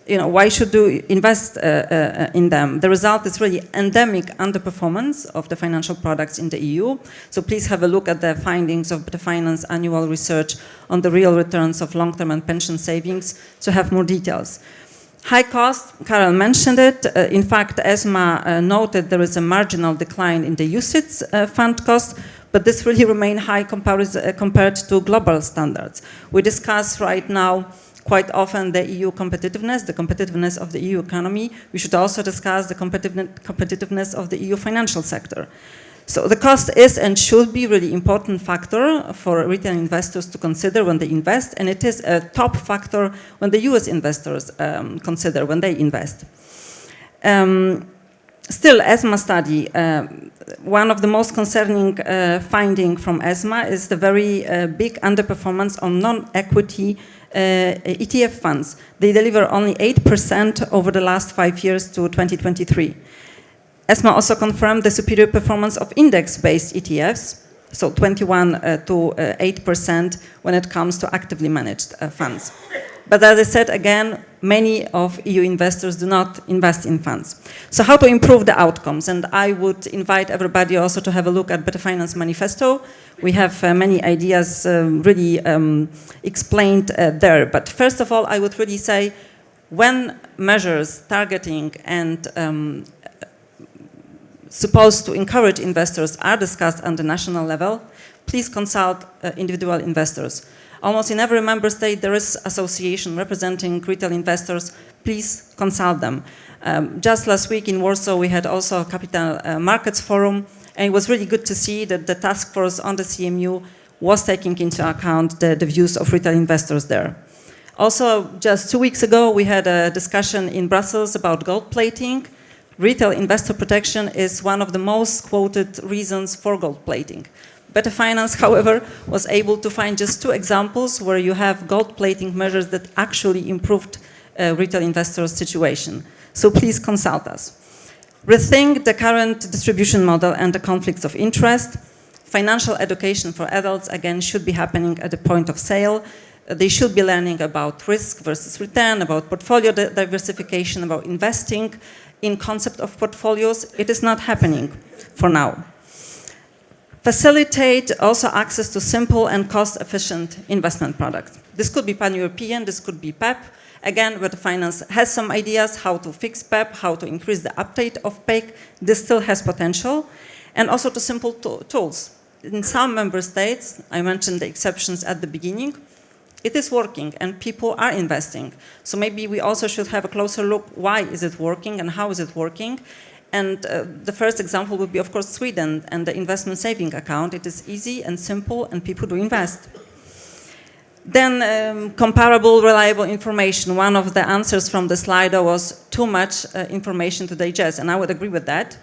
[SPEAKER 20] Why should you invest in them? The result is really endemic underperformance of the financial products in the EU. So please have a look at the findings of Better Finance annual research on the real returns of long-term and pension savings to have more details. High cost, Karel mentioned it. In fact, ESMA noted there is a marginal decline in the UCITS fund cost, but this really remains high compared to global standards. We discuss right now quite often the EU competitiveness, the competitiveness of the EU economy. We should also discuss the competitiveness of the EU financial sector. So the cost is and should be a really important factor for retail investors to consider when they invest, and it is a top factor when the US investors consider when they invest. Still, ESMA study, one of the most concerning findings from ESMA is the very big underperformance on non-equity ETF funds. They deliver only 8% over the last 5 years to 2023. ESMA also confirmed the superior performance of index-based ETFs, so 21 to 8% when it comes to actively managed funds. But as I said again, many of EU investors do not invest in funds. So how to improve the outcomes? And I would invite everybody also to have a look at Better Finance Manifesto. We have many ideas really explained there. But first of all, I would really say when measures targeting and supposed to encourage investors are discussed on the national level, please consult individual investors. Almost in every member state there is association representing retail investors. Please consult them. Just last week in Warsaw we had also a capital markets forum, and it was really good to see that the task force on the CMU was taking into account the views of retail investors there. Also, just 2 weeks ago we had a discussion in Brussels about gold plating. Retail investor protection is one of the most quoted reasons for gold plating. Better Finance, however, was able to find just 2 examples where you have gold plating measures that actually improved retail investors' situation. So please consult us. Rethink the current distribution model and the conflicts of interest. Financial education for adults, again, should be happening at the point of sale. they should be learning about risk versus return, about portfolio diversification, about investing in concept of portfolios. It is not happening for now. Facilitate also access to simple and cost-efficient investment products. This could be pan-European, this could be PEP. Again, where the finance has some ideas how to fix PEP, how to increase the uptake of PEC, this still has potential. And also to simple tools. In some member states, I mentioned the exceptions at the beginning, it is working and people are investing. So maybe we also should have a closer look, why is it working and how is it working? And the first example would be, of course, Sweden and the investment saving account. It is easy and simple and people do invest. Then comparable, reliable information. One of the answers from the slide was too much information to digest, and I would agree with that.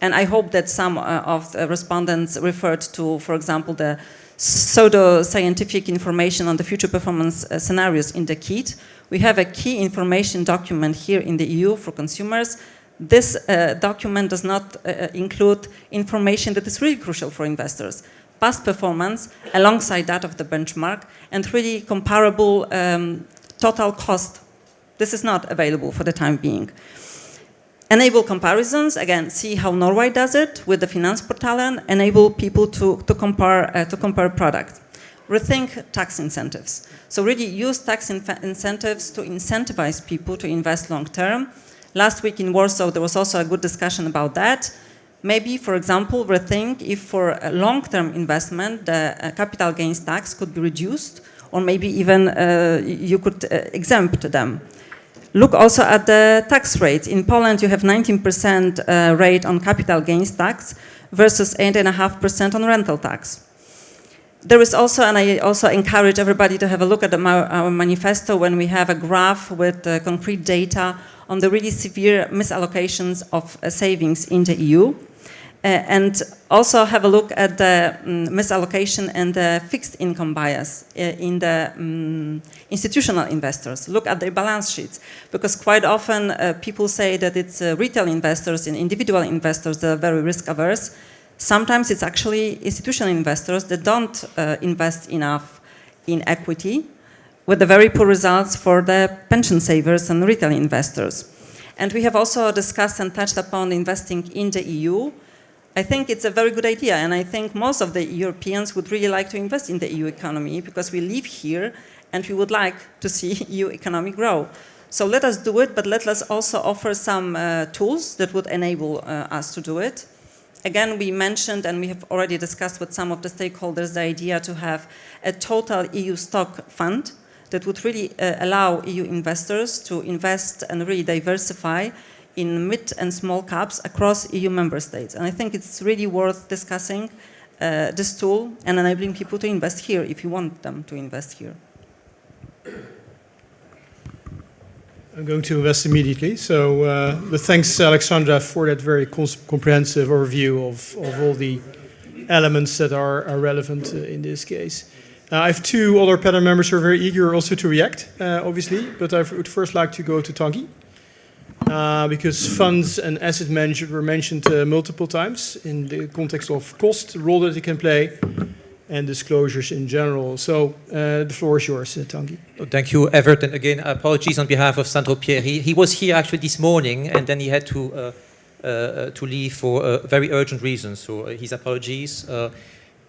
[SPEAKER 20] And I hope that some of the respondents referred to, for example, the pseudo-scientific information on the future performance scenarios in the KIT. We have a key information document here in the EU for consumers. This document does not include information that is really crucial for investors. Past performance alongside that of the benchmark and really comparable total cost. This is not available for the time being. Enable comparisons, again, see how Norway does it with the Finansportalen, enable people to compare products. Rethink tax incentives. So really use tax incentives to incentivize people to invest long term. Last week in Warsaw, there was also a good discussion about that. Maybe, for example, rethink if for a long-term investment, the capital gains tax could be reduced, or maybe even you could exempt them. Look also at the tax rates. In Poland, you have 19% rate on capital gains tax versus 8.5% on rental tax. There is also, and I also encourage everybody to have a look at our manifesto when we have a graph with concrete data on the really severe misallocations of savings in the EU. And also have a look at the misallocation and the fixed income bias in the institutional investors. Look at their balance sheets, because quite often people say that it's retail investors and individual investors that are very risk averse. Sometimes it's actually institutional investors that don't invest enough in equity, with the very poor results for the pension savers and retail investors. And we have also discussed and touched upon investing in the EU. I think it's a very good idea, and I think most of the Europeans would really like to invest in the EU economy because we live here and we would like to see EU economy grow. So let us do it, but let us also offer some tools that would enable us to do it. Again, we mentioned and we have already discussed with some of the stakeholders the idea to have a total EU stock fund that would really allow EU investors to invest and really diversify in mid and small caps across EU member states. And I think it's really worth discussing this tool and enabling people to invest here if you want them to invest here.
[SPEAKER 17] I'm going to invest immediately. So, but thanks, Alexandra, for that very comprehensive overview of all the elements that are relevant in this case. I have two other panel members who are very eager also to react, obviously, but I would first like to go to Tanguy. Because funds and asset management were mentioned multiple times in the context of cost, the role that they can play, and disclosures in general. So the floor is yours, Tanguy.
[SPEAKER 21] Thank you, Everett. And again, apologies on behalf of Sandro Pierre. He was here actually this morning, and then he had to leave for very urgent reasons. So his apologies.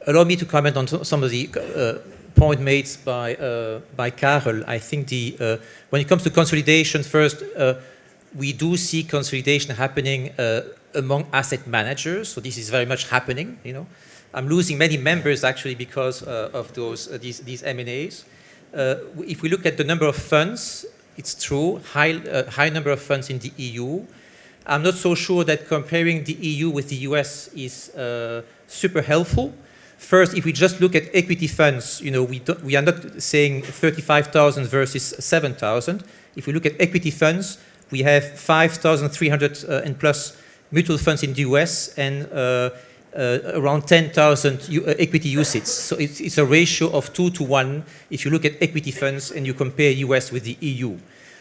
[SPEAKER 21] Allow me to comment on some of the point made by Karel. I think when it comes to consolidation, first. We do see consolidation happening among asset managers, so this is very much happening. You know, I'm losing many members actually because of these M&As. If we look at the number of funds, it's true, high number of funds in the EU. I'm not so sure that comparing the EU with the US is super helpful. First, if we just look at equity funds, you know, we are not saying 35,000 versus 7,000. If we look at equity funds, we have 5,300 and plus mutual funds in the US and around 10,000 equity UCITS. So it's a ratio of 2 to 1 if you look at equity funds and you compare US with the EU.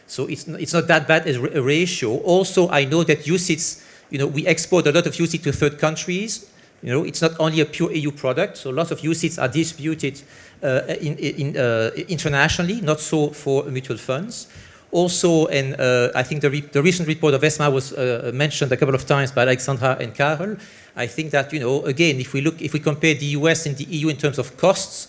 [SPEAKER 21] So it's not that bad as a ratio. Also, I know that UCITS, you know, we export a lot of UCITS to third countries. You know, it's not only a pure EU product, so lots of UCITS are distributed internationally, not so for mutual funds. Also, and I think the recent report of ESMA was mentioned a couple of times by Alexandra and Karel. I think that, you know, again, if we compare the US and the EU in terms of costs,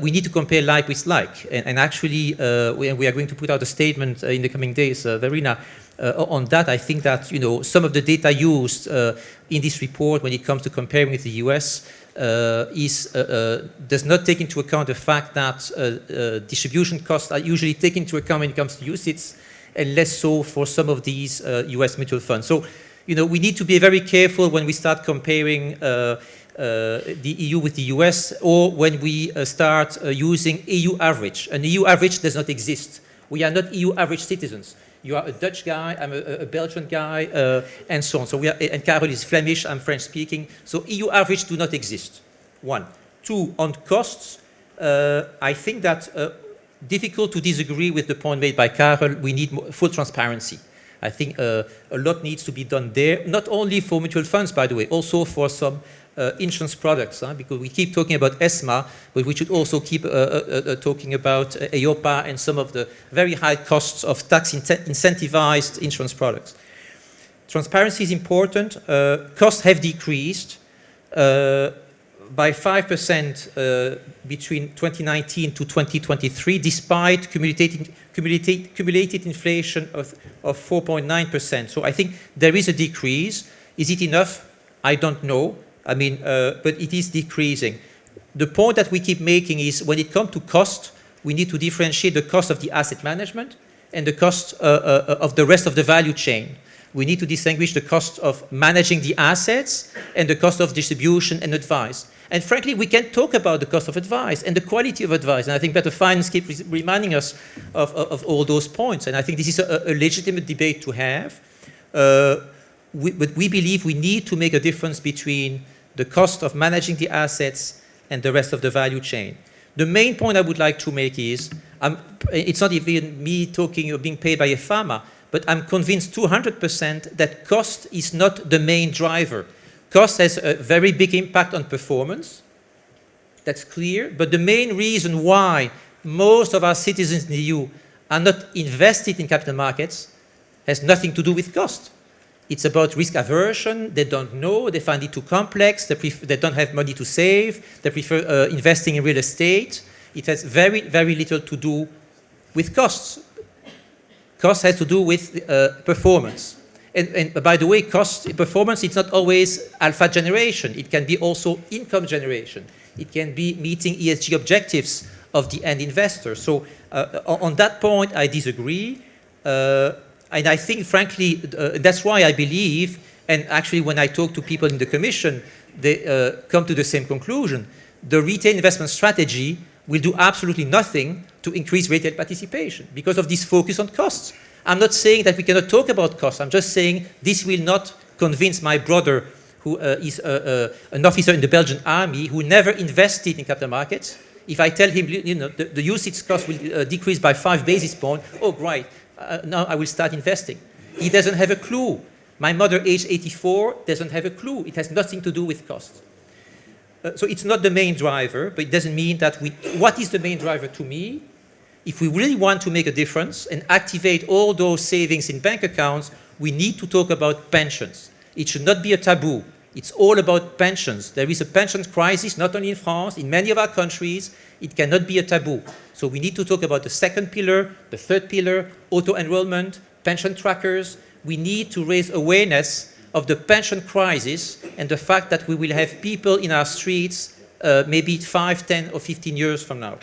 [SPEAKER 21] we need to compare like with like. And actually, we are going to put out a statement in the coming days, Verena, on that. I think that, you know, some of the data used in this report when it comes to comparing with the US does not take into account the fact that distribution costs are usually taken into account when it comes to UCITS, and less so for some of these US mutual funds. So, you know, we need to be very careful when we start comparing the EU with the US, or when we start using EU average. An EU average does not exist. We are not EU average citizens. You are a Dutch guy, I'm a Belgian guy, and so on. So we are, and Karel is Flemish, I'm French speaking. So EU average do not exist. One. Two, on costs, I think that difficult to disagree with the point made by Karel. We need full transparency. I think a lot needs to be done there, not only for mutual funds, by the way, also for some insurance products, because we keep talking about ESMA, but we should also keep talking about EIOPA and some of the very high costs of tax-incentivized insurance products. Transparency is important. Costs have decreased by 5% between 2019 to 2023, despite cumulated inflation of 4.9%. So I think there is a decrease. Is it enough? I don't know. I mean, but it is decreasing. The point that we keep making is when it comes to cost, we need to differentiate the cost of the asset management and the cost of the rest of the value chain. We need to distinguish the cost of managing the assets and the cost of distribution and advice. And frankly, we can talk about the cost of advice and the quality of advice. And I think Better Finance keeps reminding us of all those points. And I think this is a legitimate debate to have. But we believe we need to make a difference between the cost of managing the assets and the rest of the value chain. The main point I would like to make is, it's not even me talking or being paid by a pharma, but I'm convinced 200% that cost is not the main driver. Cost has a very big impact on performance. That's clear. But the main reason why most of our citizens in the EU are not invested in capital markets has nothing to do with cost. It's about risk aversion. They don't know. They find it too complex. They don't have money to save. They prefer investing in real estate. It has very, very little to do with costs. Cost has to do with performance. And by the way, performance is not always alpha generation. It can be also income generation. It can be meeting ESG objectives of the end investor. So on that point, I disagree. And I think, frankly, that's why I believe, and actually when I talk to people in the Commission, they come to the same conclusion. The retail investment strategy will do absolutely nothing to increase retail participation because of this focus on costs. I'm not saying that we cannot talk about costs. I'm just saying this will not convince my brother, who is an officer in the Belgian army, who never invested in capital markets. If I tell him, you know, the usage cost will decrease by 5 basis points, oh, great. Now I will start investing. He doesn't have a clue. My mother, age 84, doesn't have a clue. It has nothing to do with costs. So it's not the main driver, but it doesn't mean that what is the main driver to me? If we really want to make a difference and activate all those savings in bank accounts, we need to talk about pensions. It should not be a taboo. It's all about pensions. There is a pension crisis, not only in France, in many of our countries. It cannot be a taboo. So we need to talk about the second pillar, the third pillar, auto-enrollment, pension trackers. We need to raise awareness of the pension crisis and the fact that we will have people in our streets maybe 5, 10, or 15 years from now.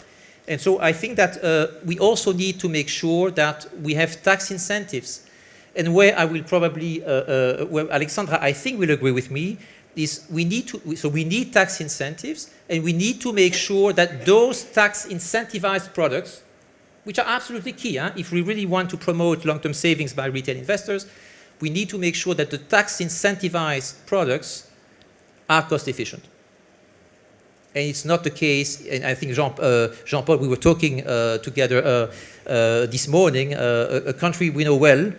[SPEAKER 21] And so I think that we also need to make sure that we have tax incentives. And where I will probably, where Alexandra, I think, will agree with me, is we need tax incentives, and we need to make sure that those tax incentivized products, which are absolutely key, if we really want to promote long-term savings by retail investors, we need to make sure that the tax incentivized products are cost efficient. And it's not the case, and I think Jean-Paul, we were talking together this morning, a country we know well,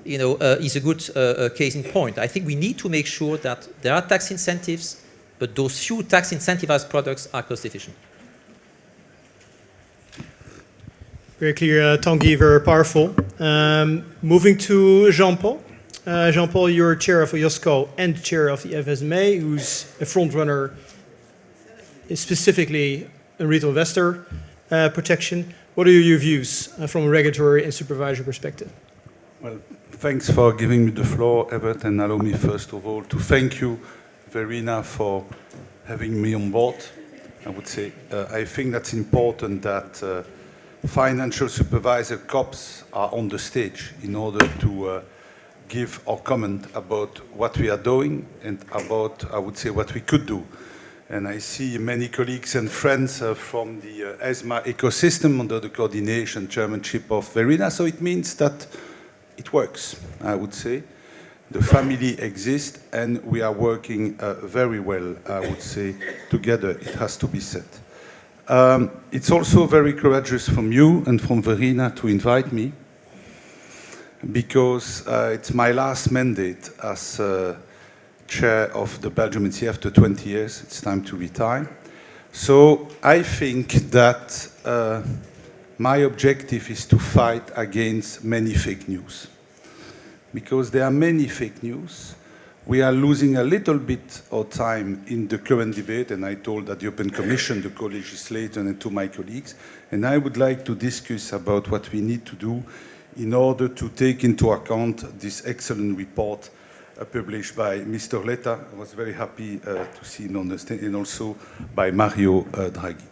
[SPEAKER 21] is a good case in point. I think we need to make sure that there are tax incentives but those few tax incentivized products are cost efficient.
[SPEAKER 17] Very clear, Tanguy, very powerful. Moving to Jean-Paul. Jean-Paul, you're chair of IOSCO and chair of the FSMA, who's a front runner specifically in retail investor protection. What are your views from a regulatory and supervisory perspective?
[SPEAKER 18] Well, thanks for giving me the floor, Everett, and allow me first of all to thank you, Verena, for having me on board. I would say I think that's important that financial supervisor COPs are on the stage in order to give our comment about what we are doing and about, I would say, what we could do. And I see many colleagues and friends from the ESMA ecosystem under the coordination chairmanship of Verena, so it means that it works, I would say. The family exists and we are working very well, I would say, together, it has to be said. It's also very courageous from you and from Verena to invite me, because it's my last mandate as chair of the Belgium ECF after 20 years. It's time to retire. So I think that my objective is to fight against many fake news. Because there are many fake news. We are losing a little bit of time in the current debate, and I told that the European Commission, the co-legislator, and to my colleagues, and I would like to discuss about what we need to do in order to take into account this excellent report published by Mr. Letta. I was very happy to see him on the stage, and also by Mario Draghi.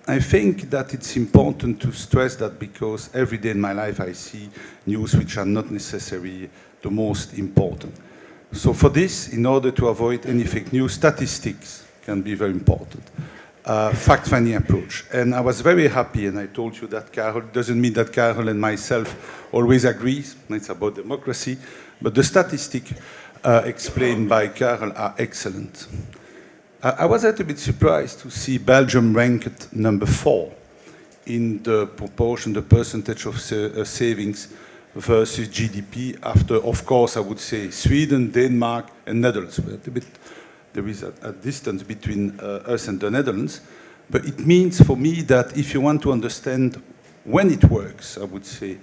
[SPEAKER 18] I think that it's important to stress that, because every day in my life I see news which are not necessarily the most important. So for this, in order to avoid any fake news, statistics can be very important. Fact-finding approach. And I was very happy, and I told you that Carol, doesn't mean that Carol and myself always agree, it's about democracy, but the statistics explained by Carol are excellent. I was a little bit surprised to see Belgium ranked number 4 in the proportion, the percentage of savings versus GDP after, of course, I would say Sweden, Denmark, and Netherlands. There is a distance between us and the Netherlands, but it means for me that if you want to understand when it works, I would say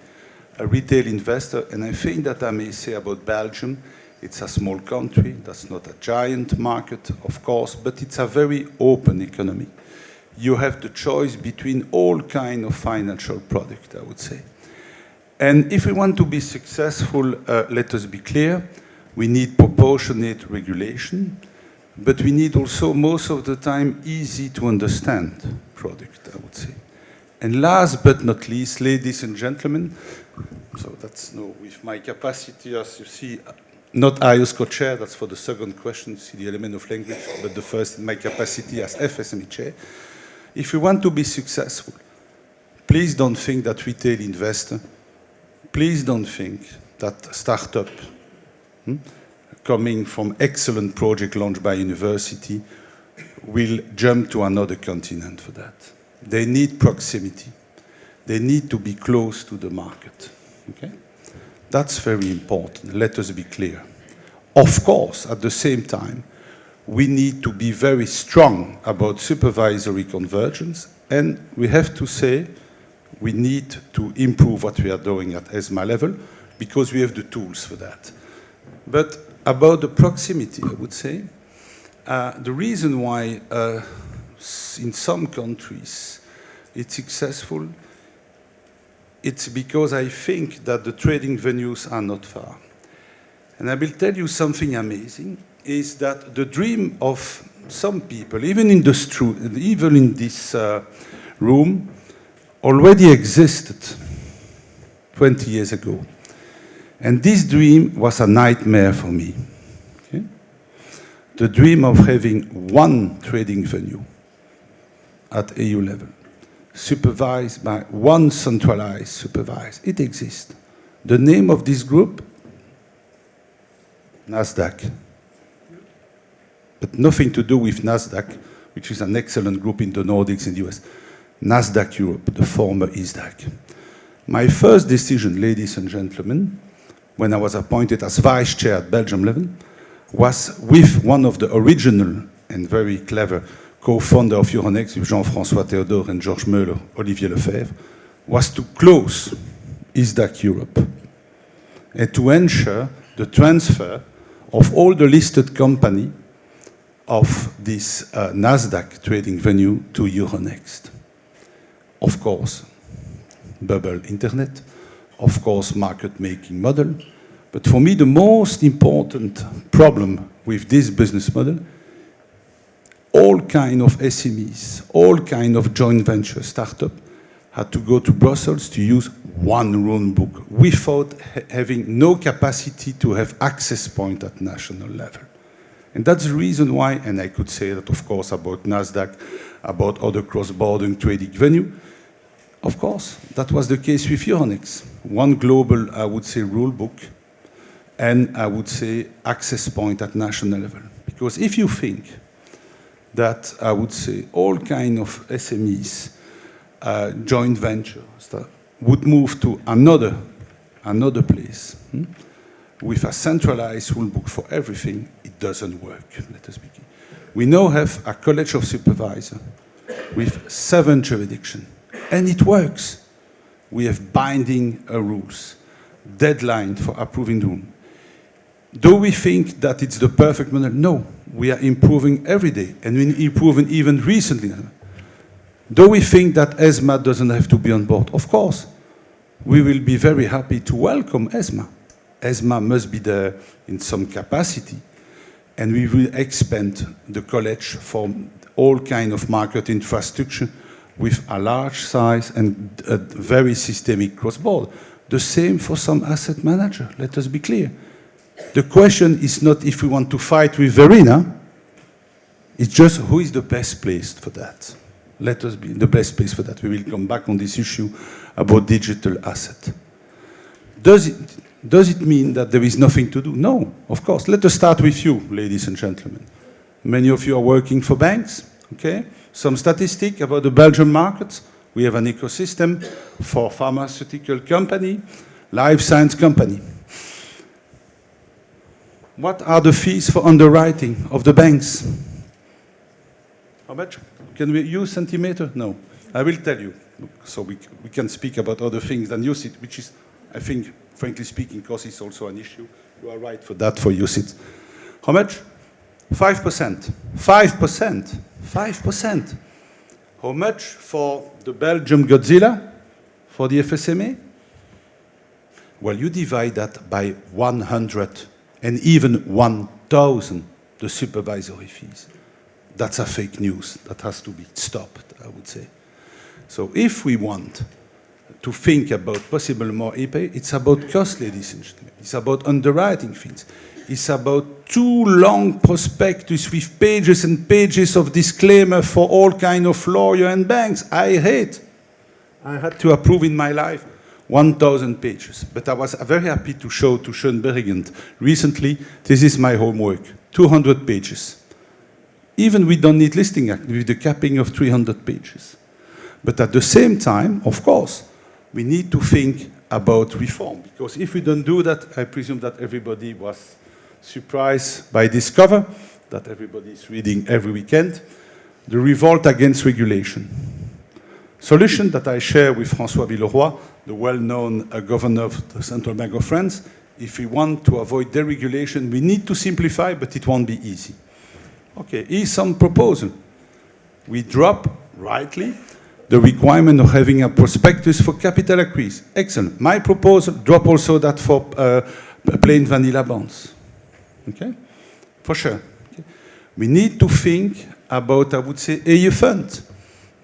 [SPEAKER 18] a retail investor, and I think that I may say about Belgium, it's a small country, that's not a giant market, of course, but it's a very open economy. You have the choice between all kinds of financial products, I would say. And if we want to be successful, let us be clear, we need proportionate regulation, but we need also, most of the time, easy to understand product, I would say. And last but not least, ladies and gentlemen, so that's with my capacity, as you see, not IOSCO chair, that's for the second question, see the element of language, but the first in my capacity as FSME chair. If you want to be successful, please don't think that retail investor, please don't think that startup coming from excellent project launched by university will jump to another continent for that. They need proximity. They need to be close to the market. Okay? That's very important. Let us be clear. Of course, at the same time, we need to be very strong about supervisory convergence, and we have to say we need to improve what we are doing at ESMA level, because we have the tools for that. But about the proximity, I would say, the reason why in some countries it's successful, it's because I think that the trading venues are not far. And I will tell you something amazing, is that the dream of some people, even in this room, already existed 20 years ago. And this dream was a nightmare for me. Okay? The dream of having one trading venue at EU level, supervised by one centralized supervisor. It exists. The name of this group, NASDAQ. But nothing to do with NASDAQ, which is an excellent group in the Nordics and the US. NASDAQ Europe, the former ISDAQ. My first decision, ladies and gentlemen, when I was appointed as vice chair at Belgium level, was with one of the original and very clever co-founder of Euronext, with Jean-François Théodore and Georges Meuler, Olivier Lefebvre, was to close ISDAC Europe and to ensure the transfer of all the listed company of this Nasdaq trading venue to Euronext. Of course, bubble internet, of course, market-making model. But for me, the most important problem with this business model, all kind of SMEs, all kind of joint venture startup had to go to Brussels to use one rule book without having no capacity to have access point at national level. And that's the reason why, and I could say that, of course, about Nasdaq, about other cross-border trading venue. Of course, that was the case with Euronext. One global, I would say, rule book, and I would say access point at national level. Because if you think that, I would say, all kind of SMEs, joint venture stuff, would move to another place, with a centralized rule book for everything, it doesn't work, let us begin. We now have a college of supervisors with 7 jurisdictions, and it works. We have binding rules, deadline for approving the rule. Do we think that it's the perfect model? No, we are improving every day, and we're improving even recently. Do we think that ESMA doesn't have to be on board? Of course. We will be very happy to welcome ESMA. ESMA must be there in some capacity, and we will expand the college for all kind of market infrastructure with a large size and a very systemic cross-border. The same for some asset manager, let us be clear. The question is not if we want to fight with Verena, it's just who is the best placed for that. Let us be the best place for that. We will come back on this issue about digital asset. Does it mean that there is nothing to do? No, of course. Let us start with you, ladies and gentlemen. Many of you are working for banks, okay? Some statistic about the Belgian markets. We have an ecosystem for pharmaceutical company, life science company. What are the fees for underwriting of the banks? How much? Can we use centimeter? No. I will tell you. So we can speak about other things than use it, which is, I think, frankly speaking, cost is also an issue. You are right for that, for use it. How much? 5%. 5%. 5%. How much for the Belgium Godzilla? For the FSMA? Well, you divide that by 100 and even 1,000, the supervisory fees. That's a fake news. That has to be stopped, I would say. So if we want to think about possible more EPA, it's about cost, ladies and gentlemen. It's about underwriting fees. It's about too long prospectus with pages and pages of disclaimer for all kind of lawyer and banks. I hate. I had to approve in my life 1,000 pages. But I was very happy to show to Schoenberg recently, this is my homework, 200 pages. Even we don't need listing act with the capping of 300 pages. But at the same time, of course, we need to think about reform. Because if we don't do that, I presume that everybody was surprised by this cover, that everybody is reading every weekend, the revolt against regulation. Solution that I share with François Villeroy, the well-known governor of the Central Bank of France. If we want to avoid deregulation, we need to simplify, but it won't be easy. Okay, here's some proposal. We drop, rightly, the requirement of having a prospectus for capital increase. Excellent. My proposal, drop also that for plain vanilla bonds. Okay? For sure. Okay. We need to think about, I would say, EU funds.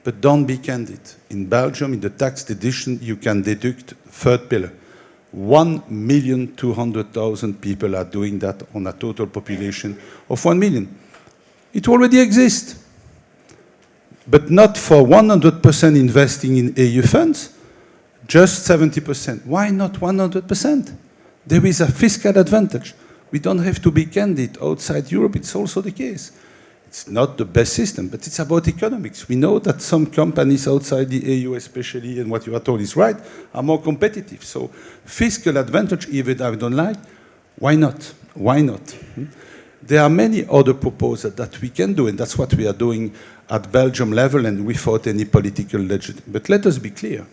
[SPEAKER 18] But don't be candid. In Belgium, in the tax deduction, you can deduct third pillar. 1,200,000 people are doing that on a total population of 1 million. It already exists. But not for 100% investing in EU funds, just 70%. Why not 100%? There is a fiscal advantage. We don't have to be candid. Outside Europe, it's also the case. It's not the best system, but it's about economics. We know that some companies outside the EU especially, and what you are told is right, are more competitive. So fiscal advantage, even if I don't like, why not? Why not? There are many other proposals that we can do, and that's what we are doing at Belgium level and without any political legitimacy. But let us be clear.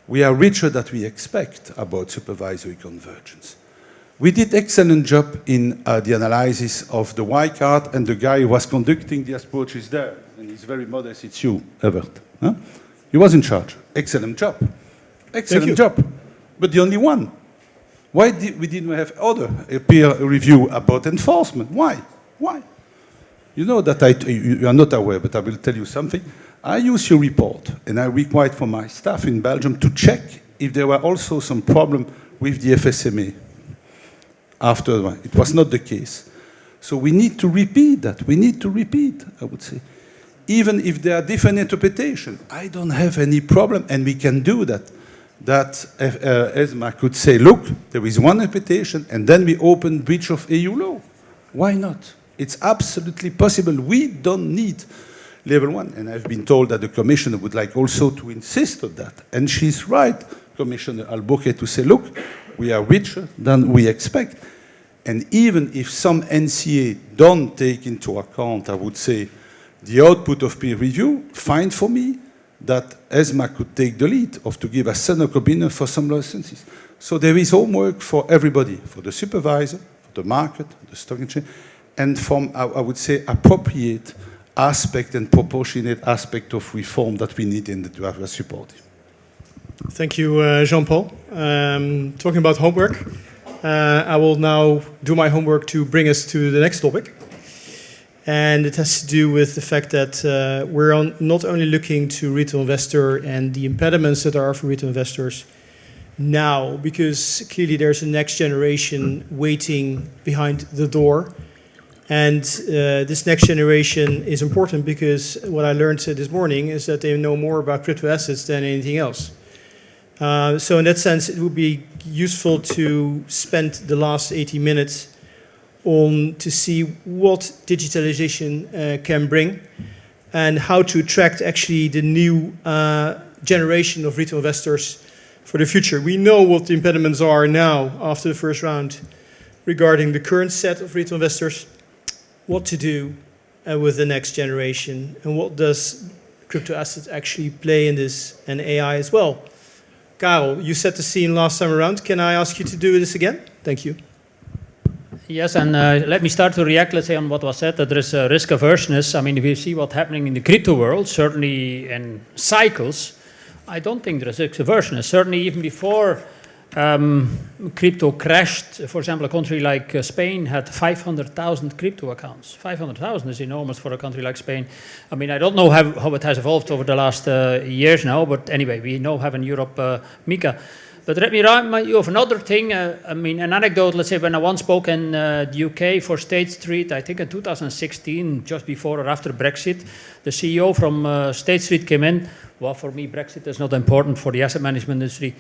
[SPEAKER 18] We are richer than we expect about supervisory convergence. We did excellent job in the analysis of the Y card, and the guy who was conducting the approach is there, and he's very modest. It's you, Evert. Huh? He was in charge. Excellent job. Excellent job. But the only one. Why we didn't have other peer review about enforcement? Why? Why? You know that you are not aware, but I will tell you something. I use your report, and I required for my staff in Belgium to check if there were also some problem with the FSMA. After it was not the case. So we need to repeat that. We need to repeat, I would say. Even if there are different interpretations, I don't have any problem, and we can do that. That ESMA could say, look, there is one interpretation, and then we open breach of EU law. Why not? It's absolutely possible. We don't need level 1. And I've been told that the Commissioner would like also to insist on that. And she's right, Commissioner Albuquerque, to say, look, we are richer than we expect. And even if some NCA don't take into account, I would say, the output of peer review, fine for me that ESMA could take the lead of to give a second opinion for some licenses. So there is homework for everybody, for the supervisor, for the market, the stock exchange, and from, I would say, appropriate aspect and proportionate aspect of reform that we need in the to have supportive.
[SPEAKER 17] Thank you, Jean-Paul. Talking about homework, I will now do my homework to bring us to the next topic. And it has to do with the fact that we're not only looking to retail investor and the impediments that are for retail investors now, because clearly there's a next generation waiting behind the door. And this next generation is important because what I learned this morning is that they know more about crypto assets than anything else. So in that sense, it would be useful to spend the last 80 minutes on to see what digitalization can bring and how to attract actually the new generation of retail investors for the future. We know what the impediments are now after the first round regarding the current set of retail investors, what to do with the next generation, and what does crypto assets actually play in this, and AI as well. Karel, you set the scene last time around. Can I ask you to do this again? Thank you.
[SPEAKER 19] Yes, and let me start to react, let's say, on what was said, that there is a risk averseness. I mean, if you see what's happening in the crypto world, certainly in cycles, I don't think there is risk averseness. Certainly even before crypto crashed, for example, a country like Spain had 500,000 crypto accounts. 500,000 is enormous for a country like Spain. I mean, I don't know how it has evolved over the last years now, but anyway, we now have in Europe MiCA. But let me remind you of another thing. I mean, an anecdote, let's say, when I once spoke in the UK for State Street, I think in 2016, just before or after Brexit, the CEO from State Street came in. Well, for me, Brexit is not important for the asset management industry.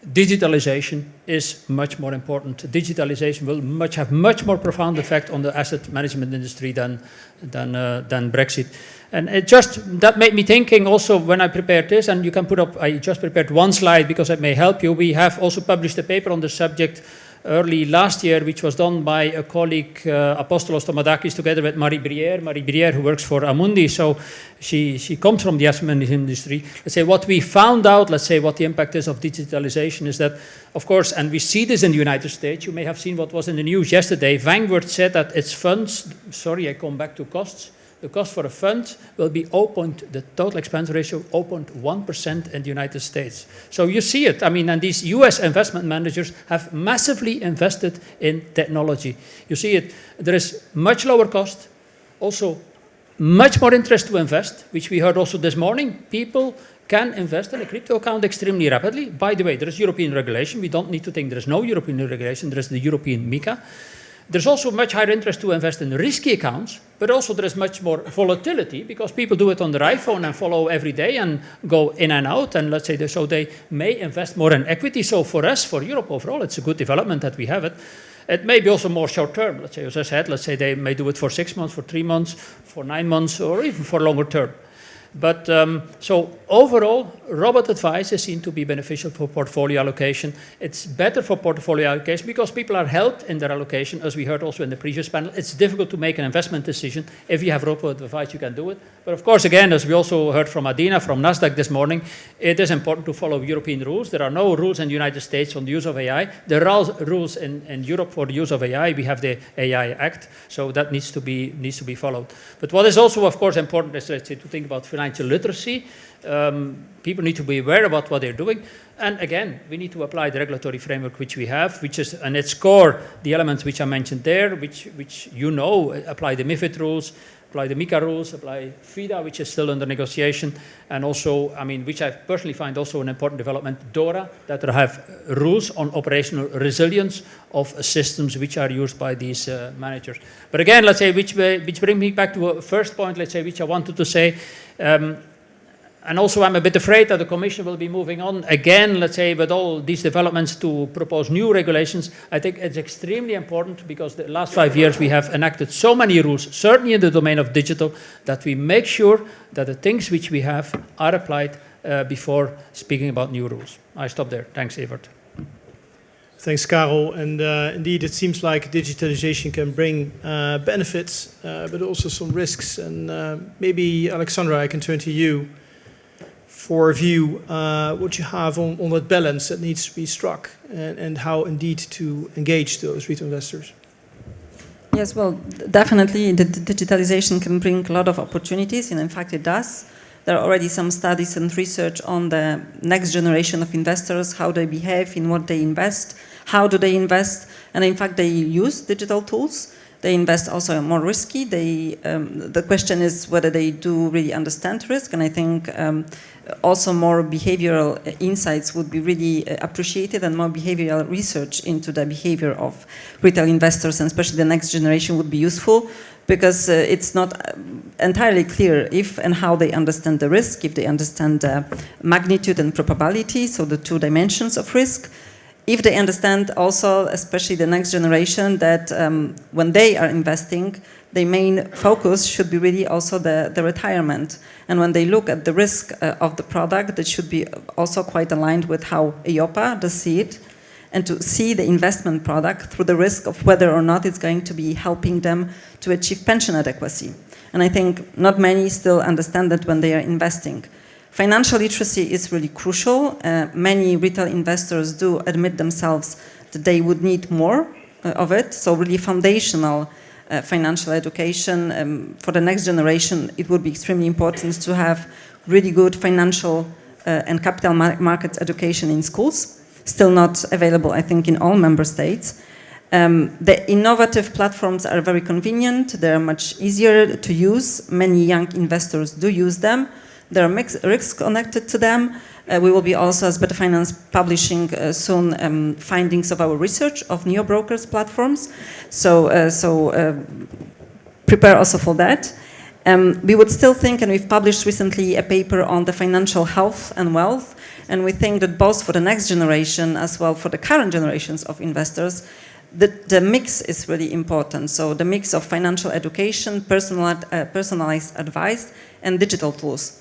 [SPEAKER 19] Digitalization is much more important. Digitalization will have much more profound effect on the asset management industry than Brexit. And that made me thinking also when I prepared this, and you can put up, I just prepared one slide because it may help you. We have also published a paper on the subject early last year, which was done by a colleague, Apostolos Tomadakis, together with Marie Brière, who works for Amundi. So she comes from the asset management industry. Let's say what we found out, let's say what the impact is of digitalization is that, of course, and we see this in the United States, you may have seen what was in the news yesterday. Vanguard said that its funds, sorry, I come back to costs, the cost for a fund will be the total expense ratio 0.1% in the United States. So you see it. I mean, and these US investment managers have massively invested in technology. You see it. There is much lower cost, also much more interest to invest, which we heard also this morning. People can invest in a crypto account extremely rapidly. By the way, there is European regulation. We don't need to think there is no European regulation. There is the European MiCA. There's also much higher interest to invest in risky accounts, but also there is much more volatility because people do it on their iPhone and follow every day and go in and out, and let's say so they may invest more in equity. So for us, for Europe overall, it's a good development that we have it. It may be also more short term. Let's say, as I said, let's say they may do it for 6 months, for 3 months, for 9 months, or even for longer term. But so overall, robot advice is seen to be beneficial for portfolio allocation. It's better for portfolio allocation because people are helped in their allocation, as we heard also in the previous panel. It's difficult to make an investment decision. If you have robot advice, you can do it. But of course, again, as we also heard from Adina from Nasdaq this morning, it is important to follow European rules. There are no rules in the United States on the use of AI. There are rules in Europe for the use of AI. We have the AI Act, so that needs to be followed. But what is also, of course, important is, let's say, to think about financial literacy. People need to be aware about what they're doing. And again, we need to apply the regulatory framework which we have, which is, and its core, the elements which I mentioned there, which apply the MiFID rules, apply the MiCA rules, apply FIDA, which is still under negotiation, and also, I mean, which I personally find also an important development, DORA, that there have rules on operational resilience of systems which are used by these managers. But again, let's say, which brings me back to a first point, let's say, which I wanted to say, and also I'm a bit afraid that the Commission will be moving on again, let's say, with all these developments to propose new regulations. I think it's extremely important because the last 5 years we have enacted so many rules, certainly in the domain of digital, that we make sure that the things which we have are applied before speaking about new rules. I stop there. Thanks, Evert.
[SPEAKER 17] Thanks, Karel. And indeed, it seems like digitalization can bring benefits, but also some risks. And maybe, Alexandra, I can turn to you for a view what you have on that balance that needs to be struck and how indeed to engage those retail investors.
[SPEAKER 20] Yes, well, definitely the digitalization can bring a lot of opportunities, and in fact it does. There are already some studies and research on the next generation of investors, how they behave, in what they invest, how do they invest, and in fact they use digital tools. They invest also more risky. The question is whether they do really understand risk, and I think also more behavioral insights would be really appreciated, and more behavioral research into the behavior of retail investors, and especially the next generation, would be useful, because it's not entirely clear if and how they understand the risk, if they understand the magnitude and probability, so the two dimensions of risk. If they understand also, especially the next generation, that when they are investing, their main focus should be really also the retirement. And when they look at the risk of the product, that should be also quite aligned with how EIOPA does see it, and to see the investment product through the risk of whether or not it's going to be helping them to achieve pension adequacy. And I think not many still understand that when they are investing. Financial literacy is really crucial. Many retail investors do admit themselves that they would need more of it. So really foundational financial education. For the next generation, it would be extremely important to have really good financial and capital markets education in schools. Still not available, I think, in all member states. The innovative platforms are very convenient. They're much easier to use. Many young investors do use them. There are mixed risks connected to them. We will be also, as Better Finance, publishing soon findings of our research of neo-brokers platforms. So prepare also for that. We would still think, and we've published recently a paper on the financial health and wealth, and we think that both for the next generation as well for the current generations of investors, the mix is really important. So the mix of financial education, personalized advice, and digital tools.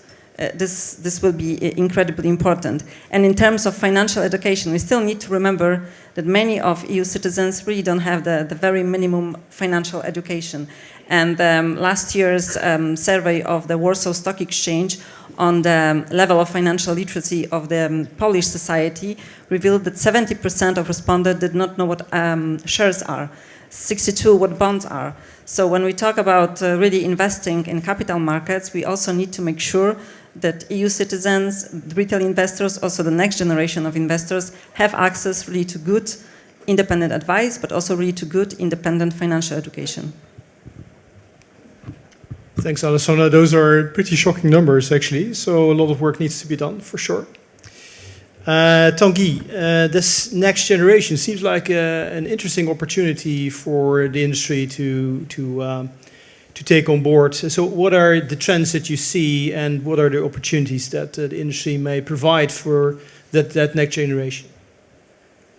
[SPEAKER 20] This will be incredibly important. And in terms of financial education, we still need to remember that many of EU citizens really don't have the very minimum financial education. And last year's survey of the Warsaw Stock Exchange on the level of financial literacy of the Polish society revealed that 70% of respondents did not know what shares are, 62% what bonds are. So when we talk about really investing in capital markets, we also need to make sure that EU citizens, retail investors, also the next generation of investors, have access really to good independent advice, but also really to good independent financial education.
[SPEAKER 17] Thanks, Alessandra. Those are pretty shocking numbers, actually. So a lot of work needs to be done, for sure. Tanguy, this next generation seems like an interesting opportunity for the industry to take on board. So what are the trends that you see, and what are the opportunities that the industry may provide for that next generation?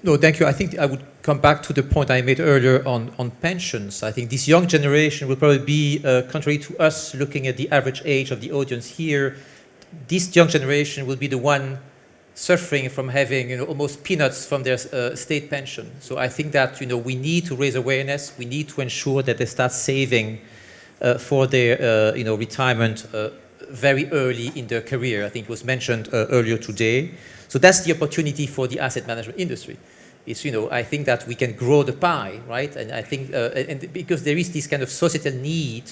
[SPEAKER 21] No, thank you. I think I would come back to the point I made earlier on pensions. I think this young generation will probably be, contrary to us looking at the average age of the audience here, this young generation will be the one suffering from having almost peanuts from their state pension. So I think that we need to raise awareness. We need to ensure that they start saving for their retirement very early in their career. I think it was mentioned earlier today. So that's the opportunity for the asset management industry. It's, I think that we can grow the pie, right? And I think, and because there is this kind of societal need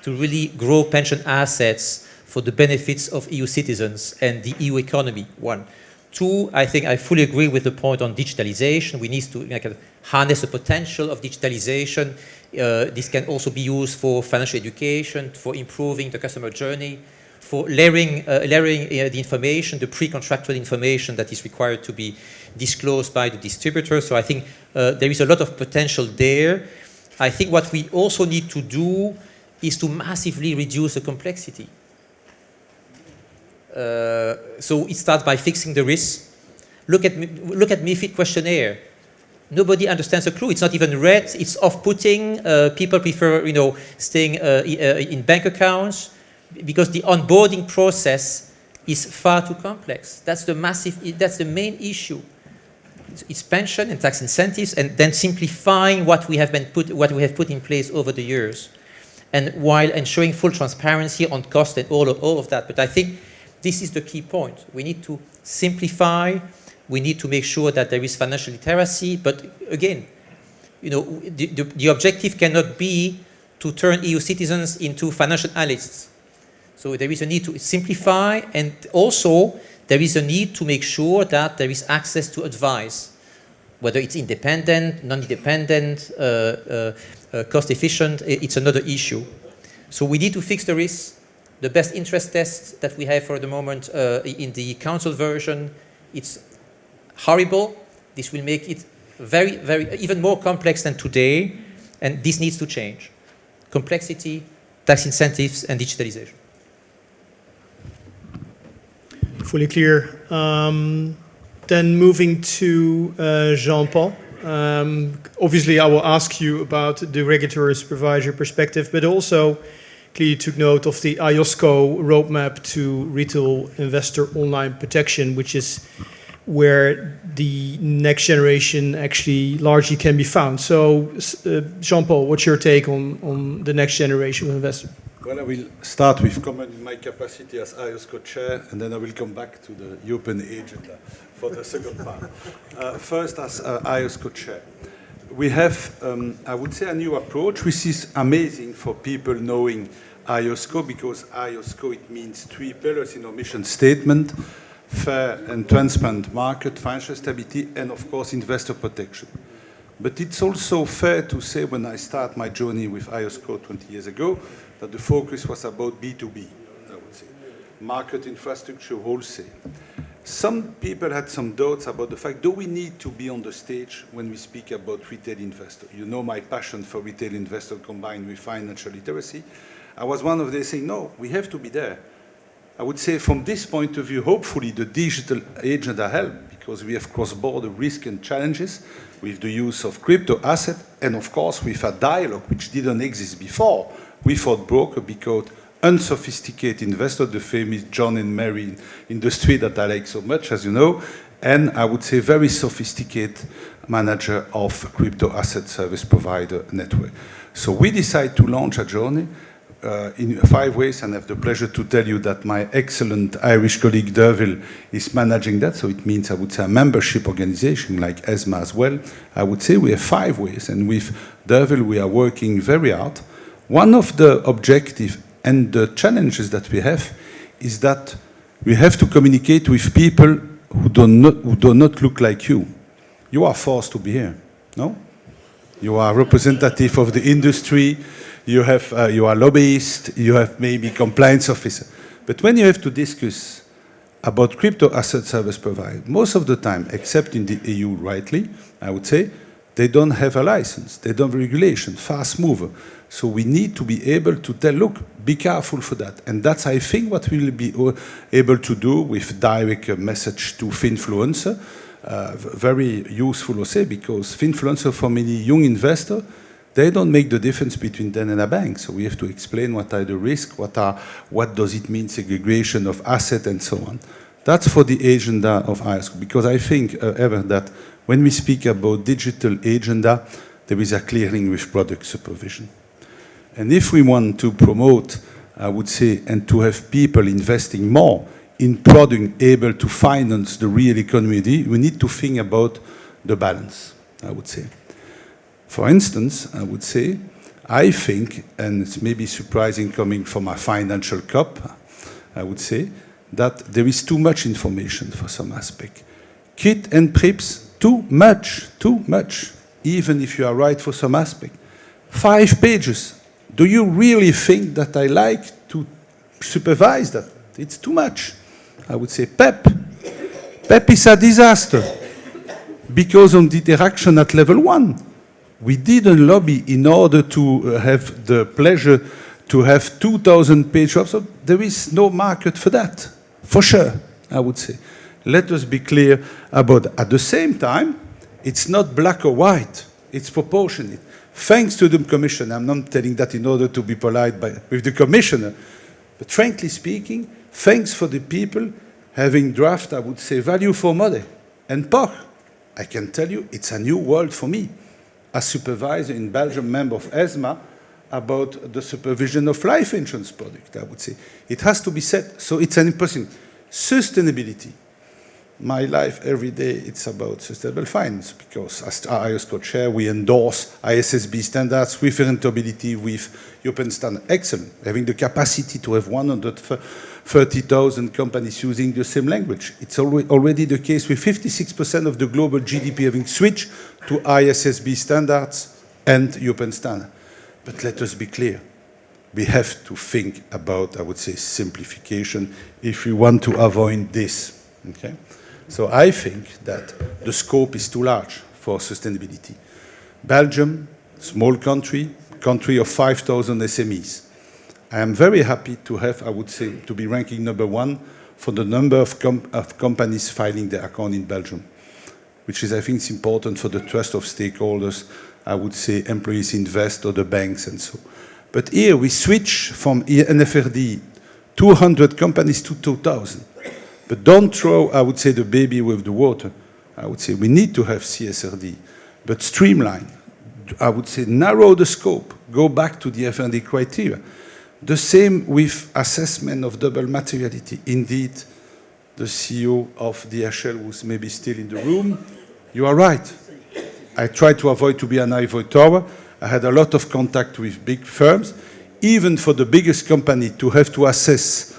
[SPEAKER 21] to really grow pension assets for the benefits of EU citizens and the EU economy, one. Two, I think I fully agree with the point on digitalization. We need to harness the potential of digitalization. This can also be used for financial education, for improving the customer journey, for layering the information, the pre-contractual information that is required to be disclosed by the distributor. So I think there is a lot of potential there. I think what we also need to do is to massively reduce the complexity. So it starts by fixing the risks. Look at MiFID questionnaire. Nobody understands a clue. It's not even read. It's off-putting. People prefer, staying in bank accounts because the onboarding process is far too complex. That's the main issue. It's pension and tax incentives, and then simplifying what we have put in place over the years, and while ensuring full transparency on cost and all of that. But I think this is the key point. We need to simplify. We need to make sure that there is financial literacy. But again, the objective cannot be to turn EU citizens into financial analysts. So there is a need to simplify, and also there is a need to make sure that there is access to advice, whether it's independent, non-independent, cost-efficient. It's another issue. So we need to fix the risks. The best interest test that we have for the moment in the council version, it's horrible. This will make it very, even more complex than today, and this needs to change. Complexity, tax incentives, and digitalization.
[SPEAKER 17] Fully clear. Then moving to Jean-Paul. Obviously, I will ask you about the regulatory supervisor perspective, but also clearly took note of the IOSCO roadmap to retail investor online protection, which is where the next generation actually largely can be found. So, Jean-Paul, what's your take on the next generation of investor?
[SPEAKER 18] Well, I will start with comment in my capacity as IOSCO chair, and then I will come back to the European agenda for the second part. First, as IOSCO chair, we have, I would say, a new approach, which is amazing for people knowing IOSCO, because IOSCO, it means 3 pillars in our mission statement: fair and transparent market, financial stability, and of course, investor protection. But it's also fair to say, when I start my journey with IOSCO 20 years ago, that the focus was about B2B, I would say, market infrastructure, wholesale. Some people had some doubts about the fact, do we need to be on the stage when we speak about retail investor? You know my passion for retail investor combined with financial literacy. I was one of them saying, no, we have to be there. I would say from this point of view, hopefully the digital agenda helped, because we have cross-border risk and challenges with the use of crypto asset, and of course with a dialogue which didn't exist before. We thought broker because unsophisticated investor, the famous John and Mary industry that I like so much, as you know, and I would say very sophisticated manager of crypto asset service provider network. So we decided to launch a journey in 5 ways, and I have the pleasure to tell you that my excellent Irish colleague Derville is managing that. So it means, I would say, a membership organization like ESMA as well. I would say we have 5 ways, and with Derville we are working very hard. One of the objectives and the challenges that we have is that we have to communicate with people who do not look like you. You are forced to be here, no? You are representative of the industry, you are lobbyist, you have maybe compliance officer. But when you have to discuss about crypto asset service provider, most of the time, except in the EU rightly, I would say, They don't have a license. They don't have regulation, fast mover. So we need to be able to tell, look, be careful for that. And that's, I think, what we'll be able to do with direct message to Finfluencer. Very useful, I say, because Finfluencer, for many young investors, they don't make the difference between them and a bank. So we have to explain what are the risks, what does it mean, segregation of asset, and so on. That's for the agenda of ISCO, because I think, ever that when we speak about digital agenda, there is a clear link with product supervision. And if we want to promote, I would say, and to have people investing more in product able to finance the real economy, we need to think about the balance, I would say. For instance, I would say, I think, and it's maybe surprising coming from a financial COP, I would say, that there is too much information for some aspect. KIT and PRIPS, too much, even if you are right for some aspect. 5 pages. Do you really think that I like to supervise that? It's too much. I would say PEP. PEP is a disaster because of the interaction at level 1. We didn't lobby in order to have the pleasure to have 2,000 pages. So there is no market for that, for sure, I would say. Let us be clear about that. At the same time, it's not black or white. It's proportionate. Thanks to the Commission, I'm not telling that in order to be polite with the Commissioner, but frankly speaking, thanks for the people having draft, I would say, value for money. And POC, I can tell you, it's a new world for me. As supervisor in Belgium, member of ESMA, about the supervision of life insurance product, I would say. It has to be said. So it's an important sustainability. My life every day, it's about sustainable finance, because as IOSCO chair, we endorse ISSB standards with interoperability with European standard. Excellent. Having the capacity to have 130,000 companies using the same language. It's already the case with 56% of the global GDP having switched to ISSB standards and European standard. But let us be clear. We have to think about, I would say, simplification if we want to avoid this. Okay? So I think that the scope is too large for sustainability. Belgium, small country of 5,000 SMEs. I am very happy to have, I would say, to be ranking #1 for the number of companies filing their account in Belgium, which is, I think, is important for the trust of stakeholders, I would say, employees, investors, the banks, and so. But here we switch from NFRD 200 companies to 2,000. But don't throw, I would say, the baby with the water. I would say we need to have CSRD, but streamline. I would say narrow the scope, go back to the FND criteria. The same with assessment of double materiality. Indeed, the CEO of DHL, who's maybe still in the room, you are right. I try to avoid to be an ivory tower. I had a lot of contact with big firms. Even for the biggest company to have to assess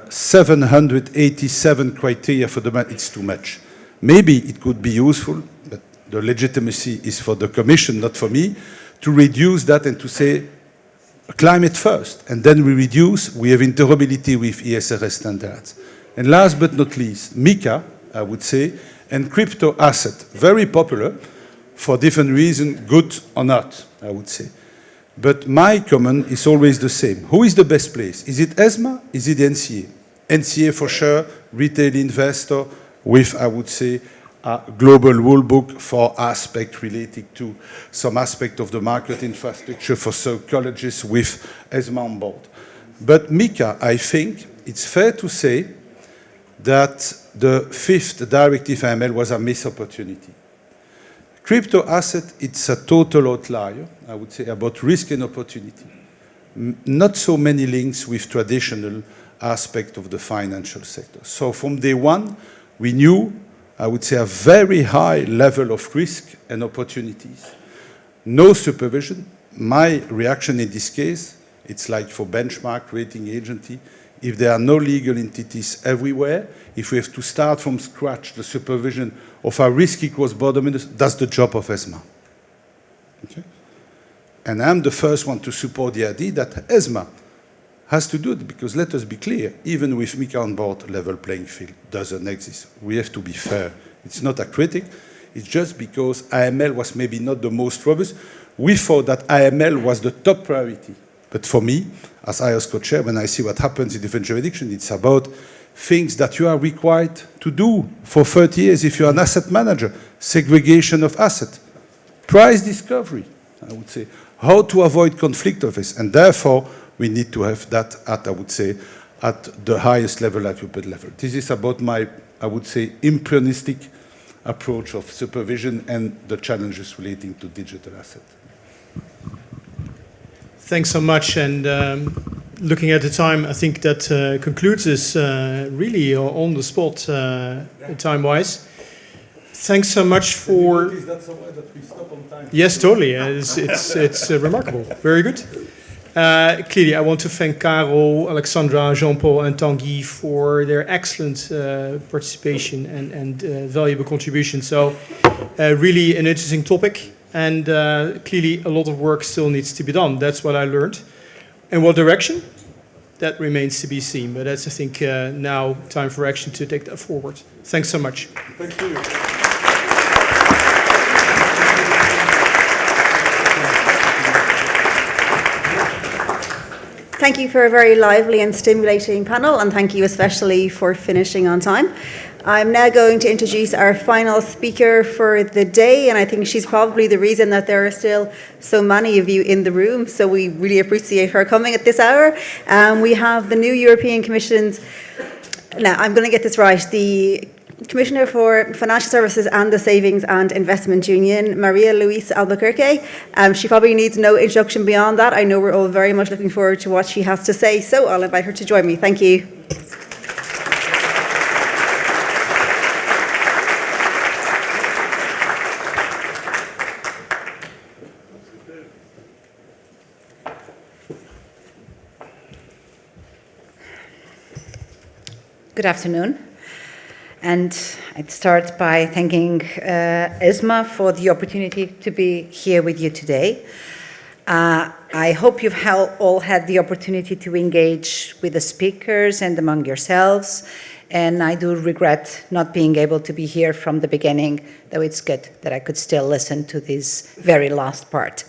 [SPEAKER 18] 787 criteria for the man, it's too much. Maybe it could be useful, but the legitimacy is for the Commission, not for me, to reduce that and to say climate first, and then we reduce, we have interoperability with ESRS standards. And last but not least, MiCA, I would say, and crypto asset, very popular for different reasons, good or not, I would say. But my comment is always the same. Who is the best place? Is it ESMA? Is it NCA? NCA for sure, retail investor with, I would say, a global rule book for aspect related to some aspect of the market infrastructure for psychologists with ESMA on board. But MiCA, I think it's fair to say that the 5th directive AML was a missed opportunity. Crypto asset, it's a total outlier, I would say, about risk and opportunity. Not so many links with traditional aspect of the financial sector. So from day one, we knew, I would say, a very high level of risk and opportunities. No supervision. My reaction in this case, it's like for benchmark rating agency, if there are no legal entities everywhere, if we have to start from scratch the supervision of our risk equals bottom, that's the job of ESMA. Okay? And I'm the first one to support the idea that ESMA has to do it, because let us be clear, even with MiCA on board, level playing field doesn't exist. We have to be fair. It's not a critic. It's just because AML was maybe not the most robust. We thought that AML was the top priority. But for me, as IOS co-chair, when I see what happens in different jurisdictions, it's about things that you are required to do for 30 years if you're an asset manager. Segregation of asset, price discovery, I would say, how to avoid conflict of this. And therefore, we need to have that at, I would say, at the highest level, at European level. This is about my, I would say, imperialistic approach of supervision and the challenges relating to digital assets.
[SPEAKER 17] Thanks so much. And looking at the time, I think that concludes this really on the spot time-wise. Thanks so much for... Yes, totally. It's remarkable. Very good. Clearly, I want to thank Karel, Alexandra, Jean-Paul, and Tanguy for their excellent participation and valuable contribution. So, really an interesting topic, and clearly a lot of work still needs to be done. That's what I learned. In what direction? That remains to be seen. But that's, I think, now time for action to take that forward. Thanks so much.
[SPEAKER 18] Thank you.
[SPEAKER 1] Thank you for a very lively and stimulating panel, and thank you especially for finishing on time. I'm now going to introduce our final speaker for the day, and I think she's probably the reason that there are still so many of you in the room, so we really appreciate her coming at this hour. We have the new European Commission's, now I'm going to get this right, the Commissioner for Financial Services and the Savings and Investment Union, Maria Luís Albuquerque. She probably needs no introduction beyond that. I know we're all very much looking forward to what she has to say, so I'll invite her to join me. Thank you.
[SPEAKER 2] Good afternoon. And I'd start by thanking ESMA for the opportunity to be here with you today. I hope you've all had the opportunity to engage with the speakers and among yourselves. And I do regret not being able to be here from the beginning, though it's good that I could still listen to this very last part.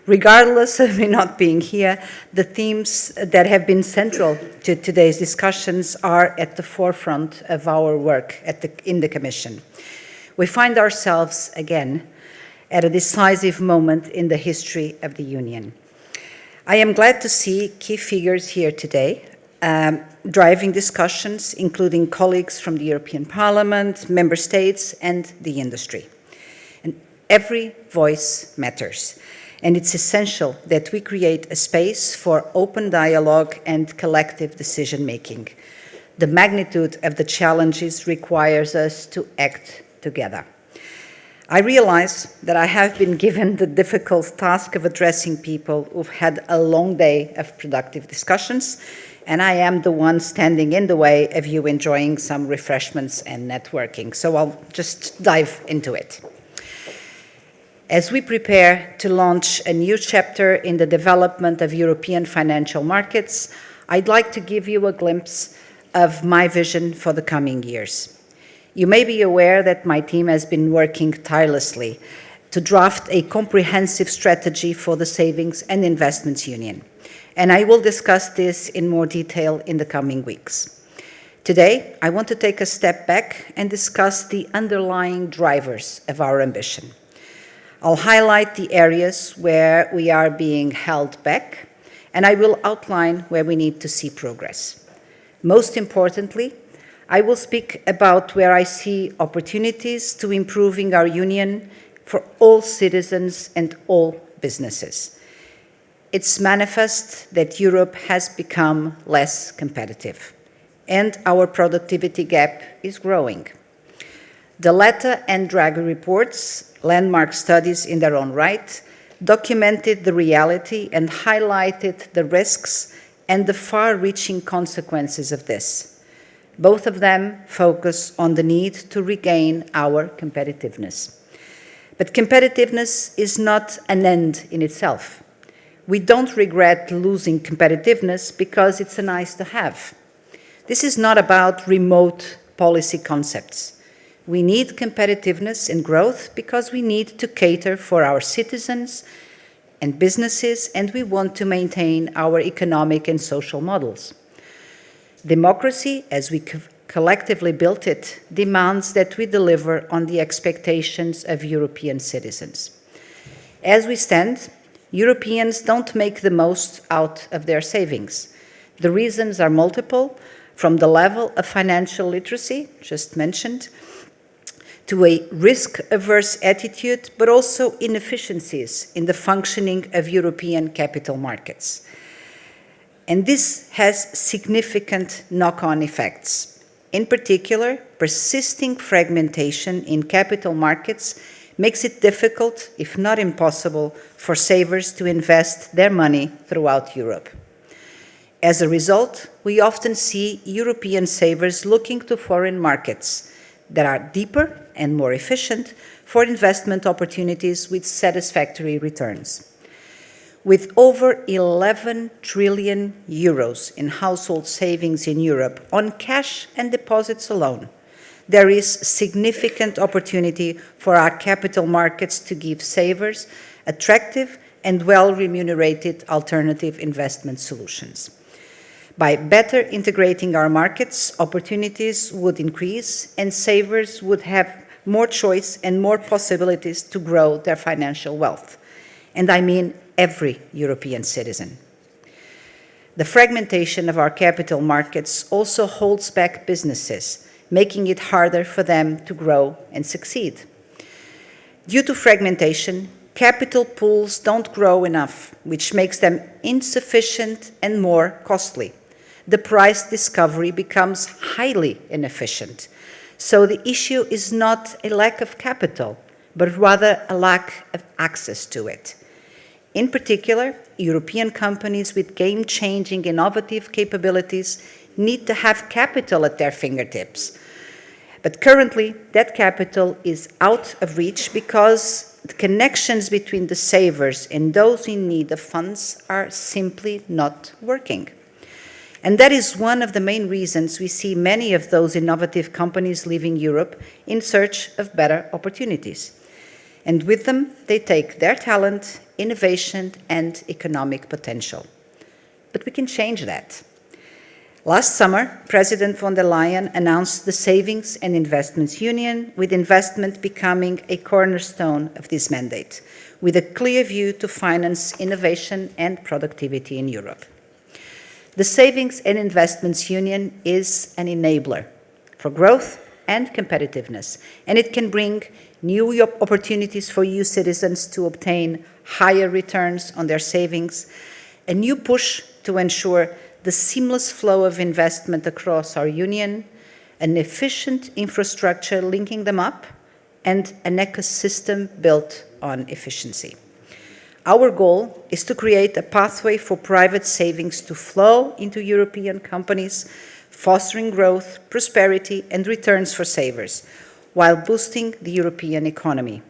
[SPEAKER 2] Regardless of me not being here, the themes that have been central to today's discussions are at the forefront of our work in the Commission. We find ourselves, again, at a decisive moment in the history of the Union. I am glad to see key figures here today, driving discussions, including colleagues from the European Parliament, Member States, and the industry. And every voice matters. And it's essential that we create a space for open dialogue and collective decision-making. The magnitude of the challenges requires us to act together. I realize that I have been given the difficult task of addressing people who've had a long day of productive discussions, and I am the one standing in the way of you enjoying some refreshments and networking. So I'll just dive into it. As we prepare to launch a new chapter in the development of European financial markets, I'd like to give you a glimpse of my vision for the coming years. You may be aware that my team has been working tirelessly to draft a comprehensive strategy for the Savings and Investments Union, and I will discuss this in more detail in the coming weeks. Today, I want to take a step back and discuss the underlying drivers of our ambition. I'll highlight the areas where we are being held back, and I will outline where we need to see progress. Most importantly, I will speak about where I see opportunities to improving our union for all citizens and all businesses. It's manifest that Europe has become less competitive, and our productivity gap is growing. The Letta and Draghi reports, landmark studies in their own right, documented the reality and highlighted the risks and the far-reaching consequences of this. Both of them focus on the need to regain our competitiveness. But competitiveness is not an end in itself. We don't regret losing competitiveness because it's a nice to have. This is not about remote policy concepts. We need competitiveness and growth because we need to cater for our citizens and businesses, and we want to maintain our economic and social models. Democracy, as we collectively built it, demands that we deliver on the expectations of European citizens. As we stand, Europeans don't make the most out of their savings. The reasons are multiple, from the level of financial literacy, just mentioned, to a risk-averse attitude, but also inefficiencies in the functioning of European capital markets. And this has significant knock-on effects. In particular, persisting fragmentation in capital markets makes it difficult, if not impossible, for savers to invest their money throughout Europe. As a result, we often see European savers looking to foreign markets that are deeper and more efficient for investment opportunities with satisfactory returns. With over 11 trillion euros in household savings in Europe on cash and deposits alone, there is significant opportunity for our capital markets to give savers attractive and well-remunerated alternative investment solutions. By better integrating our markets, opportunities would increase and savers would have more choice and more possibilities to grow their financial wealth. And I mean every European citizen. The fragmentation of our capital markets also holds back businesses, making it harder for them to grow and succeed. Due to fragmentation, capital pools don't grow enough, which makes them insufficient and more costly. The price discovery becomes highly inefficient. So the issue is not a lack of capital, but rather a lack of access to it. In particular, European companies with game-changing innovative capabilities need to have capital at their fingertips. But currently, that capital is out of reach because the connections between the savers and those in need of funds are simply not working. And that is one of the main reasons we see many of those innovative companies leaving Europe in search of better opportunities. And with them, they take their talent, innovation, and economic potential. But we can change that. Last summer, President von der Leyen announced the Savings and Investments Union, with investment becoming a cornerstone of this mandate, with a clear view to finance innovation and productivity in Europe. The Savings and Investments Union is an enabler for growth and competitiveness, and it can bring new opportunities for EU citizens to obtain higher returns on their savings, a new push to ensure the seamless flow of investment across our union, an efficient infrastructure linking them up, and an ecosystem built on efficiency. Our goal is to create a pathway for private savings to flow into European companies, fostering growth, prosperity, and returns for savers, while boosting the European economy.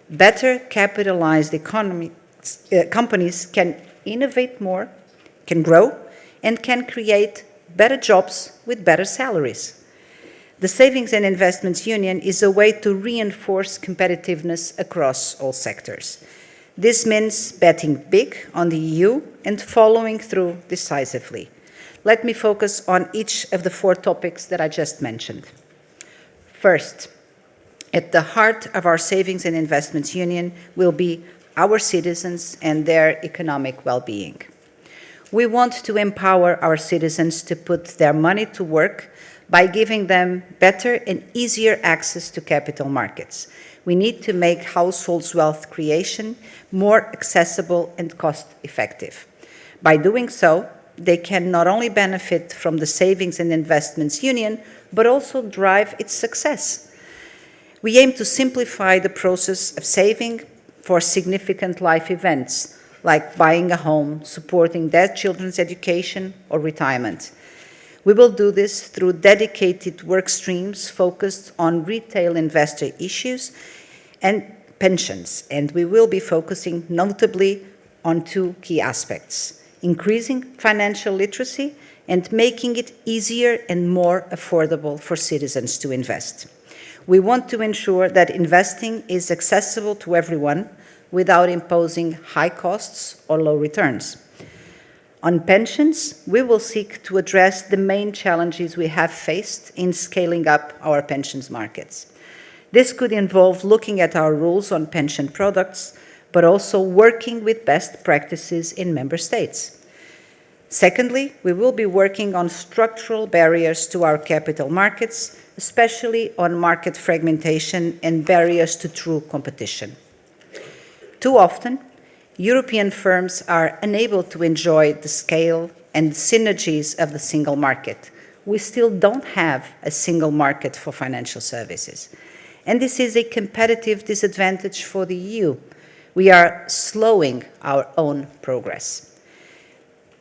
[SPEAKER 2] Better capitalized companies can innovate more, can grow, and can create better jobs with better salaries. The Savings and Investments Union is a way to reinforce competitiveness across all sectors. This means betting big on the EU and following through decisively. Let me focus on each of the 4 topics that I just mentioned. First, at the heart of our Savings and Investments Union will be our citizens and their economic well-being. We want to empower our citizens to put their money to work by giving them better and easier access to capital markets. We need to make households' wealth creation more accessible and cost-effective. By doing so, they can not only benefit from the Savings and Investments Union, but also drive its success. We aim to simplify the process of saving for significant life events, like buying a home, supporting their children's education or retirement. We will do this through dedicated work streams focused on retail investor issues and pensions, and we will be focusing notably on 2 key aspects: increasing financial literacy and making it easier and more affordable for citizens to invest. We want to ensure that investing is accessible to everyone without imposing high costs or low returns. On pensions, we will seek to address the main challenges we have faced in scaling up our pensions markets. This could involve looking at our rules on pension products, but also working with best practices in member states. Secondly, we will be working on structural barriers to our capital markets, especially on market fragmentation and barriers to true competition. Too often, European firms are unable to enjoy the scale and synergies of the single market. We still don't have a single market for financial services. And this is a competitive disadvantage for the EU. We are slowing our own progress.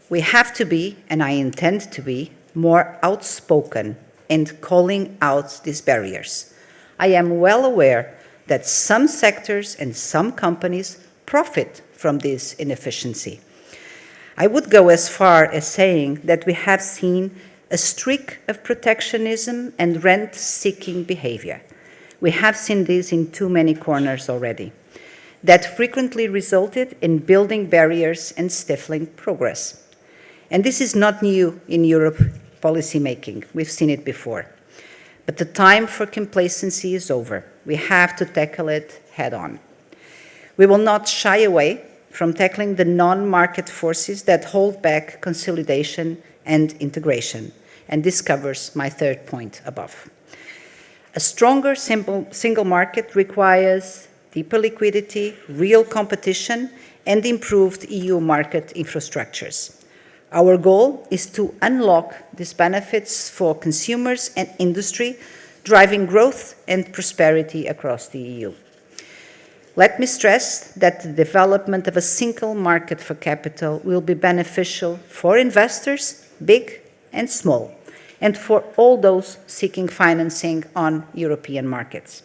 [SPEAKER 2] We have to be, and I intend to be, more outspoken in calling out these barriers. I am well aware that some sectors and some companies profit from this inefficiency. I would go as far as saying that we have seen a streak of protectionism and rent-seeking behavior. We have seen this in too many corners already. That frequently resulted in building barriers and stifling progress. And this is not new in Europe policymaking. We've seen it before. But the time for complacency is over. We have to tackle it head-on. We will not shy away from tackling the non-market forces that hold back consolidation and integration. And this covers my third point above. A stronger single market requires deeper liquidity, real competition, and improved EU market infrastructures. Our goal is to unlock these benefits for consumers and industry, driving growth and prosperity across the EU. Let me stress that the development of a single market for capital will be beneficial for investors, big and small, and for all those seeking financing on European markets.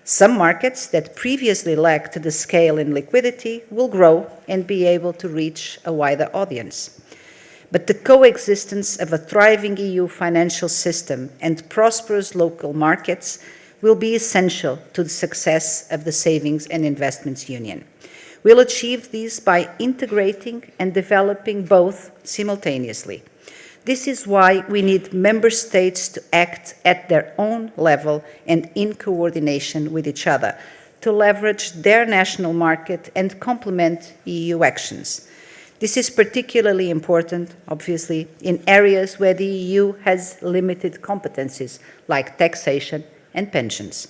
[SPEAKER 2] Some markets that previously lacked the scale and liquidity will grow and be able to reach a wider audience. But the coexistence of a thriving EU financial system and prosperous local markets will be essential to the success of the Savings and Investments Union. We'll achieve this by integrating and developing both simultaneously. This is why we need member states to act at their own level and in coordination with each other, to leverage their national market and complement EU actions. This is particularly important, obviously, in areas where the EU has limited competencies, like taxation and pensions.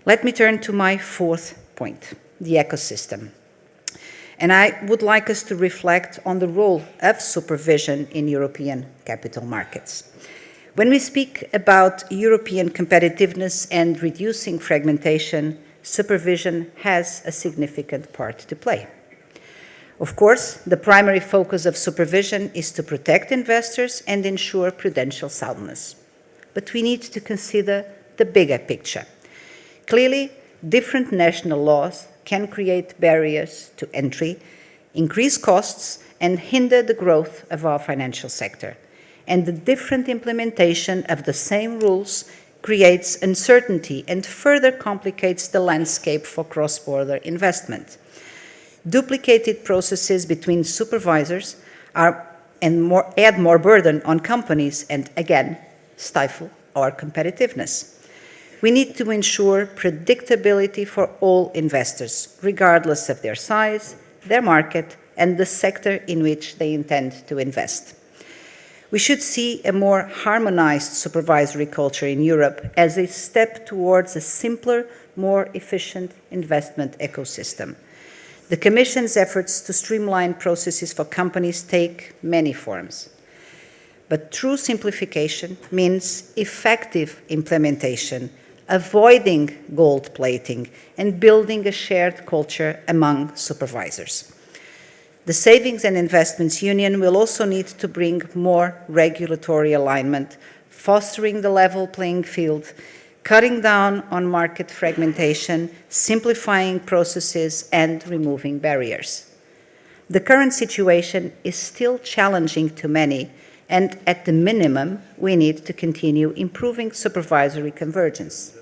[SPEAKER 2] Let me turn to my fourth point, the ecosystem. And I would like us to reflect on the role of supervision in European capital markets. When we speak about European competitiveness and reducing fragmentation, supervision has a significant part to play. Of course, the primary focus of supervision is to protect investors and ensure prudential soundness. But we need to consider the bigger picture. Clearly, different national laws can create barriers to entry, increase costs, and hinder the growth of our financial sector. And the different implementation of the same rules creates uncertainty and further complicates the landscape for cross-border investment. Duplicated processes between supervisors add more burden on companies and, again, stifle our competitiveness. We need to ensure predictability for all investors, regardless of their size, their market, and the sector in which they intend to invest. We should see a more harmonized supervisory culture in Europe as a step towards a simpler, more efficient investment ecosystem. The Commission's efforts to streamline processes for companies take many forms. But true simplification means effective implementation, avoiding gold plating, and building a shared culture among supervisors. The Savings and Investments Union will also need to bring more regulatory alignment, fostering the level playing field, cutting down on market fragmentation, simplifying processes, and removing barriers. The current situation is still challenging to many, and at the minimum, we need to continue improving supervisory convergence.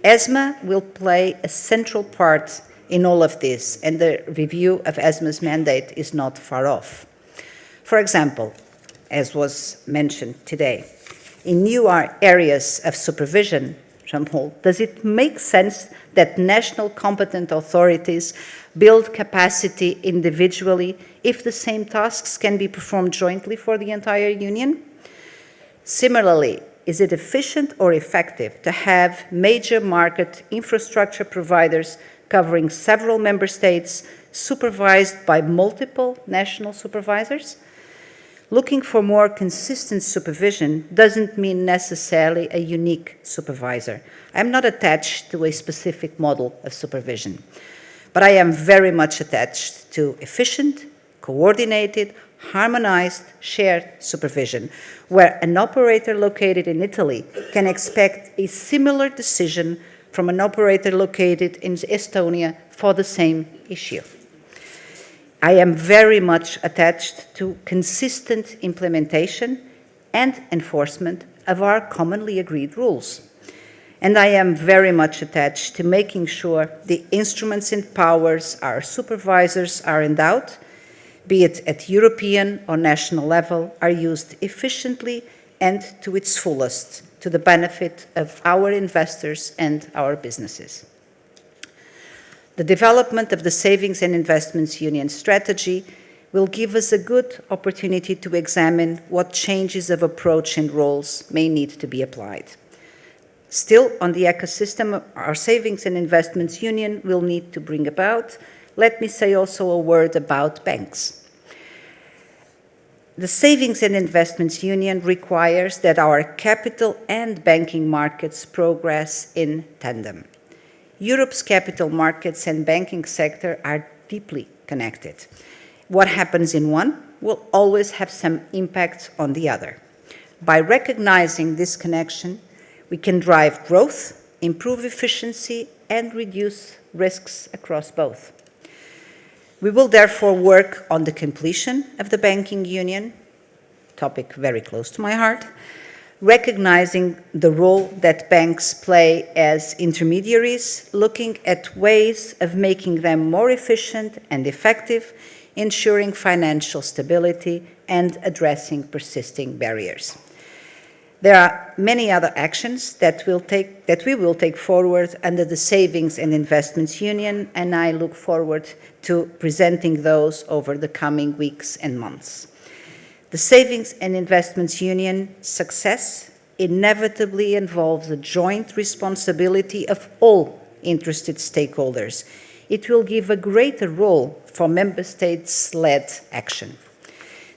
[SPEAKER 2] ESMA will play a central part in all of this, and the review of ESMA's mandate is not far off. For example, as was mentioned today, in new areas of supervision, Jean-Paul, does it make sense that national competent authorities build capacity individually if the same tasks can be performed jointly for the entire Union? Similarly, is it efficient or effective to have major market infrastructure providers covering several member states supervised by multiple national supervisors? Looking for more consistent supervision doesn't mean necessarily a unique supervisor. I'm not attached to a specific model of supervision, but I am very much attached to efficient, coordinated, harmonized, shared supervision, where an operator located in Italy can expect a similar decision from an operator located in Estonia for the same issue. I am very much attached to consistent implementation and enforcement of our commonly agreed rules. And I am very much attached to making sure the instruments and powers our supervisors are endowed, be it at European or national level, are used efficiently and to its fullest, to the benefit of our investors and our businesses. The development of the Savings and Investments Union strategy will give us a good opportunity to examine what changes of approach and roles may need to be applied. Still, on the ecosystem our Savings and Investments Union will need to bring about, let me say also a word about banks. The Savings and Investments Union requires that our capital and banking markets progress in tandem. Europe's capital markets and banking sector are deeply connected. What happens in one will always have some impact on the other. By recognizing this connection, we can drive growth, improve efficiency, and reduce risks across both. We will therefore work on the completion of the banking union, topic very close to my heart, recognizing the role that banks play as intermediaries, looking at ways of making them more efficient and effective, ensuring financial stability, and addressing persisting barriers. There are many other actions that we will take forward under the Savings and Investments Union, and I look forward to presenting those over the coming weeks and months. The Savings and Investments Union success inevitably involves a joint responsibility of all interested stakeholders. It will give a greater role for member states-led action.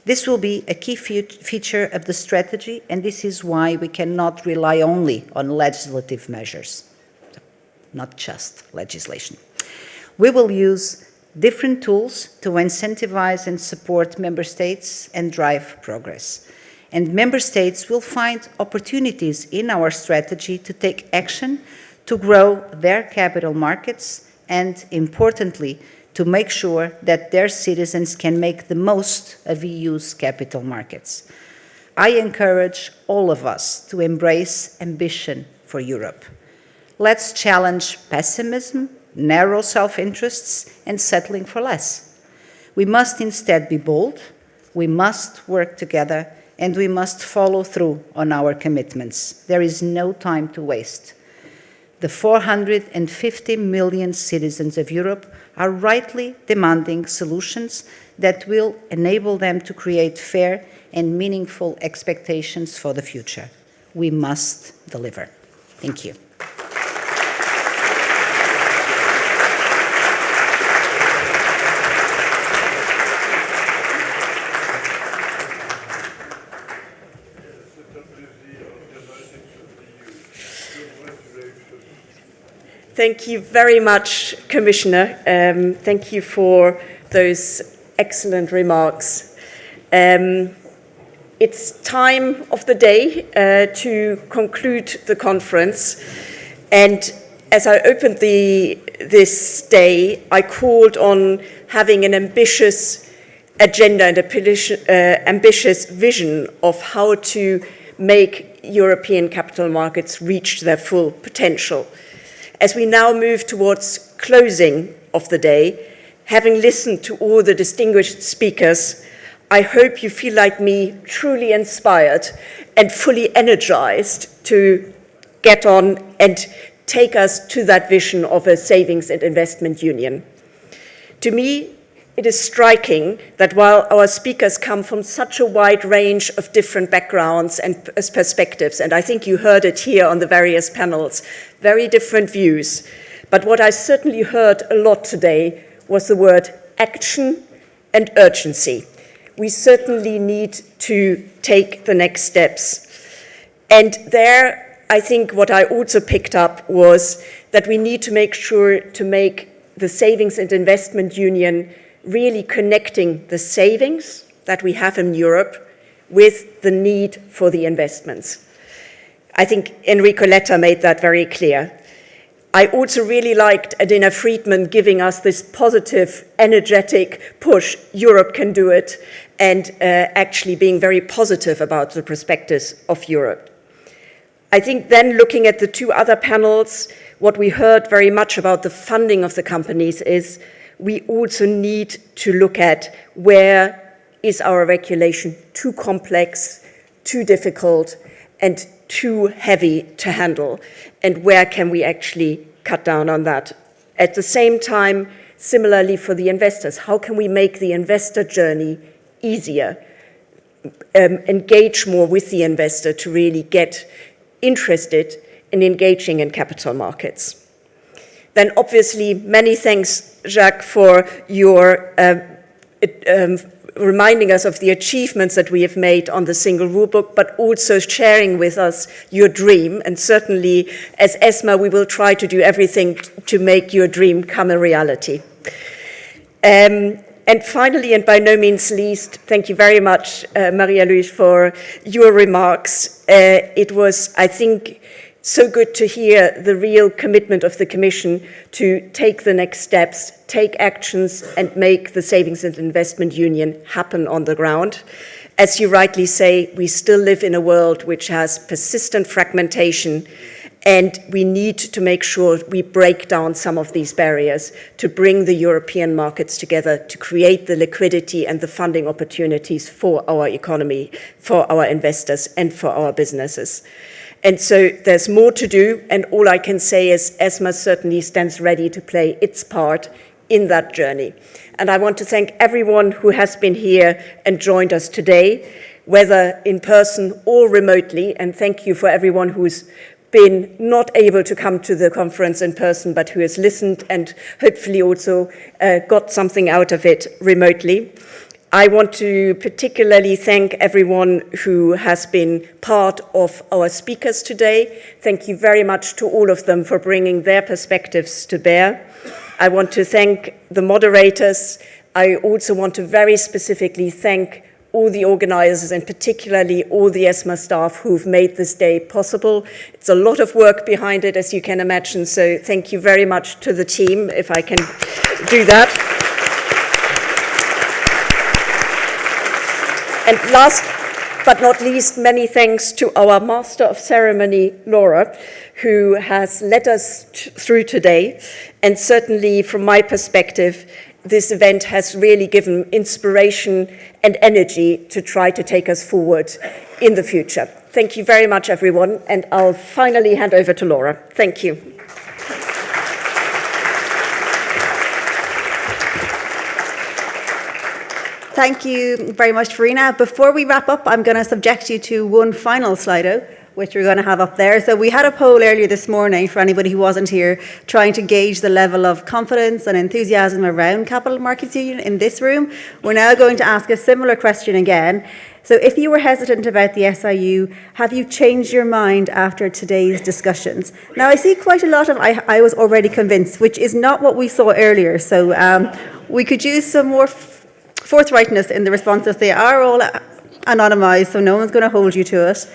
[SPEAKER 2] This will be a key feature of the strategy, and this is why we cannot rely only on legislative measures, not just legislation. We will use different tools to incentivize and support member states and drive progress. And member states will find opportunities in our strategy to take action to grow their capital markets and, importantly, to make sure that their citizens can make the most of EU's capital markets. I encourage all of us to embrace ambition for Europe. Let's challenge pessimism, narrow self-interests, and settling for less. We must instead be bold, we must work together, and we must follow through on our commitments. There is no time to waste. The 450 million citizens of Europe are rightly demanding solutions that will enable them to create fair and meaningful expectations for the future. We must deliver. Thank you.
[SPEAKER 3] Thank you very much, Commissioner. Thank you for those excellent remarks. It's time of the day to conclude the conference. And as I opened this day, I called on having an ambitious agenda and ambitious vision of how to make European capital markets reach their full potential. As we now move towards closing of the day, having listened to all the distinguished speakers, I hope you feel like me, truly inspired and fully energized to get on and take us to that vision of a savings and investment union. To me, it is striking that while our speakers come from such a wide range of different backgrounds and perspectives, and I think you heard it here on the various panels, very different views, but what I certainly heard a lot today was the word action and urgency. We certainly need to take the next steps. And there, I think what I also picked up was that we need to make sure to make the savings and investment union really connecting the savings that we have in Europe with the need for the investments. I think Enrico Letta made that very clear. I also really liked Adina Friedman giving us this positive, energetic push, Europe can do it, and actually being very positive about the perspectives of Europe. I think then looking at the two other panels, what we heard very much about the funding of the companies is we also need to look at where is our regulation too complex, too difficult, and too heavy to handle, and where can we actually cut down on that. At the same time, similarly for the investors, how can we make the investor journey easier, engage more with the investor to really get interested in engaging in capital markets. Then obviously, many thanks, Jacques, for your reminding us of the achievements that we have made on the single rulebook, but also sharing with us your dream. And certainly, as ESMA, we will try to do everything to make your dream come a reality. And finally, and by no means least, thank you very much, Maria Luís, for your remarks. It was, I think, so good to hear the real commitment of the Commission to take the next steps, take actions, and make the Savings and Investment Union happen on the ground. As you rightly say, we still live in a world which has persistent fragmentation, and we need to make sure we break down some of these barriers to bring the European markets together, to create the liquidity and the funding opportunities for our economy, for our investors, and for our businesses. And so there's more to do, and all I can say is ESMA certainly stands ready to play its part in that journey. And I want to thank everyone who has been here and joined us today, whether in person or remotely, and thank you for everyone who's been not able to come to the conference in person, but who has listened and hopefully also got something out of it remotely. I want to particularly thank everyone who has been part of our speakers today. Thank you very much to all of them for bringing their perspectives to bear. I want to thank the moderators. I also want to very specifically thank all the organizers and particularly all the ESMA staff who've made this day possible. It's a lot of work behind it, as you can imagine, so thank you very much to the team, if I can do that. And last but not least, many thanks to our Master of Ceremony, Laura, who has led us through today. And certainly, from my perspective, this event has really given inspiration and energy to try to take us forward in the future. Thank you very much, everyone. And I'll finally hand over to Laura. Thank you.
[SPEAKER 1] Thank you very much, Verena. Before we wrap up, I'm going to subject you to one final Slido, which we're going to have up there. So we had a poll earlier this morning for anybody who wasn't here, trying to gauge the level of confidence and enthusiasm around Capital Markets Union in this room. We're now going to ask a similar question again. So if you were hesitant about the SIU, have you changed your mind after today's discussions? Now, I see quite a lot of I was already convinced, which is not what we saw earlier. So we could use some more forthrightness in the responses. They are all anonymized, so no one's going to hold you to it.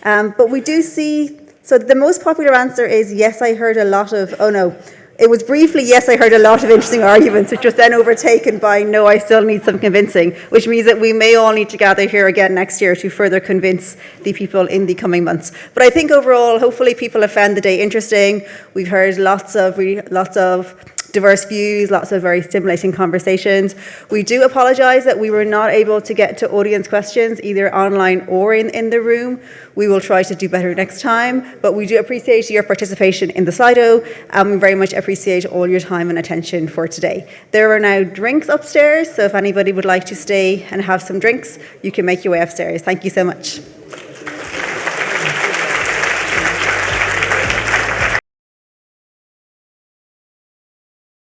[SPEAKER 1] But we do see, so the most popular answer is, yes, I heard a lot of, oh no, It was briefly, yes, I heard a lot of interesting arguments, which was then overtaken by, no, I still need some convincing, which means that we may all need to gather here again next year to further convince the people in the coming months. But I think overall, hopefully people have found the day interesting. We've heard lots of diverse views, lots of very stimulating conversations. We do apologise that we were not able to get to audience questions either online or in the room. We will try to do better next time, but we do appreciate your participation in the Slido, and we very much appreciate all your time and attention for today. There are now drinks upstairs, so if anybody would like to stay and have some drinks, you can make your way upstairs. Thank you so much.